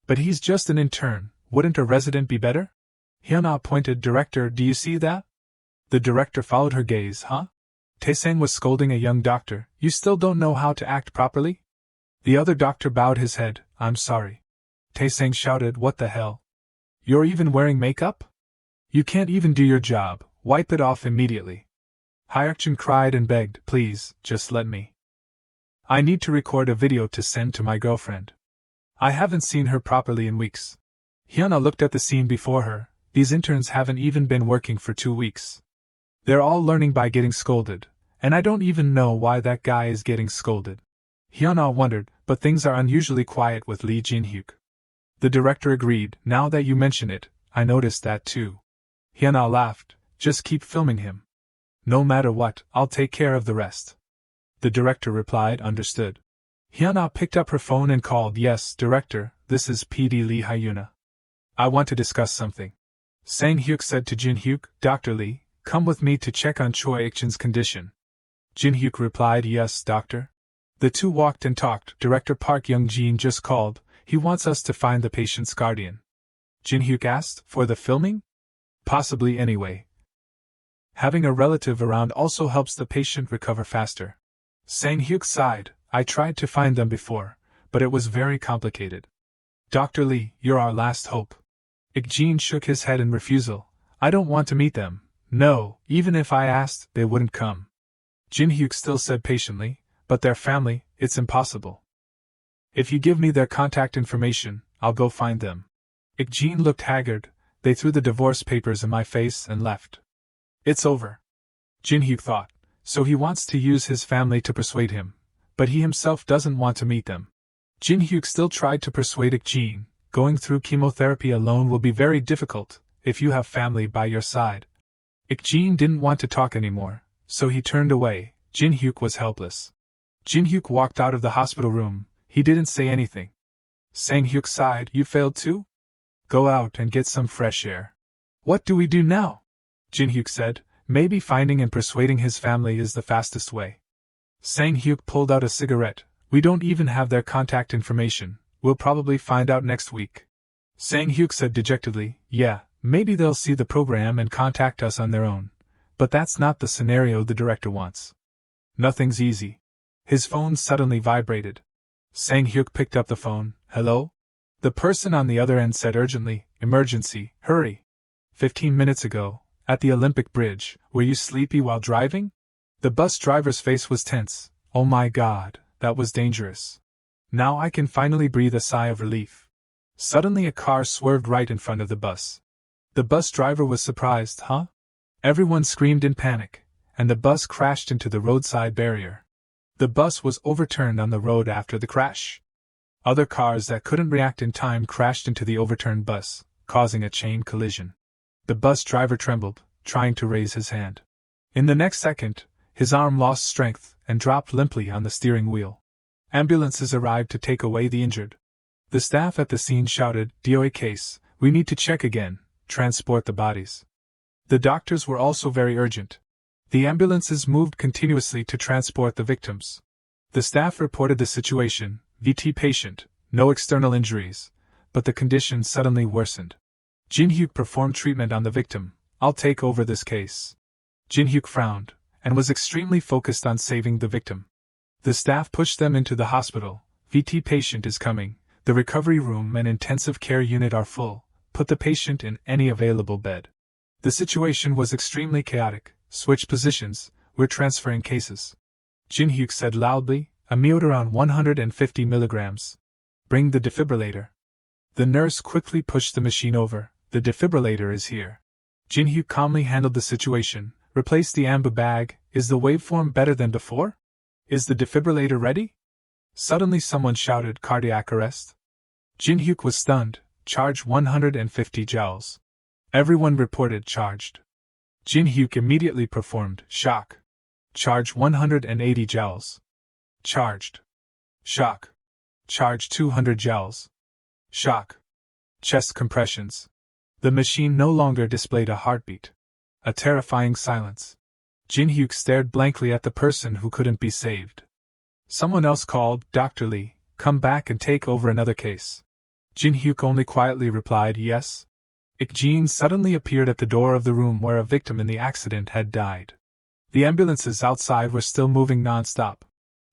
But he's just an intern, wouldn't a resident be better? Hyuna pointed, director, do you see that? The director followed her gaze, huh? Taesang was scolding a young doctor, you still don't know how to act properly? The other doctor bowed his head, I'm sorry. Taesang shouted, what the hell? You're even wearing makeup? You can't even do your job, wipe it off immediately. Hyakjin cried and begged, please, just let me. I need to record a video to send to my girlfriend. I haven't seen her properly in weeks. Hyuna looked at the scene before her, these interns haven't even been working for 2 weeks. They're all learning by getting scolded, and I don't even know why that guy is getting scolded. Hyuna wondered, but things are unusually quiet with Lee Jinhuk. The director agreed, now that you mention it, I noticed that too. Hyuna laughed, just keep filming him. No matter what, I'll take care of the rest. The director replied, understood. Hyuna picked up her phone and called, yes, director, this is PD Lee Hyuna. I want to discuss something. Sang-hyuk said to Jinhuk, Dr. Lee, come with me to check on Choi Ik-jin's condition. Jinhuk replied, yes, doctor. The two walked and talked. Director Park Young-jin just called, he wants us to find the patient's guardian. Jinhuk asked, for the filming? Possibly anyway. Having a relative around also helps the patient recover faster. Sang-hyuk sighed, I tried to find them before, but it was very complicated. Dr. Lee, you're our last hope. Ik-jin shook his head in refusal. I don't want to meet them. No, even if I asked, they wouldn't come. Jinhuk still said patiently, but their family, it's impossible. If you give me their contact information, I'll go find them. Ik-jin looked haggard, they threw the divorce papers in my face and left. It's over. Jinhuk thought, so he wants to use his family to persuade him, but he himself doesn't want to meet them. Jinhuk still tried to persuade Ik-jin, going through chemotherapy alone will be very difficult, if you have family by your side. Ik-jin didn't want to talk anymore, so he turned away. Jinhuk was helpless. Jinhuk walked out of the hospital room, he didn't say anything. Sang-hyuk sighed, you failed too? Go out and get some fresh air. What do we do now? Jinhuk said, maybe finding and persuading his family is the fastest way. Sang-hyuk pulled out a cigarette, we don't even have their contact information, we'll probably find out next week. Sang-hyuk said dejectedly, yeah, maybe they'll see the program and contact us on their own, but that's not the scenario the director wants. Nothing's easy. His phone suddenly vibrated. Sang-hyuk picked up the phone, hello? The person on the other end said urgently, emergency, hurry. 15 minutes ago, at the Olympic Bridge, were you sleepy while driving? The bus driver's face was tense. Oh my God, that was dangerous. Now I can finally breathe a sigh of relief. Suddenly a car swerved right in front of the bus. The bus driver was surprised, huh? Everyone screamed in panic, and the bus crashed into the roadside barrier. The bus was overturned on the road after the crash. Other cars that couldn't react in time crashed into the overturned bus, causing a chain collision. The bus driver trembled, trying to raise his hand. In the next second, his arm lost strength and dropped limply on the steering wheel. Ambulances arrived to take away the injured. The staff at the scene shouted, DOA case, we need to check again, transport the bodies. The doctors were also very urgent. The ambulances moved continuously to transport the victims. The staff reported the situation, VT patient, no external injuries, but the condition suddenly worsened. Jinhuk performed treatment on the victim. I'll take over this case. Jinhuk frowned, and was extremely focused on saving the victim. The staff pushed them into the hospital. VT patient is coming. The recovery room and intensive care unit are full. Put the patient in any available bed. The situation was extremely chaotic. Switch positions, we're transferring cases. Jinhuk said loudly, amiodarone 150 milligrams. Bring the defibrillator. The nurse quickly pushed the machine over. The the defibrillator is here. Jinhuk calmly handled the situation, replaced the ambu bag. Is the waveform better than before? Is the defibrillator ready? Suddenly someone shouted, cardiac arrest. Jinhuk was stunned. Charge 150 joules. Everyone reported charged. Jinhuk immediately performed shock. Charge 180 joules. Charged. Shock. Charge 200 joules. Shock. Chest compressions. The machine no longer displayed a heartbeat. A terrifying silence. Jinhuk stared blankly at the person who couldn't be saved. Someone else called, Dr. Lee, come back and take over another case. Jinhuk only quietly replied, yes. Ik-jin suddenly appeared at the door of the room where a victim in the accident had died. The ambulances outside were still moving non-stop.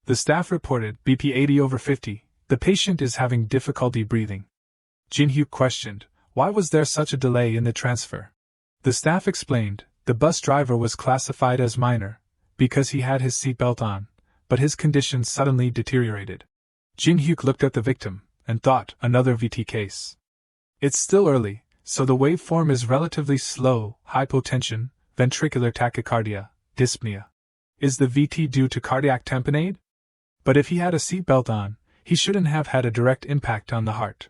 The staff reported, BP 80/50, the patient is having difficulty breathing. Jinhuk questioned, why was there such a delay in the transfer? The staff explained, the bus driver was classified as minor, because he had his seatbelt on, but his condition suddenly deteriorated. Jinhuk looked at the victim, and thought, another VT case. It's still early, so the waveform is relatively slow, hypotension, ventricular tachycardia, dyspnea. Is the VT due to cardiac tamponade? But if he had a seatbelt on, he shouldn't have had a direct impact on the heart.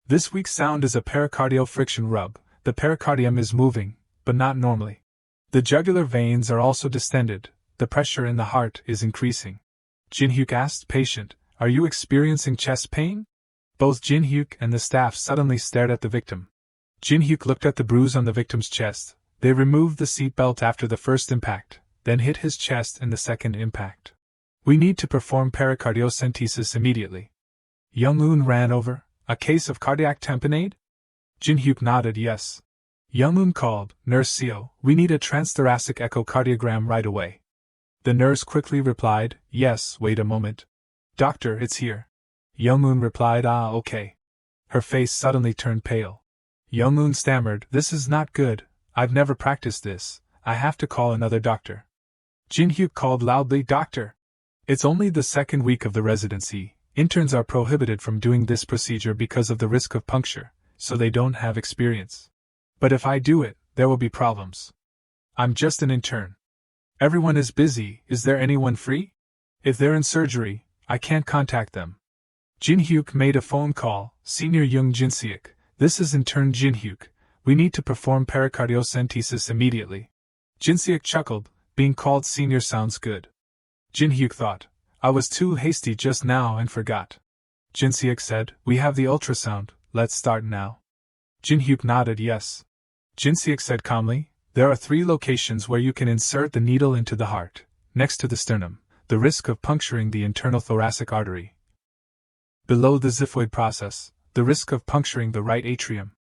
This weak sound is a pericardial friction rub. The pericardium is moving, but not normally. The jugular veins are also distended. The pressure in the heart is increasing. Jinhuk asked patient, are you experiencing chest pain? Both Jinhuk and the staff suddenly stared at the victim. Jinhuk looked at the bruise on the victim's chest. They removed the seatbelt after the first impact, then hit his chest in the second impact. We need to perform pericardiocentesis immediately. Young-un ran over, a case of cardiac tamponade? Jinhuk nodded yes. Young-un called, Nurse Seo, we need a transthoracic echocardiogram right away. The nurse quickly replied, yes, wait a moment. Doctor, it's here. Young-un replied, okay. Her face suddenly turned pale. Young-un stammered, this is not good, I've never practiced this, I have to call another doctor. Jinhuk called loudly, doctor. It's only the second week of the residency. Interns are prohibited from doing this procedure because of the risk of puncture, so they don't have experience. But if I do it, there will be problems. I'm just an intern. Everyone is busy, is there anyone free? If they're in surgery, I can't contact them. Jinhuk made a phone call, Senior Young Jinseok, this is intern Jinhuk, we need to perform pericardiocentesis immediately. Jinseok chuckled, being called senior sounds good. Jinhuk thought, I was too hasty just now and forgot. Jinseok said, we have the ultrasound, let's start now. Jinhuk nodded yes. Jinseok said calmly, there are 3 locations where you can insert the needle into the heart, next to the sternum, the risk of puncturing the internal thoracic artery. Below the xiphoid process, the risk of puncturing the right atrium.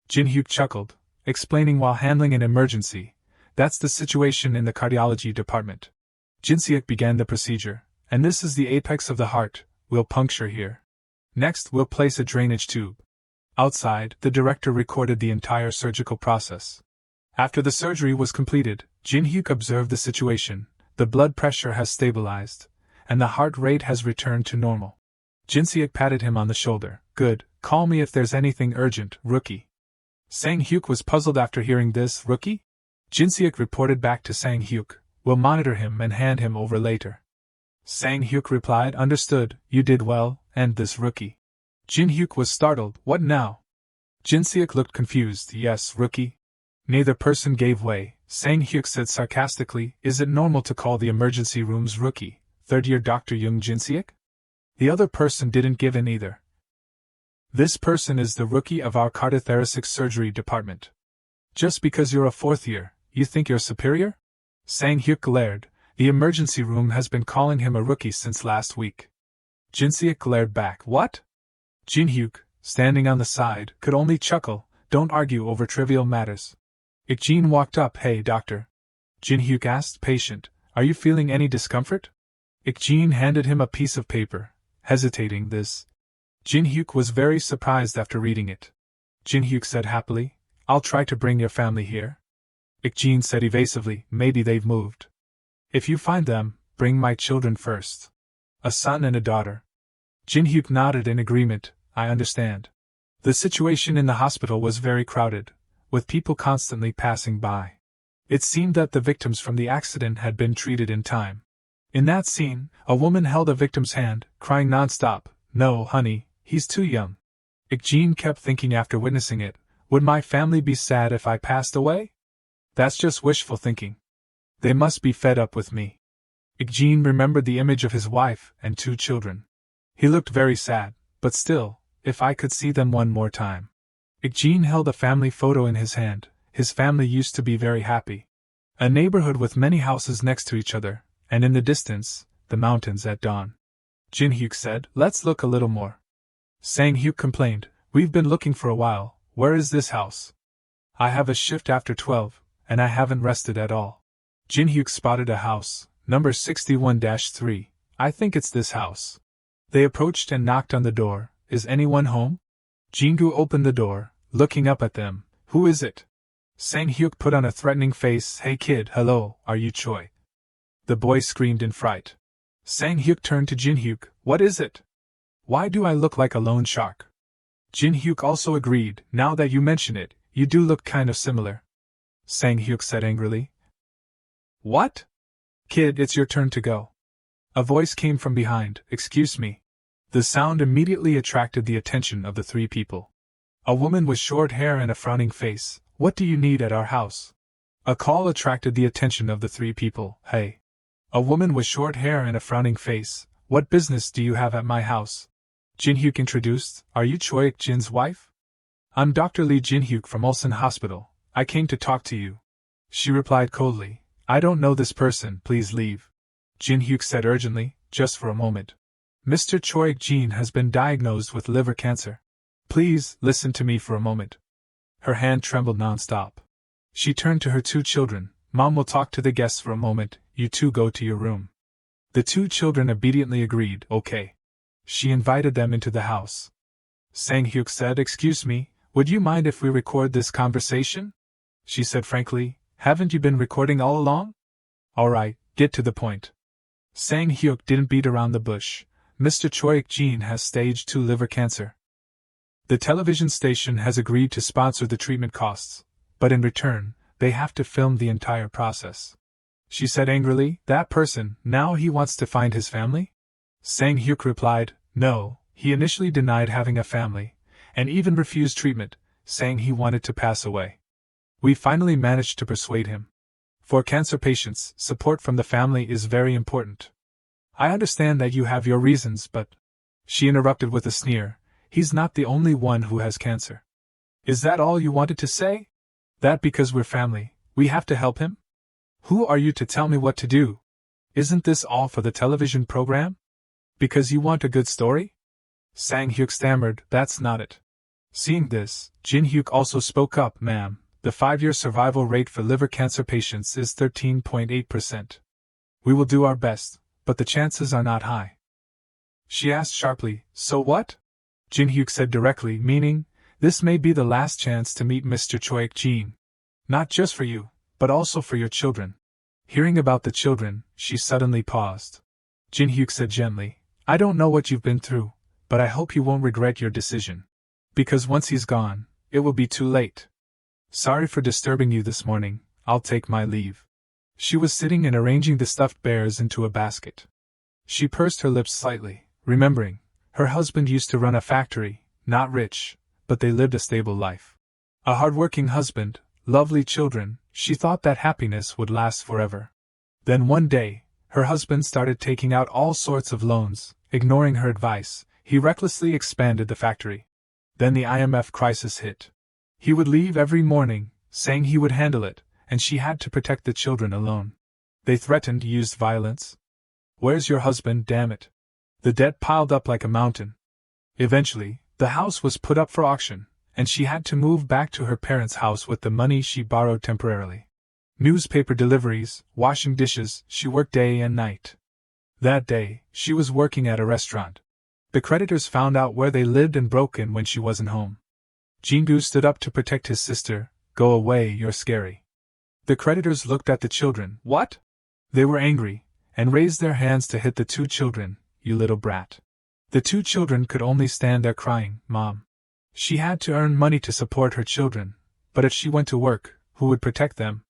Jinhuk chuckled, explaining while handling an emergency, that's the situation in the cardiology department. Jinseok began the procedure, and this is the apex of the heart, we'll puncture here. Next, we'll place a drainage tube. Outside, the director recorded the entire surgical process. After the surgery was completed, Jinhuk observed the situation, the blood pressure has stabilized, and the heart rate has returned to normal. Jinseok patted him on the shoulder, good, call me if there's anything urgent, rookie. Sang-hyuk was puzzled after hearing this, rookie? Jinseok reported back to Sang-hyuk, we'll monitor him and hand him over later. Sang-hyuk replied, understood, you did well, and this rookie. Jinhuk was startled, what now? Jinseok looked confused, yes, rookie. Neither person gave way. Sang-hyuk said sarcastically, is it normal to call the emergency rooms rookie, third-year Dr. Young Jinseok? The other person didn't give in either. This person is the rookie of our cardiothoracic surgery department. Just because you're a 4th year, you think you're superior? Sang-hyuk glared, the emergency room has been calling him a rookie since last week. Jinseok glared back, what? Jinhyuk, standing on the side, could only chuckle, don't argue over trivial matters. Ik-jin walked up, hey doctor. Jinhyuk asked, patient, are you feeling any discomfort? Ik-jin handed him a piece of paper, hesitating this. Jinhyuk was very surprised after reading it. Jinhyuk said happily, I'll try to bring your family here. Ik-jin said evasively, maybe they've moved. If you find them, bring my children first. A son and a daughter. Jinhyuk nodded in agreement, I understand. The situation in the hospital was very crowded. with people constantly passing by. It seemed that the victims from the accident had been treated in time. In that scene, a woman held a victim's hand, crying non-stop, "No, honey, he's too young." Ik-jin kept thinking after witnessing it, would my family be sad if I passed away? That's just wishful thinking. They must be fed up with me. Ik-jin remembered the image of his wife and 2 children. He looked very sad, but still, if I could see them one more time. Ik-jin held a family photo in his hand. His family used to be very happy. A neighborhood with many houses next to each other, and in the distance, the mountains at dawn. Jinhuk said, "Let's look a little more." Sang-hyuk complained, "We've been looking for a while. Where is this house? I have a shift after 12, and I haven't rested at all." Jinhuk spotted a house, number 61-3. "I think it's this house." They approached and knocked on the door. "Is anyone home?" Jingu opened the door, looking up at them. "Who is it?" Sang-hyuk put on a threatening face. "Hey kid, hello, are you Choi?" The boy screamed in fright. Sang-hyuk turned to Jinhyuk. "What is it? Why do I look like a loan shark?" Jinhyuk also agreed. "Now that you mention it, you do look kind of similar." Sang-hyuk said angrily. "What? Kid, it's your turn to go." A voice came from behind. "Excuse me." The sound immediately attracted the attention of the 3 people. A woman with short hair and a frowning face. "What do you need at our house?" A call attracted the attention of the 3 people. "Hey." A woman with short hair and a frowning face. "What business do you have at my house?" Jinhyuk introduced. "Are you Choi Ik-jin's wife?" "I'm Dr. Lee Jinhyuk from Ulsan Hospital. I came to talk to you." She replied coldly. "I don't know this person, please leave." Jinhyuk said urgently, "Just for a moment. Mr. Choi Ik-jin has been diagnosed with liver cancer. Please, listen to me for a moment." Her hand trembled non-stop. She turned to her 2 children. "Mom will talk to the guests for a moment, you 2 go to your room." The 2 children obediently agreed. "Okay." She invited them into the house. Sang-hyuk said, "Excuse me, would you mind if we record this conversation?" She said frankly, "Haven't you been recording all along?" "Alright, get to the point." Sang-hyuk didn't beat around the bush. "Mr. Choi Ik-jin has stage 2 liver cancer. The television station has agreed to sponsor the treatment costs, but in return, they have to film the entire process." She said angrily, "That person, now he wants to find his family?" Sang-hyuk replied, "No, he initially denied having a family, and even refused treatment, saying he wanted to pass away. We finally managed to persuade him. For cancer patients, support from the family is very important. I understand that you have your reasons, but..." She interrupted with a sneer, "He's not the only one who has cancer." "Is that all you wanted to say? That because we're family, we have to help him? Who are you to tell me what to do? Isn't this all for the television program? Because you want a good story?" Sang-hyuk stammered, "That's not it." Seeing this, Jinhyuk also spoke up. "Ma'am, the 5-year survival rate for liver cancer patients is 13.8%. We will do our best, but the chances are not high." She asked sharply, "So what?" Jinhyuk said directly, meaning, "This may be the last chance to meet Mr. Choi Ik-jin. Not just for you, but also for your children." Hearing about the children, she suddenly paused. Jinhyuk said gently, "I don't know what you've been through, but I hope you won't regret your decision. Because once he's gone, it will be too late. Sorry for disturbing you this morning, I'll take my leave." She was sitting and arranging the stuffed bears into a basket. She pursed her lips slightly, remembering, her husband used to run a factory, not rich, but they lived a stable life. A hard-working husband, lovely children, she thought that happiness would last forever. Then one day, her husband started taking out all sorts of loans. Ignoring her advice, he recklessly expanded the factory. Then the IMF crisis hit. He would leave every morning, saying he would handle it, and she had to protect the children alone. They threatened, used violence. "Where's your husband, damn it?" The debt piled up like a mountain. Eventually, the house was put up for auction, and she had to move back to her parents' house with the money she borrowed temporarily. Newspaper deliveries, washing dishes, she worked day and night. That day, she was working at a restaurant. The creditors found out where they lived and broke in when she wasn't home. Jingu stood up to protect his sister. "Go away, you're scary." The creditors looked at the children. "What?" They were angry, and raised their hands to hit the 2 children. "You little brat." The 2 children could only stand there crying, "Mom." She had to earn money to support her children, But if she went to work, who would protect them?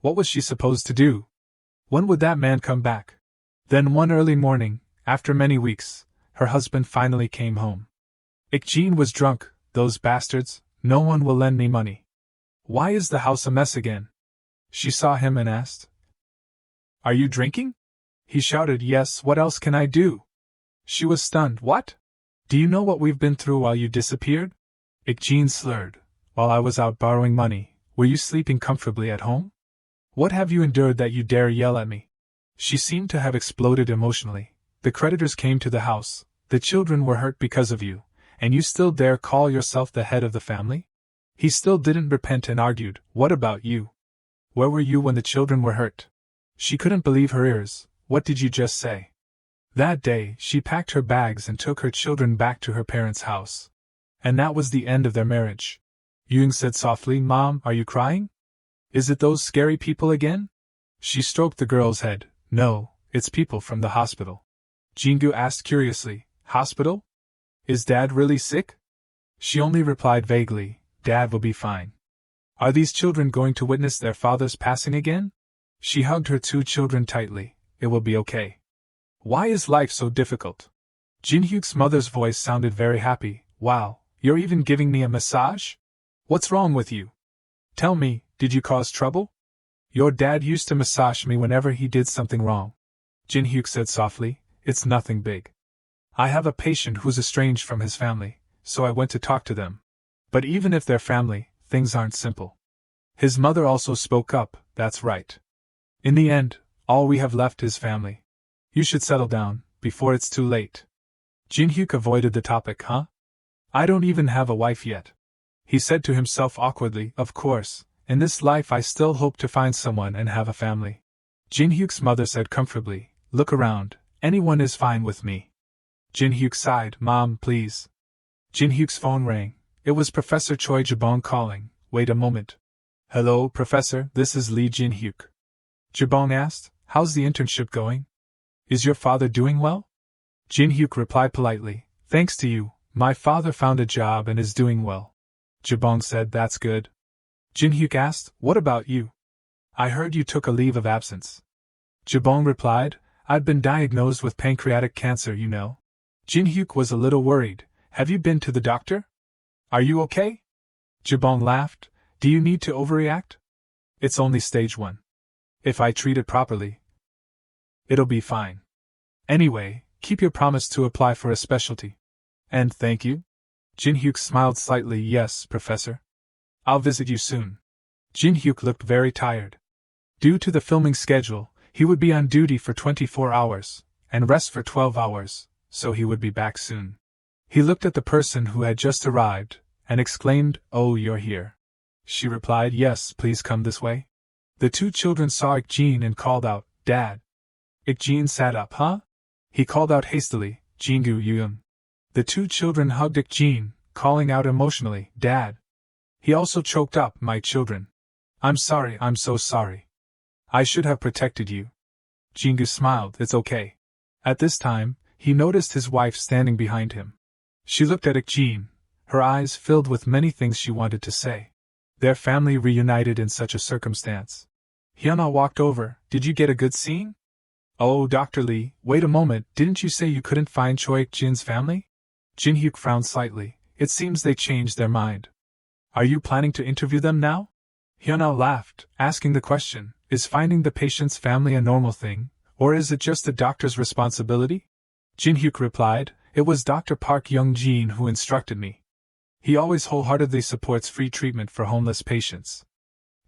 What was she supposed to do? When would that man come back? Then one early morning, after many weeks, her husband finally came home. Ik-jin was drunk, those bastards, no one will lend me money. Why is the house a mess again? She saw him and asked. Are you drinking? He shouted, yes, what else can I do? She was stunned. What? Do you know what we've been through while you disappeared? Ik-jin slurred. While I was out borrowing money, were you sleeping comfortably at home? What have you endured that you dare yell at me? She seemed to have exploded emotionally. The creditors came to the house, the children were hurt because of you, and you still dare call yourself the head of the family? He still didn't repent and argued, what about you? Where were you when the children were hurt? She couldn't believe her ears. What did you just say? That day, she packed her bags and took her children back to her parents' house. And that was the end of their marriage. Yoon said softly, Mom, are you crying? Is it those scary people again? She stroked the girl's head. No, it's people from the hospital. Jingu asked curiously, Hospital? Is Dad really sick? She only replied vaguely, Dad will be fine. Are these children going to witness their father's passing again? She hugged her two children tightly. It will be okay. Why is life so difficult? Jinhyuk's mother's voice sounded very happy. Wow, you're even giving me a massage? What's wrong with you? Tell me, did you cause trouble? Your dad used to massage me whenever he did something wrong. Jinhyuk said softly, it's nothing big. I have a patient who's estranged from his family, so I went to talk to them. But even if they're family, things aren't simple. His mother also spoke up, that's right. In the end, all we have left is family. You should settle down, before it's too late. Jinhyuk avoided the topic, huh? I don't even have a wife yet. He said to himself awkwardly, of course, in this life I still hope to find someone and have a family. Jinhyuk's mother said comfortably, look around, anyone is fine with me. Jinhyuk sighed, Mom, please. Jinhyuk's phone rang. It was Professor Choi Jabong calling. Wait a moment. Hello, Professor, this is Lee Jinhyuk. Jabong asked, how's the internship going? Is your father doing well? Jinhyuk replied politely, thanks to you, my father found a job and is doing well. Jabong said, that's good. Jinhyuk asked, what about you? I heard you took a leave of absence. Jabong replied, I've been diagnosed with pancreatic cancer, you know. Jinhyuk was a little worried. Have you been to the doctor? Are you okay? Jabong laughed. Do you need to overreact? It's only stage 1. If I treat it properly, it'll be fine. Anyway, keep your promise to apply for a specialty. And thank you? Jinhyuk smiled slightly. Yes, Professor. I'll visit you soon. Jinhyuk looked very tired. Due to the filming schedule, he would be on duty for 24 hours, and rest for 12 hours, so he would be back soon. He looked at the person who had just arrived, and exclaimed, oh, you're here. She replied, yes, please come this way. The two children saw Ik-jin and called out, Dad. Ik-jin sat up, huh? He called out hastily, Jingu Yoon. The two children hugged Ik-jin, calling out emotionally, Dad. He also choked up, my children. I'm sorry, I'm so sorry. I should have protected you. Jingu smiled, it's okay. At this time, he noticed his wife standing behind him. She looked at Ik-jin, her eyes filled with many things she wanted to say. Their family reunited in such a circumstance. Hyuna walked over, did you get a good scene? Oh, Dr. Lee, wait a moment, didn't you say you couldn't find Choi Ik-jin's family? Jinhyuk frowned slightly, it seems they changed their mind. Are you planning to interview them now? Hyuna laughed, asking the question, is finding the patient's family a normal thing, or is it just the doctor's responsibility? Jinhyuk replied, it was Dr. Park Young-jin who instructed me. He always wholeheartedly supports free treatment for homeless patients.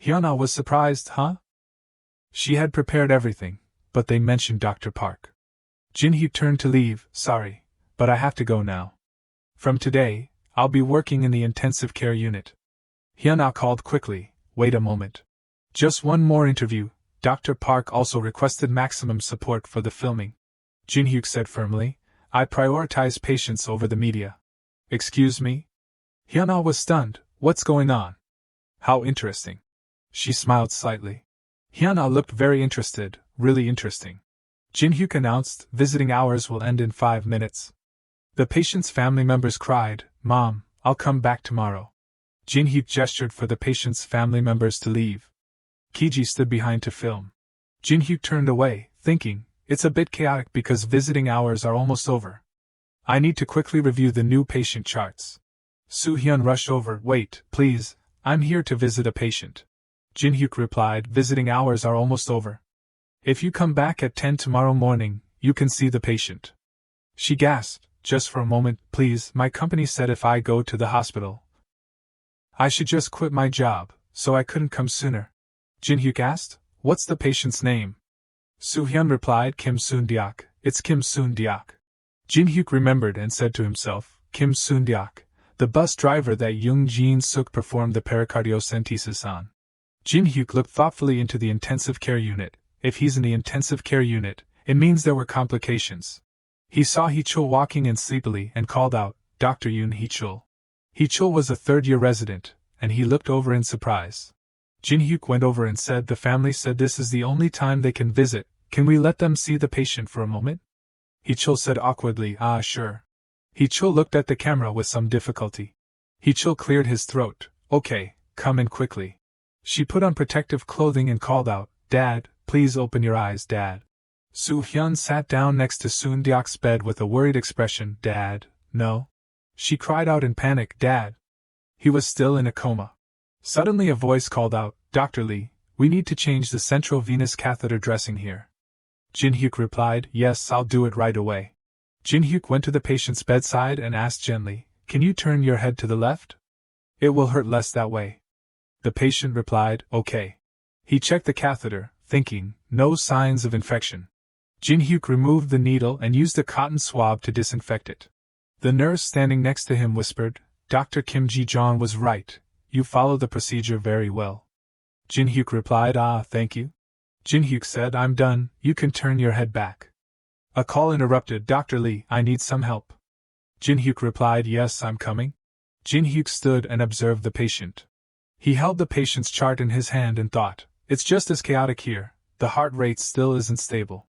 Hyuna was surprised, huh? She had prepared everything, but they mentioned Dr. Park. Jinhyuk turned to leave, sorry, but I have to go now. From today, I'll be working in the intensive care unit. Hyuna called quickly, wait a moment. Just one more interview. Dr. Park also requested maximum support for the filming. Jinhyuk said firmly, I prioritize patients over the media. Excuse me? Hyuna was stunned, what's going on? How interesting. She smiled slightly. Hyuna looked very interested, really interesting. Jinhyuk announced, visiting hours will end in 5 minutes. The patient's family members cried, Mom, I'll come back tomorrow. Jinhuk gestured for the patient's family members to leave. Kiji stood behind to film. Jinhuk turned away, thinking, it's a bit chaotic because visiting hours are almost over. I need to quickly review the new patient charts. Soo-hyun rushed over. Wait, please, I'm here to visit a patient. Jinhuk replied, visiting hours are almost over. If you come back at 10 tomorrow morning, you can see the patient. She gasped, just for a moment, please, my company said if I go to the hospital, I should just quit my job, so I couldn't come sooner. Jinhuk asked, what's the patient's name? Soo-hyun replied, Kim Soon-deok, it's Kim Soon-deok. Jinhuk remembered and said to himself, Kim Soon-deok, the bus driver that Young Jin-suk performed the pericardiocentesis on. Jinhuk looked thoughtfully into the intensive care unit. If he's in the intensive care unit, it means there were complications. He saw Hee-chul walking in sleepily and called out, Dr. Yoon Hee-chul. Hee-chul was a third-year resident, and he looked over in surprise. Jinhuk went over and said the family said this is the only time they can visit, can we let them see the patient for a moment? Hee-chul said awkwardly, sure. Hee-chul looked at the camera with some difficulty. Hee-chul cleared his throat, okay, come in quickly. She put on protective clothing and called out, Dad, please open your eyes, Dad. Soo-hyun sat down next to Soon-deok's bed with a worried expression, Dad, no. She cried out in panic, Dad. He was still in a coma. Suddenly a voice called out, Dr. Lee, we need to change the central venous catheter dressing here. Jinhuk replied, yes, I'll do it right away. Jinhuk went to the patient's bedside and asked gently, can you turn your head to the left? It will hurt less that way. The patient replied, okay. He checked the catheter, thinking, no signs of infection. Jinhuk removed the needle and used a cotton swab to disinfect it. The nurse standing next to him whispered, Dr. Kim Ji-jeon was right, you followed the procedure very well. Jinhuk replied, thank you. Jinhuk said, I'm done, you can turn your head back. A call interrupted, Dr. Lee, I need some help. Jinhuk replied, yes, I'm coming. Jinhuk stood and observed the patient. He held the patient's chart in his hand and thought, it's just as chaotic here, the heart rate still isn't stable.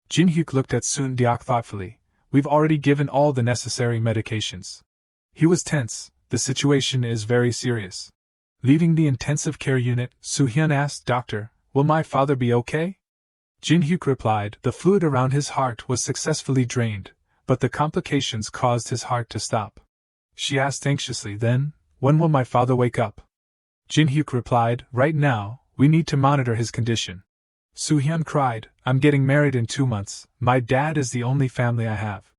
Jinhuk looked at Soon-deok thoughtfully, we've already given all the necessary medications. He was tense, the situation is very serious. Leaving the intensive care unit, Soo-hyun asked, Doctor, will my father be okay? Jinhuk replied, the fluid around his heart was successfully drained, but the complications caused his heart to stop. She asked anxiously, then, when will my father wake up? Jinhuk replied, right now, we need to monitor his condition. Soo-hyun cried, I'm getting married in 2 months, my dad is the only family I have.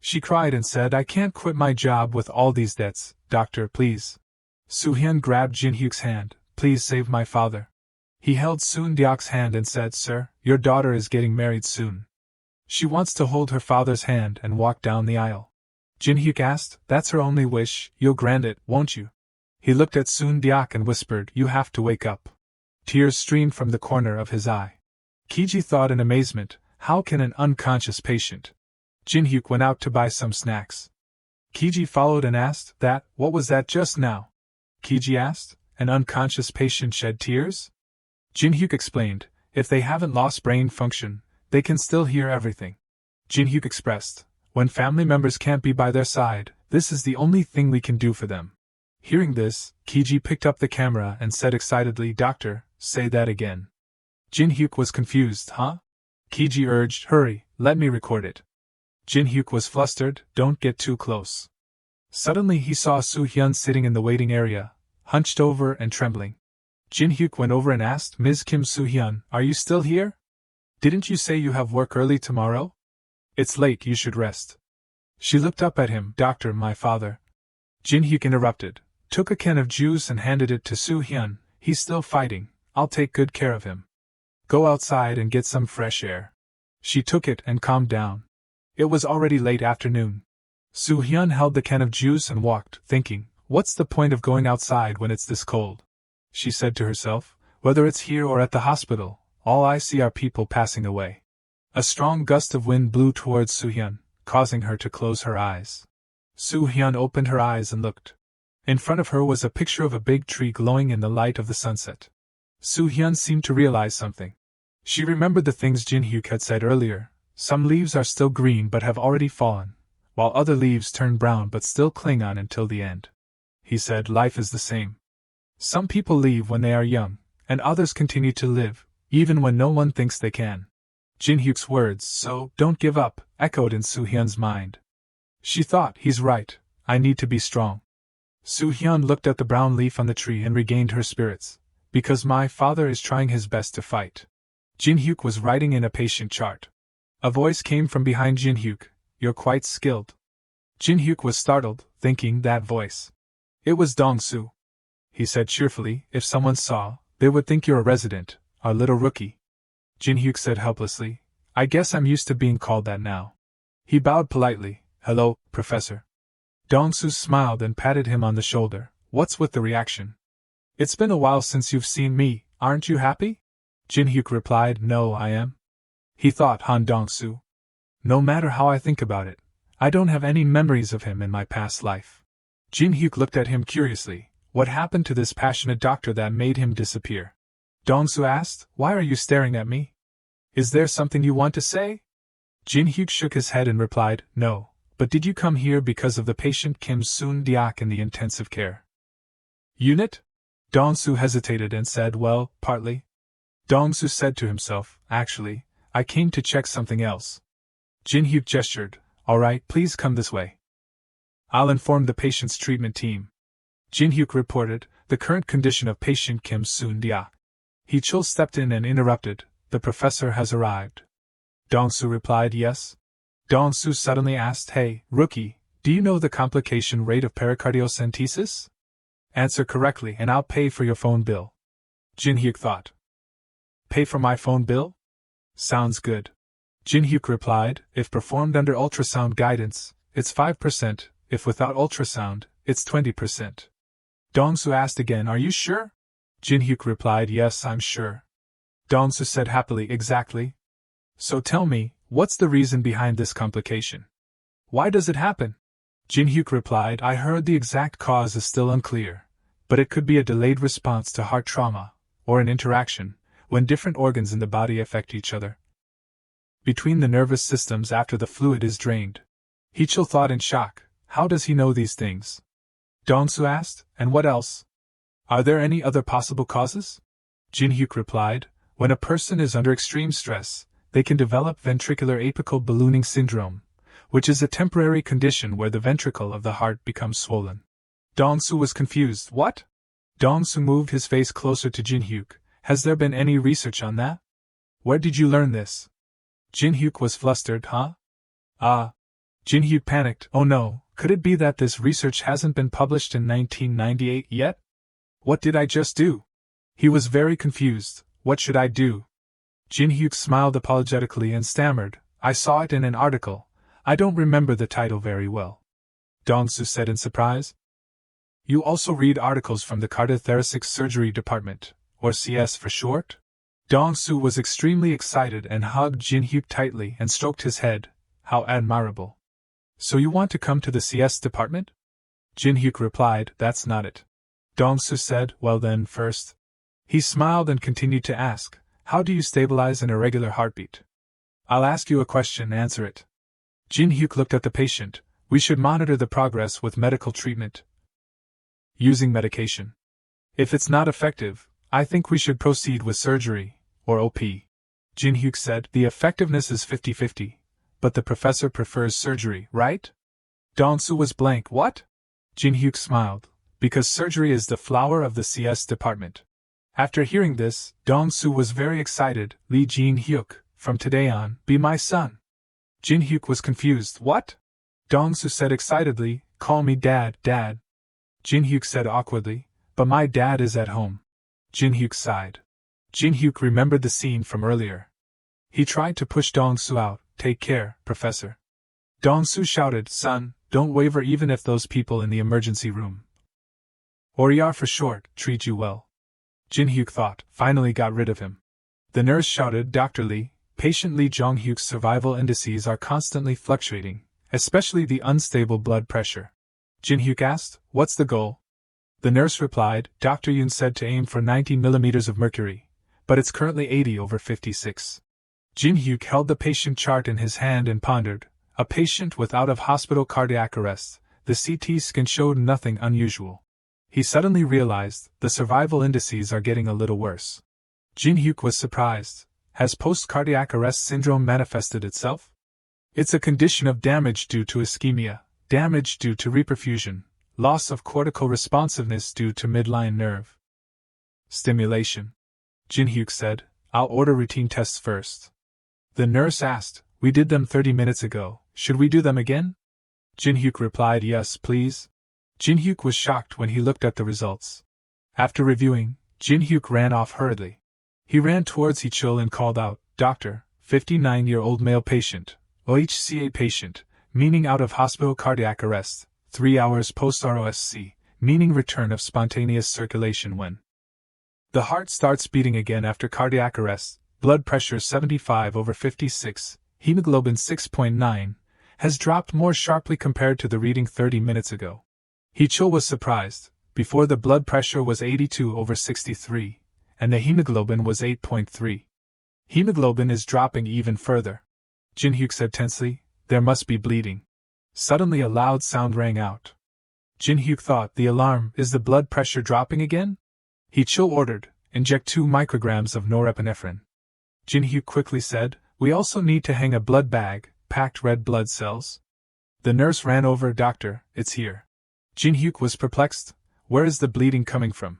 She cried and said, I can't quit my job with all these debts, doctor, please. Soo-hyun grabbed Jinhyuk's hand, please save my father. He held Soon-deok's hand and said, sir, your daughter is getting married soon. She wants to hold her father's hand and walk down the aisle. Jinhyuk asked, that's her only wish, you'll grant it, won't you? He looked at Soon-deok and whispered, you have to wake up. Tears streamed from the corner of his eye. Kiji thought in amazement, how can an unconscious patient? Jinhyuk went out to buy some snacks. Kiji followed and asked, what was that just now? Kiji asked, an unconscious patient shed tears? Jinhyuk explained, if they haven't lost brain function, they can still hear everything. Jinhyuk expressed, when family members can't be by their side, this is the only thing we can do for them. Hearing this, Kiji picked up the camera and said excitedly, Doctor, say that again. Jinhyuk was confused, huh? Kiji urged, hurry, let me record it. Jinhyuk was flustered, don't get too close. Suddenly he saw Soo-hyun sitting in the waiting area, hunched over and trembling. Jinhyuk went over and asked, Ms. Kim Soo-hyun, are you still here? Didn't you say you have work early tomorrow? It's late, you should rest. She looked up at him, Doctor, my father. Jinhyuk interrupted, took a can of juice and handed it to Soo-hyun, he's still fighting, I'll take good care of him. Go outside and get some fresh air. She took it and calmed down. It was already late afternoon. Soo-hyun held the can of juice and walked, thinking, what's the point of going outside when it's this cold? She said to herself, whether it's here or at the hospital, all I see are people passing away. A strong gust of wind blew towards Soo-hyun, causing her to close her eyes. Soo-hyun opened her eyes and looked. In front of her was a picture of a big tree glowing in the light of the sunset. Soo-hyun seemed to realize something. She remembered the things Jinhyuk had said earlier, some leaves are still green but have already fallen, while other leaves turn brown but still cling on until the end. He said, life is the same. Some people leave when they are young, and others continue to live, even when no one thinks they can. Jinhyuk's words, "So, don't give up," echoed in Soo-hyun's mind. She thought, he's right, I need to be strong. Soo-hyun looked at the brown leaf on the tree and regained her spirits. Because my father is trying his best to fight. Jinhyuk was writing in a patient chart. A voice came from behind Jinhyuk, "You're quite skilled." Jinhyuk was startled, thinking that voice. It was Dong-soo. He said cheerfully, "If someone saw, they would think you're a resident, our little rookie." Jinhyuk said helplessly, "I guess I'm used to being called that now." He bowed politely, "Hello, Professor." Dong-soo smiled and patted him on the shoulder. "What's with the reaction? It's been a while since you've seen me, aren't you happy?" Jinhyuk replied, "No, I am." He thought, Han Dong-soo. No matter how I think about it, I don't have any memories of him in my past life. Jinhyuk looked at him curiously. What happened to this passionate doctor that made him disappear? Dong-soo asked, "Why are you staring at me? Is there something you want to say?" Jinhyuk shook his head and replied, "No, but did you come here because of the patient Kim Soon-deok in the intensive care unit?" Dong-soo hesitated and said, "Well, partly." Dong-soo said to himself, "Actually, I came to check something else." Jinhyuk gestured, "All right, please come this way. I'll inform the patient's treatment team." Jinhyuk reported, "The current condition of patient Kim Soon-deok." He-chul stepped in and interrupted, "The professor has arrived." Dong-soo replied, "Yes." Dong-soo suddenly asked, "Hey, rookie, do you know the complication rate of pericardiocentesis? Answer correctly and I'll pay for your phone bill." Jinhyuk thought. "Pay for my phone bill? Sounds good." Jinhyuk replied, "If performed under ultrasound guidance, it's 5%, if without ultrasound, it's 20%. Dong-soo asked again, "Are you sure?" Jinhyuk replied, "Yes, I'm sure." Dong-soo said happily, "Exactly. So tell me, what's the reason behind this complication? Why does it happen?" Jinhyuk replied, "I heard the exact cause is still unclear, but it could be a delayed response to heart trauma, or an interaction, when different organs in the body affect each other, between the nervous systems after the fluid is drained." He-chul thought in shock, "How does he know these things?" Dong-soo asked, "And what else? Are there any other possible causes?" Jinhyuk replied, "When a person is under extreme stress, they can develop ventricular apical ballooning syndrome, which is a temporary condition where the ventricle of the heart becomes swollen." Dong-soo was confused. "What?" Dong-soo moved his face closer to Jinhyuk. "Has there been any research on that? Where did you learn this?" Jinhyuk was flustered. "Huh? Ah." Jinhyuk panicked. "Oh no, could it be that this research hasn't been published in 1998 yet? What did I just do?" He was very confused. "What should I do?" Jinhyuk smiled apologetically and stammered, "I saw it in an article. I don't remember the title very well." Dong-soo said in surprise. "You also read articles from the cardiothoracic surgery department, or CS for short?" Dong-soo was extremely excited and hugged Jinhyuk tightly and stroked his head. "How admirable. So you want to come to the CS department?" Jinhyuk replied, "That's not it." Dong-soo said, "Well then, first." He smiled and continued to ask, "How do you stabilize an irregular heartbeat?" "I'll ask you a question, answer it." Jinhyuk looked at the patient. "We should monitor the progress with medical treatment, using medication. If it's not effective, I think we should proceed with surgery, or OP." Jinhyuk said, "The effectiveness is 50-50, but the professor prefers surgery, right?" Dong-soo was blank. "What?" Jinhyuk smiled, "Because surgery is the flower of the CS department." After hearing this, Dong-soo was very excited. "Lee Jin-hyuk, from today on, be my son." Jinhyuk was confused. "What?" Dong-soo said excitedly, "Call me Dad, Dad." Jinhyuk said awkwardly, "But my dad is at home." Jinhyuk sighed. Jinhyuk remembered the scene from earlier. He tried to push Dong-soo out. "Take care, Professor." Dong-soo shouted, "Son, don't waver even if those people in the emergency room, or ER for short, treat you well." Jinhyuk thought, finally got rid of him. The nurse shouted, "Dr. Lee, patient Lee Jong-hyuk's survival indices are constantly fluctuating, especially the unstable blood pressure." Jinhyuk asked, "What's the goal?" The nurse replied, "Dr. Yoon said to aim for 90 millimeters of mercury, but it's currently 80/56. Jinhyuk held the patient chart in his hand and pondered. A patient with out-of-hospital cardiac arrest. The CT scan showed nothing unusual. He suddenly realized the survival indices are getting a little worse. Jinhuk was surprised. Has post-cardiac arrest syndrome manifested itself? It's a condition of damage due to ischemia, damage due to reperfusion, loss of cortical responsiveness due to midline nerve stimulation. Jinhuk said, I'll order routine tests first. The nurse asked, We did them 30 minutes ago, should we do them again? Jinhuk replied, Yes, please. Jinhuk was shocked when he looked at the results. After reviewing, Jinhuk ran off hurriedly. He ran towards Hichul and called out, Doctor, 59-year-old male patient, OHCA patient, meaning out of hospital cardiac arrest, 3 hours post-ROSC, meaning return of spontaneous circulation when the heart starts beating again after cardiac arrest, blood pressure 75/56, hemoglobin 6.9, has dropped more sharply compared to the reading 30 minutes ago. Hichul was surprised. Before the blood pressure was 82/63, and the hemoglobin was 8.3. Hemoglobin is dropping even further. Jinhuk said tensely, There must be bleeding. Suddenly a loud sound rang out. Jinhuk thought, the alarm, is the blood pressure dropping again? Hichul ordered, Inject 2 micrograms of norepinephrine. Jinhuk quickly said, We also need to hang a blood bag, packed red blood cells. The nurse ran over, Doctor, it's here. Jinhuk was perplexed. Where is the bleeding coming from?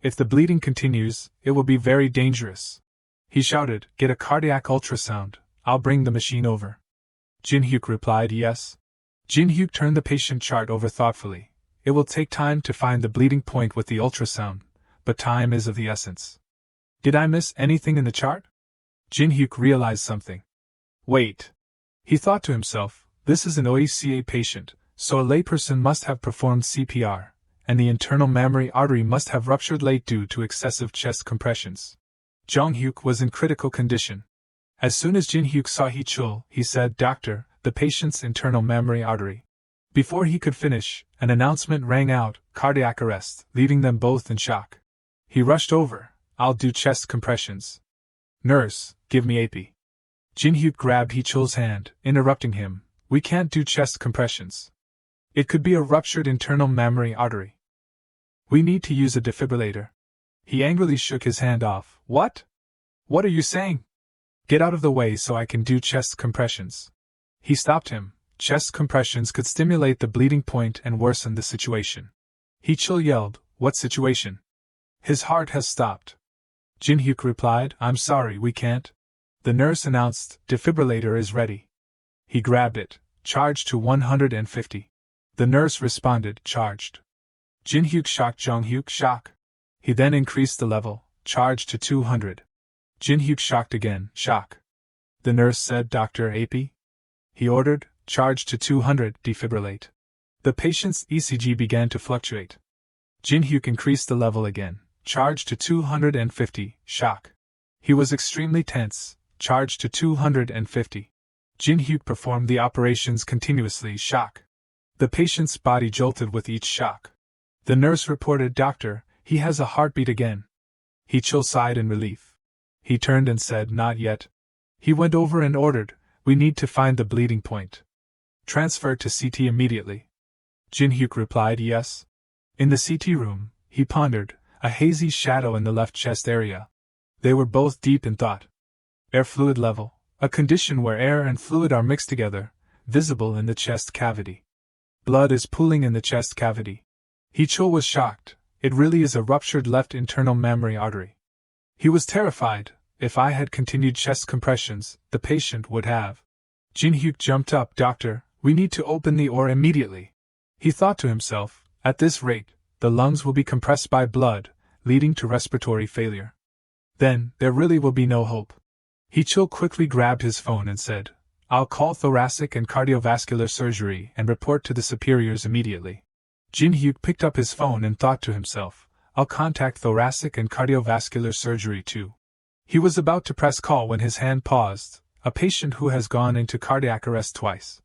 If the bleeding continues, it will be very dangerous. He shouted, Get a cardiac ultrasound, I'll bring the machine over. Jinhuk replied, Yes. Jinhuk turned the patient chart over thoughtfully. It will take time to find the bleeding point with the ultrasound, but time is of the essence. Did I miss anything in the chart? Jinhuk realized something. Wait. He thought to himself, this is an OHCA patient, so a layperson must have performed CPR, and the internal mammary artery must have ruptured late due to excessive chest compressions. Jonghyuk was in critical condition. As soon as Jinhuk saw Hichul, he said, Doctor, the patient's internal mammary artery. Before he could finish, an announcement rang out, cardiac arrest, leaving them both in shock. He rushed over, I'll do chest compressions. Nurse, give me AP. Jinhuk grabbed Hichul's hand, interrupting him, We can't do chest compressions. It could be a ruptured internal mammary artery. We need to use a defibrillator. He angrily shook his hand off. What? What are you saying? Get out of the way so I can do chest compressions. He stopped him. Chest compressions could stimulate the bleeding point and worsen the situation. Hichul yelled, What situation? His heart has stopped. Jinhuk replied, I'm sorry, we can't. The nurse announced, Defibrillator is ready. He grabbed it, charged to 150. The nurse responded, charged. Jinhuk shocked Jonghyuk, shock. He then increased the level, charged to 200. Jinhuk shocked again, shock. The nurse said, Dr. AP? He ordered, charged to 200, defibrillate. The patient's ECG began to fluctuate. Jinhuk increased the level again, charged to 250, shock. He was extremely tense, charged to 250. Jinhuk performed the operations continuously, shock. The patient's body jolted with each shock. The nurse reported, Doctor, he has a heartbeat again. Hichul sighed in relief. He turned and said, Not yet. He went over and ordered, We need to find the bleeding point. Transfer to CT immediately. Jinhuk replied, Yes. In the CT room, he pondered, a hazy shadow in the left chest area. They were both deep in thought. Air fluid level, a condition where air and fluid are mixed together, visible in the chest cavity. Blood is pooling in the chest cavity. Hichul was shocked. It really is a ruptured left internal mammary artery. He was terrified. If I had continued chest compressions, the patient would have. Jinhuk jumped up, Doctor, we need to open the OR immediately. He thought to himself, at this rate, the lungs will be compressed by blood, leading to respiratory failure. Then, there really will be no hope. Hichul quickly grabbed his phone and said, I'll call thoracic and cardiovascular surgery and report to the superiors immediately. Jinhuk picked up his phone and thought to himself, I'll contact thoracic and cardiovascular surgery too. He was about to press call when his hand paused, a patient who has gone into cardiac arrest twice.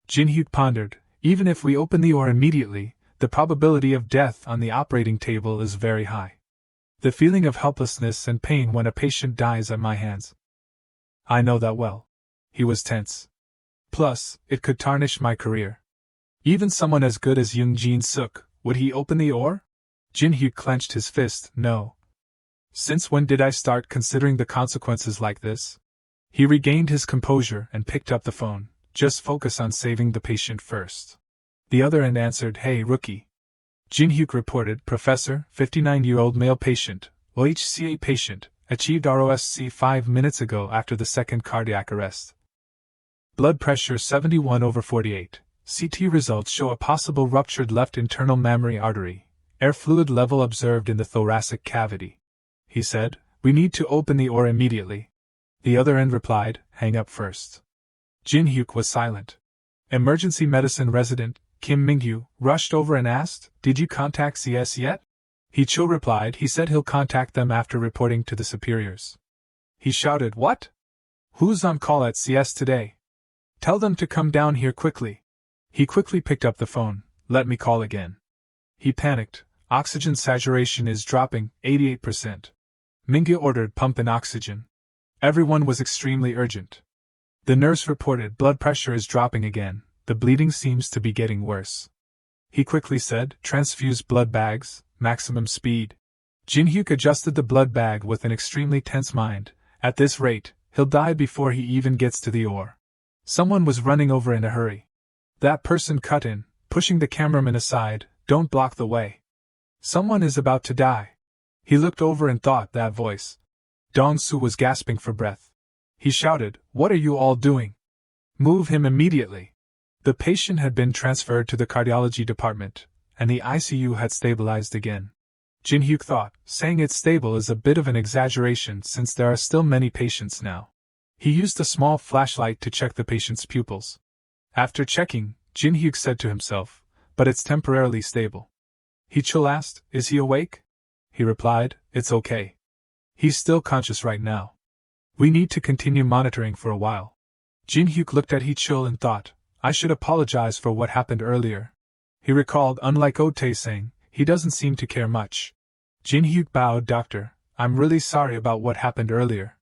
Jinhuk pondered, even if we open the OR immediately, the probability of death on the operating table is very high. The feeling of helplessness and pain when a patient dies at my hands. I know that well. He was tense. Plus, it could tarnish my career. Even someone as good as Young Jin Suk, would he open the OR? Jinhuk clenched his fist. No. Since when did I start considering the consequences like this? He regained his composure and picked up the phone. Just focus on saving the patient first. The other end answered, Hey, rookie. Jinhuk reported, Professor, 59-year-old male patient, OHCA patient, achieved ROSC 5 minutes ago after the second cardiac arrest. Blood pressure 71/48. CT results show a possible ruptured left internal mammary artery. Air fluid level observed in the thoracic cavity. He said, We need to open the OR immediately. The other end replied, Hang up first. Jinhuk was silent. Emergency medicine resident, Kim Mingyu, rushed over and asked, Did you contact CS yet? He-cho replied he said he'll contact them after reporting to the superiors. He shouted, What? Who's on call at CS today? Tell them to come down here quickly. He quickly picked up the phone. Let me call again. He panicked. Oxygen saturation is dropping, 88%. Mingyu ordered pump in oxygen. Everyone was extremely urgent. The nurse reported blood pressure is dropping again. The bleeding seems to be getting worse. He quickly said, Transfuse blood bags, maximum speed. Jinhuk adjusted the blood bag with an extremely tense mind. At this rate, he'll die before he even gets to the OR. Someone was running over in a hurry. That person cut in, pushing the cameraman aside. Don't block the way. Someone is about to die. He looked over and thought, that voice. Dong-soo was gasping for breath. He shouted, What are you all doing? Move him immediately. The patient had been transferred to the cardiology department, and the ICU had stabilized again. Jinhuk thought, saying it's stable is a bit of an exaggeration since there are still many patients now. He used a small flashlight to check the patient's pupils. After checking, Jinhuk said to himself, But it's temporarily stable. He-cho asked, Is he awake? He replied, It's okay. He's still conscious right now. We need to continue monitoring for a while. Jinhuk looked at He-cho and thought, I should apologize for what happened earlier. He recalled, unlike Oh-tae-sang, he doesn't seem to care much. Jinhuk bowed. Doctor, I'm really sorry about what happened earlier.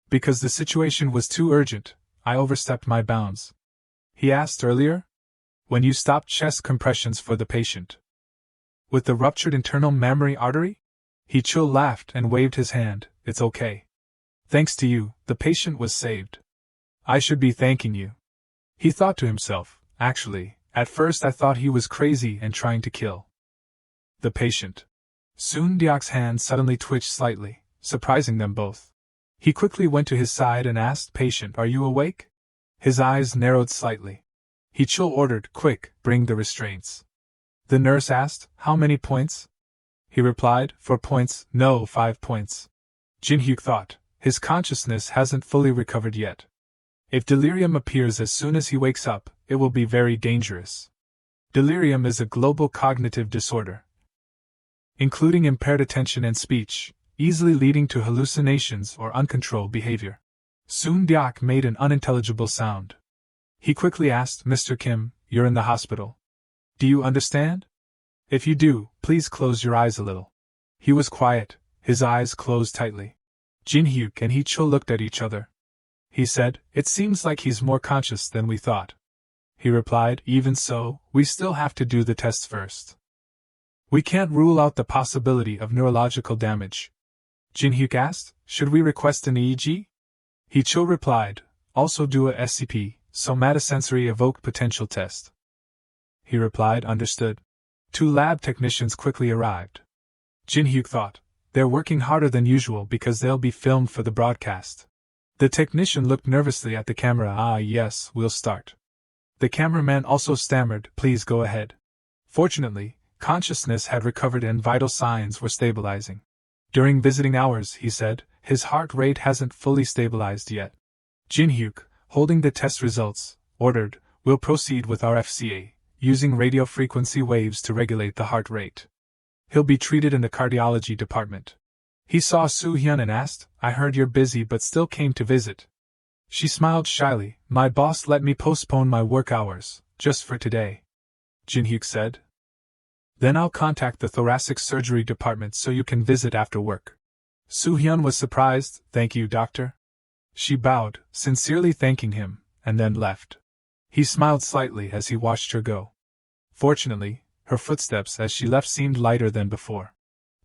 Because the situation was too urgent, I overstepped my bounds. He asked earlier? When you stopped chest compressions for the patient. With the ruptured internal mammary artery? He-cho laughed and waved his hand. It's okay. Thanks to you, the patient was saved. I should be thanking you. He thought to himself, actually, at first I thought he was crazy and trying to kill the patient. Soon-dyok's hand suddenly twitched slightly, surprising them both. He quickly went to his side and asked, Patient, are you awake? His eyes narrowed slightly. He-cho ordered, Quick, bring the restraints. The nurse asked, How many points? He replied, 4 points, no, 5 points. Jinhuk thought, his consciousness hasn't fully recovered yet. If delirium appears as soon as he wakes up, it will be very dangerous. Delirium is a global cognitive disorder, including impaired attention and speech, easily leading to hallucinations or uncontrolled behavior. Soon-dyok made an unintelligible sound. He quickly asked, Mr. Kim, you're in the hospital. Do you understand? If you do, please close your eyes a little. He was quiet, his eyes closed tightly. Jinhuk and He-cho looked at each other. He said, It seems like he's more conscious than we thought. He replied, Even so, we still have to do the tests first. We can't rule out the possibility of neurological damage. Jinhuk asked, Should we request an EEG? He-cho replied, Also do a SCP, somatosensory evoked potential test. He replied, Understood. 2 lab technicians quickly arrived. Jinhuk thought, They're working harder than usual because they'll be filmed for the broadcast. The technician looked nervously at the camera. Yes, we'll start. The cameraman also stammered, Please go ahead. Fortunately, consciousness had recovered and vital signs were stabilizing. During visiting hours, he said, his heart rate hasn't fully stabilized yet. Jinhuk, holding the test results, ordered, We'll proceed with our FCA, using radio frequency waves to regulate the heart rate. He'll be treated in the cardiology department. He saw Soo-hyun and asked, I heard you're busy but still came to visit. She smiled shyly, My boss let me postpone my work hours, just for today. Jinhuk said. Then I'll contact the thoracic surgery department so you can visit after work. Soo-hyun was surprised, Thank you, doctor. She bowed, sincerely thanking him, and then left. He smiled slightly as he watched her go. Fortunately, her footsteps as she left seemed lighter than before.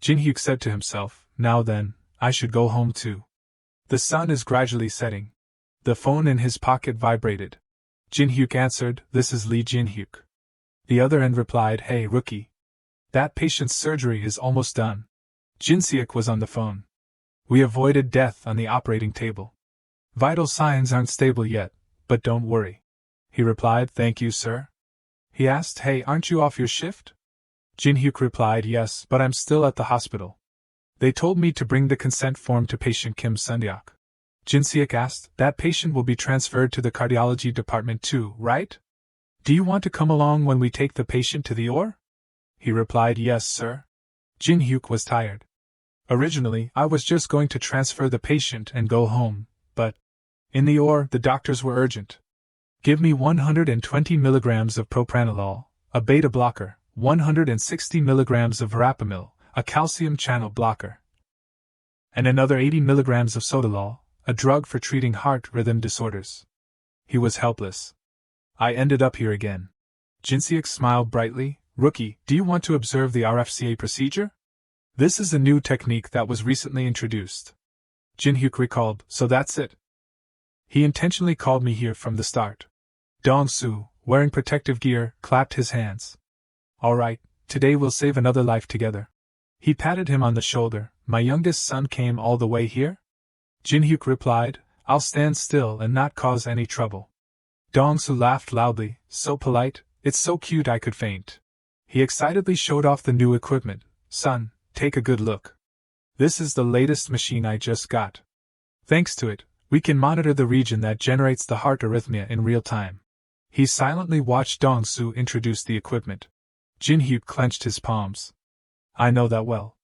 Jinhuk said to himself, now then, I should go home too. The sun is gradually setting. The phone in his pocket vibrated. Jinhuk answered, this is Lee Jinhuk. The other end replied, hey rookie. That patient's surgery is almost done. Jinseok was on the phone. We avoided death on the operating table. Vital signs aren't stable yet, but don't worry. He replied, thank you, sir. He asked, hey, aren't you off your shift? Jinhyuk replied, yes, but I'm still at the hospital. They told me to bring the consent form to patient Kim Sundeok. Jinseok asked, that patient will be transferred to the cardiology department too, right? Do you want to come along when we take the patient to the OR? He replied, yes, sir. Jinhyuk was tired. Originally, I was just going to transfer the patient and go home, but in the OR, the doctors were urgent. Give me 120 milligrams of propranolol, a beta blocker, 160 milligrams of verapamil, a calcium channel blocker, and another 80 milligrams of sotalol, a drug for treating heart rhythm disorders. He was helpless. I ended up here again. Jinseok smiled brightly. Rookie, do you want to observe the RFCA procedure? This is a new technique that was recently introduced. Jinhyuk recalled, so that's it. He intentionally called me here from the start. Dong-soo, wearing protective gear, clapped his hands. All right, today we'll save another life together. He patted him on the shoulder. My youngest son came all the way here? Jinhyuk replied, I'll stand still and not cause any trouble. Dong-soo laughed loudly, so polite, it's so cute I could faint. He excitedly showed off the new equipment. Son, take a good look. This is the latest machine I just got. Thanks to it, we can monitor the region that generates the heart arrhythmia in real time. He silently watched Dong-soo introduce the equipment. Jinhyuk clenched his palms. I know that well.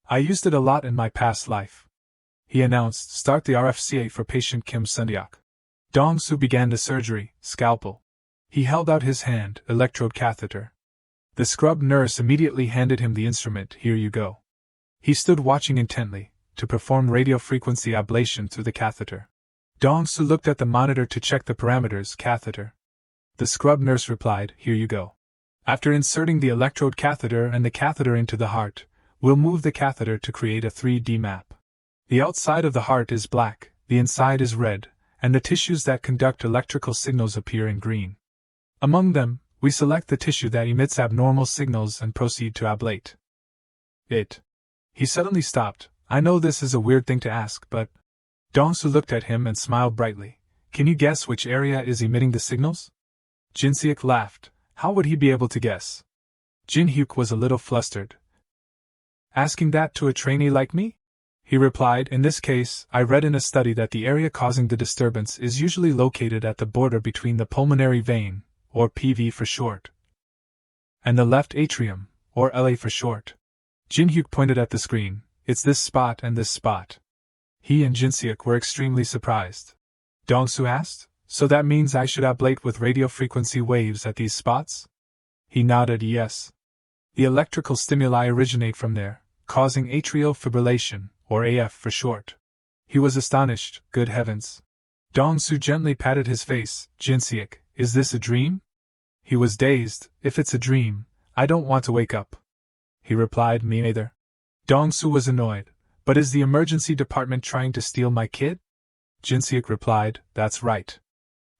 I used it a lot in my past life. He announced, start the RFCA for patient Kim Sundeok. Dong-soo began the surgery, scalpel. He held out his hand, electrode catheter. The scrub nurse immediately handed him the instrument, here you go. He stood watching intently, to perform radiofrequency ablation through the catheter. Dong-soo looked at the monitor to check the parameters, catheter. The scrub nurse replied, here you go. After inserting the electrode catheter and the catheter into the heart, we'll move the catheter to create a 3D map. The outside of the heart is black, the inside is red, and the tissues that conduct electrical signals appear in green. Among them, we select the tissue that emits abnormal signals and proceed to ablate it. He suddenly stopped. I know this is a weird thing to ask, but... Dong-soo looked at him and smiled brightly. Can you guess which area is emitting the signals? Jinseok laughed. How would he be able to guess? Jinhyuk was a little flustered. Asking that to a trainee like me? He replied, in this case, I read in a study that the area causing the disturbance is usually located at the border between the pulmonary vein, or PV for short, and the left atrium, or LA for short. Jinhyuk pointed at the screen. It's this spot and this spot. He and Jinseok were extremely surprised. Dong-soo asked, so that means I should ablate with radiofrequency waves at these spots? He nodded yes. The electrical stimuli originate from there, causing atrial fibrillation, or AF for short. He was astonished, good heavens. Dong-soo gently patted his face. Jinseok, is this a dream? He was dazed. If it's a dream, I don't want to wake up. He replied, me neither. Dong-soo was annoyed. But is the emergency department trying to steal my kid? Jinseok replied, that's right.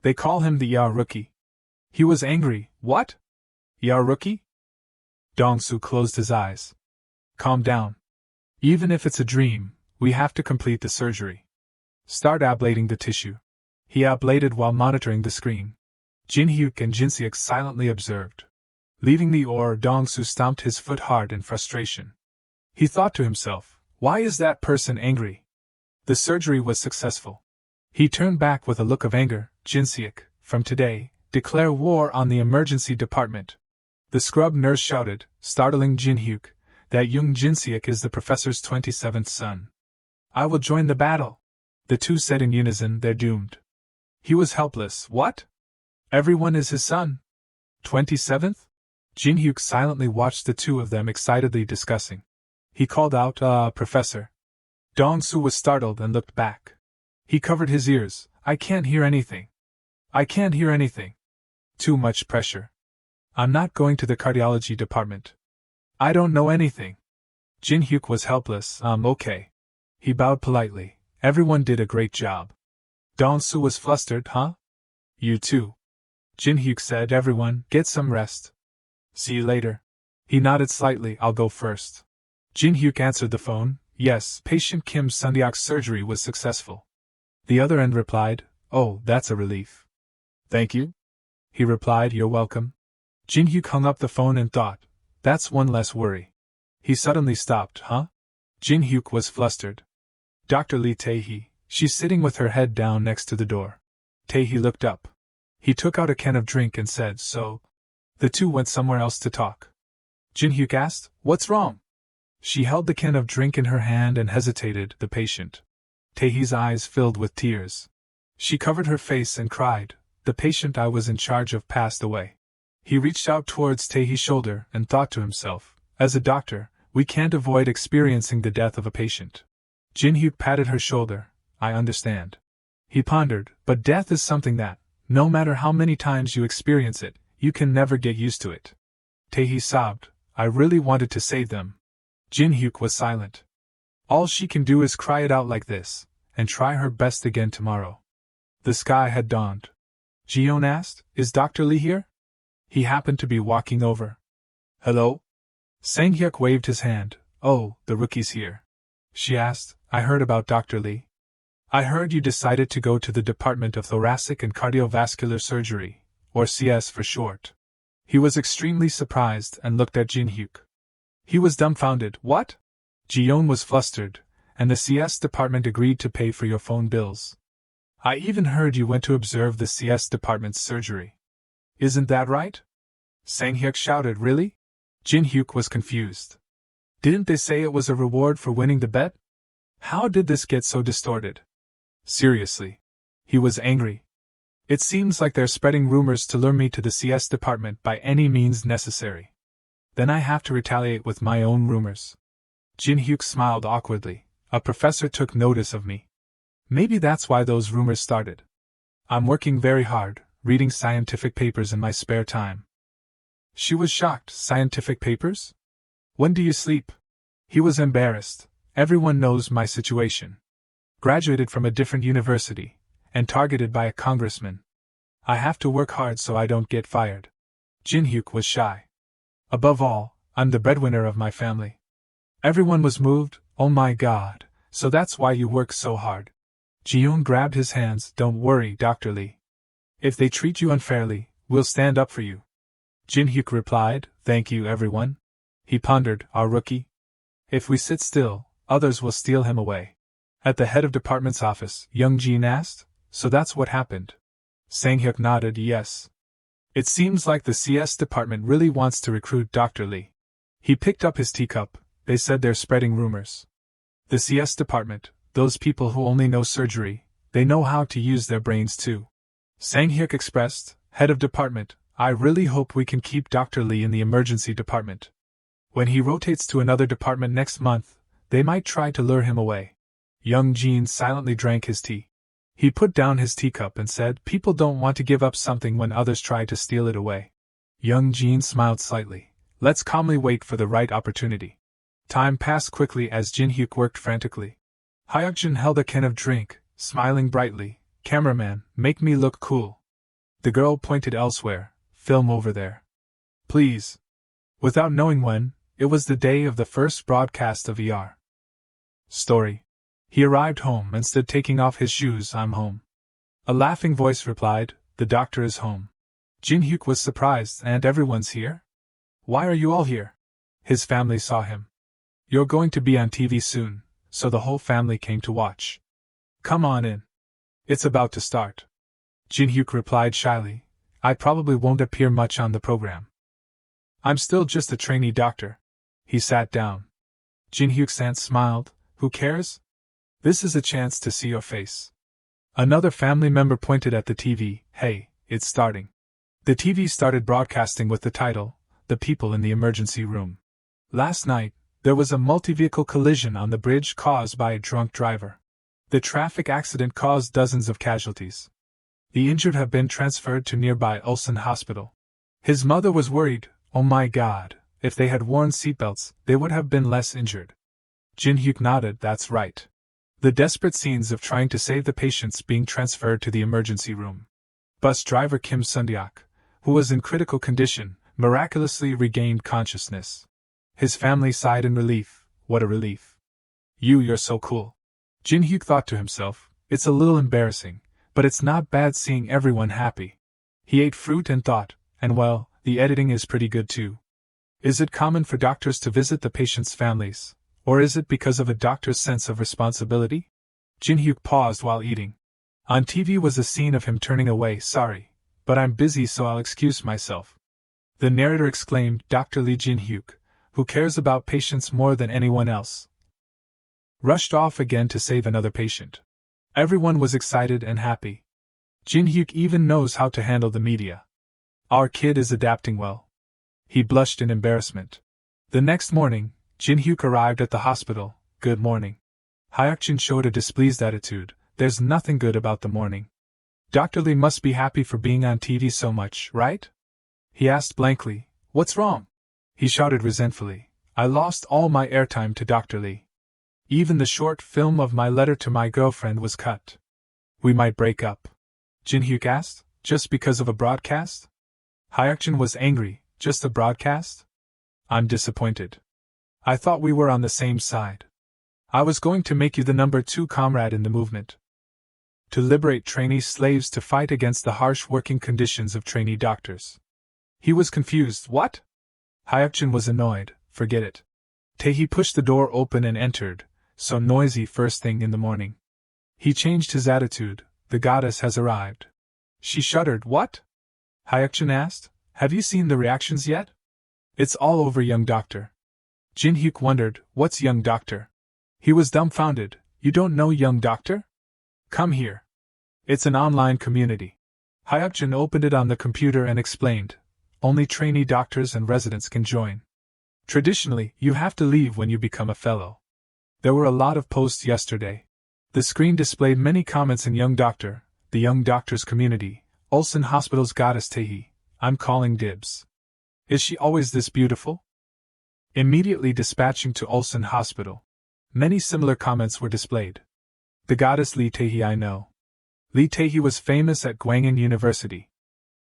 They call him the ER rookie. He was angry. What? ER rookie? Dong-soo closed his eyes. Calm down. Even if it's a dream, we have to complete the surgery. Start ablating the tissue. He ablated while monitoring the screen. Jinhyuk and Jinseok silently observed. Leaving the OR, Dong-soo stomped his foot hard in frustration. He thought to himself, why is that person angry? The surgery was successful. He turned back with a look of anger. Jinseok, from today, declare war on the emergency department. The scrub nurse shouted, startling Jinhyuk, that young Jinseok is the professor's 27th son. I will join the battle. The two said in unison, they're doomed. He was helpless. What? Everyone is his son. 27th? Jinhyuk silently watched the two of them excitedly discussing. He called out, Professor. Dong-soo was startled and looked back. He covered his ears. I can't hear anything. I can't hear anything. Too much pressure. I'm not going to the cardiology department. I don't know anything. Jinhuk was helpless. Okay. He bowed politely. Everyone did a great job. Dong-su was flustered. Huh? You too. Jinhuk said. Everyone, get some rest. See you later. He nodded slightly. I'll go first. Jinhuk answered the phone. Yes, patient Kim Sundeok's surgery was successful. The other end replied, oh, that's a relief. Thank you? He replied, you're welcome. Jinhuk hung up the phone and thought, that's one less worry. He suddenly stopped. Huh? Jinhuk was flustered. Dr. Lee Tae-hee, she's sitting with her head down next to the door. Tae-hee looked up. He took out a can of drink and said, so? The two went somewhere else to talk. Jinhuk asked, what's wrong? She held the can of drink in her hand and hesitated. The patient. Tae-hee's eyes filled with tears. She covered her face and cried, the patient I was in charge of passed away. He reached out towards Tae-hee's shoulder and thought to himself, as a doctor, we can't avoid experiencing the death of a patient. Jinhuk patted her shoulder. I understand. He pondered, but death is something that, no matter how many times you experience it, you can never get used to it. Tae-hee sobbed, I really wanted to save them. Jinhuk was silent. All she can do is cry it out like this, and try her best again tomorrow. The sky had dawned. Ji-yeon asked, is Dr. Lee here? He happened to be walking over. Hello? Sang-hyuk waved his hand. Oh, the rookie's here. She asked, I heard about Dr. Lee. I heard you decided to go to the Department of Thoracic and Cardiovascular Surgery, or CS for short. He was extremely surprised and looked at Jinhuk. He was dumbfounded. What? Ji-yeon was flustered, and the CS department agreed to pay for your phone bills. I even heard you went to observe the CS department's surgery. Isn't that right? Sang-hyuk shouted. Really? Jinhuk was confused. Didn't they say it was a reward for winning the bet? How did this get so distorted? Seriously. He was angry. It seems like they're spreading rumors to lure me to the CS department by any means necessary. Then I have to retaliate with my own rumors. Jinhuk smiled awkwardly. A professor took notice of me. Maybe that's why those rumors started. I'm working very hard, reading scientific papers in my spare time. She was shocked. Scientific papers? When do you sleep? He was embarrassed. Everyone knows my situation. Graduated from a different university, and targeted by a congressman. I have to work hard so I don't get fired. Jinhuk was shy. Above all, I'm the breadwinner of my family. Everyone was moved. Oh my God, so that's why you work so hard. Ji-yeon grabbed his hands. Don't worry, Dr. Lee. If they treat you unfairly, we'll stand up for you. Jinhuk replied, thank you everyone. He pondered, our rookie. If we sit still, others will steal him away. At the head of department's office, Young Jin asked, so that's what happened. Sang-hyuk nodded, yes. It seems like the CS department really wants to recruit Dr. Lee. He picked up his teacup. They said they're spreading rumors. The CS department, those people who only know surgery, they know how to use their brains too. Sang-hyuk expressed, head of department, I really hope we can keep Dr. Lee in the emergency department. When he rotates to another department next month, they might try to lure him away. Young Jin silently drank his tea. He put down his teacup and said, people don't want to give up something when others try to steal it away. Young Jin smiled slightly. Let's calmly wait for the right opportunity. Time passed quickly as Jinhuk worked frantically. Hyukjin held a can of drink, smiling brightly. Cameraman, make me look cool. The girl pointed elsewhere. Film over there. Please. Without knowing when, it was the day of the first broadcast of ER. Story. He arrived home and stood taking off his shoes. I'm home. A laughing voice replied, the doctor is home. Jinhuk was surprised. And everyone's here? Why are you all here? His family saw him. You're going to be on TV soon, so the whole family came to watch. Come on in. It's about to start. Jinhuk replied shyly, I probably won't appear much on the program. I'm still just a trainee doctor. He sat down. Jinhyuk-san smiled, who cares? This is a chance to see your face. Another family member pointed at the TV. Hey, it's starting. The TV started broadcasting with the title, The People in the Emergency Room. Last night, there was a multi-vehicle collision on the bridge caused by a drunk driver. The traffic accident caused dozens of casualties. The injured have been transferred to nearby Ulsan Hospital. His mother was worried. Oh my God, If they had worn seatbelts, they would have been less injured. Jinhuk nodded, that's right. The desperate scenes of trying to save the patients being transferred to the emergency room. Bus driver Kim Sundeok, who was in critical condition, miraculously regained consciousness. His family sighed in relief. What a relief. You're so cool. Jinhuk thought to himself, it's a little embarrassing, but it's not bad seeing everyone happy. He ate fruit and thought, and well, the editing is pretty good too. Is it common for doctors to visit the patients' families, or is it because of a doctor's sense of responsibility? Jinhuk paused while eating. On TV was a scene of him turning away, sorry, but I'm busy so I'll excuse myself. The narrator exclaimed, Dr. Lee Jinhuk, who cares about patients more than anyone else, rushed off again to save another patient. Everyone was excited and happy. Jinhuk even knows how to handle the media. Our kid is adapting well. He blushed in embarrassment. The next morning, Jinhuk arrived at the hospital. Good morning. Hyukjin showed a displeased attitude. There's nothing good about the morning. Dr. Lee must be happy for being on TV so much, right? He asked blankly. What's wrong? He shouted resentfully. I lost all my airtime to Dr. Lee. Even the short film of my letter to my girlfriend was cut. We might break up. Jinhuk asked, just because of a broadcast? Hyukjin was angry. Just a broadcast? I'm disappointed. I thought we were on the same side. I was going to make you the number 2 comrade in the movement. To liberate trainee slaves to fight against the harsh working conditions of trainee doctors. He was confused. What? Hyukjin was annoyed. Forget it. Tae-hee pushed the door open and entered, so noisy first thing in the morning. He changed his attitude. The goddess has arrived. She shuddered. What? Hyukjin asked. Have you seen the reactions yet? It's all over, young doctor. Jinhuk wondered, what's young doctor? He was dumbfounded. You don't know young doctor? Come here. It's an online community. Hyukjin opened it on the computer and explained. Only trainee doctors and residents can join. Traditionally, you have to leave when you become a fellow. There were a lot of posts yesterday. The screen displayed many comments in Young Doctor, the Young Doctors community, Ulsan Hospital's goddess Tae-hee. I'm calling dibs. Is she always this beautiful? Immediately dispatching to Ulsan Hospital. Many similar comments were displayed. The goddess Lee Tae-hee I know. Lee Tae-hee was famous at Gwangin University.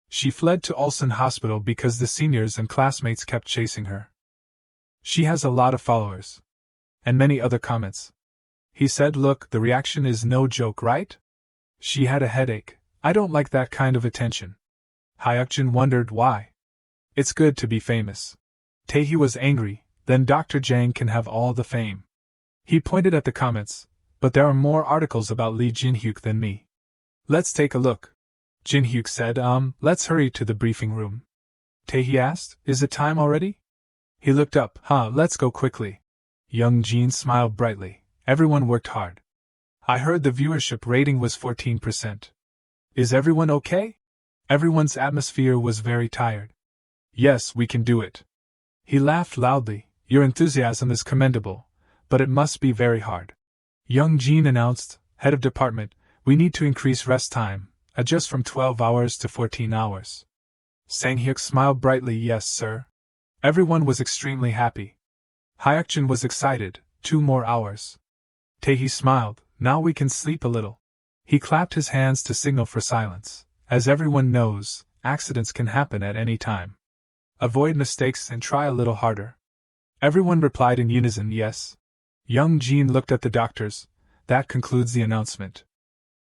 She fled to Ulsan Hospital because the seniors and classmates kept chasing her. She has a lot of followers. And many other comments. He said, look, the reaction is no joke, right? She had a headache. I don't like that kind of attention. Hyukjin wondered why. It's good to be famous. Tae-hee was angry, then Dr. Jang can have all the fame. He pointed at the comments, but there are more articles about Lee Jinhuk than me. Let's take a look. Jinhuk said, let's hurry to the briefing room. Tae-hee asked, is it time already? He looked up, let's go quickly. Young Jin smiled brightly. Everyone worked hard. I heard the viewership rating was 14%. Is everyone okay? Everyone's atmosphere was very tired. Yes, we can do it. He laughed loudly. Your enthusiasm is commendable, but it must be very hard. Young Jin announced, head of department, we need to increase rest time, adjust from 12 hours to 14 hours. Sang-hyuk smiled brightly. Yes, sir. Everyone was extremely happy. Hyukjin was excited. 2 more hours. Tae-hee smiled. Now we can sleep a little. He clapped his hands to signal for silence. As everyone knows, accidents can happen at any time. Avoid mistakes and try a little harder. Everyone replied in unison, yes. Young Jin looked at the doctors. That concludes the announcement.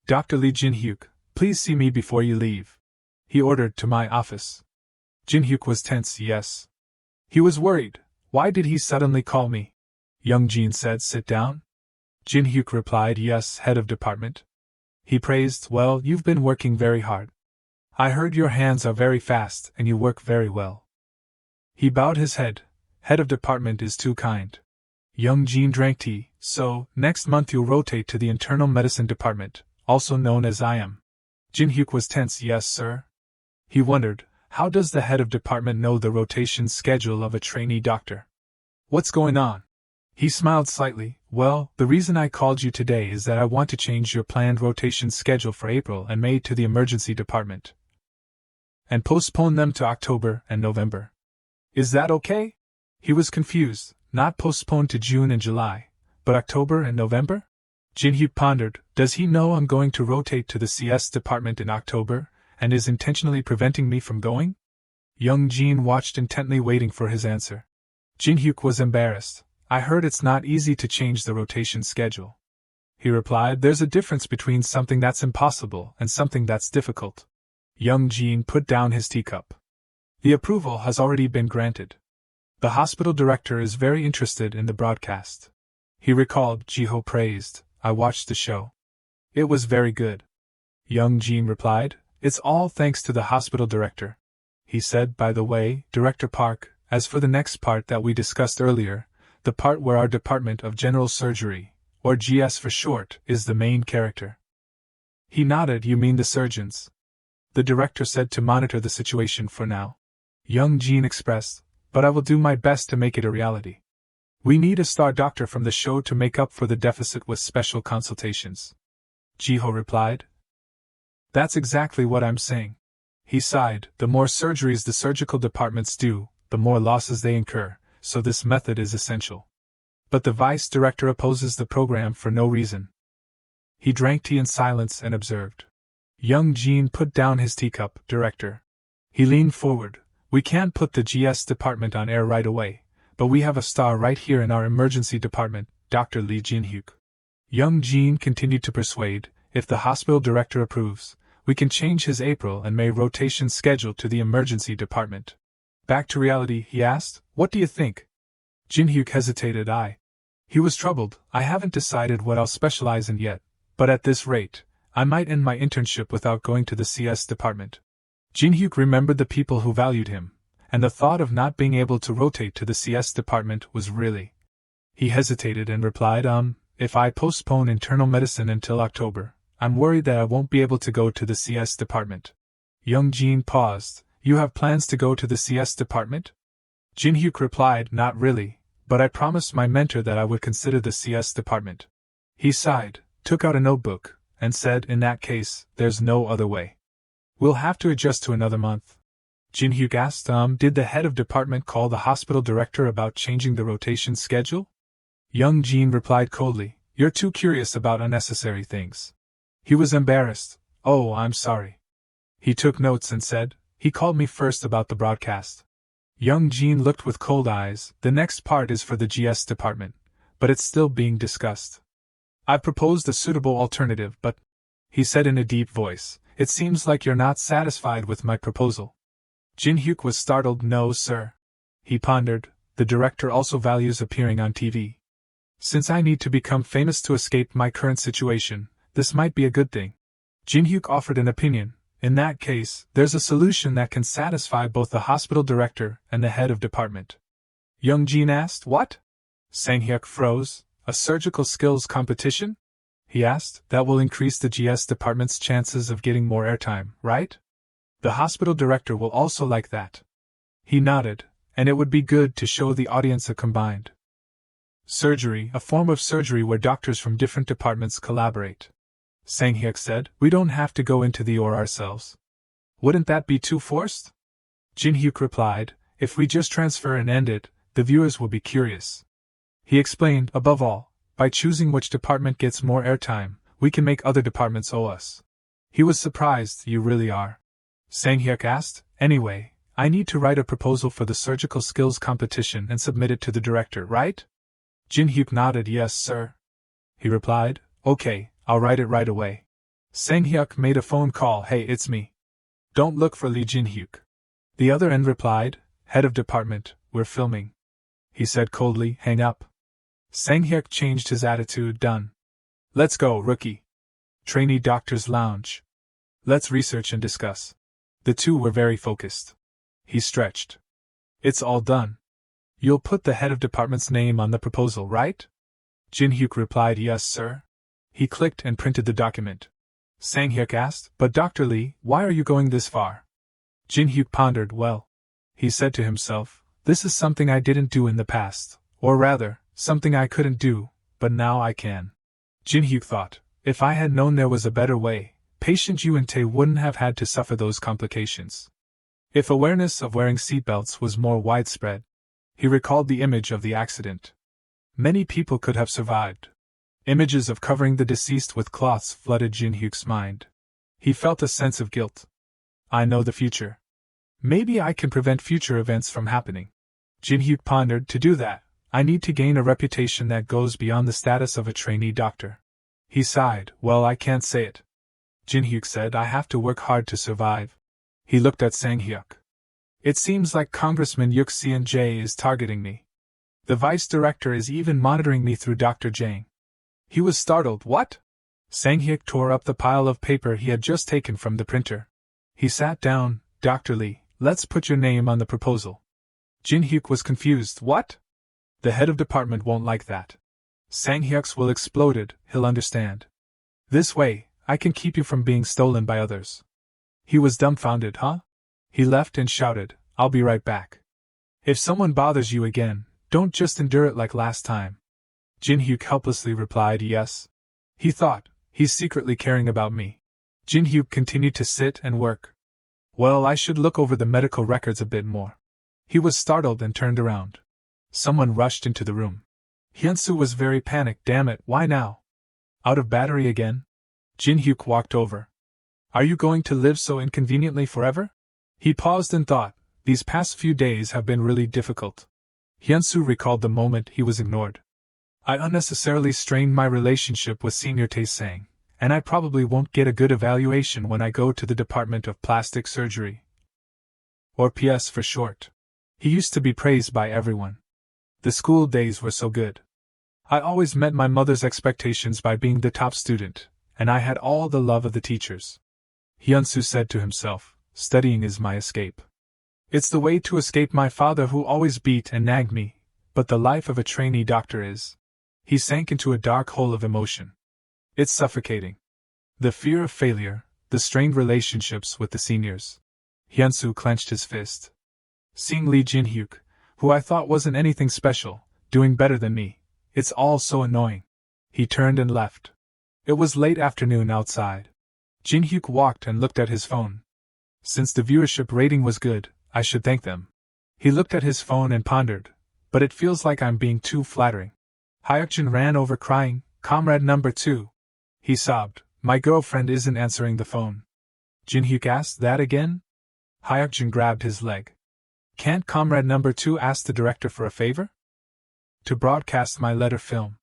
Dr. Lee Jinhuk, please see me before you leave. He ordered to my office. Jinhuk was tense, yes. He was worried. Why did he suddenly call me? Young Jin said, sit down. Jinhuk replied, yes, head of department. He praised, well, you've been working very hard. I heard your hands are very fast and you work very well. He bowed his head. Head of department is too kind. Young Jin drank tea. So, next month you'll rotate to the internal medicine department, also known as IM. Jinhuk was tense. Yes, sir. He wondered, how does the head of department know the rotation schedule of a trainee doctor? What's going on? He smiled slightly. Well, the reason I called you today is that I want to change your planned rotation schedule for April and May to the emergency department, and postpone them to October and November. Is that okay? He was confused, not postponed to June and July, but October and November? Jinhuk pondered, does he know I'm going to rotate to the CS department in October, and is intentionally preventing me from going? Young Jin watched intently, waiting for his answer. Jinhuk was embarrassed. I heard it's not easy to change the rotation schedule. He replied, there's a difference between something that's impossible and something that's difficult. Young Jin put down his teacup. The approval has already been granted. The hospital director is very interested in the broadcast. He recalled, Jiho praised, I watched the show. It was very good. Young Jin replied, it's all thanks to the hospital director. He said, by the way, Director Park, as for the next part that we discussed earlier, the part where our Department of General Surgery, or GS for short, is the main character. He nodded, you mean the surgeons? The director said to monitor the situation for now. Young Jin expressed, but I will do my best to make it a reality. We need a star doctor from the show to make up for the deficit with special consultations. Jiho replied. That's exactly what I'm saying. He sighed, the more surgeries the surgical departments do, the more losses they incur, so this method is essential. But the vice director opposes the program for no reason. He drank tea in silence and observed. Young Jin put down his teacup, Director. He leaned forward. We can't put the GS department on air right away, but we have a star right here in our emergency department, Dr. Lee Jinhuk. Young Jin continued to persuade, if the hospital director approves, we can change his April and May rotation schedule to the emergency department. Back to reality, he asked, what do you think? Jinhuk hesitated. He was troubled. I haven't decided what I'll specialize in yet, but at this rate, I might end my internship without going to the CS department. Jinhuk remembered the people who valued him, and the thought of not being able to rotate to the CS department was really. He hesitated and replied, if I postpone internal medicine until October, I'm worried that I won't be able to go to the CS department. Young Jin paused. You have plans to go to the CS department? Jinhuk replied, not really, but I promised my mentor that I would consider the CS department. He sighed, took out a notebook, and said, in that case, there's no other way. We'll have to adjust to another month. Jinhuk asked, did the head of department call the hospital director about changing the rotation schedule? Young Jin replied coldly, you're too curious about unnecessary things. He was embarrassed. Oh, I'm sorry. He took notes and said, he called me first about the broadcast. Young Jin looked with cold eyes. The next part is for the GS department, but it's still being discussed. I've proposed a suitable alternative, but, he said in a deep voice, it seems like you're not satisfied with my proposal. Jinhuk was startled. No, sir. He pondered, the director also values appearing on TV. Since I need to become famous to escape my current situation, this might be a good thing. Jinhuk offered an opinion. In that case, there's a solution that can satisfy both the hospital director and the head of department. Young Jin asked, what? Sang-hyuk froze. A surgical skills competition? He asked. That will increase the GS department's chances of getting more airtime, right? The hospital director will also like that. He nodded, and it would be good to show the audience a combined surgery, a form of surgery where doctors from different departments collaborate. Sang-hyuk said, we don't have to go into the OR ourselves. Wouldn't that be too forced? Jinhuk replied, if we just transfer and end it, the viewers will be curious. He explained, above all, by choosing which department gets more airtime, we can make other departments owe us. He was surprised. You really are? Sang-hyuk asked. Anyway, I need to write a proposal for the surgical skills competition and submit it to the director, right? Jinhuk nodded. Yes, sir. He replied, okay, I'll write it right away. Sang-hyuk made a phone call. Hey, it's me. Don't look for Lee Jinhuk. The other end replied, head of department, we're filming. He said coldly, hang up. Sang-hyuk changed his attitude. Done. Let's go, rookie. Trainee doctor's lounge. Let's research and discuss. The two were very focused. He stretched. It's all done. You'll put the head of department's name on the proposal, right? Jinhuk replied, yes, sir. He clicked and printed the document. Sang-hyuk asked, but Dr. Lee, why are you going this far? Jinhuk pondered. Well, he said to himself, this is something I didn't do in the past, or rather, something I couldn't do, but now I can. Jinhuk thought, if I had known there was a better way, patient Yuan-tae wouldn't have had to suffer those complications. If awareness of wearing seatbelts was more widespread, He recalled the image of the accident. Many people could have survived. Images of covering the deceased with cloths flooded Jinhyuk's mind. He felt a sense of guilt. I know the future. Maybe I can prevent future events from happening. Jinhyuk pondered. To do that, I need to gain a reputation that goes beyond the status of a trainee doctor. He sighed. Well, I can't say it. Jinhyuk said, I have to work hard to survive. He looked at Sang-hyuk. It seems like Congressman Yuk Seon-jae is targeting me. The vice director is even monitoring me through Dr. Jang. He was startled. What? Sang-hyuk tore up the pile of paper he had just taken from the printer. He sat down. Dr. Lee, let's put your name on the proposal. Jinhyuk was confused. What? The head of department won't like that. Sang-hyuk's will exploded. He'll understand. This way, I can keep you from being stolen by others. He was dumbfounded. Huh? He left and shouted, I'll be right back. If someone bothers you again, don't just endure it like last time. Jinhyuk helplessly replied, yes. He thought, he's secretly caring about me. Jinhyuk continued to sit and work. Well, I should look over the medical records a bit more. He was startled and turned around. Someone rushed into the room. Hyunsu was very panicked. Damn it, why now? Out of battery again? Jinhyuk walked over. Are you going to live so inconveniently forever? He paused and thought, these past few days have been really difficult. Hyunsu recalled the moment he was ignored. I unnecessarily strained my relationship with Senior Tae-sang, and I probably won't get a good evaluation when I go to the Department of Plastic Surgery. Or PS for short. He used to be praised by everyone. The school days were so good. I always met my mother's expectations by being the top student, and I had all the love of the teachers. Hyunsu said to himself, studying is my escape. It's the way to escape my father who always beat and nagged me, but the life of a trainee doctor is. He sank into a dark hole of emotion. It's suffocating. The fear of failure, the strained relationships with the seniors. Hyunsu clenched his fist. Seeing Lee Jinhyuk, who I thought wasn't anything special, doing better than me, it's all so annoying. He turned and left. It was late afternoon outside. Jinhyuk walked and looked at his phone. Since the viewership rating was good, I should thank them. He looked at his phone and pondered, but it feels like I'm being too flattering. Hyukjin ran over crying, Comrade number 2. He sobbed, my girlfriend isn't answering the phone. Jinhyuk asked that again? Hyukjin grabbed his leg. Can't Comrade number 2 ask the director for a favor? To broadcast my letter film.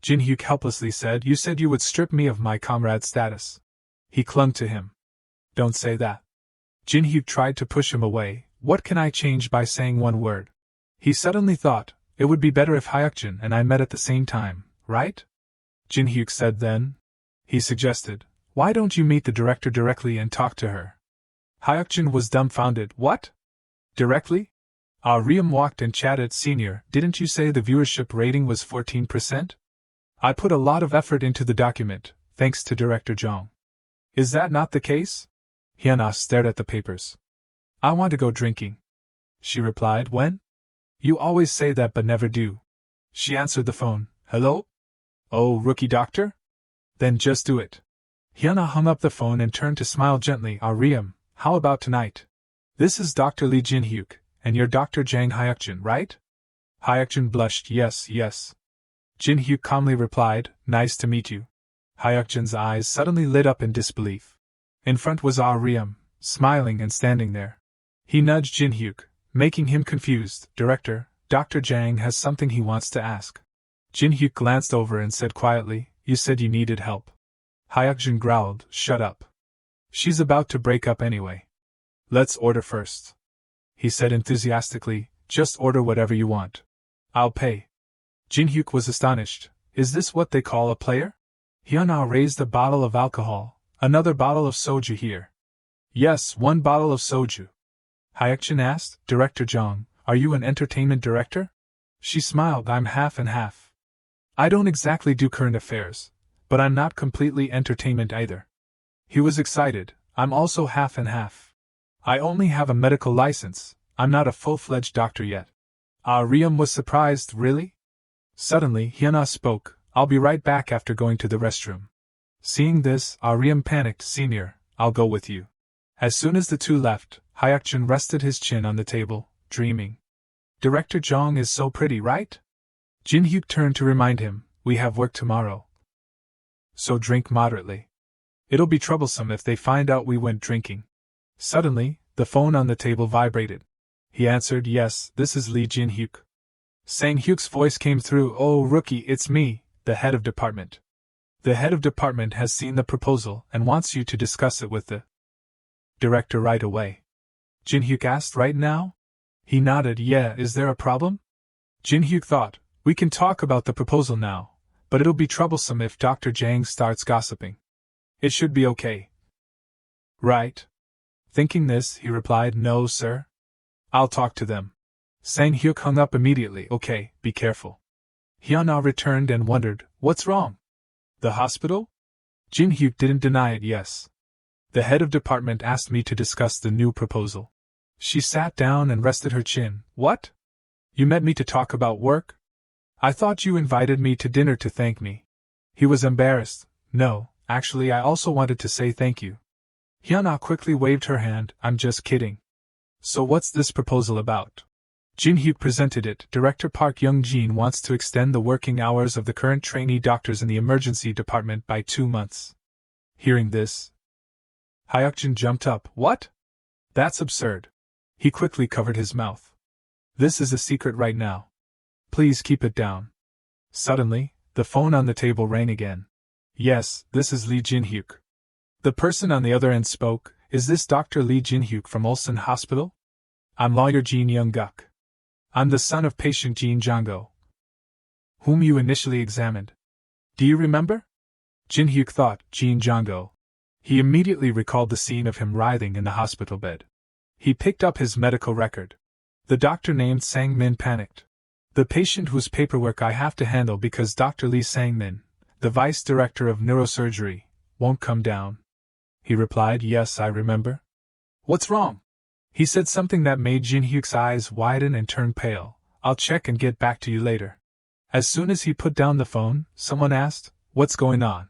Jinhyuk helplessly said, you said you would strip me of my comrade status. He clung to him. Don't say that. Jinhyuk tried to push him away. What can I change by saying one word? He suddenly thought, it would be better if Hyukjin and I met at the same time, right? Jinhyuk said then. He suggested, why don't you meet the director directly and talk to her? Hyukjin was dumbfounded. What? Directly? Riem walked and chatted. Senior, didn't you say the viewership rating was 14%? I put a lot of effort into the document, thanks to Director Jong. Is that not the case? Hyuna stared at the papers. I want to go drinking. She replied, when? You always say that but never do. She answered the phone. Hello? Oh, rookie doctor? Then just do it. Hyuna hung up the phone and turned to smile gently. Riem, how about tonight? This is Dr. Lee Jinhyuk, and you're Dr. Jang Hyukjin, right? Hyukjin blushed. Yes, yes. Jinhyuk calmly replied, nice to meet you. Hyukjin's eyes suddenly lit up in disbelief. In front was Riem, smiling and standing there. He nudged Jinhyuk, making him confused. Director, Dr. Jang has something he wants to ask. Jinhyuk glanced over and said quietly, you said you needed help. Hyukjin growled, shut up. She's about to break up anyway. Let's order first. He said enthusiastically, just order whatever you want. I'll pay. Jinhyuk was astonished. Is this what they call a player? Hyuna raised a bottle of alcohol. Another bottle of soju here. Yes, 1 bottle of soju. Hyukjin asked, Director Jong, are you an entertainment director? She smiled. I'm half and half. I don't exactly do current affairs, but I'm not completely entertainment either. He was excited. I'm also half and half. I only have a medical license. I'm not a full-fledged doctor yet. Riem was surprised. Really? Suddenly, Hyuna spoke. I'll be right back after going to the restroom. Seeing this, Riem panicked. Senior, I'll go with you. As soon as the two left, Hyukjin rested his chin on the table, dreaming. Director Jong is so pretty, right? Jinhuk turned to remind him, we have work tomorrow. So drink moderately. It'll be troublesome if they find out we went drinking. Suddenly, the phone on the table vibrated. He answered, yes, this is Lee Jinhuk. Sang-hyuk's voice came through, oh rookie, it's me, the head of department. The head of department has seen the proposal and wants you to discuss it with the director right away. Jinhuk asked, right now? He nodded, yeah, is there a problem? Jinhuk thought, we can talk about the proposal now, but it'll be troublesome if Dr. Jang starts gossiping. It should be okay. Right? Thinking this, he replied, no, sir. I'll talk to them. Sang-hyuk hung up immediately, okay, be careful. Hyuna returned and wondered, what's wrong? The hospital? Jinhuk didn't deny it, yes. The head of department asked me to discuss the new proposal. She sat down and rested her chin. What? You met me to talk about work? I thought you invited me to dinner to thank me. He was embarrassed. No, actually I also wanted to say thank you. Hyuna quickly waved her hand, I'm just kidding. So what's this proposal about? Jinhuk presented it. Director Park Young-jin wants to extend the working hours of the current trainee doctors in the emergency department by 2 months. Hearing this, Hyukjin jumped up. What? That's absurd. He quickly covered his mouth. This is a secret right now. Please keep it down. Suddenly, the phone on the table rang again. Yes, this is Lee Jinhuk. The person on the other end spoke. Is this Dr. Lee Jinhuk from Ulsan Hospital? I'm lawyer Jin Young-guk. I'm the son of patient Jin Jang-go, whom you initially examined. Do you remember? Jinhuk thought, Jin Jang-go. He immediately recalled the scene of him writhing in the hospital bed. He picked up his medical record. The doctor named Sang-min panicked. The patient whose paperwork I have to handle because Dr. Lee Sang-min, the vice director of neurosurgery, won't come down. He replied, yes, I remember. What's wrong? He said something that made Jinhyuk's eyes widen and turn pale. I'll check and get back to you later. As soon as he put down the phone, someone asked, what's going on?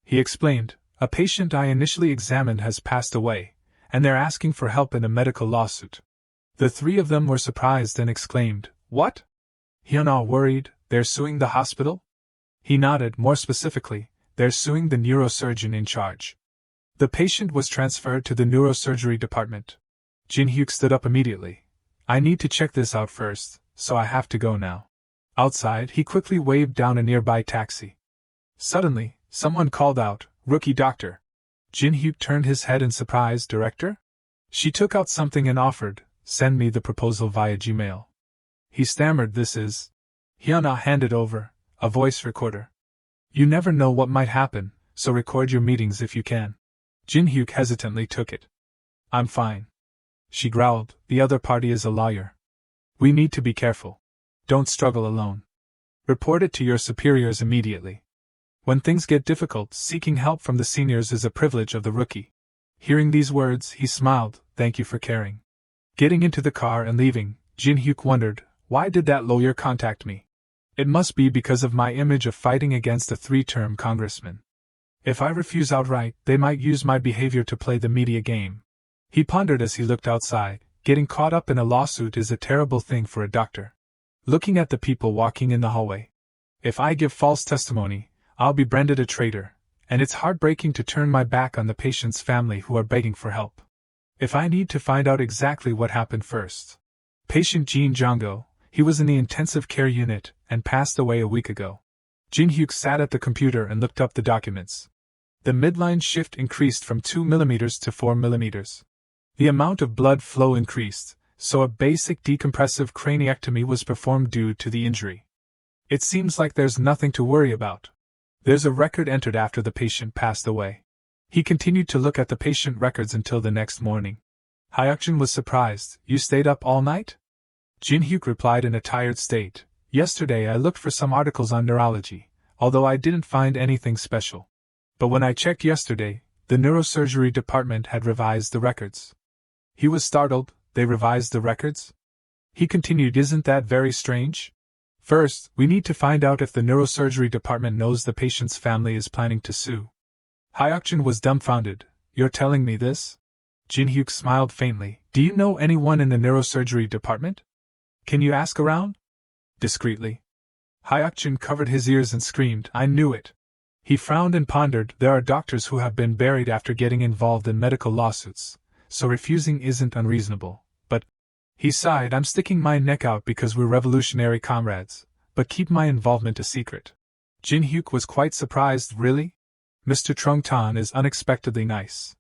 He explained, a patient I initially examined has passed away, and they're asking for help in a medical lawsuit. The three of them were surprised and exclaimed, what? Hyuna worried, they're suing the hospital? He nodded. More specifically, they're suing the neurosurgeon in charge. The patient was transferred to the neurosurgery department. Jinhyuk stood up immediately. I need to check this out first, so I have to go now. Outside, he quickly waved down a nearby taxi. Suddenly, someone called out, rookie doctor. Jinhyuk turned his head in surprise. Director? She took out something and offered, send me the proposal via Gmail. He stammered, this is... Hyuna handed over a voice recorder. You never know what might happen, so record your meetings if you can. Jinhyuk hesitantly took it. I'm fine. She growled, the other party is a lawyer. We need to be careful. Don't struggle alone. Report it to your superiors immediately. When things get difficult, seeking help from the seniors is a privilege of the rookie. Hearing these words, he smiled, thank you for caring. Getting into the car and leaving, Jinhyuk wondered, why did that lawyer contact me? It must be because of my image of fighting against a 3-term congressman. If I refuse outright, they might use my behavior to play the media game. He pondered as he looked outside. Getting caught up in a lawsuit is a terrible thing for a doctor. Looking at the people walking in the hallway. If I give false testimony, I'll be branded a traitor, and it's heartbreaking to turn my back on the patient's family who are begging for help. If I need to find out exactly what happened first. Patient Jin Jang-go, he was in the intensive care unit and passed away a week ago. Jinhyuk sat at the computer and looked up the documents. The midline shift increased from 2 mm to 4 mm. The amount of blood flow increased, so a basic decompressive craniectomy was performed due to the injury. It seems like there's nothing to worry about. There's a record entered after the patient passed away. He continued to look at the patient records until the next morning. Hyukjin was surprised. You stayed up all night? Jinhyuk replied in a tired state. Yesterday I looked for some articles on neurology, although I didn't find anything special. But when I checked yesterday, the neurosurgery department had revised the records. He was startled. They revised the records? He continued, isn't that very strange? First, we need to find out if the neurosurgery department knows the patient's family is planning to sue. Hyukjin was dumbfounded. You're telling me this? Jinhyuk smiled faintly. Do you know anyone in the neurosurgery department? Can you ask around? Discreetly. Hyuk-jin covered his ears and screamed, I knew it. He frowned and pondered, there are doctors who have been buried after getting involved in medical lawsuits, so refusing isn't unreasonable, but… He sighed, I'm sticking my neck out because we're revolutionary comrades, but keep my involvement a secret. Jinhuk was quite surprised, really? Mr. Trung-tan is unexpectedly nice.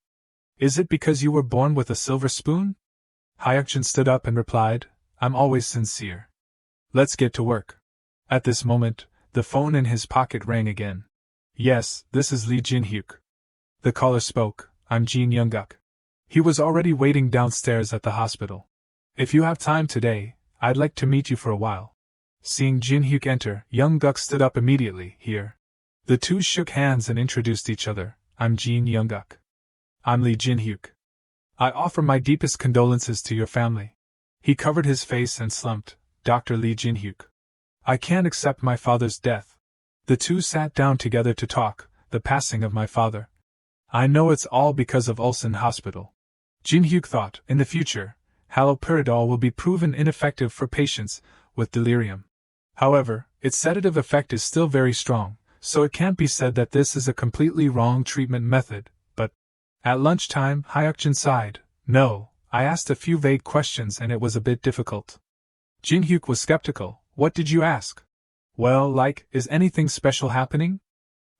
Is it because you were born with a silver spoon? Hyuk-jin stood up and replied, I'm always sincere. Let's get to work. At this moment, the phone in his pocket rang again. Yes, this is Lee Jinhuk. The caller spoke, I'm Jin Young-guk. He was already waiting downstairs at the hospital. If you have time today, I'd like to meet you for a while. Seeing Jinhuk enter, Young-guk stood up immediately, here. The two shook hands and introduced each other, I'm Jin Young-guk. I'm Lee Jinhuk. I offer my deepest condolences to your family. He covered his face and slumped, Dr. Lee Jinhuk. I can't accept my father's death. The two sat down together to talk, the passing of my father. I know it's all because of Ulsan Hospital. Jinhuk thought, in the future, haloperidol will be proven ineffective for patients with delirium. However, its sedative effect is still very strong, so it can't be said that this is a completely wrong treatment method, but… At lunchtime, Hyuk-jin sighed, no, I asked a few vague questions and it was a bit difficult. Jinhuk was skeptical, what did you ask? Well, like, is anything special happening?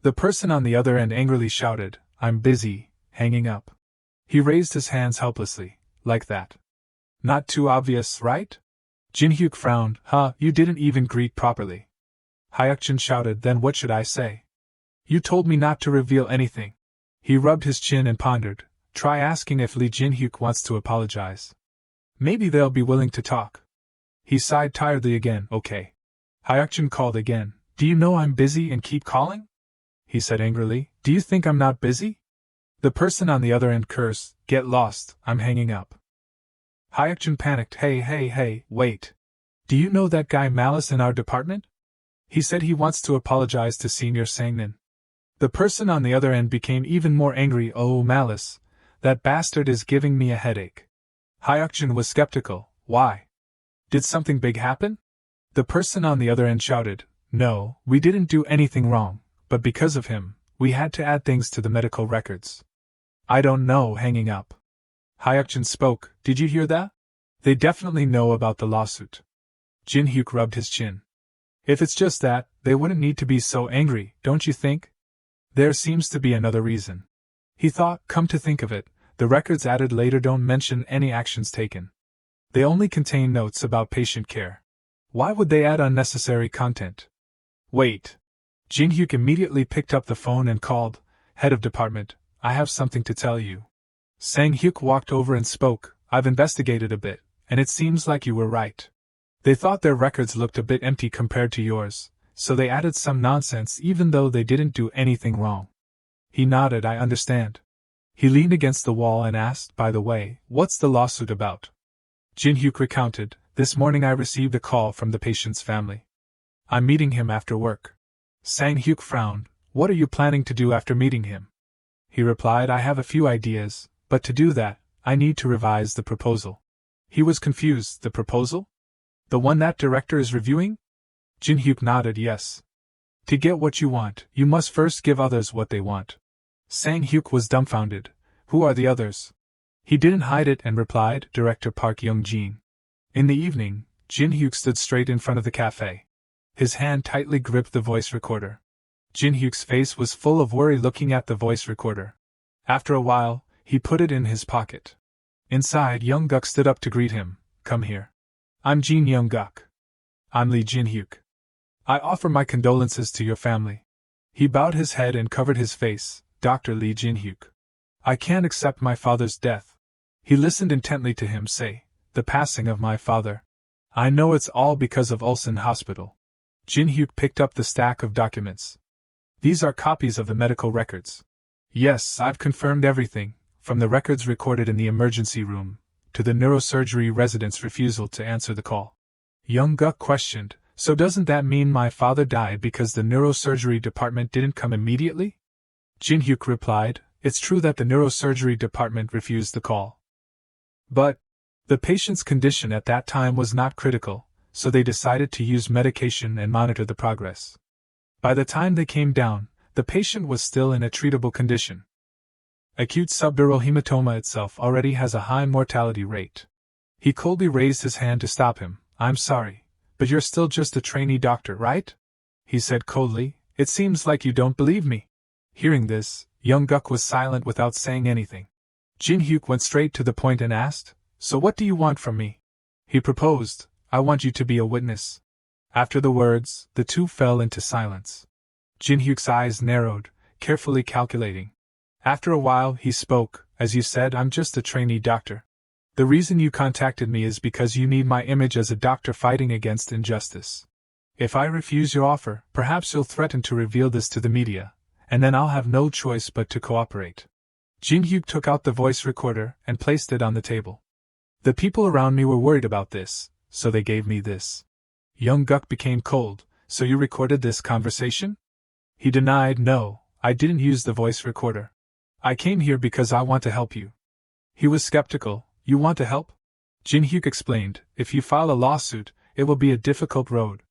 The person on the other end angrily shouted, I'm busy, hanging up. He raised his hands helplessly, like that. Not too obvious, right? Jinhuk frowned, you didn't even greet properly. Hyuk-jin shouted, then what should I say? You told me not to reveal anything. He rubbed his chin and pondered, try asking if Lee Jinhuk wants to apologize. Maybe they'll be willing to talk. He sighed tiredly again, okay. Hyuk-jin called again, do you know I'm busy and keep calling? He said angrily, do you think I'm not busy? The person on the other end cursed, get lost, I'm hanging up. Hyuk-jin panicked, hey, wait. Do you know that guy Malice in our department? He said he wants to apologize to Senior Sangnin. The person on the other end became even more angry, oh Malice, that bastard is giving me a headache. Hyuk-jin was skeptical, why? Did something big happen? The person on the other end shouted, no, we didn't do anything wrong, but because of him, we had to add things to the medical records. I don't know, hanging up. Hyuk-jin spoke, did you hear that? They definitely know about the lawsuit. Jinhuk rubbed his chin. If it's just that, they wouldn't need to be so angry, don't you think? There seems to be another reason. He thought, come to think of it, the records added later don't mention any actions taken. They only contain notes about patient care. Why would they add unnecessary content? Wait. Jinhuk immediately picked up the phone and called, Head of Department, I have something to tell you. Sang-hyuk walked over and spoke, I've investigated a bit, and it seems like you were right. They thought their records looked a bit empty compared to yours, so they added some nonsense even though they didn't do anything wrong. He nodded, I understand. He leaned against the wall and asked, by the way, what's the lawsuit about? Jinhuk recounted, this morning I received a call from the patient's family. I'm meeting him after work. Sang-hyuk frowned, what are you planning to do after meeting him? He replied, I have a few ideas, but to do that, I need to revise the proposal. He was confused, the proposal? The one that director is reviewing? Jinhuk nodded, yes. To get what you want, you must first give others what they want. Sang-hyuk was dumbfounded, who are the others? He didn't hide it and replied, Director Park Young-jin. In the evening, Jinhuk stood straight in front of the cafe. His hand tightly gripped the voice recorder. Jinhyuk's face was full of worry looking at the voice recorder. After a while, he put it in his pocket. Inside, Young-guk stood up to greet him, come here. I'm Jin Young-guk. I'm Lee Jinhuk. I offer my condolences to your family. He bowed his head and covered his face, Dr. Lee Jinhuk. I can't accept my father's death. He listened intently to him say, the passing of my father. I know it's all because of Ulsan Hospital. Jinhuk picked up the stack of documents. These are copies of the medical records. Yes, I've confirmed everything, from the records recorded in the emergency room, to the neurosurgery resident's refusal to answer the call. Young-guk questioned, so doesn't that mean my father died because the neurosurgery department didn't come immediately? Jinhuk replied, it's true that the neurosurgery department refused the call. But the patient's condition at that time was not critical, so they decided to use medication and monitor the progress. By the time they came down, the patient was still in a treatable condition. Acute subdural hematoma itself already has a high mortality rate. He coldly raised his hand to stop him. I'm sorry, but you're still just a trainee doctor, right? He said coldly. It seems like you don't believe me. Hearing this, young Guk was silent without saying anything. Jinhuk went straight to the point and asked, So what do you want from me? He proposed, I want you to be a witness. After the words, the two fell into silence. Jinhyuk's eyes narrowed, carefully calculating. After a while he spoke, As you said, I'm just a trainee doctor. The reason you contacted me is because you need my image as a doctor fighting against injustice. If I refuse your offer, perhaps you'll threaten to reveal this to the media, and then I'll have no choice but to cooperate. Jinhyuk took out the voice recorder and placed it on the table. The people around me were worried about this, so they gave me this. Young Guk became cold. So you recorded this conversation? He denied, No, I didn't use the voice recorder. I came here because I want to help you. He was skeptical. You want to help? Jinhyuk explained, If you file a lawsuit, it will be a difficult road.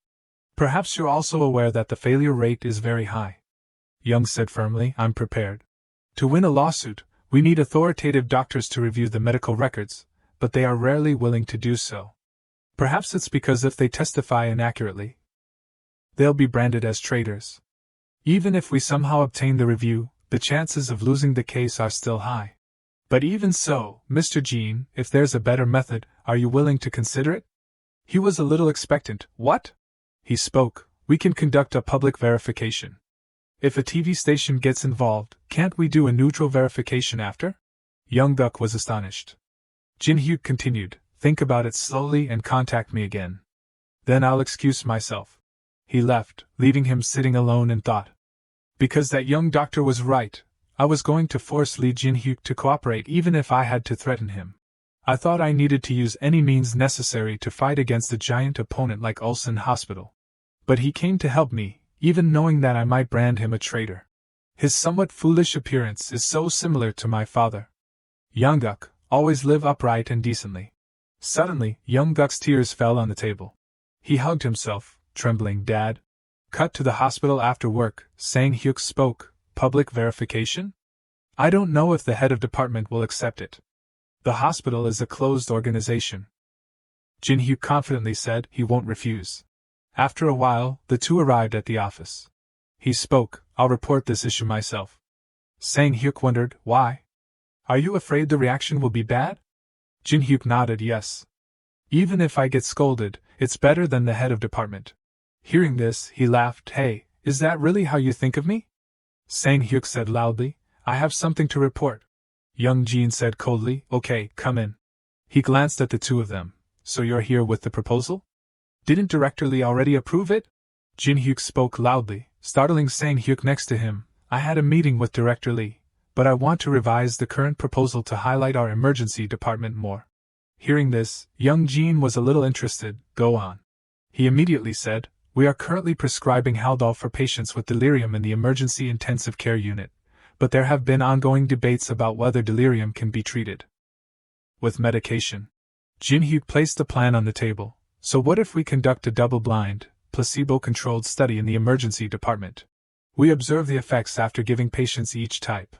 Perhaps you're also aware that the failure rate is very high. Young said firmly, I'm prepared. To win a lawsuit, we need authoritative doctors to review the medical records, but they are rarely willing to do so. Perhaps it's because if they testify inaccurately, they'll be branded as traitors. Even if we somehow obtain the review, the chances of losing the case are still high. But even so, Mr. Jean, if there's a better method, are you willing to consider it? He was a little expectant. What? He spoke, We can conduct a public verification. If a TV station gets involved, can't we do a neutral verification after? Young Guk was astonished. Jinhyuk continued, Think about it slowly and contact me again. Then I'll excuse myself. He left, leaving him sitting alone in thought. Because that young doctor was right, I was going to force Lee Jinhyuk to cooperate even if I had to threaten him. I thought I needed to use any means necessary to fight against a giant opponent like Ulsan Hospital. But he came to help me, even knowing that I might brand him a traitor. His somewhat foolish appearance is so similar to my father. Young Guk, always live upright and decently. Suddenly, young Guk's tears fell on the table. He hugged himself, trembling. Dad? Cut to the hospital after work, Sang-hyuk spoke. Public verification? I don't know if the head of department will accept it. The hospital is a closed organization. Jinhyuk confidently said he won't refuse. After a while, the two arrived at the office. He spoke, I'll report this issue myself. Sang-hyuk wondered, why? Are you afraid the reaction will be bad? Jinhyuk nodded yes. Even if I get scolded, it's better than the head of department. Hearing this, he laughed. Hey, is that really how you think of me? Sang-hyuk said loudly, I have something to report. Young Jin said coldly, Okay, come in. He glanced at the two of them. So you're here with the proposal? Didn't Director Lee already approve it? Jinhyuk spoke loudly, startling Sang-hyuk next to him. I had a meeting with Director Lee, but I want to revise the current proposal to highlight our emergency department more. Hearing this, young Jin was a little interested. Go on. He immediately said, We are currently prescribing Haldol for patients with delirium in the emergency intensive care unit, but there have been ongoing debates about whether delirium can be treated with medication. Jinhyuk placed the plan on the table. So what if we conduct a double-blind, placebo-controlled study in the emergency department? We observe the effects after giving patients each type.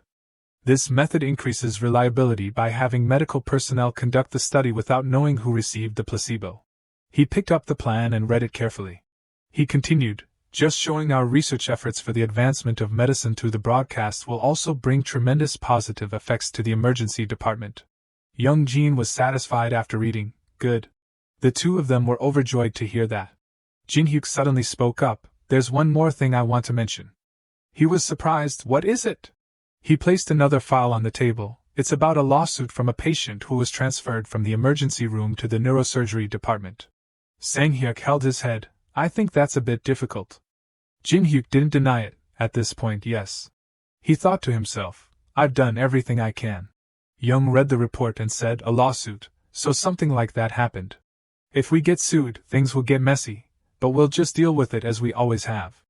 This method increases reliability by having medical personnel conduct the study without knowing who received the placebo. He picked up the plan and read it carefully. He continued, Just showing our research efforts for the advancement of medicine through the broadcast will also bring tremendous positive effects to the emergency department. Young Jin was satisfied after reading. Good. The two of them were overjoyed to hear that. Jinhyuk suddenly spoke up, There's one more thing I want to mention. He was surprised. What is it? He placed another file on the table. It's about a lawsuit from a patient who was transferred from the emergency room to the neurosurgery department. Sang-hyuk held his head. I think that's a bit difficult. Jinhyuk didn't deny it. At this point, yes. He thought to himself, I've done everything I can. Young read the report and said, A lawsuit, so something like that happened. If we get sued, things will get messy, but we'll just deal with it as we always have.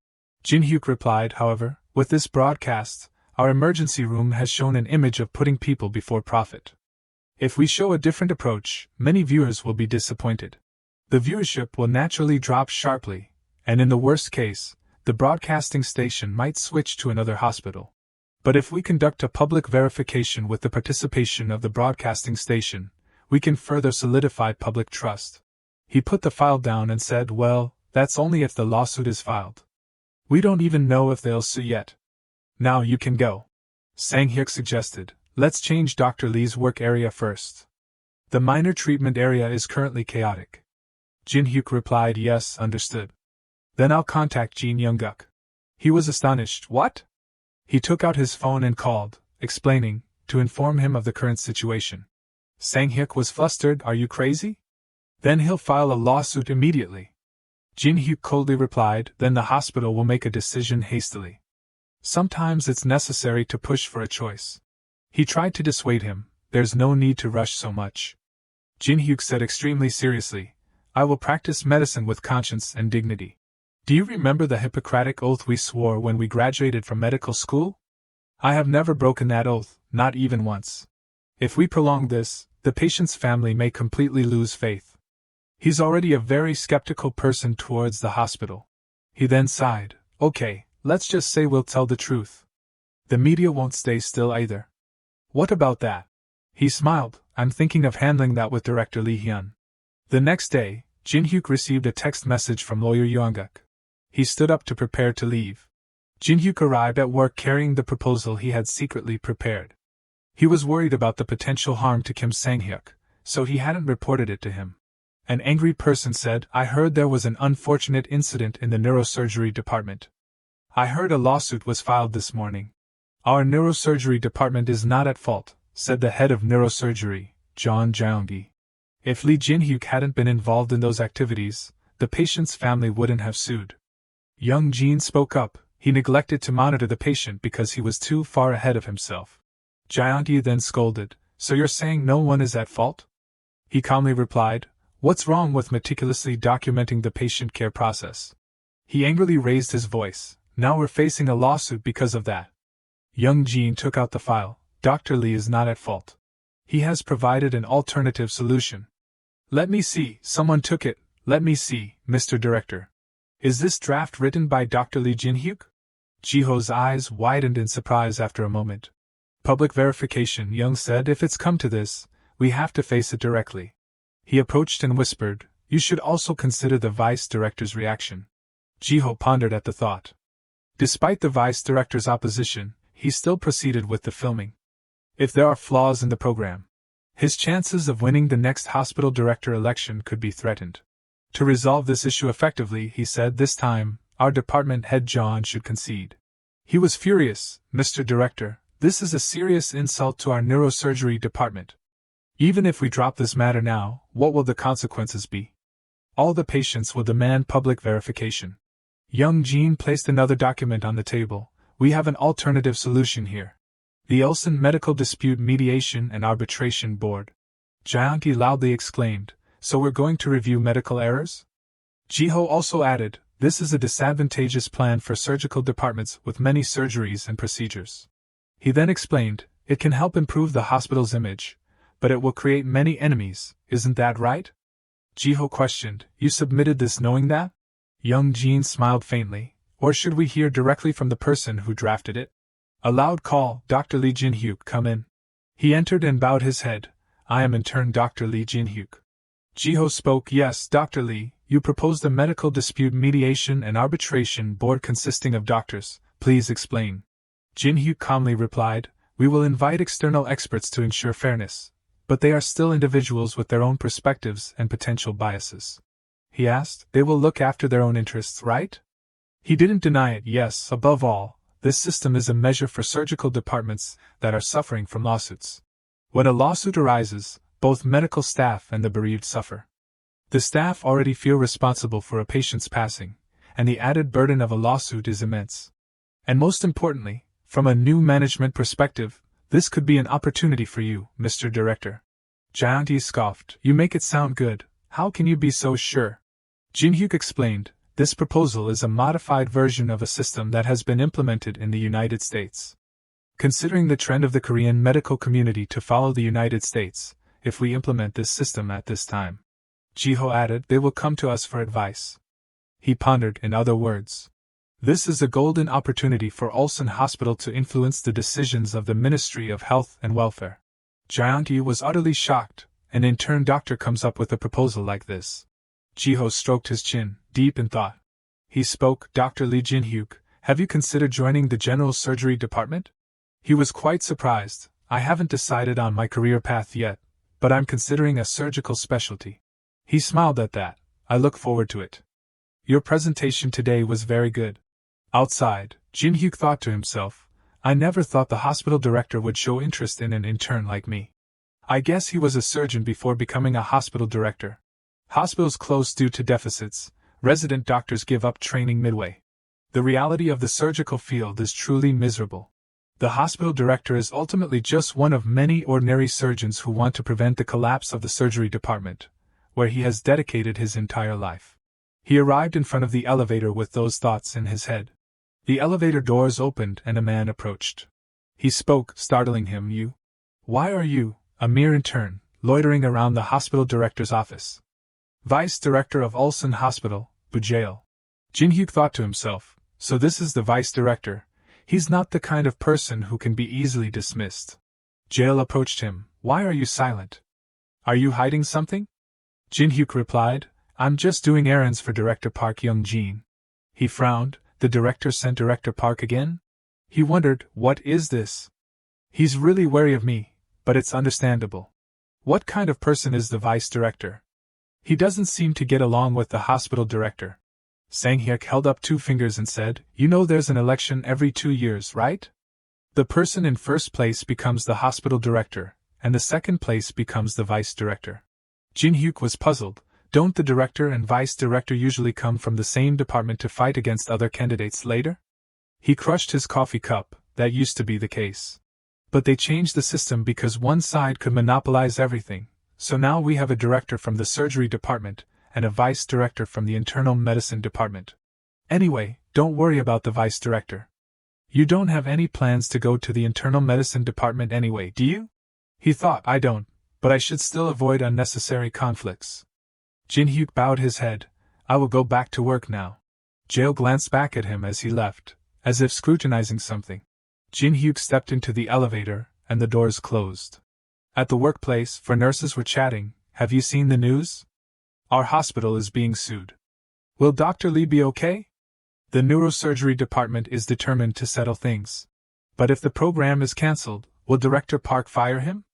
Jinhyuk replied, However, with this broadcast, our emergency room has shown an image of putting people before profit. If we show a different approach, many viewers will be disappointed. The viewership will naturally drop sharply, and in the worst case, the broadcasting station might switch to another hospital. But if we conduct a public verification with the participation of the broadcasting station, we can further solidify public trust. He put the file down and said, well, that's only if the lawsuit is filed. We don't even know if they'll sue yet. Now you can go. Sang-hyuk suggested, let's change Dr. Lee's work area first. The minor treatment area is currently chaotic. Jinhuk replied, yes, understood. Then I'll contact Jin Young-guk. He was astonished. What? He took out his phone and called, explaining, to inform him of the current situation. Sang-hyuk was flustered. Are you crazy? Then he'll file a lawsuit immediately. Jinhuk coldly replied, then the hospital will make a decision hastily. Sometimes it's necessary to push for a choice. He tried to dissuade him, there's no need to rush so much. Jinhuk said extremely seriously, I will practice medicine with conscience and dignity. Do you remember the Hippocratic oath we swore when we graduated from medical school? I have never broken that oath, not even once. If we prolong this, the patient's family may completely lose faith. He's already a very skeptical person towards the hospital. He then sighed, okay, let's just say we'll tell the truth. The media won't stay still either. What about that? He smiled, I'm thinking of handling that with Director Lee Hyun. The next day, Jinhuk received a text message from lawyer Young-guk. He stood up to prepare to leave. Jinhuk arrived at work carrying the proposal he had secretly prepared. He was worried about the potential harm to Kim Sang-hyuk, so he hadn't reported it to him. An angry person said, I heard there was an unfortunate incident in the neurosurgery department. I heard a lawsuit was filed this morning. Our neurosurgery department is not at fault, said the head of neurosurgery, John Jeong-gi. If Lee Jinhuk hadn't been involved in those activities, the patient's family wouldn't have sued. Young Jin spoke up, he neglected to monitor the patient because he was too far ahead of himself. Jeong-gi then scolded, so you're saying no one is at fault? He calmly replied, what's wrong with meticulously documenting the patient care process? He angrily raised his voice, now we're facing a lawsuit because of that. Young Jin took out the file, Dr. Lee is not at fault. He has provided an alternative solution. Let me see, someone took it, let me see, Mr. Director. Is this draft written by Dr. Lee Jinhuk? Jiho's eyes widened in surprise after a moment. Public verification, Young said, if it's come to this, we have to face it directly. He approached and whispered, you should also consider the vice director's reaction. Jiho pondered at the thought. Despite the vice director's opposition, he still proceeded with the filming. If there are flaws in the program, his chances of winning the next hospital director election could be threatened. To resolve this issue effectively, he said, this time, our department head John should concede. He was furious, Mr. Director, this is a serious insult to our neurosurgery department. Even if we drop this matter now, what will the consequences be? All the patients will demand public verification. Young Jin placed another document on the table. We have an alternative solution here. The Ulsan Medical Dispute Mediation and Arbitration Board. Jeong-gi loudly exclaimed, so we're going to review medical errors? Jiho also added, this is a disadvantageous plan for surgical departments with many surgeries and procedures. He then explained, it can help improve the hospital's image, but it will create many enemies, isn't that right? Jiho questioned, you submitted this knowing that? Young Jin smiled faintly, or should we hear directly from the person who drafted it? A loud call, Dr. Lee Jinhuk, come in. He entered and bowed his head, I am intern Dr. Lee Jinhuk. Jiho spoke, yes, Dr. Lee, you proposed a medical dispute mediation and arbitration board consisting of doctors, please explain. Jinhuk calmly replied, we will invite external experts to ensure fairness, but they are still individuals with their own perspectives and potential biases. He asked, they will look after their own interests, right? He didn't deny it, yes, above all, this system is a measure for surgical departments that are suffering from lawsuits. When a lawsuit arises, both medical staff and the bereaved suffer. The staff already feel responsible for a patient's passing, and the added burden of a lawsuit is immense. And most importantly, from a new management perspective, this could be an opportunity for you, Mr. Director. Jeong-gi scoffed, you make it sound good, how can you be so sure? Jinhuk explained, this proposal is a modified version of a system that has been implemented in the United States. Considering the trend of the Korean medical community to follow the United States, if we implement this system at this time, Jiho added, they will come to us for advice. He pondered, in other words. This is a golden opportunity for Ulsan Hospital to influence the decisions of the Ministry of Health and Welfare. Jianti was utterly shocked. An intern doctor comes up with a proposal like this. Jiho stroked his chin, deep in thought. He spoke, Dr. Lee Jinhuk, have you considered joining the general surgery department? He was quite surprised. I haven't decided on my career path yet, but I'm considering a surgical specialty. He smiled at that. I look forward to it. Your presentation today was very good. Outside, Jinhuk thought to himself, I never thought the hospital director would show interest in an intern like me. I guess he was a surgeon before becoming a hospital director. Hospitals close due to deficits. Resident doctors give up training midway. The reality of the surgical field is truly miserable. The hospital director is ultimately just one of many ordinary surgeons who want to prevent the collapse of the surgery department, where he has dedicated his entire life. He arrived in front of the elevator with those thoughts in his head. The elevator doors opened and a man approached. He spoke, startling him, You? Why are you, a mere intern, loitering around the hospital director's office? Vice Director of Ulsan Hospital, Bujail. Jinhuk thought to himself, so this is the Vice Director. He's not the kind of person who can be easily dismissed. Jail approached him. Why are you silent? Are you hiding something? Jinhuk replied, I'm just doing errands for Director Park Young-jin. He frowned. The director sent Director Park again? He wondered, what is this? He's really wary of me, but it's understandable. What kind of person is the vice director? He doesn't seem to get along with the hospital director. Sang-hyuk held up 2 fingers and said, You know there's an election every 2 years, right? The person in first place becomes the hospital director, and the second place becomes the vice director. Jinhuk was puzzled. Don't the director and vice director usually come from the same department to fight against other candidates later? He crushed his coffee cup. That used to be the case. But they changed the system because one side could monopolize everything, so now we have a director from the surgery department and a vice director from the internal medicine department. Anyway, don't worry about the vice director. You don't have any plans to go to the internal medicine department anyway, do you? He thought, I don't, but I should still avoid unnecessary conflicts. Jinhuk bowed his head. I will go back to work now. Jail glanced back at him as he left, as if scrutinizing something. Jinhuk stepped into the elevator, and the doors closed. At the workplace, 4 nurses were chatting. Have you seen the news? Our hospital is being sued. Will Dr. Lee be okay? The neurosurgery department is determined to settle things. But if the program is cancelled, will Director Park fire him?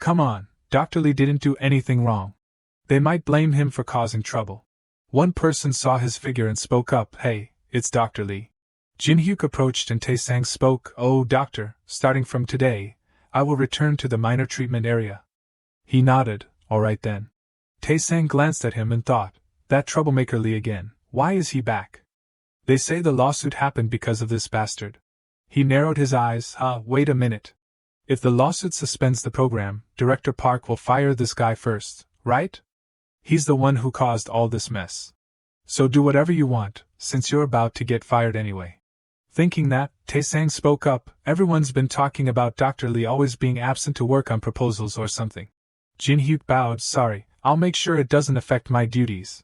Come on, Dr. Lee didn't do anything wrong. They might blame him for causing trouble. One person saw his figure and spoke up, Hey, it's Dr. Lee. Jinhuk approached and Tae-sang spoke, Oh doctor, starting from today, I will return to the minor treatment area. He nodded, All right then. Tae-sang glanced at him and thought, That troublemaker Lee again, why is he back? They say the lawsuit happened because of this bastard. He narrowed his eyes, wait a minute. If the lawsuit suspends the program, Director Park will fire this guy first, right? He's the one who caused all this mess. So do whatever you want, since you're about to get fired anyway. Thinking that, Tae-sang spoke up, Everyone's been talking about Dr. Lee always being absent to work on proposals or something. Jinhuk bowed, Sorry, I'll make sure it doesn't affect my duties.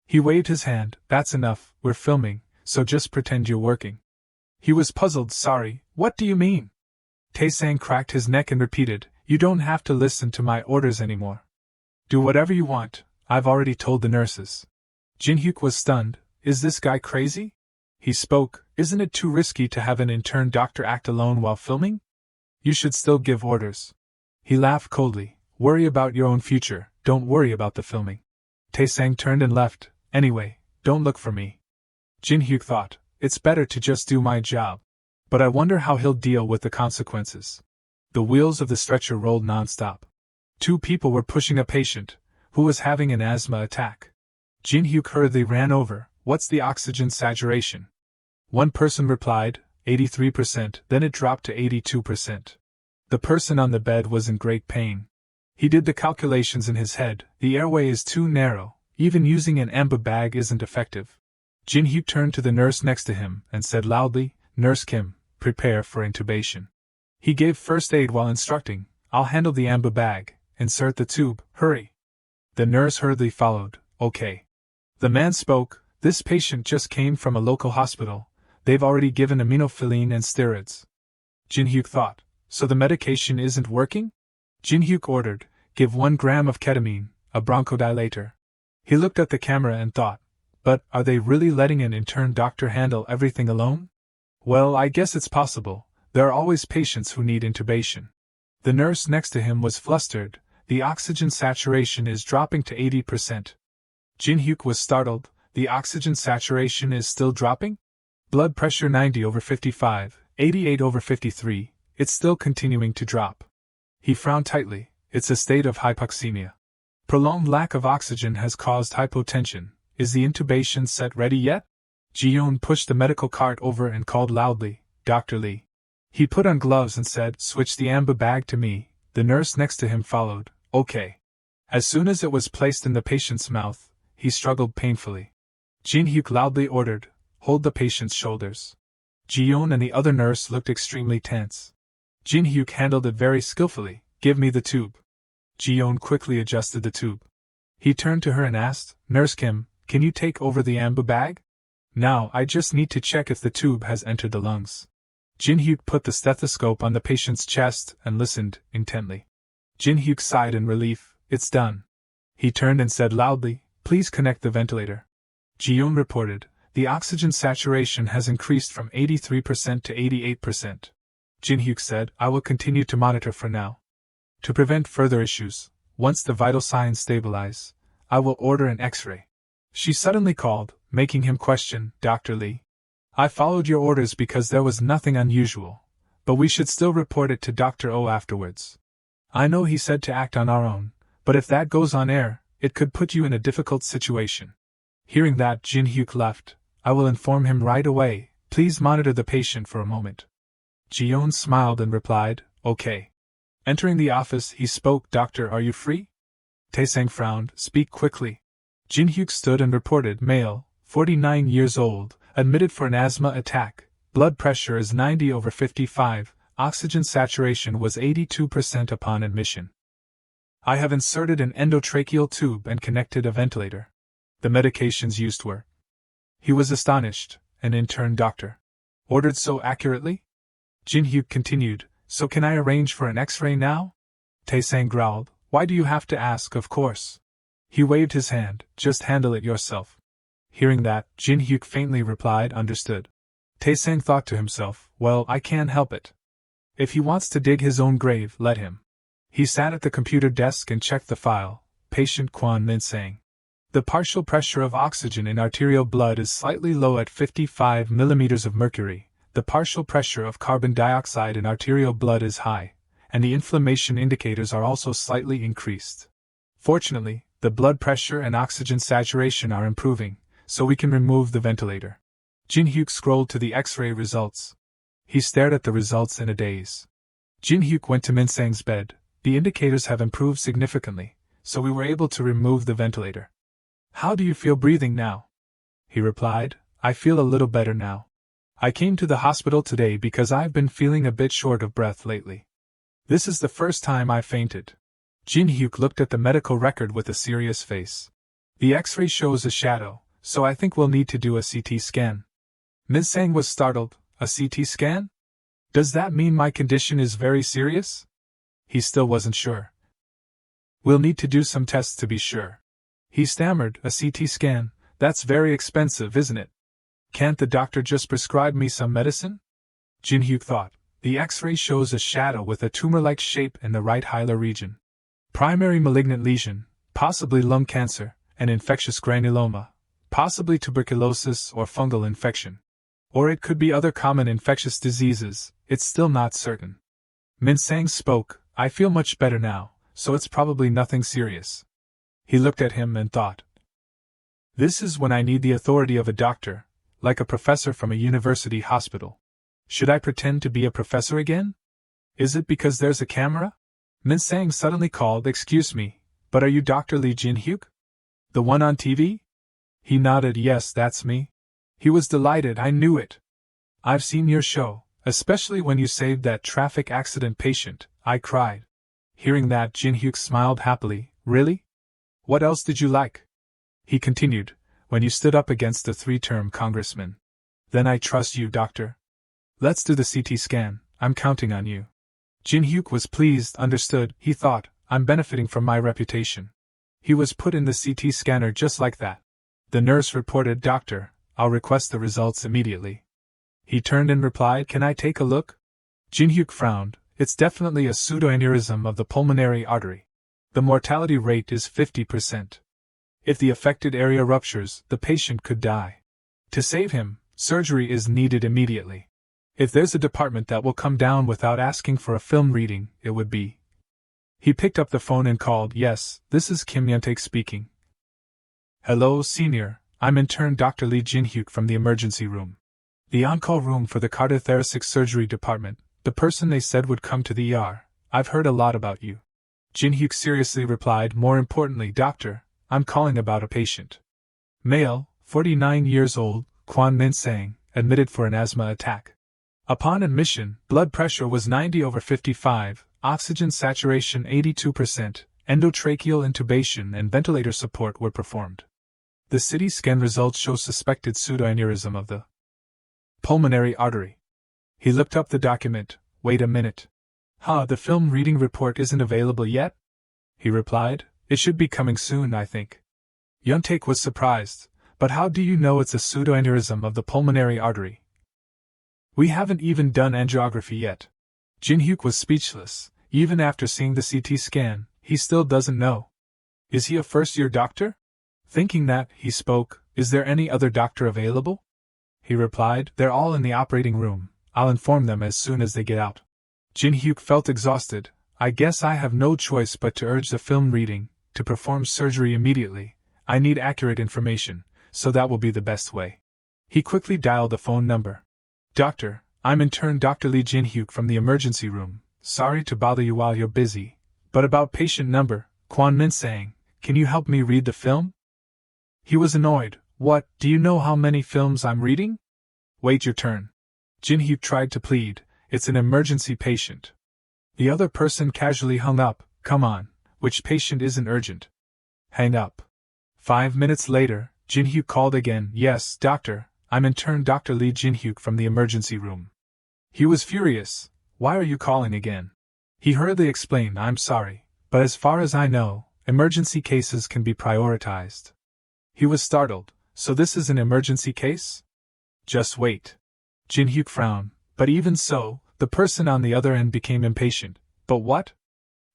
He waved his hand, That's enough, we're filming, so just pretend you're working. He was puzzled, Sorry, what do you mean? Tae-sang cracked his neck and repeated, You don't have to listen to my orders anymore. Do whatever you want, I've already told the nurses. Jinhuk was stunned, Is this guy crazy? He spoke, Isn't it too risky to have an intern doctor act alone while filming? You should still give orders. He laughed coldly, Worry about your own future, don't worry about the filming. Tae-sang turned and left, Anyway, don't look for me. Jinhuk thought, It's better to just do my job. But I wonder how he'll deal with the consequences. The wheels of the stretcher rolled non-stop. 2 people were pushing a patient, who was having an asthma attack. Jinhuk hurriedly ran over, What's the oxygen saturation? One person replied, 83%, then it dropped to 82%. The person on the bed was in great pain. He did the calculations in his head, The airway is too narrow, even using an ambu bag isn't effective. Jinhuk turned to the nurse next to him and said loudly, Nurse Kim, prepare for intubation. He gave first aid while instructing, I'll handle the ambu bag, insert the tube, hurry. The nurse hurriedly followed. Okay. The man spoke. This patient just came from a local hospital. They've already given aminophylline and steroids. Jinhuk thought. So the medication isn't working? Jinhuk ordered, give 1 gram of ketamine, a bronchodilator. He looked at the camera and thought, but are they really letting an intern doctor handle everything alone? Well, I guess it's possible. There are always patients who need intubation. The nurse next to him was flustered. The oxygen saturation is dropping to 80%. Jinhuk was startled. The oxygen saturation is still dropping? Blood pressure 90/55, 88/53, it's still continuing to drop. He frowned tightly. It's a state of hypoxemia. Prolonged lack of oxygen has caused hypotension. Is the intubation set ready yet? Ji-yoon pushed the medical cart over and called loudly, Dr. Lee. He put on gloves and said, switch the amber bag to me. The nurse next to him followed, okay. As soon as it was placed in the patient's mouth, he struggled painfully. Jinhuk loudly ordered, hold the patient's shoulders. Ji-yoon and the other nurse looked extremely tense. Jinhuk handled it very skillfully, give me the tube. Ji-yoon quickly adjusted the tube. He turned to her and asked, Nurse Kim, can you take over the amber bag? Now I just need to check if the tube has entered the lungs. Jinhuk put the stethoscope on the patient's chest and listened intently. Jinhuk sighed in relief, it's done. He turned and said loudly, please connect the ventilator. Ji-yoon reported, the oxygen saturation has increased from 83% to 88%. Jinhuk said, I will continue to monitor for now. To prevent further issues, once the vital signs stabilize, I will order an X-ray. She suddenly called, making him question, Dr. Lee. I followed your orders because there was nothing unusual, but we should still report it to Dr. O afterwards. I know he said to act on our own, but if that goes on air, it could put you in a difficult situation. Hearing that, Jinhuk left. I will inform him right away. Please monitor the patient for a moment. Ji-yoon smiled and replied, okay. Entering the office, he spoke, Doctor, are you free? Taesang frowned, speak quickly. Jinhuk stood and reported, male, 49 years old, admitted for an asthma attack, blood pressure is 90/55, oxygen saturation was 82% upon admission. I have inserted an endotracheal tube and connected a ventilator. The medications used were. He was astonished, an intern doctor. Ordered so accurately? Jinhuk continued, so can I arrange for an X-ray now? Taesang growled, why do you have to ask, of course? He waved his hand, just handle it yourself. Hearing that, Jinhuk faintly replied, understood. Taesang thought to himself, well, I can't help it. If he wants to dig his own grave, let him. He sat at the computer desk and checked the file. Patient Kwon Min-sang. The partial pressure of oxygen in arterial blood is slightly low at 55 mm of mercury. The partial pressure of carbon dioxide in arterial blood is high, and the inflammation indicators are also slightly increased. Fortunately, the blood pressure and oxygen saturation are improving, so we can remove the ventilator. Jinhuk scrolled to the X-ray results. He stared at the results in a daze. Jinhuk went to Min-sang's bed. The indicators have improved significantly, so we were able to remove the ventilator. How do you feel breathing now? He replied, I feel a little better now. I came to the hospital today because I've been feeling a bit short of breath lately. This is the first time I fainted. Jinhuk looked at the medical record with a serious face. The X-ray shows a shadow, so I think we'll need to do a CT scan. Min-sang was startled. A CT scan? Does that mean my condition is very serious? He still wasn't sure. We'll need to do some tests to be sure. He stammered, a CT scan, that's very expensive, isn't it? Can't the doctor just prescribe me some medicine? Jinhuk thought. The X-ray shows a shadow with a tumor-like shape in the right hilar region. Primary malignant lesion, possibly lung cancer, an infectious granuloma, possibly tuberculosis or fungal infection. Or it could be other common infectious diseases, it's still not certain. Min-sang spoke, I feel much better now, so it's probably nothing serious. He looked at him and thought. This is when I need the authority of a doctor, like a professor from a university hospital. Should I pretend to be a professor again? Is it because there's a camera? Min-sang suddenly called, excuse me, but are you Dr. Lee Jinhuk? The one on TV? He nodded, yes, that's me. He was delighted, I knew it. I've seen your show, especially when you saved that traffic accident patient, I cried. Hearing that, Jinhuk smiled happily, really? What else did you like? He continued, when you stood up against the 3-term congressman. Then I trust you, doctor. Let's do the CT scan, I'm counting on you. Jinhuk was pleased, understood, he thought, I'm benefiting from my reputation. He was put in the CT scanner just like that. The nurse reported, Doctor, I'll request the results immediately. He turned and replied, Can I take a look? Jinhuk frowned. It's definitely a pseudoaneurysm of the pulmonary artery. The mortality rate is 50%. If the affected area ruptures, the patient could die. To save him, surgery is needed immediately. If there's a department that will come down without asking for a film reading, it would be. He picked up the phone and called, Yes, this is Kim Yuntaek speaking. Hello, Senior, I'm Intern Dr. Lee Jinhuk from the emergency room. The on-call room for the cardiothoracic surgery department, the person they said would come to the ER. I've heard a lot about you. Jinhuk seriously replied, More importantly, Doctor, I'm calling about a patient. Male, 49 years old, Kwon Min-sang, admitted for an asthma attack. Upon admission, blood pressure was 90/55, oxygen saturation 82%, endotracheal intubation and ventilator support were performed. The CT scan results show suspected pseudoaneurysm of the pulmonary artery. He looked up the document. Wait a minute. The film reading report isn't available yet? He replied, It should be coming soon, I think. Yuntaek was surprised. But how do you know it's a pseudoaneurysm of the pulmonary artery? We haven't even done angiography yet. Jinhuk was speechless. Even after seeing the CT scan, he still doesn't know. Is he a first-year doctor? Thinking that, he spoke, Is there any other doctor available? He replied, They're all in the operating room. I'll inform them as soon as they get out. Jinhuk felt exhausted. I guess I have no choice but to urge the film reading, to perform surgery immediately. I need accurate information, so that will be the best way. He quickly dialed the phone number. Doctor, I'm Intern Dr. Lee Jinhuk from the emergency room. Sorry to bother you while you're busy. But about patient number, Kwon Min-sang, can you help me read the film? He was annoyed. What, do you know how many films I'm reading? Wait your turn. Jinhuk tried to plead, It's an emergency patient. The other person casually hung up. Come on, which patient isn't urgent? Hang up. 5 minutes later, Jinhuk called again. Yes, doctor, I'm Intern Dr. Lee Jinhuk from the emergency room. He was furious. Why are you calling again? He hurriedly explained, I'm sorry, but as far as I know, emergency cases can be prioritized. He was startled. So this is an emergency case? Just wait. Jinhuk frowned. But even so, the person on the other end became impatient. But what?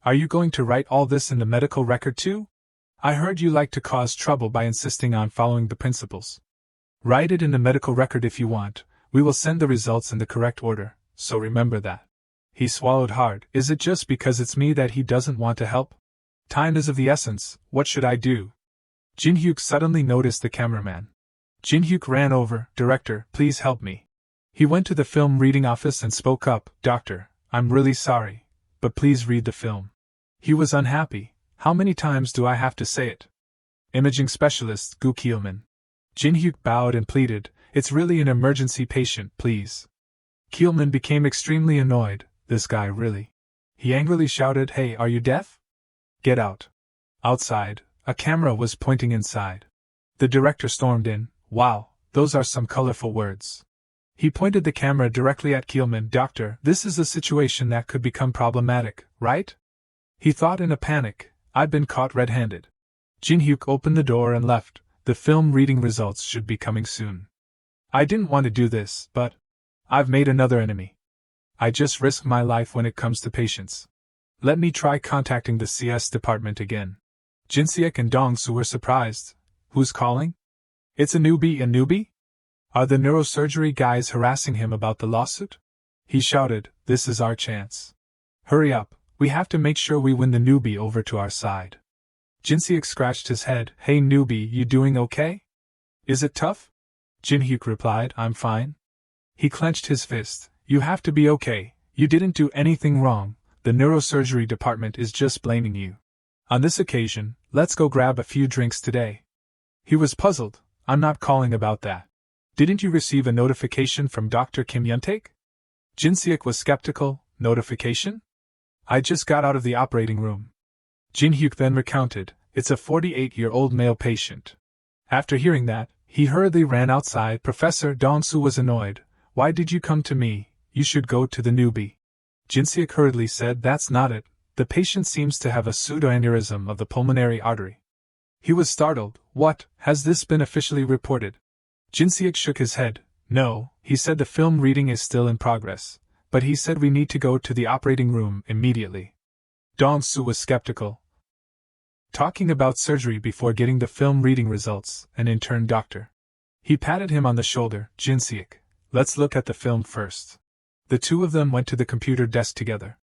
Are you going to write all this in the medical record too? I heard you like to cause trouble by insisting on following the principles. Write it in the medical record if you want. We will send the results in the correct order, so remember that. He swallowed hard. Is it just because it's me that he doesn't want to help? Time is of the essence. What should I do? Jinhuk suddenly noticed the cameraman. Jinhuk ran over. Director, please help me. He went to the film reading office and spoke up. Doctor, I'm really sorry, but please read the film. He was unhappy. How many times do I have to say it? Imaging specialist, Gu Kielman. Jinhuk bowed and pleaded, It's really an emergency patient, please. Kielman became extremely annoyed. This guy really. He angrily shouted, Hey, are you deaf? Get out. Outside, a camera was pointing inside. The director stormed in. Wow, those are some colorful words. He pointed the camera directly at Kielman. Doctor, this is a situation that could become problematic, right? He thought in a panic. I've been caught red-handed. Jinhuk opened the door and left. The film reading results should be coming soon. I didn't want to do this, but I've made another enemy. I just risk my life when it comes to patients. Let me try contacting the CS department again. Jinseok and Dong-soo were surprised. Who's calling? It's a newbie? Are the neurosurgery guys harassing him about the lawsuit? He shouted, This is our chance. Hurry up, we have to make sure we win the newbie over to our side. Jinseok scratched his head. Hey newbie, you doing okay? Is it tough? Jinhuk replied, I'm fine. He clenched his fist. You have to be okay, you didn't do anything wrong, the neurosurgery department is just blaming you. On this occasion, let's go grab a few drinks today. He was puzzled. I'm not calling about that. Didn't you receive a notification from Dr. Kim Yuntaek? Jinseok was skeptical. Notification? I just got out of the operating room. Jinhuk then recounted, It's a 48-year-old male patient. After hearing that, he hurriedly ran outside. Professor Dong-soo was annoyed. Why did you come to me? You should go to the newbie. Jinseok hurriedly said, that's not it. The patient seems to have a pseudoaneurysm of the pulmonary artery. He was startled. What, has this been officially reported? Jinseok shook his head. No, he said the film reading is still in progress, but he said we need to go to the operating room immediately. Dong-soo was skeptical. Talking about surgery before getting the film reading results, an intern doctor. He patted him on the shoulder. Jinseok, let's look at the film first. The two of them went to the computer desk together.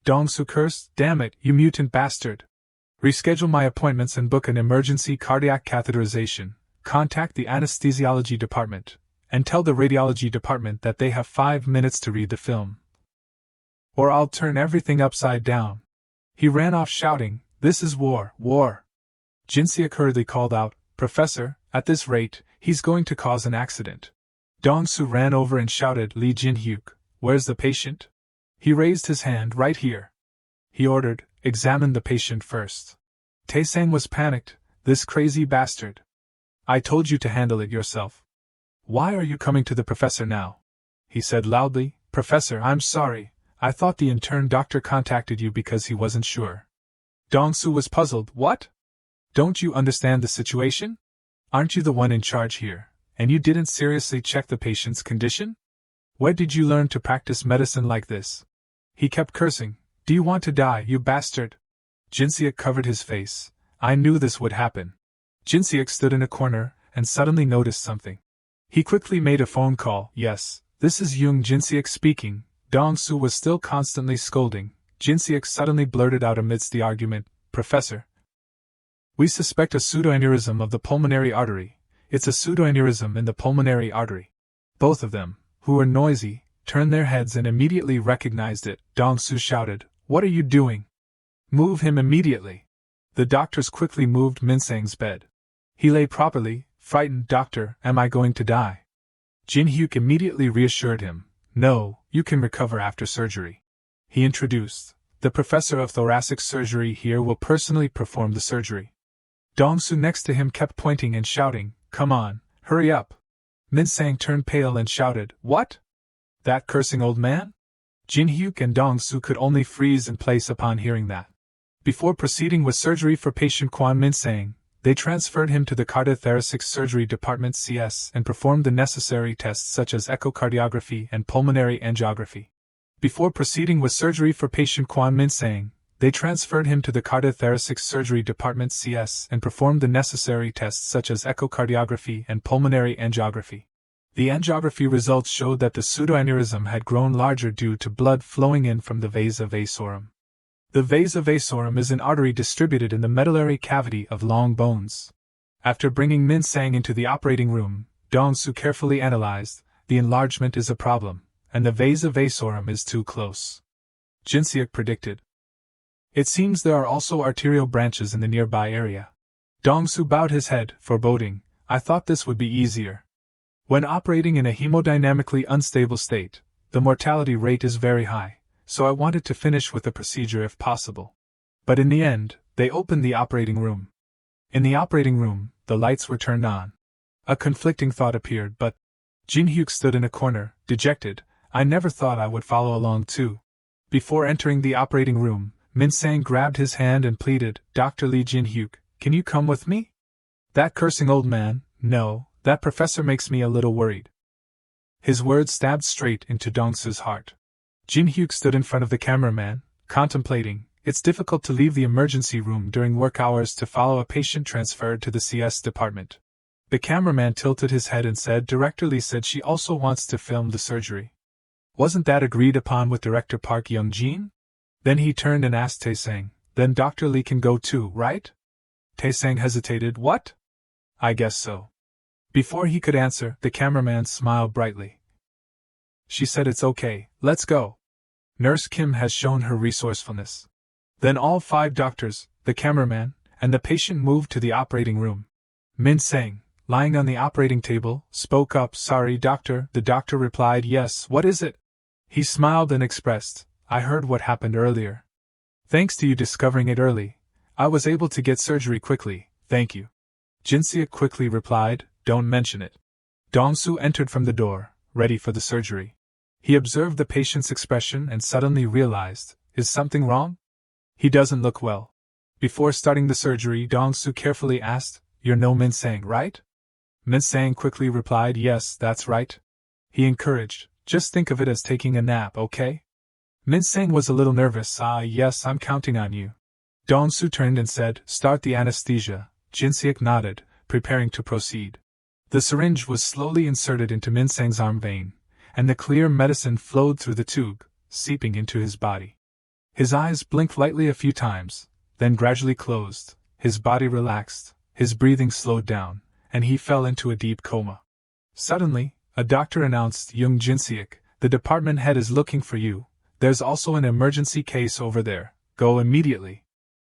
Dong-soo cursed, damn it, you mutant bastard. Reschedule my appointments and book an emergency cardiac catheterization. Contact the anesthesiology department, and tell the radiology department that they have 5 minutes to read the film. Or I'll turn everything upside down. He ran off shouting, this is war, war. Jinseok hurriedly called out, Professor, at this rate, he's going to cause an accident. Dong-soo ran over and shouted, Lee Jinhuk, where's the patient? He raised his hand, right here. He ordered, examine the patient first. Tae-sang was panicked, this crazy bastard. I told you to handle it yourself. Why are you coming to the professor now? He said loudly, Professor, I'm sorry, I thought the intern doctor contacted you because he wasn't sure. Dong-soo was puzzled, what? Don't you understand the situation? Aren't you the one in charge here, and you didn't seriously check the patient's condition? Where did you learn to practice medicine like this? He kept cursing, do you want to die, you bastard? Jinseok covered his face. I knew this would happen. Jinseok stood in a corner, and suddenly noticed something. He quickly made a phone call. Yes, this is Young Jinseok speaking. Dong-soo was still constantly scolding. Jinseok suddenly blurted out amidst the argument, Professor, we suspect a pseudoaneurysm of the pulmonary artery. It's a pseudoaneurysm in the pulmonary artery. Both of them, who were noisy, turned their heads and immediately recognized it. Dong-soo shouted, what are you doing? Move him immediately. The doctors quickly moved Min-sang's bed. He lay properly, frightened. Doctor, am I going to die? Jinhuk immediately reassured him. No, you can recover after surgery. He introduced, the professor of thoracic surgery here will personally perform the surgery. Dong-soo next to him kept pointing and shouting, come on, hurry up. Min-sang turned pale and shouted, what? That cursing old man? Jinhuk and Dong-soo could only freeze in place upon hearing that. Before proceeding with surgery for patient Kwon Min-sang, they transferred him to the cardiothoracic surgery department CS and performed the necessary tests such as echocardiography and pulmonary angiography. Before proceeding with surgery for patient Kwon Min-sang, they transferred him to the cardiothoracic surgery department CS and performed the necessary tests such as echocardiography and pulmonary angiography. The angiography results showed that the pseudoaneurysm had grown larger due to blood flowing in from the vasa vasorum. The vasa vasorum is an artery distributed in the medullary cavity of long bones. After bringing Min-sang into the operating room, Dong-soo carefully analyzed, the enlargement is a problem, and the vasa vasorum is too close. Jinseok predicted. It seems there are also arterial branches in the nearby area. Dong-soo bowed his head, foreboding, I thought this would be easier. When operating in a hemodynamically unstable state, the mortality rate is very high, so I wanted to finish with the procedure if possible. But in the end, they opened the operating room. In the operating room, the lights were turned on. A conflicting thought appeared, but Jinhuk stood in a corner, dejected. I never thought I would follow along too. Before entering the operating room, Min-sang grabbed his hand and pleaded, Dr. Lee Jinhuk, can you come with me? That cursing old man, no, that professor makes me a little worried. His words stabbed straight into Dong-soo's heart. Jinhuk stood in front of the cameraman, contemplating. It's difficult to leave the emergency room during work hours to follow a patient transferred to the CS department. The cameraman tilted his head and said, Director Lee said she also wants to film the surgery. Wasn't that agreed upon with Director Park Young-jin? Then he turned and asked Tae-sang, then Dr. Lee can go too, right? Tae-sang hesitated, what? I guess so. Before he could answer, the cameraman smiled brightly. She said it's okay, let's go. Nurse Kim has shown her resourcefulness. Then all 5 doctors, the cameraman, and the patient moved to the operating room. Min-sang, lying on the operating table, spoke up, sorry doctor. The doctor replied, yes, what is it? He smiled and expressed, I heard what happened earlier. Thanks to you discovering it early, I was able to get surgery quickly, thank you. Jinhuk quickly replied, don't mention it. Dong-soo entered from the door, ready for the surgery. He observed the patient's expression and suddenly realized, is something wrong? He doesn't look well. Before starting the surgery, Dong-soo carefully asked, you're no Min-sang, right? Min-sang quickly replied, yes, that's right. He encouraged, just think of it as taking a nap, okay? Min-sang was a little nervous, yes, I'm counting on you. Dong-soo turned and said, start the anesthesia. Jinhuk nodded, preparing to proceed. The syringe was slowly inserted into Min-sang's arm vein, and the clear medicine flowed through the tube, seeping into his body. His eyes blinked lightly a few times, then gradually closed, his body relaxed, his breathing slowed down, and he fell into a deep coma. Suddenly, a doctor announced, young Jinhuk, the department head is looking for you, there's also an emergency case over there, go immediately.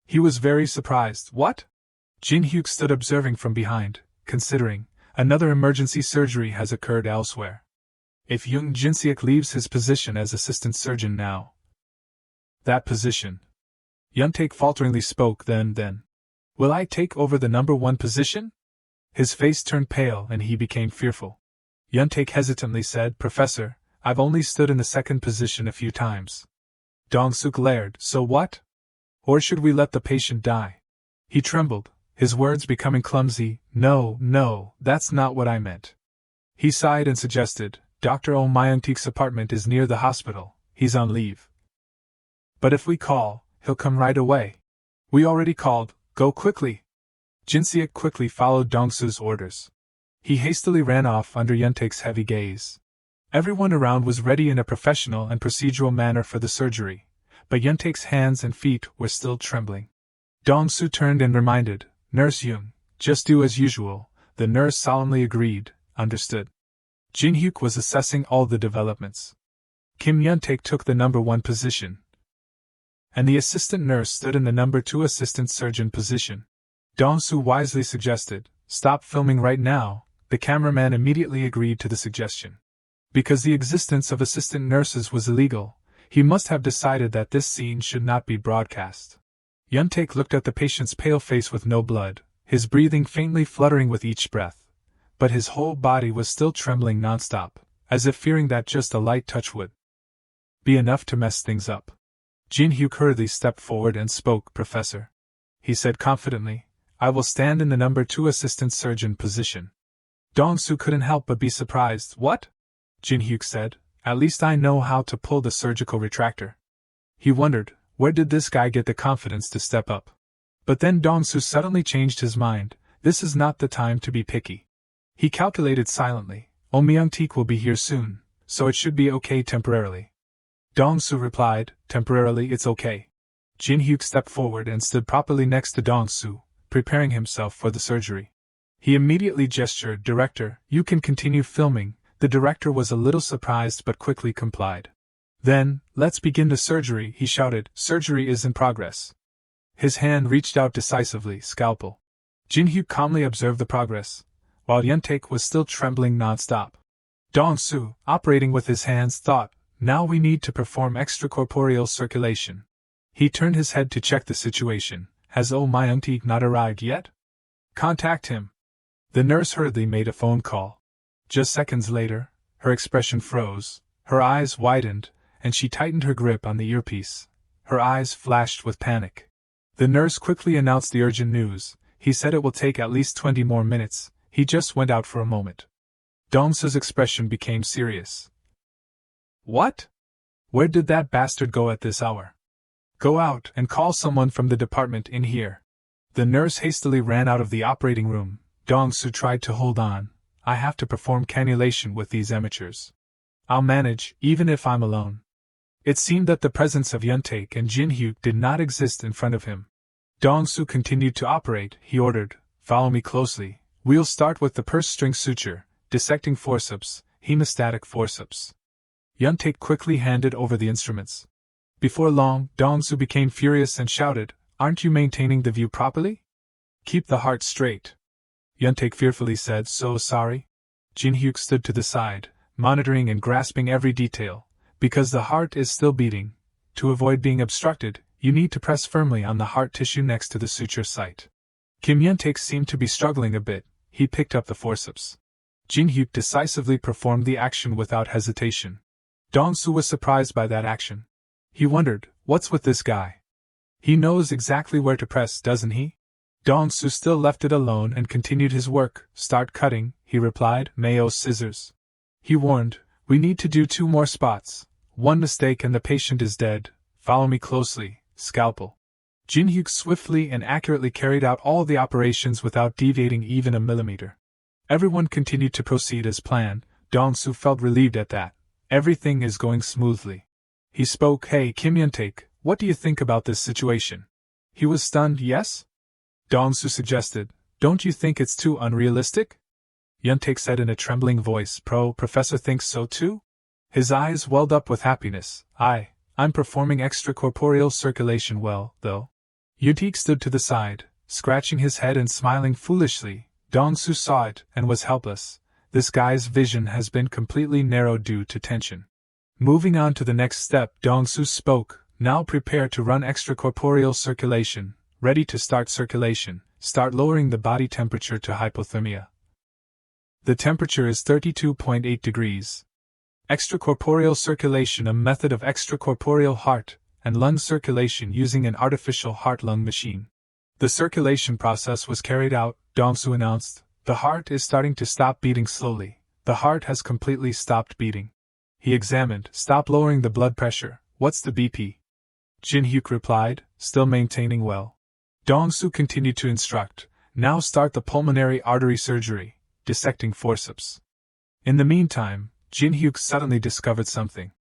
He was very surprised, what? Jinhuk stood observing from behind, considering, another emergency surgery has occurred elsewhere. If young Jinhuk leaves his position as assistant surgeon now. That position. Yuntae falteringly spoke then. Will I take over the number 1 position? His face turned pale and he became fearful. Yuntae hesitantly said, Professor, I've only stood in the 2nd position a few times. Dong-soo glared, so what? Or should we let the patient die? He trembled, his words becoming clumsy, no, that's not what I meant. He sighed and suggested, Dr. Oh Myung-taek's apartment is near the hospital, he's on leave. But if we call, he'll come right away. We already called, go quickly. Jinhuk quickly followed Dong-soo's orders. He hastily ran off under Yuntae's heavy gaze. Everyone around was ready in a professional and procedural manner for the surgery, but Yuntae's hands and feet were still trembling. Dong-soo turned and reminded, Nurse Young, just do as usual. The nurse solemnly agreed, understood. Jinhuk was assessing all the developments. Kim Yuntae took the number 1 position, and the assistant nurse stood in the number 2 assistant surgeon position. Dong-soo wisely suggested, stop filming right now. The cameraman immediately agreed to the suggestion. Because the existence of assistant nurses was illegal, he must have decided that this scene should not be broadcast. Yuntae looked at the patient's pale face with no blood, his breathing faintly fluttering with each breath. But his whole body was still trembling nonstop, as if fearing that just a light touch would be enough to mess things up. Jinhuk hurriedly stepped forward and spoke, Professor. He said confidently, I will stand in the number 2 assistant surgeon position. Dong-soo couldn't help but be surprised. What? Jinhuk said, at least I know how to pull the surgical retractor. He wondered, where did this guy get the confidence to step up? But then Dong-soo suddenly changed his mind, this is not the time to be picky. He calculated silently, Oh Myung-taek will be here soon, so it should be okay temporarily. Dong-soo replied, temporarily it's okay. Jinhuk stepped forward and stood properly next to Dong-soo, preparing himself for the surgery. He immediately gestured, Director, you can continue filming. The director was a little surprised but quickly complied. Then, let's begin the surgery, he shouted, surgery is in progress. His hand reached out decisively, scalpel. Jinhuk calmly observed the progress, while Yuntae was still trembling non-stop. Dong-soo, operating with his hands, thought, now we need to perform extracorporeal circulation. He turned his head to check the situation. Has Oh Myung-taek not arrived yet? Contact him. The nurse hurriedly made a phone call. Just seconds later, her expression froze, her eyes widened, and she tightened her grip on the earpiece. Her eyes flashed with panic. The nurse quickly announced the urgent news. He said it will take at least 20 more minutes. He just went out for a moment. Dong-soo's expression became serious. What? Where did that bastard go at this hour? Go out and call someone from the department in here. The nurse hastily ran out of the operating room. Dong-soo tried to hold on. I have to perform cannulation with these amateurs. I'll manage, even if I'm alone. It seemed that the presence of Yuntae and Jinhuk did not exist in front of him. Dong-soo continued to operate. He ordered, follow me closely. We'll start with the purse string suture, dissecting forceps, hemostatic forceps. Yuntae quickly handed over the instruments. Before long, Dong-soo became furious and shouted, aren't you maintaining the view properly? Keep the heart straight. Yuntae fearfully said, so sorry. Jinhuk stood to the side, monitoring and grasping every detail. Because the heart is still beating. To avoid being obstructed, you need to press firmly on the heart tissue next to the suture site. Kim Yuntaek seemed to be struggling a bit. He picked up the forceps. Jinhuk decisively performed the action without hesitation. Dong-soo was surprised by that action. He wondered, what's with this guy? He knows exactly where to press, doesn't he? Dong-soo still left it alone and continued his work. Start cutting, he replied, Mayo scissors. He warned, we need to do 2 more spots. One mistake and the patient is dead. Follow me closely, scalpel. Jinhuk swiftly and accurately carried out all the operations without deviating even a millimeter. Everyone continued to proceed as planned. Dong-soo felt relieved at that. Everything is going smoothly. He spoke, hey Kim Yuntaek, what do you think about this situation? He was stunned, yes? Dong-soo suggested, don't you think it's too unrealistic? Yuntaek said in a trembling voice, Professor thinks so too? His eyes welled up with happiness. I'm performing extracorporeal circulation well, though. Yuntaek stood to the side, scratching his head and smiling foolishly. Dong-soo saw it and was helpless. This guy's vision has been completely narrowed due to tension. Moving on to the next step, Dong-soo spoke, now prepare to run extracorporeal circulation. Ready to start circulation. Start lowering the body temperature to hypothermia. The temperature is 32.8 degrees. Extracorporeal circulation, a method of extracorporeal heart and lung circulation using an artificial heart-lung machine. The circulation process was carried out, Dong-soo announced. The heart is starting to stop beating slowly. The heart has completely stopped beating. He examined. Stop lowering the blood pressure. What's the BP? Jinhuk replied, still maintaining well. Dong-soo continued to instruct. Now start the pulmonary artery surgery, dissecting forceps. In the meantime, Jinhuk suddenly discovered something.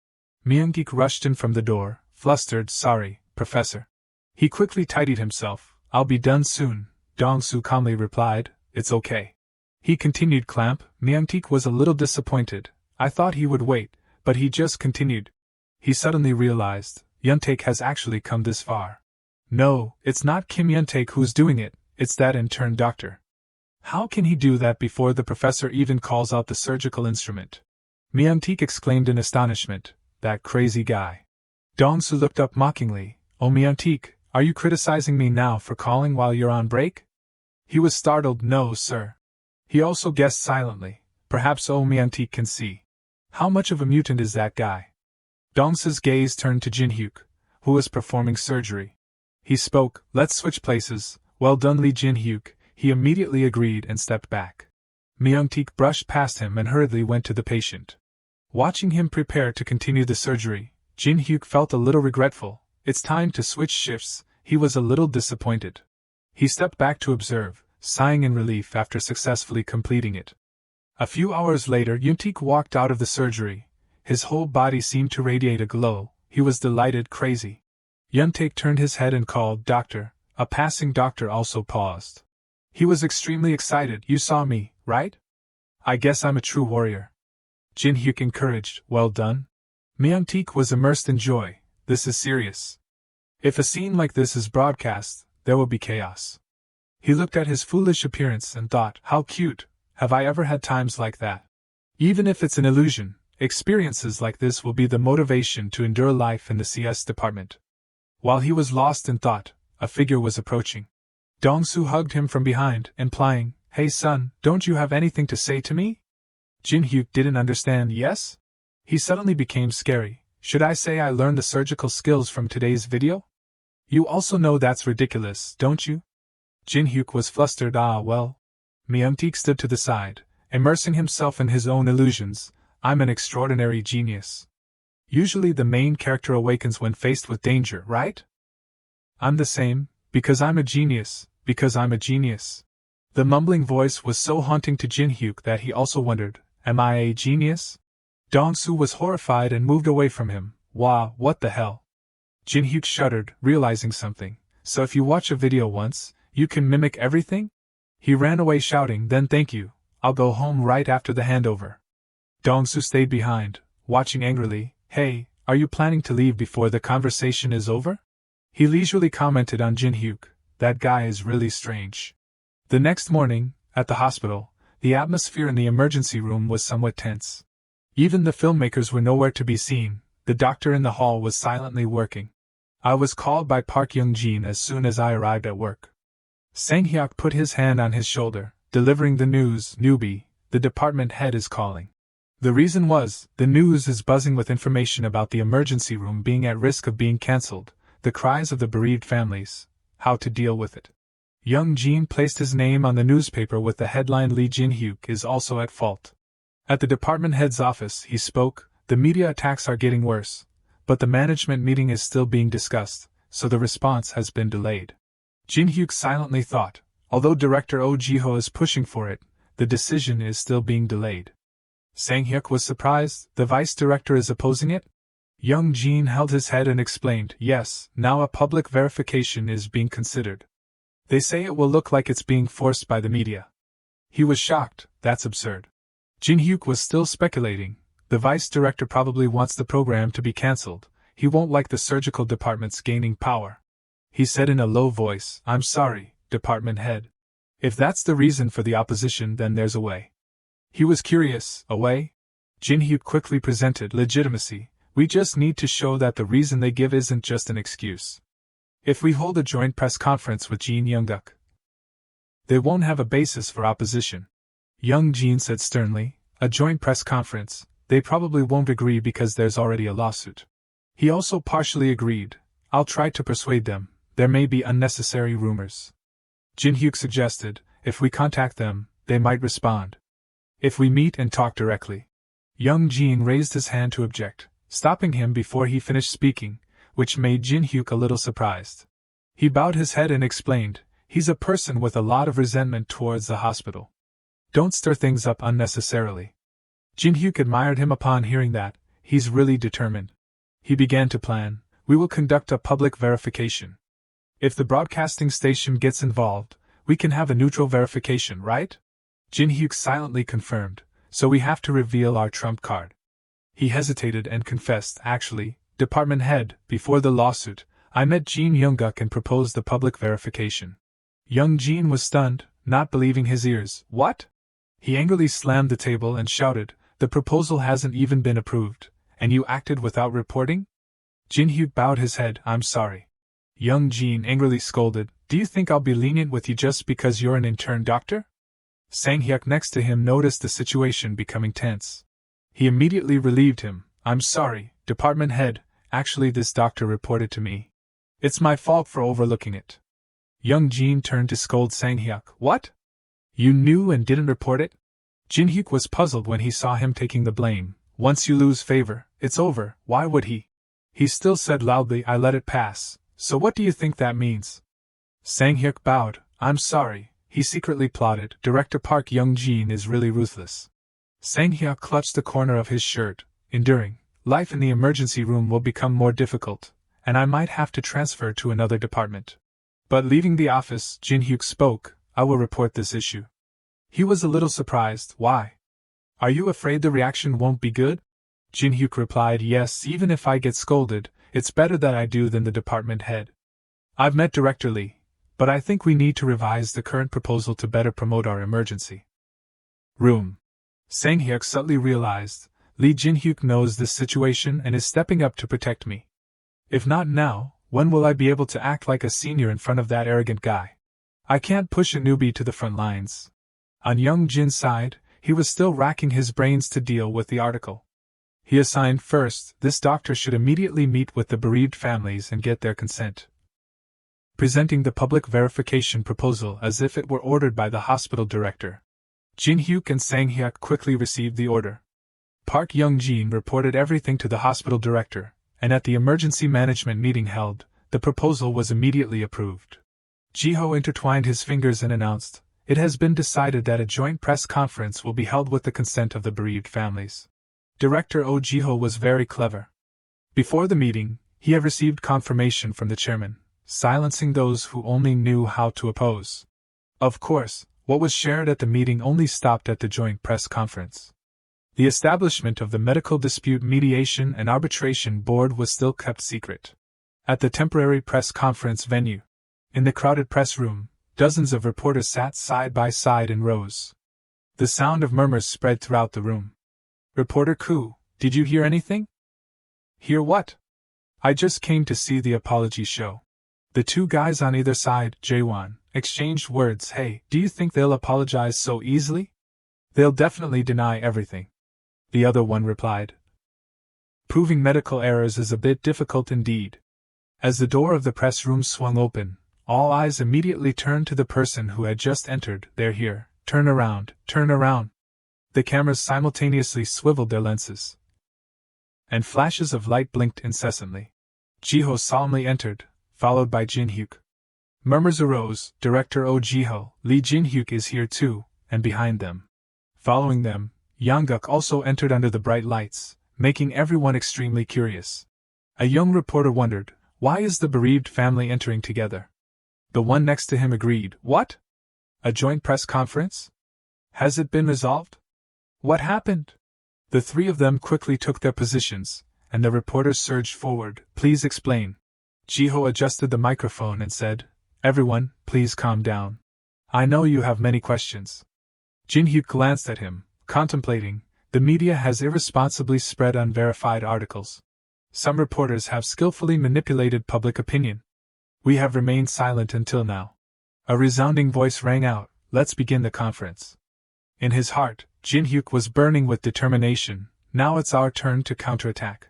Myung-geek rushed in from the door, flustered, sorry, Professor. He quickly tidied himself. I'll be done soon, Dong-soo calmly replied, it's okay. He continued, clamp. Myung-geek was a little disappointed. I thought he would wait, but he just continued. He suddenly realized, Yuntaek has actually come this far. No, it's not Kim Yuntaek who's doing it, it's that intern doctor. How can he do that before the professor even calls out the surgical instrument? Myung-geek exclaimed in astonishment, that crazy guy. Dong-soo looked up mockingly, oh Myung-geek, are you criticizing me now for calling while you're on break? He was startled, no sir. He also guessed silently, perhaps oh Myung-geek can see. How much of a mutant is that guy? Dong-soo's gaze turned to Jinhuk, who was performing surgery. He spoke, let's switch places, well done Lee Jinhuk. He immediately agreed and stepped back. Myung-geek brushed past him and hurriedly went to the patient. Watching him prepare to continue the surgery, Jinhuk felt a little regretful. It's time to switch shifts. He was a little disappointed. He stepped back to observe, sighing in relief after successfully completing it. A few hours later, Yuntaek walked out of the surgery. His whole body seemed to radiate a glow. He was delighted, crazy. Yuntaek turned his head and called, Doctor. A passing doctor also paused. He was extremely excited. You saw me, right? I guess I'm a true warrior. Jinhuk encouraged, well done. Myung-geek was immersed in joy. This is serious. If a scene like this is broadcast, there will be chaos. He looked at his foolish appearance and thought, how cute, have I ever had times like that? Even if it's an illusion, experiences like this will be the motivation to endure life in the CS department. While he was lost in thought, a figure was approaching. Dong-soo hugged him from behind, implying, hey son, don't you have anything to say to me? Jinhuk didn't understand, yes? He suddenly became scary. Should I say I learned the surgical skills from today's video? You also know that's ridiculous, don't you? Jinhuk was flustered. Well. Myung-geek stood to the side, immersing himself in his own illusions. I'm an extraordinary genius. Usually the main character awakens when faced with danger, right? I'm the same, because I'm a genius, because I'm a genius. The mumbling voice was so haunting to Jinhuk that he also wondered, am I a genius? Dong-soo was horrified and moved away from him. Wah, what the hell? Jinhuk shuddered, realizing something. So if you watch a video once, you can mimic everything? He ran away shouting, then thank you, I'll go home right after the handover. Dong-soo stayed behind, watching angrily. Hey, are you planning to leave before the conversation is over? He leisurely commented on Jinhuk, that guy is really strange. The next morning, at the hospital, the atmosphere in the emergency room was somewhat tense. Even the filmmakers were nowhere to be seen. The doctor in the hall was silently working. I was called by Park Young-jin as soon as I arrived at work. Sang-hyuk put his hand on his shoulder, delivering the news. Newbie, the department head is calling. The reason was, the news is buzzing with information about the emergency room being at risk of being cancelled, the cries of the bereaved families, how to deal with it. Young-jin placed his name on the newspaper with the headline Lee Jinhuk is also at fault. At the department head's office, he spoke, the media attacks are getting worse, but the management meeting is still being discussed, so the response has been delayed. Jinhuk silently thought, although Director Oh Ji-ho is pushing for it, the decision is still being delayed. Sang-hyuk was surprised, the vice director is opposing it? Young-jin held his head and explained, yes, now a public verification is being considered. They say it will look like it's being forced by the media. He was shocked, that's absurd. Jinhuk was still speculating, the vice director probably wants the program to be cancelled, he won't like the surgical department's gaining power. He said in a low voice, I'm sorry, department head. If that's the reason for the opposition, then there's a way. He was curious, a way? Jinhuk quickly presented legitimacy, we just need to show that the reason they give isn't just an excuse. If we hold a joint press conference with Jin Young-duk, they won't have a basis for opposition. Young-jin said sternly, a joint press conference, they probably won't agree because there's already a lawsuit. He also partially agreed, I'll try to persuade them, there may be unnecessary rumors. Jinhuk suggested, if we contact them, they might respond. If we meet and talk directly. Young-jin raised his hand to object, stopping him before he finished speaking, which made Jinhuk a little surprised. He bowed his head and explained, he's a person with a lot of resentment towards the hospital. Don't stir things up unnecessarily. Jinhuk admired him upon hearing that, he's really determined. He began to plan, we will conduct a public verification. If the broadcasting station gets involved, we can have a neutral verification, right? Jinhuk silently confirmed, so we have to reveal our trump card. He hesitated and confessed, actually, department head, before the lawsuit, I met Jin Young-duk and proposed the public verification. Young-jin was stunned, not believing his ears. What? He angrily slammed the table and shouted, the proposal hasn't even been approved, and you acted without reporting? Jinhuk bowed his head, I'm sorry. Young-jin angrily scolded, do you think I'll be lenient with you just because you're an intern doctor? Sang-hyuk next to him noticed the situation becoming tense. He immediately relieved him, I'm sorry, department head, actually this doctor reported to me. It's my fault for overlooking it. Young-jin turned to scold Sang-hyuk, what? You knew and didn't report it? Jinhuk was puzzled when he saw him taking the blame. Once you lose favor, it's over, why would he? He still said loudly, I let it pass, so what do you think that means? Sang-hyuk bowed, I'm sorry, he secretly plotted, Director Park Young-jin is really ruthless. Sang-hyuk clutched the corner of his shirt, enduring, life in the emergency room will become more difficult, and I might have to transfer to another department. But leaving the office, Jinhuk spoke, I will report this issue. He was a little surprised, why? Are you afraid the reaction won't be good? Jinhuk replied, yes, even if I get scolded, it's better that I do than the department head. I've met Director Lee, but I think we need to revise the current proposal to better promote our emergency room. Sang-hyuk subtly realized, Lee Jinhuk knows this situation and is stepping up to protect me. If not now, when will I be able to act like a senior in front of that arrogant guy? I can't push a newbie to the front lines. On Young-jin's side, he was still racking his brains to deal with the article. He assigned first, this doctor should immediately meet with the bereaved families and get their consent. Presenting the public verification proposal as if it were ordered by the hospital director. Jinhuk and Sang-hyuk quickly received the order. Park Young-jin reported everything to the hospital director, and at the emergency management meeting held, the proposal was immediately approved. Ji-ho intertwined his fingers and announced, it has been decided that a joint press conference will be held with the consent of the bereaved families. Director Oh Ji-ho was very clever. Before the meeting, he had received confirmation from the chairman, silencing those who only knew how to oppose. Of course, what was shared at the meeting only stopped at the joint press conference. The establishment of the Medical Dispute Mediation and Arbitration Board was still kept secret. At the temporary press conference venue, in the crowded press room, dozens of reporters sat side by side in rows. The sound of murmurs spread throughout the room. Reporter Koo, did you hear anything? Hear what? I just came to see the apology show. The two guys on either side, Jaewon, exchanged words. Hey, do you think they'll apologize so easily? They'll definitely deny everything. The other one replied. Proving medical errors is a bit difficult indeed. As the door of the press room swung open, all eyes immediately turned to the person who had just entered. They're here. Turn around, turn around. The cameras simultaneously swiveled their lenses, and flashes of light blinked incessantly. Jiho solemnly entered, followed by Jinhuk. Murmurs arose. Director Oh Jiho, Lee Jinhuk is here too, and behind them. Following them, Yongguk also entered under the bright lights, making everyone extremely curious. A young reporter wondered, why is the bereaved family entering together? The one next to him agreed. What? A joint press conference? Has it been resolved? What happened? The three of them quickly took their positions, and the reporters surged forward. Please explain. Jiho adjusted the microphone and said, Everyone, please calm down. I know you have many questions. Jinhuk glanced at him, contemplating. The media has irresponsibly spread unverified articles. Some reporters have skillfully manipulated public opinion. We have remained silent until now. A resounding voice rang out, let's begin the conference. In his heart, Jinhuk was burning with determination. Now it's our turn to counterattack.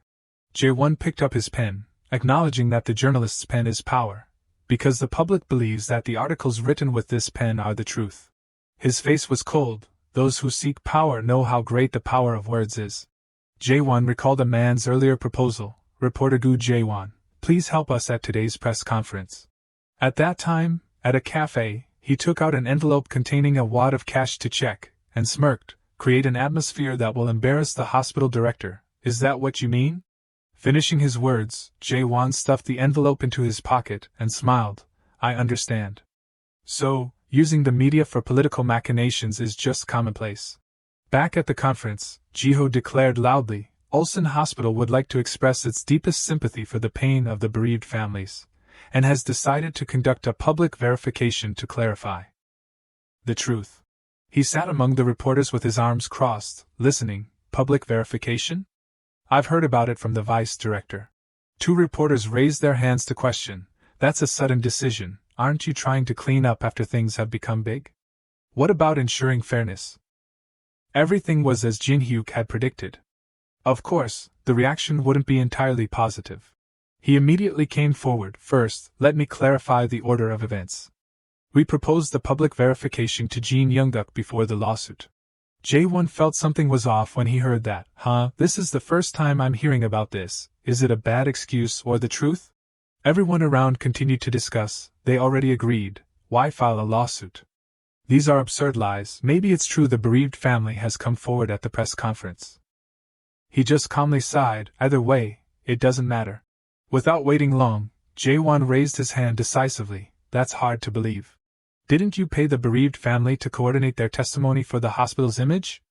Jaewon picked up his pen, acknowledging that the journalist's pen is power, because the public believes that the articles written with this pen are the truth. His face was cold. Those who seek power know how great the power of words is. Jaewon recalled a man's earlier proposal. Reporter Gu Jaewon, please help us at today's press conference. At that time, at a cafe, he took out an envelope containing a wad of cash to check, and smirked. Create an atmosphere that will embarrass the hospital director. Is that what you mean? Finishing his words, Jaewon stuffed the envelope into his pocket and smiled. I understand. So, using the media for political machinations is just commonplace. Back at the conference, Jiho declared loudly, Ulsan Hospital would like to express its deepest sympathy for the pain of the bereaved families, and has decided to conduct a public verification to clarify the truth. He sat among the reporters with his arms crossed, listening. Public verification? I've heard about it from the vice director. Two reporters raised their hands to question. That's a sudden decision. Aren't you trying to clean up after things have become big? What about ensuring fairness? Everything was as Jinhuk had predicted. Of course, the reaction wouldn't be entirely positive. He immediately came forward. First, let me clarify the order of events. We proposed the public verification to Jin Youngduk before the lawsuit. Jaewon felt something was off when he heard that. This is the first time I'm hearing about this. Is it a bad excuse or the truth? Everyone around continued to discuss. They already agreed. Why file a lawsuit? These are absurd lies. Maybe it's true the bereaved family has come forward at the press conference. He just calmly sighed. Either way, it doesn't matter. Without waiting long, Jaewon raised his hand decisively. That's hard to believe. Didn't you pay the bereaved family to coordinate their testimony for the hospital's image?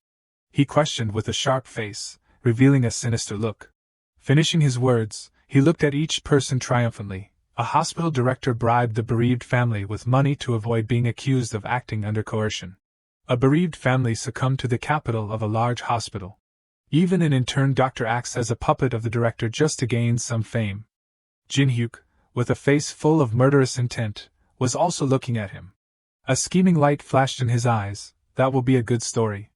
He questioned with a sharp face, revealing a sinister look. Finishing his words, he looked at each person triumphantly. A hospital director bribed the bereaved family with money to avoid being accused of acting under coercion. A bereaved family succumbed to the capital of a large hospital. Even an intern doctor acts as a puppet of the director just to gain some fame. Jinhuk, with a face full of murderous intent, was also looking at him. A scheming light flashed in his eyes. That will be a good story.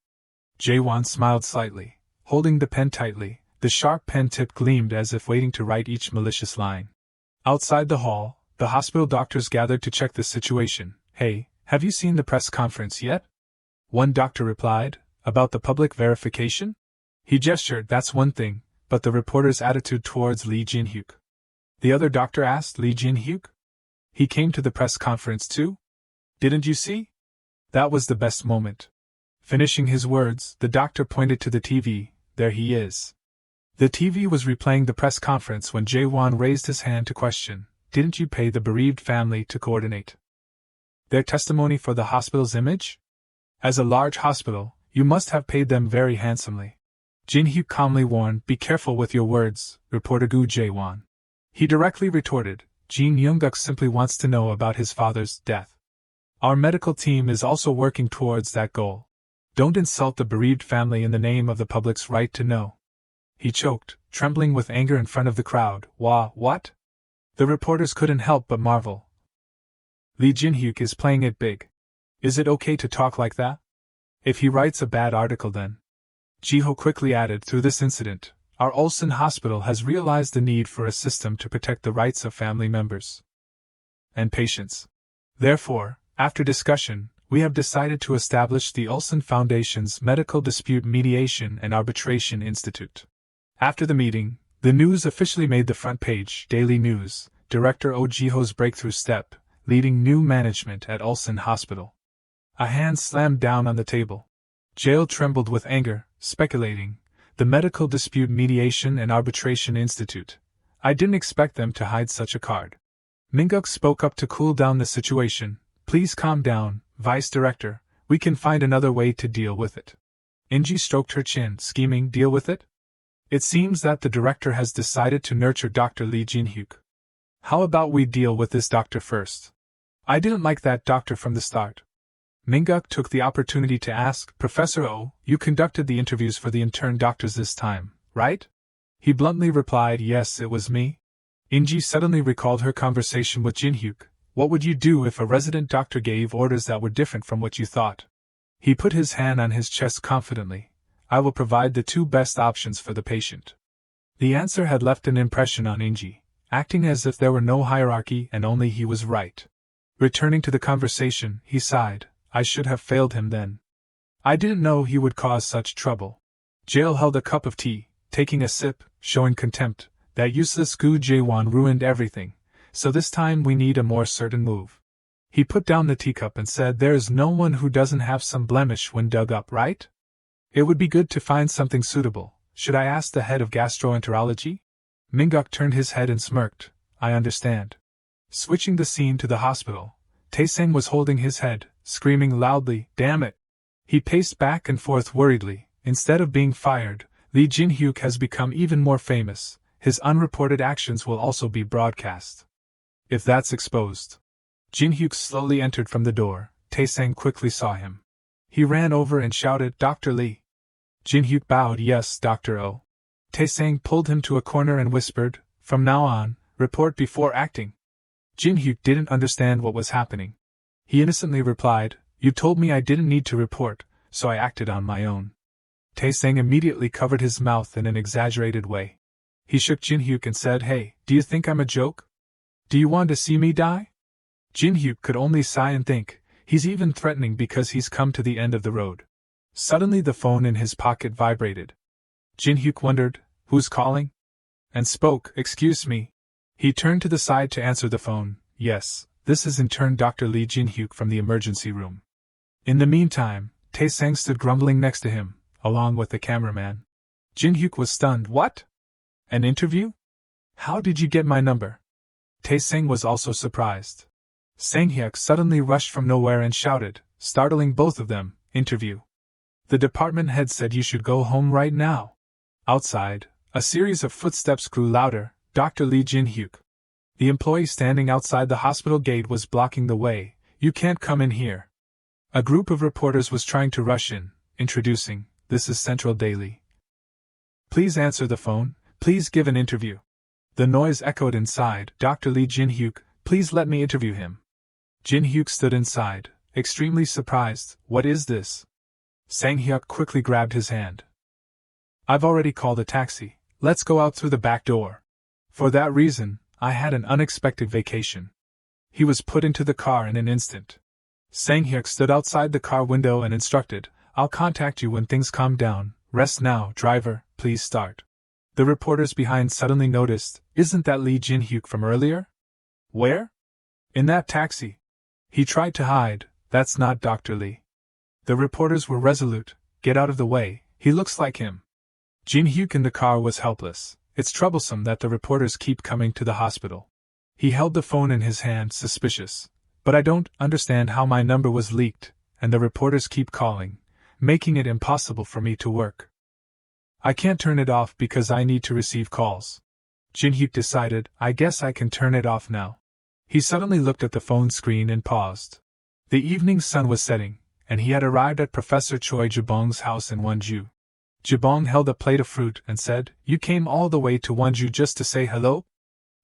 Jaewon smiled slightly, holding the pen tightly. The sharp pen tip gleamed as if waiting to write each malicious line. Outside the hall, the hospital doctors gathered to check the situation. Hey, have you seen the press conference yet? One doctor replied. About the public verification? He gestured. That's one thing, but the reporter's attitude towards Lee Jinhuk. The other doctor asked. Lee Jinhuk? He came to the press conference too? Didn't you see? That was the best moment. Finishing his words, the doctor pointed to the TV. There he is. The TV was replaying the press conference when Jaewon raised his hand to question. Didn't you pay the bereaved family to coordinate their testimony for the hospital's image? As a large hospital, you must have paid them very handsomely. Jinhuk calmly warned. Be careful with your words, reporter Gu Jaewon. He directly retorted. Jin Youngduk simply wants to know about his father's death. Our medical team is also working towards that goal. Don't insult the bereaved family in the name of the public's right to know. he choked, trembling with anger in front of the crowd. What? The reporters couldn't help but marvel. Lee Jinhuk is playing it big. Is it okay to talk like that? If he writes a bad article then. Jiho quickly added, through this incident, our Ulsan hospital has realized the need for a system to protect the rights of family members and patients. Therefore, after discussion, we have decided to establish the Ulsan Foundation's Medical Dispute Mediation and Arbitration Institute. After the meeting, the news officially made the front page. Daily News, Director Oh Jiho's breakthrough step, leading new management at Ulsan Hospital. A hand slammed down on the table. Jail trembled with anger, speculating, the Medical Dispute Mediation and Arbitration Institute. I didn't expect them to hide such a card. Minguk spoke up to cool down the situation. Please calm down, Vice Director, we can find another way to deal with it. Inji stroked her chin, scheming, deal with it? It seems that the director has decided to nurture Dr. Lee Jinhuk. How about we deal with this doctor first? I didn't like that doctor from the start. Minguk took the opportunity to ask, Professor Oh, you conducted the interviews for the intern doctors this time, right? He bluntly replied, yes, it was me. Inji suddenly recalled her conversation with Jinhuk. What would you do if a resident doctor gave orders that were different from what you thought? He put his hand on his chest confidently. I will provide the two best options for the patient. The answer had left an impression on Inji, acting as if there were no hierarchy and only he was right. Returning to the conversation, he sighed. I should have failed him then. I didn't know he would cause such trouble. Jail held a cup of tea, taking a sip, showing contempt. That useless Gu Jaewon ruined everything, so this time we need a more certain move. He put down the teacup and said, there is no one who doesn't have some blemish when dug up, right? It would be good to find something suitable. Should I ask the head of gastroenterology? Minguk turned his head and smirked. I understand. Switching the scene to the hospital, Taesang was holding his head, screaming loudly, damn it! He paced back and forth worriedly. Instead of being fired, Lee Jinhuk has become even more famous. His unreported actions will also be broadcast. If that's exposed. Jinhuk slowly entered from the door. Taesang quickly saw him. He ran over and shouted, Dr. Lee. Jinhuk bowed, yes, Dr. Oh. Taesang pulled him to a corner and whispered, from now on, report before acting. Jinhuk didn't understand what was happening. He innocently replied, you told me I didn't need to report, so I acted on my own. Taesang immediately covered his mouth in an exaggerated way. He shook Jinhuk and said, hey, do you think I'm a joke? Do you want to see me die? Jinhuk could only sigh and think, he's even threatening because he's come to the end of the road. Suddenly the phone in his pocket vibrated. Jinhuk wondered, who's calling? And spoke, excuse me. He turned to the side to answer the phone. Yes, this is intern Dr. Lee Jinhuk from the emergency room. In the meantime, Taesang stood grumbling next to him, along with the cameraman. Jinhuk was stunned. What? An interview? How did you get my number? Taesang was also surprised. Sanghyuk suddenly rushed from nowhere and shouted, startling both of them, interview. The department head said you should go home right now. Outside, a series of footsteps grew louder. Dr. Lee Jinhuk. The employee standing outside the hospital gate was blocking the way. You can't come in here. A group of reporters was trying to rush in, introducing, this is Central Daily. Please answer the phone, please give an interview. The noise echoed inside. Dr. Lee Jinhuk, please let me interview him. Jinhuk stood inside, extremely surprised. What is this? Sanghyuk quickly grabbed his hand. I've already called a taxi. Let's go out through the back door. For that reason, I had an unexpected vacation. He was put into the car in an instant. Sanghyuk stood outside the car window and instructed, I'll contact you when things calm down. Rest now, driver, please start. The reporters behind suddenly noticed, isn't that Lee Jinhuk from earlier? Where? In that taxi. He tried to hide, that's not Dr. Lee. The reporters were resolute, get out of the way, he looks like him. Jinhuk in the car was helpless. It's troublesome that the reporters keep coming to the hospital. He held the phone in his hand, suspicious. But I don't understand how my number was leaked, and the reporters keep calling, making it impossible for me to work. I can't turn it off because I need to receive calls. Jinhuk decided, I guess I can turn it off now. He suddenly looked at the phone screen and paused. The evening sun was setting, and he had arrived at Professor Choi Jabong's house in Wonju. Jibong held a plate of fruit and said, "You came all the way to Wonju just to say hello?"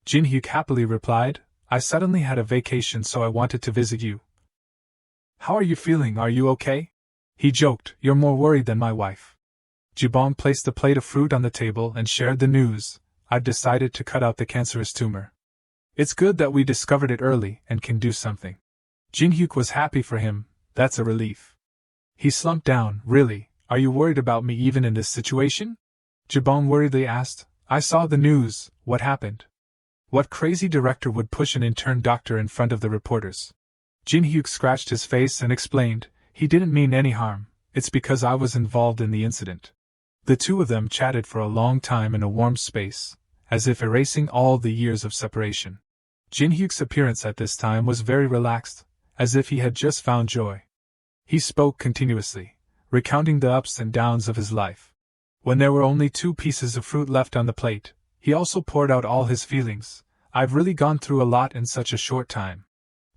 Jinhuk happily replied, "I suddenly had a vacation so I wanted to visit you." "How are you feeling, are you okay?" He joked, "You're more worried than my wife." Jibong placed the plate of fruit on the table and shared the news, "I've decided to cut out the cancerous tumor. It's good that we discovered it early and can do something." Jinhuk was happy for him, that's a relief. He slumped down, "Really, are you worried about me even in this situation?" Jibong worriedly asked, "I saw the news, what happened? What crazy director would push an intern doctor in front of the reporters?" Jinhuk scratched his face and explained, "He didn't mean any harm, it's because I was involved in the incident." The two of them chatted for a long time in a warm space, as if erasing all the years of separation. Jinhyuk's appearance at this time was very relaxed, as if he had just found joy. He spoke continuously, recounting the ups and downs of his life. When there were only 2 pieces of fruit left on the plate, he also poured out all his feelings. "I've really gone through a lot in such a short time."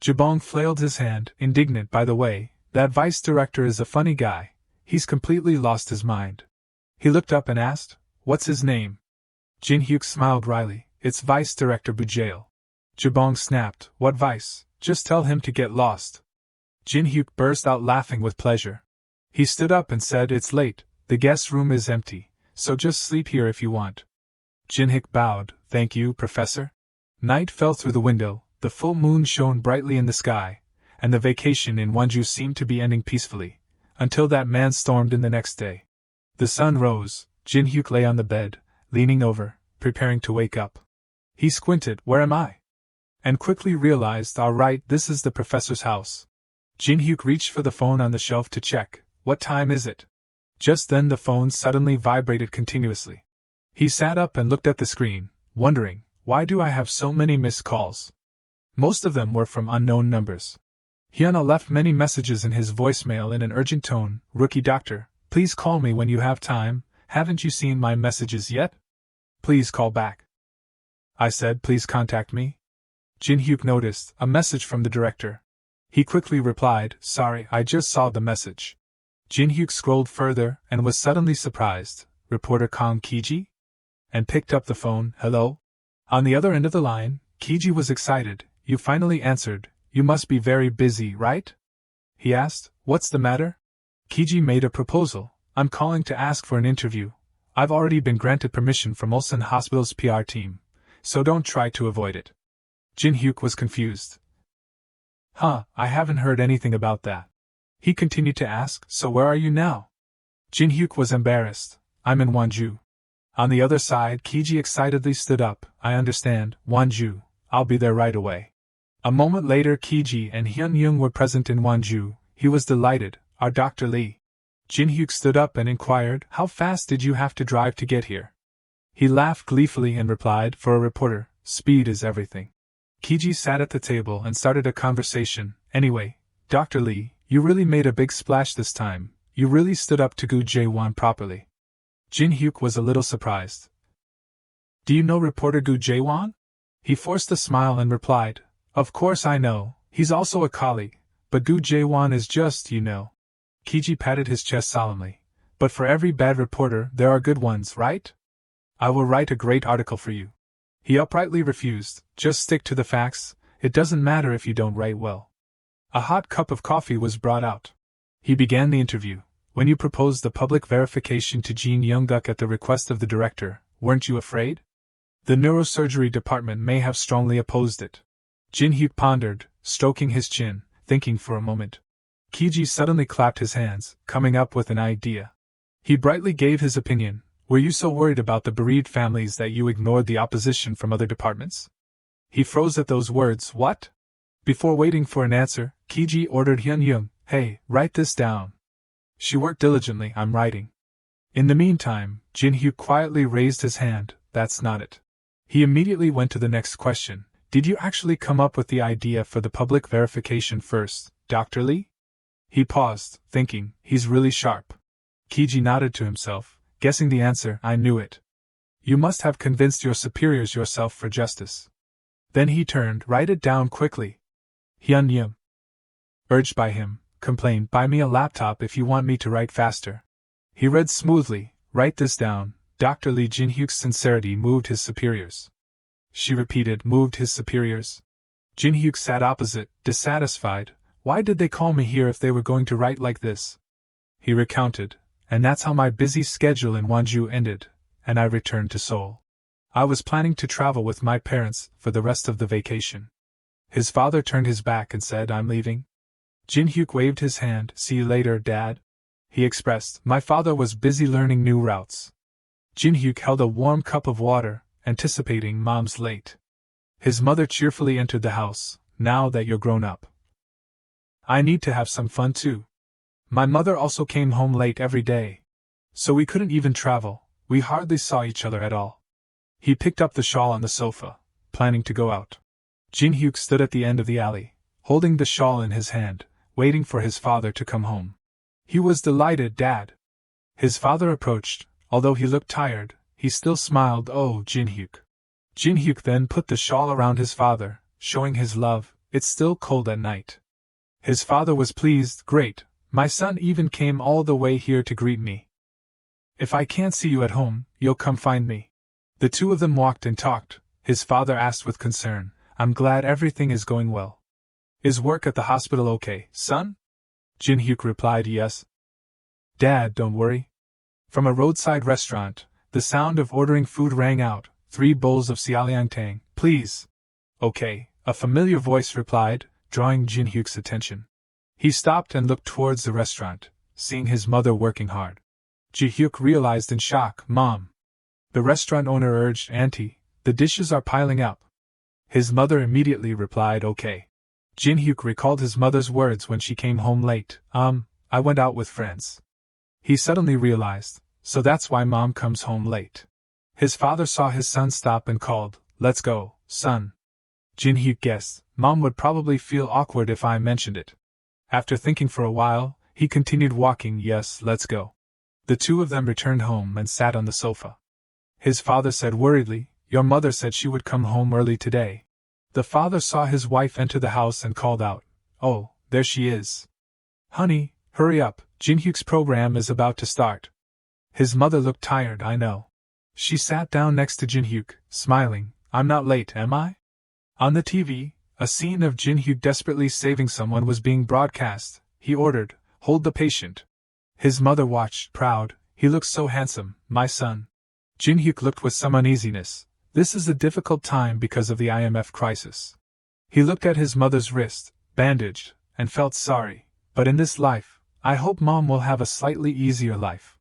Jibong flailed his hand, indignant, "By the way, that vice director is a funny guy, he's completely lost his mind." He looked up and asked, "What's his name?" Jinhyuk smiled wryly, "It's Vice Director Bujail." Jibong snapped, "What vice? Just tell him to get lost." Jinhyuk burst out laughing with pleasure. He stood up and said, "It's late, the guest room is empty, so just sleep here if you want." Jinhyuk bowed, "Thank you, Professor." Night fell through the window, the full moon shone brightly in the sky, and the vacation in Wonju seemed to be ending peacefully, until that man stormed in the next day. The sun rose, Jinhyuk lay on the bed, leaning over, preparing to wake up. He squinted, "Where am I?" and quickly realized, "All right, this is the professor's house." Jinhyuk reached for the phone on the shelf to check, "What time is it?" Just then the phone suddenly vibrated continuously. He sat up and looked at the screen, wondering, "Why do I have so many missed calls?" Most of them were from unknown numbers. Hyuna left many messages in his voicemail in an urgent tone, "Rookie doctor, please call me when you have time, haven't you seen my messages yet? Please call back." I said, "Please contact me." Jinhyuk noticed, a message from the director. He quickly replied, "Sorry, I just saw the message." Jinhyuk scrolled further and was suddenly surprised, "Reporter Kong Kiji?" and picked up the phone, "Hello?" On the other end of the line, Kiji was excited, "You finally answered, you must be very busy, right?" He asked, "What's the matter?" Kiji made a proposal, "I'm calling to ask for an interview. I've already been granted permission from Ulsan Hospital's PR team, so don't try to avoid it." Jinhyuk was confused. "Huh, I haven't heard anything about that." He continued to ask, "So where are you now?" Jinhyuk was embarrassed, "I'm in Wonju." On the other side, Kiji excitedly stood up, "I understand, Wonju, I'll be there right away." A moment later, Kiji and Hyun-young were present in Wonju. He was delighted, "Our Dr. Lee." Jinhyuk stood up and inquired, "How fast did you have to drive to get here?" He laughed gleefully and replied, "For a reporter, speed is everything." Kiji sat at the table and started a conversation, "Anyway, Dr. Lee, you really made a big splash this time, you really stood up to Gu Jae-won properly." Jinhyuk was a little surprised. "Do you know reporter Gu Jae-won?" He forced a smile and replied, "Of course I know, he's also a colleague, but Gu Jae-won is just, you know." Kiji patted his chest solemnly, "But for every bad reporter there are good ones, right? I will write a great article for you." He uprightly refused, "Just stick to the facts, it doesn't matter if you don't write well." A hot cup of coffee was brought out. He began the interview. "When you proposed the public verification to Jin Young-guk at the request of the director, weren't you afraid? The neurosurgery department may have strongly opposed it." Jinhyuk pondered, stroking his chin, thinking for a moment. Kiji suddenly clapped his hands, coming up with an idea. He brightly gave his opinion, "Were you so worried about the bereaved families that you ignored the opposition from other departments?" He froze at those words, "What?" Before waiting for an answer, Kiji ordered Hyun-young, "Hey, write this down." She worked diligently, "I'm writing." In the meantime, Jinhyuk quietly raised his hand, "That's not it." He immediately went to the next question, "Did you actually come up with the idea for the public verification first, Dr. Lee?" He paused, thinking, "He's really sharp." Kiji nodded to himself, guessing the answer, "I knew it. You must have convinced your superiors yourself for justice." Then he turned, "Write it down quickly." Hyun-young, urged by him, complained, "Buy me a laptop if you want me to write faster." He read smoothly, Write this down. Dr. Lee Jinhyuk's sincerity moved his superiors. She repeated, moved his superiors. Jinhyuk sat opposite, dissatisfied. Why did they call me here if they were going to write like this? He recounted, and that's how my busy schedule in Wonju ended, and I returned to Seoul. I was planning to travel with my parents for the rest of the vacation. His father turned his back and said, I'm leaving. Jinhyuk waved his hand. See you later, Dad. He expressed, my father was busy learning new routes. Jinhyuk held a warm cup of water, anticipating Mom's late. His mother cheerfully entered the house. Now that you're grown up, I need to have some fun too. My mother also came home late every day. So we couldn't even travel, we hardly saw each other at all. He picked up the shawl on the sofa, planning to go out. Jinhyuk stood at the end of the alley, holding the shawl in his hand, waiting for his father to come home. He was delighted. Dad. His father approached. Although he looked tired, he still smiled. Oh, Jinhyuk. Jinhyuk then put the shawl around his father, showing his love. It's still cold at night. His father was pleased. Great, my son even came all the way here to greet me. If I can't see you at home, you'll come find me. The two of them walked and talked. His father asked with concern, I'm glad everything is going well. Is work at the hospital okay, son? Jinhyuk replied, yes. Dad, don't worry. From a roadside restaurant, the sound of ordering food rang out. 3 bowls of xiaoliangtang, please. Okay, a familiar voice replied, drawing Jinhyuk's attention. He stopped and looked towards the restaurant, seeing his mother working hard. Jinhyuk realized in shock, Mom. The restaurant owner urged, Auntie, the dishes are piling up. His mother immediately replied, okay. Jinhyuk recalled his mother's words when she came home late. I went out with friends. He suddenly realized, so that's why Mom comes home late. His father saw his son stop and called, let's go, son. Jinhyuk guessed, Mom would probably feel awkward if I mentioned it. After thinking for a while, he continued walking. Yes, let's go. The two of them returned home and sat on the sofa. His father said worriedly, your mother said she would come home early today. The father saw his wife enter the house and called out, oh, there she is. Honey, hurry up, Jinhyuk's program is about to start. His mother looked tired. I know. She sat down next to Jinhyuk, smiling. I'm not late, am I? On the TV, a scene of Jinhyuk desperately saving someone was being broadcast. He ordered, hold the patient. His mother watched, proud. He looks so handsome, my son. Jinhyuk looked with some uneasiness. This is a difficult time because of the IMF crisis. He looked at his mother's wrist, bandaged, and felt sorry. But in this life, I hope Mom will have a slightly easier life.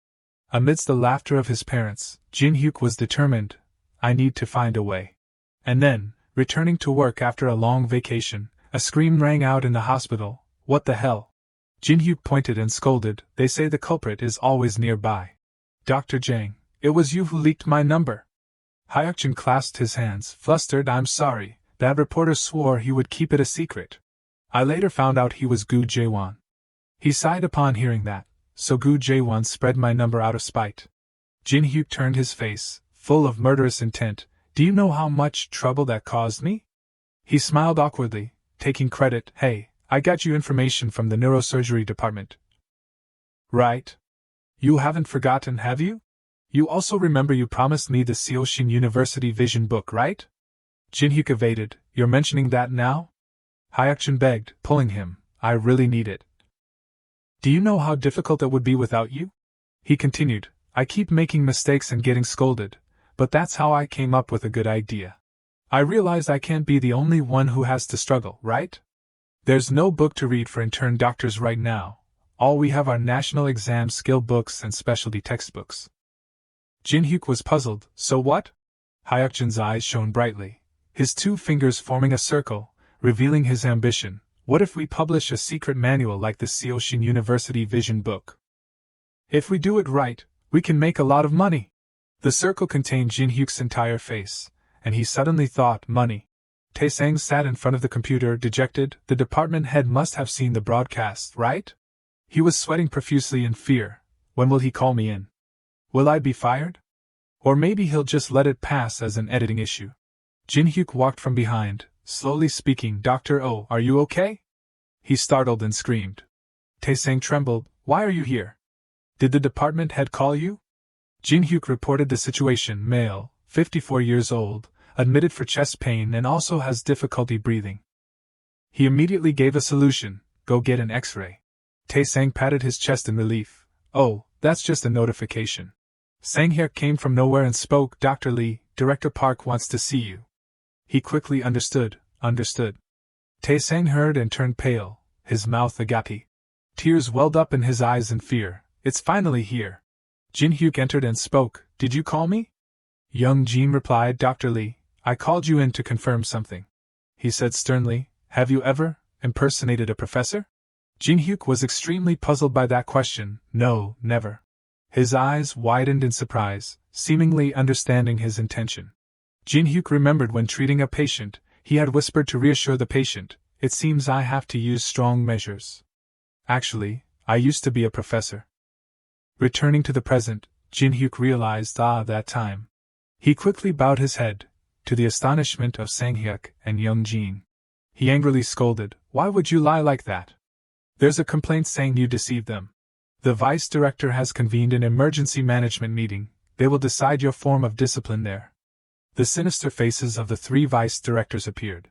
Amidst the laughter of his parents, Jinhyuk was determined. I need to find a way. And then, returning to work after a long vacation, a scream rang out in the hospital. What the hell? Jinhyuk pointed and scolded. They say the culprit is always nearby. Dr. Jang, it was you who leaked my number. Hyukjin clasped his hands, flustered. I'm sorry, that reporter swore he would keep it a secret. I later found out he was Gu Jaewon. He sighed upon hearing that, so Gu Jaewon spread my number out of spite. Jinhyuk turned his face, full of murderous intent. Do you know how much trouble that caused me? He smiled awkwardly, taking credit. Hey, I got you information from the neurosurgery department. Right? You haven't forgotten, have you? You also remember you promised me the Seoshin University Vision book, right? Jinhyuk evaded. You're mentioning that now? Hyukjin begged, pulling him. I really need it. Do you know how difficult it would be without you? He continued. I keep making mistakes and getting scolded, but that's how I came up with a good idea. I realized I can't be the only one who has to struggle, right? There's no book to read for intern doctors right now. All we have are national exam skill books and specialty textbooks. Jinhyuk was puzzled. So what? Hyukjin's eyes shone brightly, his 2 fingers forming a circle, revealing his ambition. What if we publish a secret manual like the Seoshin University Vision book? If we do it right, we can make a lot of money. The circle contained Jinhyuk's entire face, and he suddenly thought, money. Taesang sat in front of the computer, dejected. The department head must have seen the broadcast, right? He was sweating profusely in fear. When will he call me in? Will I be fired? Or maybe he'll just let it pass as an editing issue. Jinhyuk walked from behind, slowly speaking. Dr. Oh, are you okay? He startled and screamed. Taesang trembled. Why are you here? Did the department head call you? Jinhuk reported the situation, male, 54 years old, admitted for chest pain and also has difficulty breathing. He immediately gave a solution, go get an X-ray. Tae-sang patted his chest in relief. Oh, that's just a notification. Sang-hyuk came from nowhere and spoke, Dr. Lee, Director Park wants to see you. He quickly understood. Tae-sang heard and turned pale, his mouth agape. Tears welled up in his eyes in fear. It's finally here. Jinhyuk entered and spoke, did you call me? Young Jin replied, Dr. Lee, I called you in to confirm something. He said sternly, have you ever impersonated a professor? Jinhyuk was extremely puzzled by that question. No, never. His eyes widened in surprise, seemingly understanding his intention. Jinhyuk remembered when treating a patient, he had whispered to reassure the patient, it seems I have to use strong measures. Actually, I used to be a professor. Returning to the present, Jinhyuk realized, that time. He quickly bowed his head, to the astonishment of Sang-hyuk and Young Jin. He angrily scolded, why would you lie like that? There's a complaint saying you deceived them. The vice director has convened an emergency management meeting, they will decide your form of discipline there. The sinister faces of the three vice directors appeared.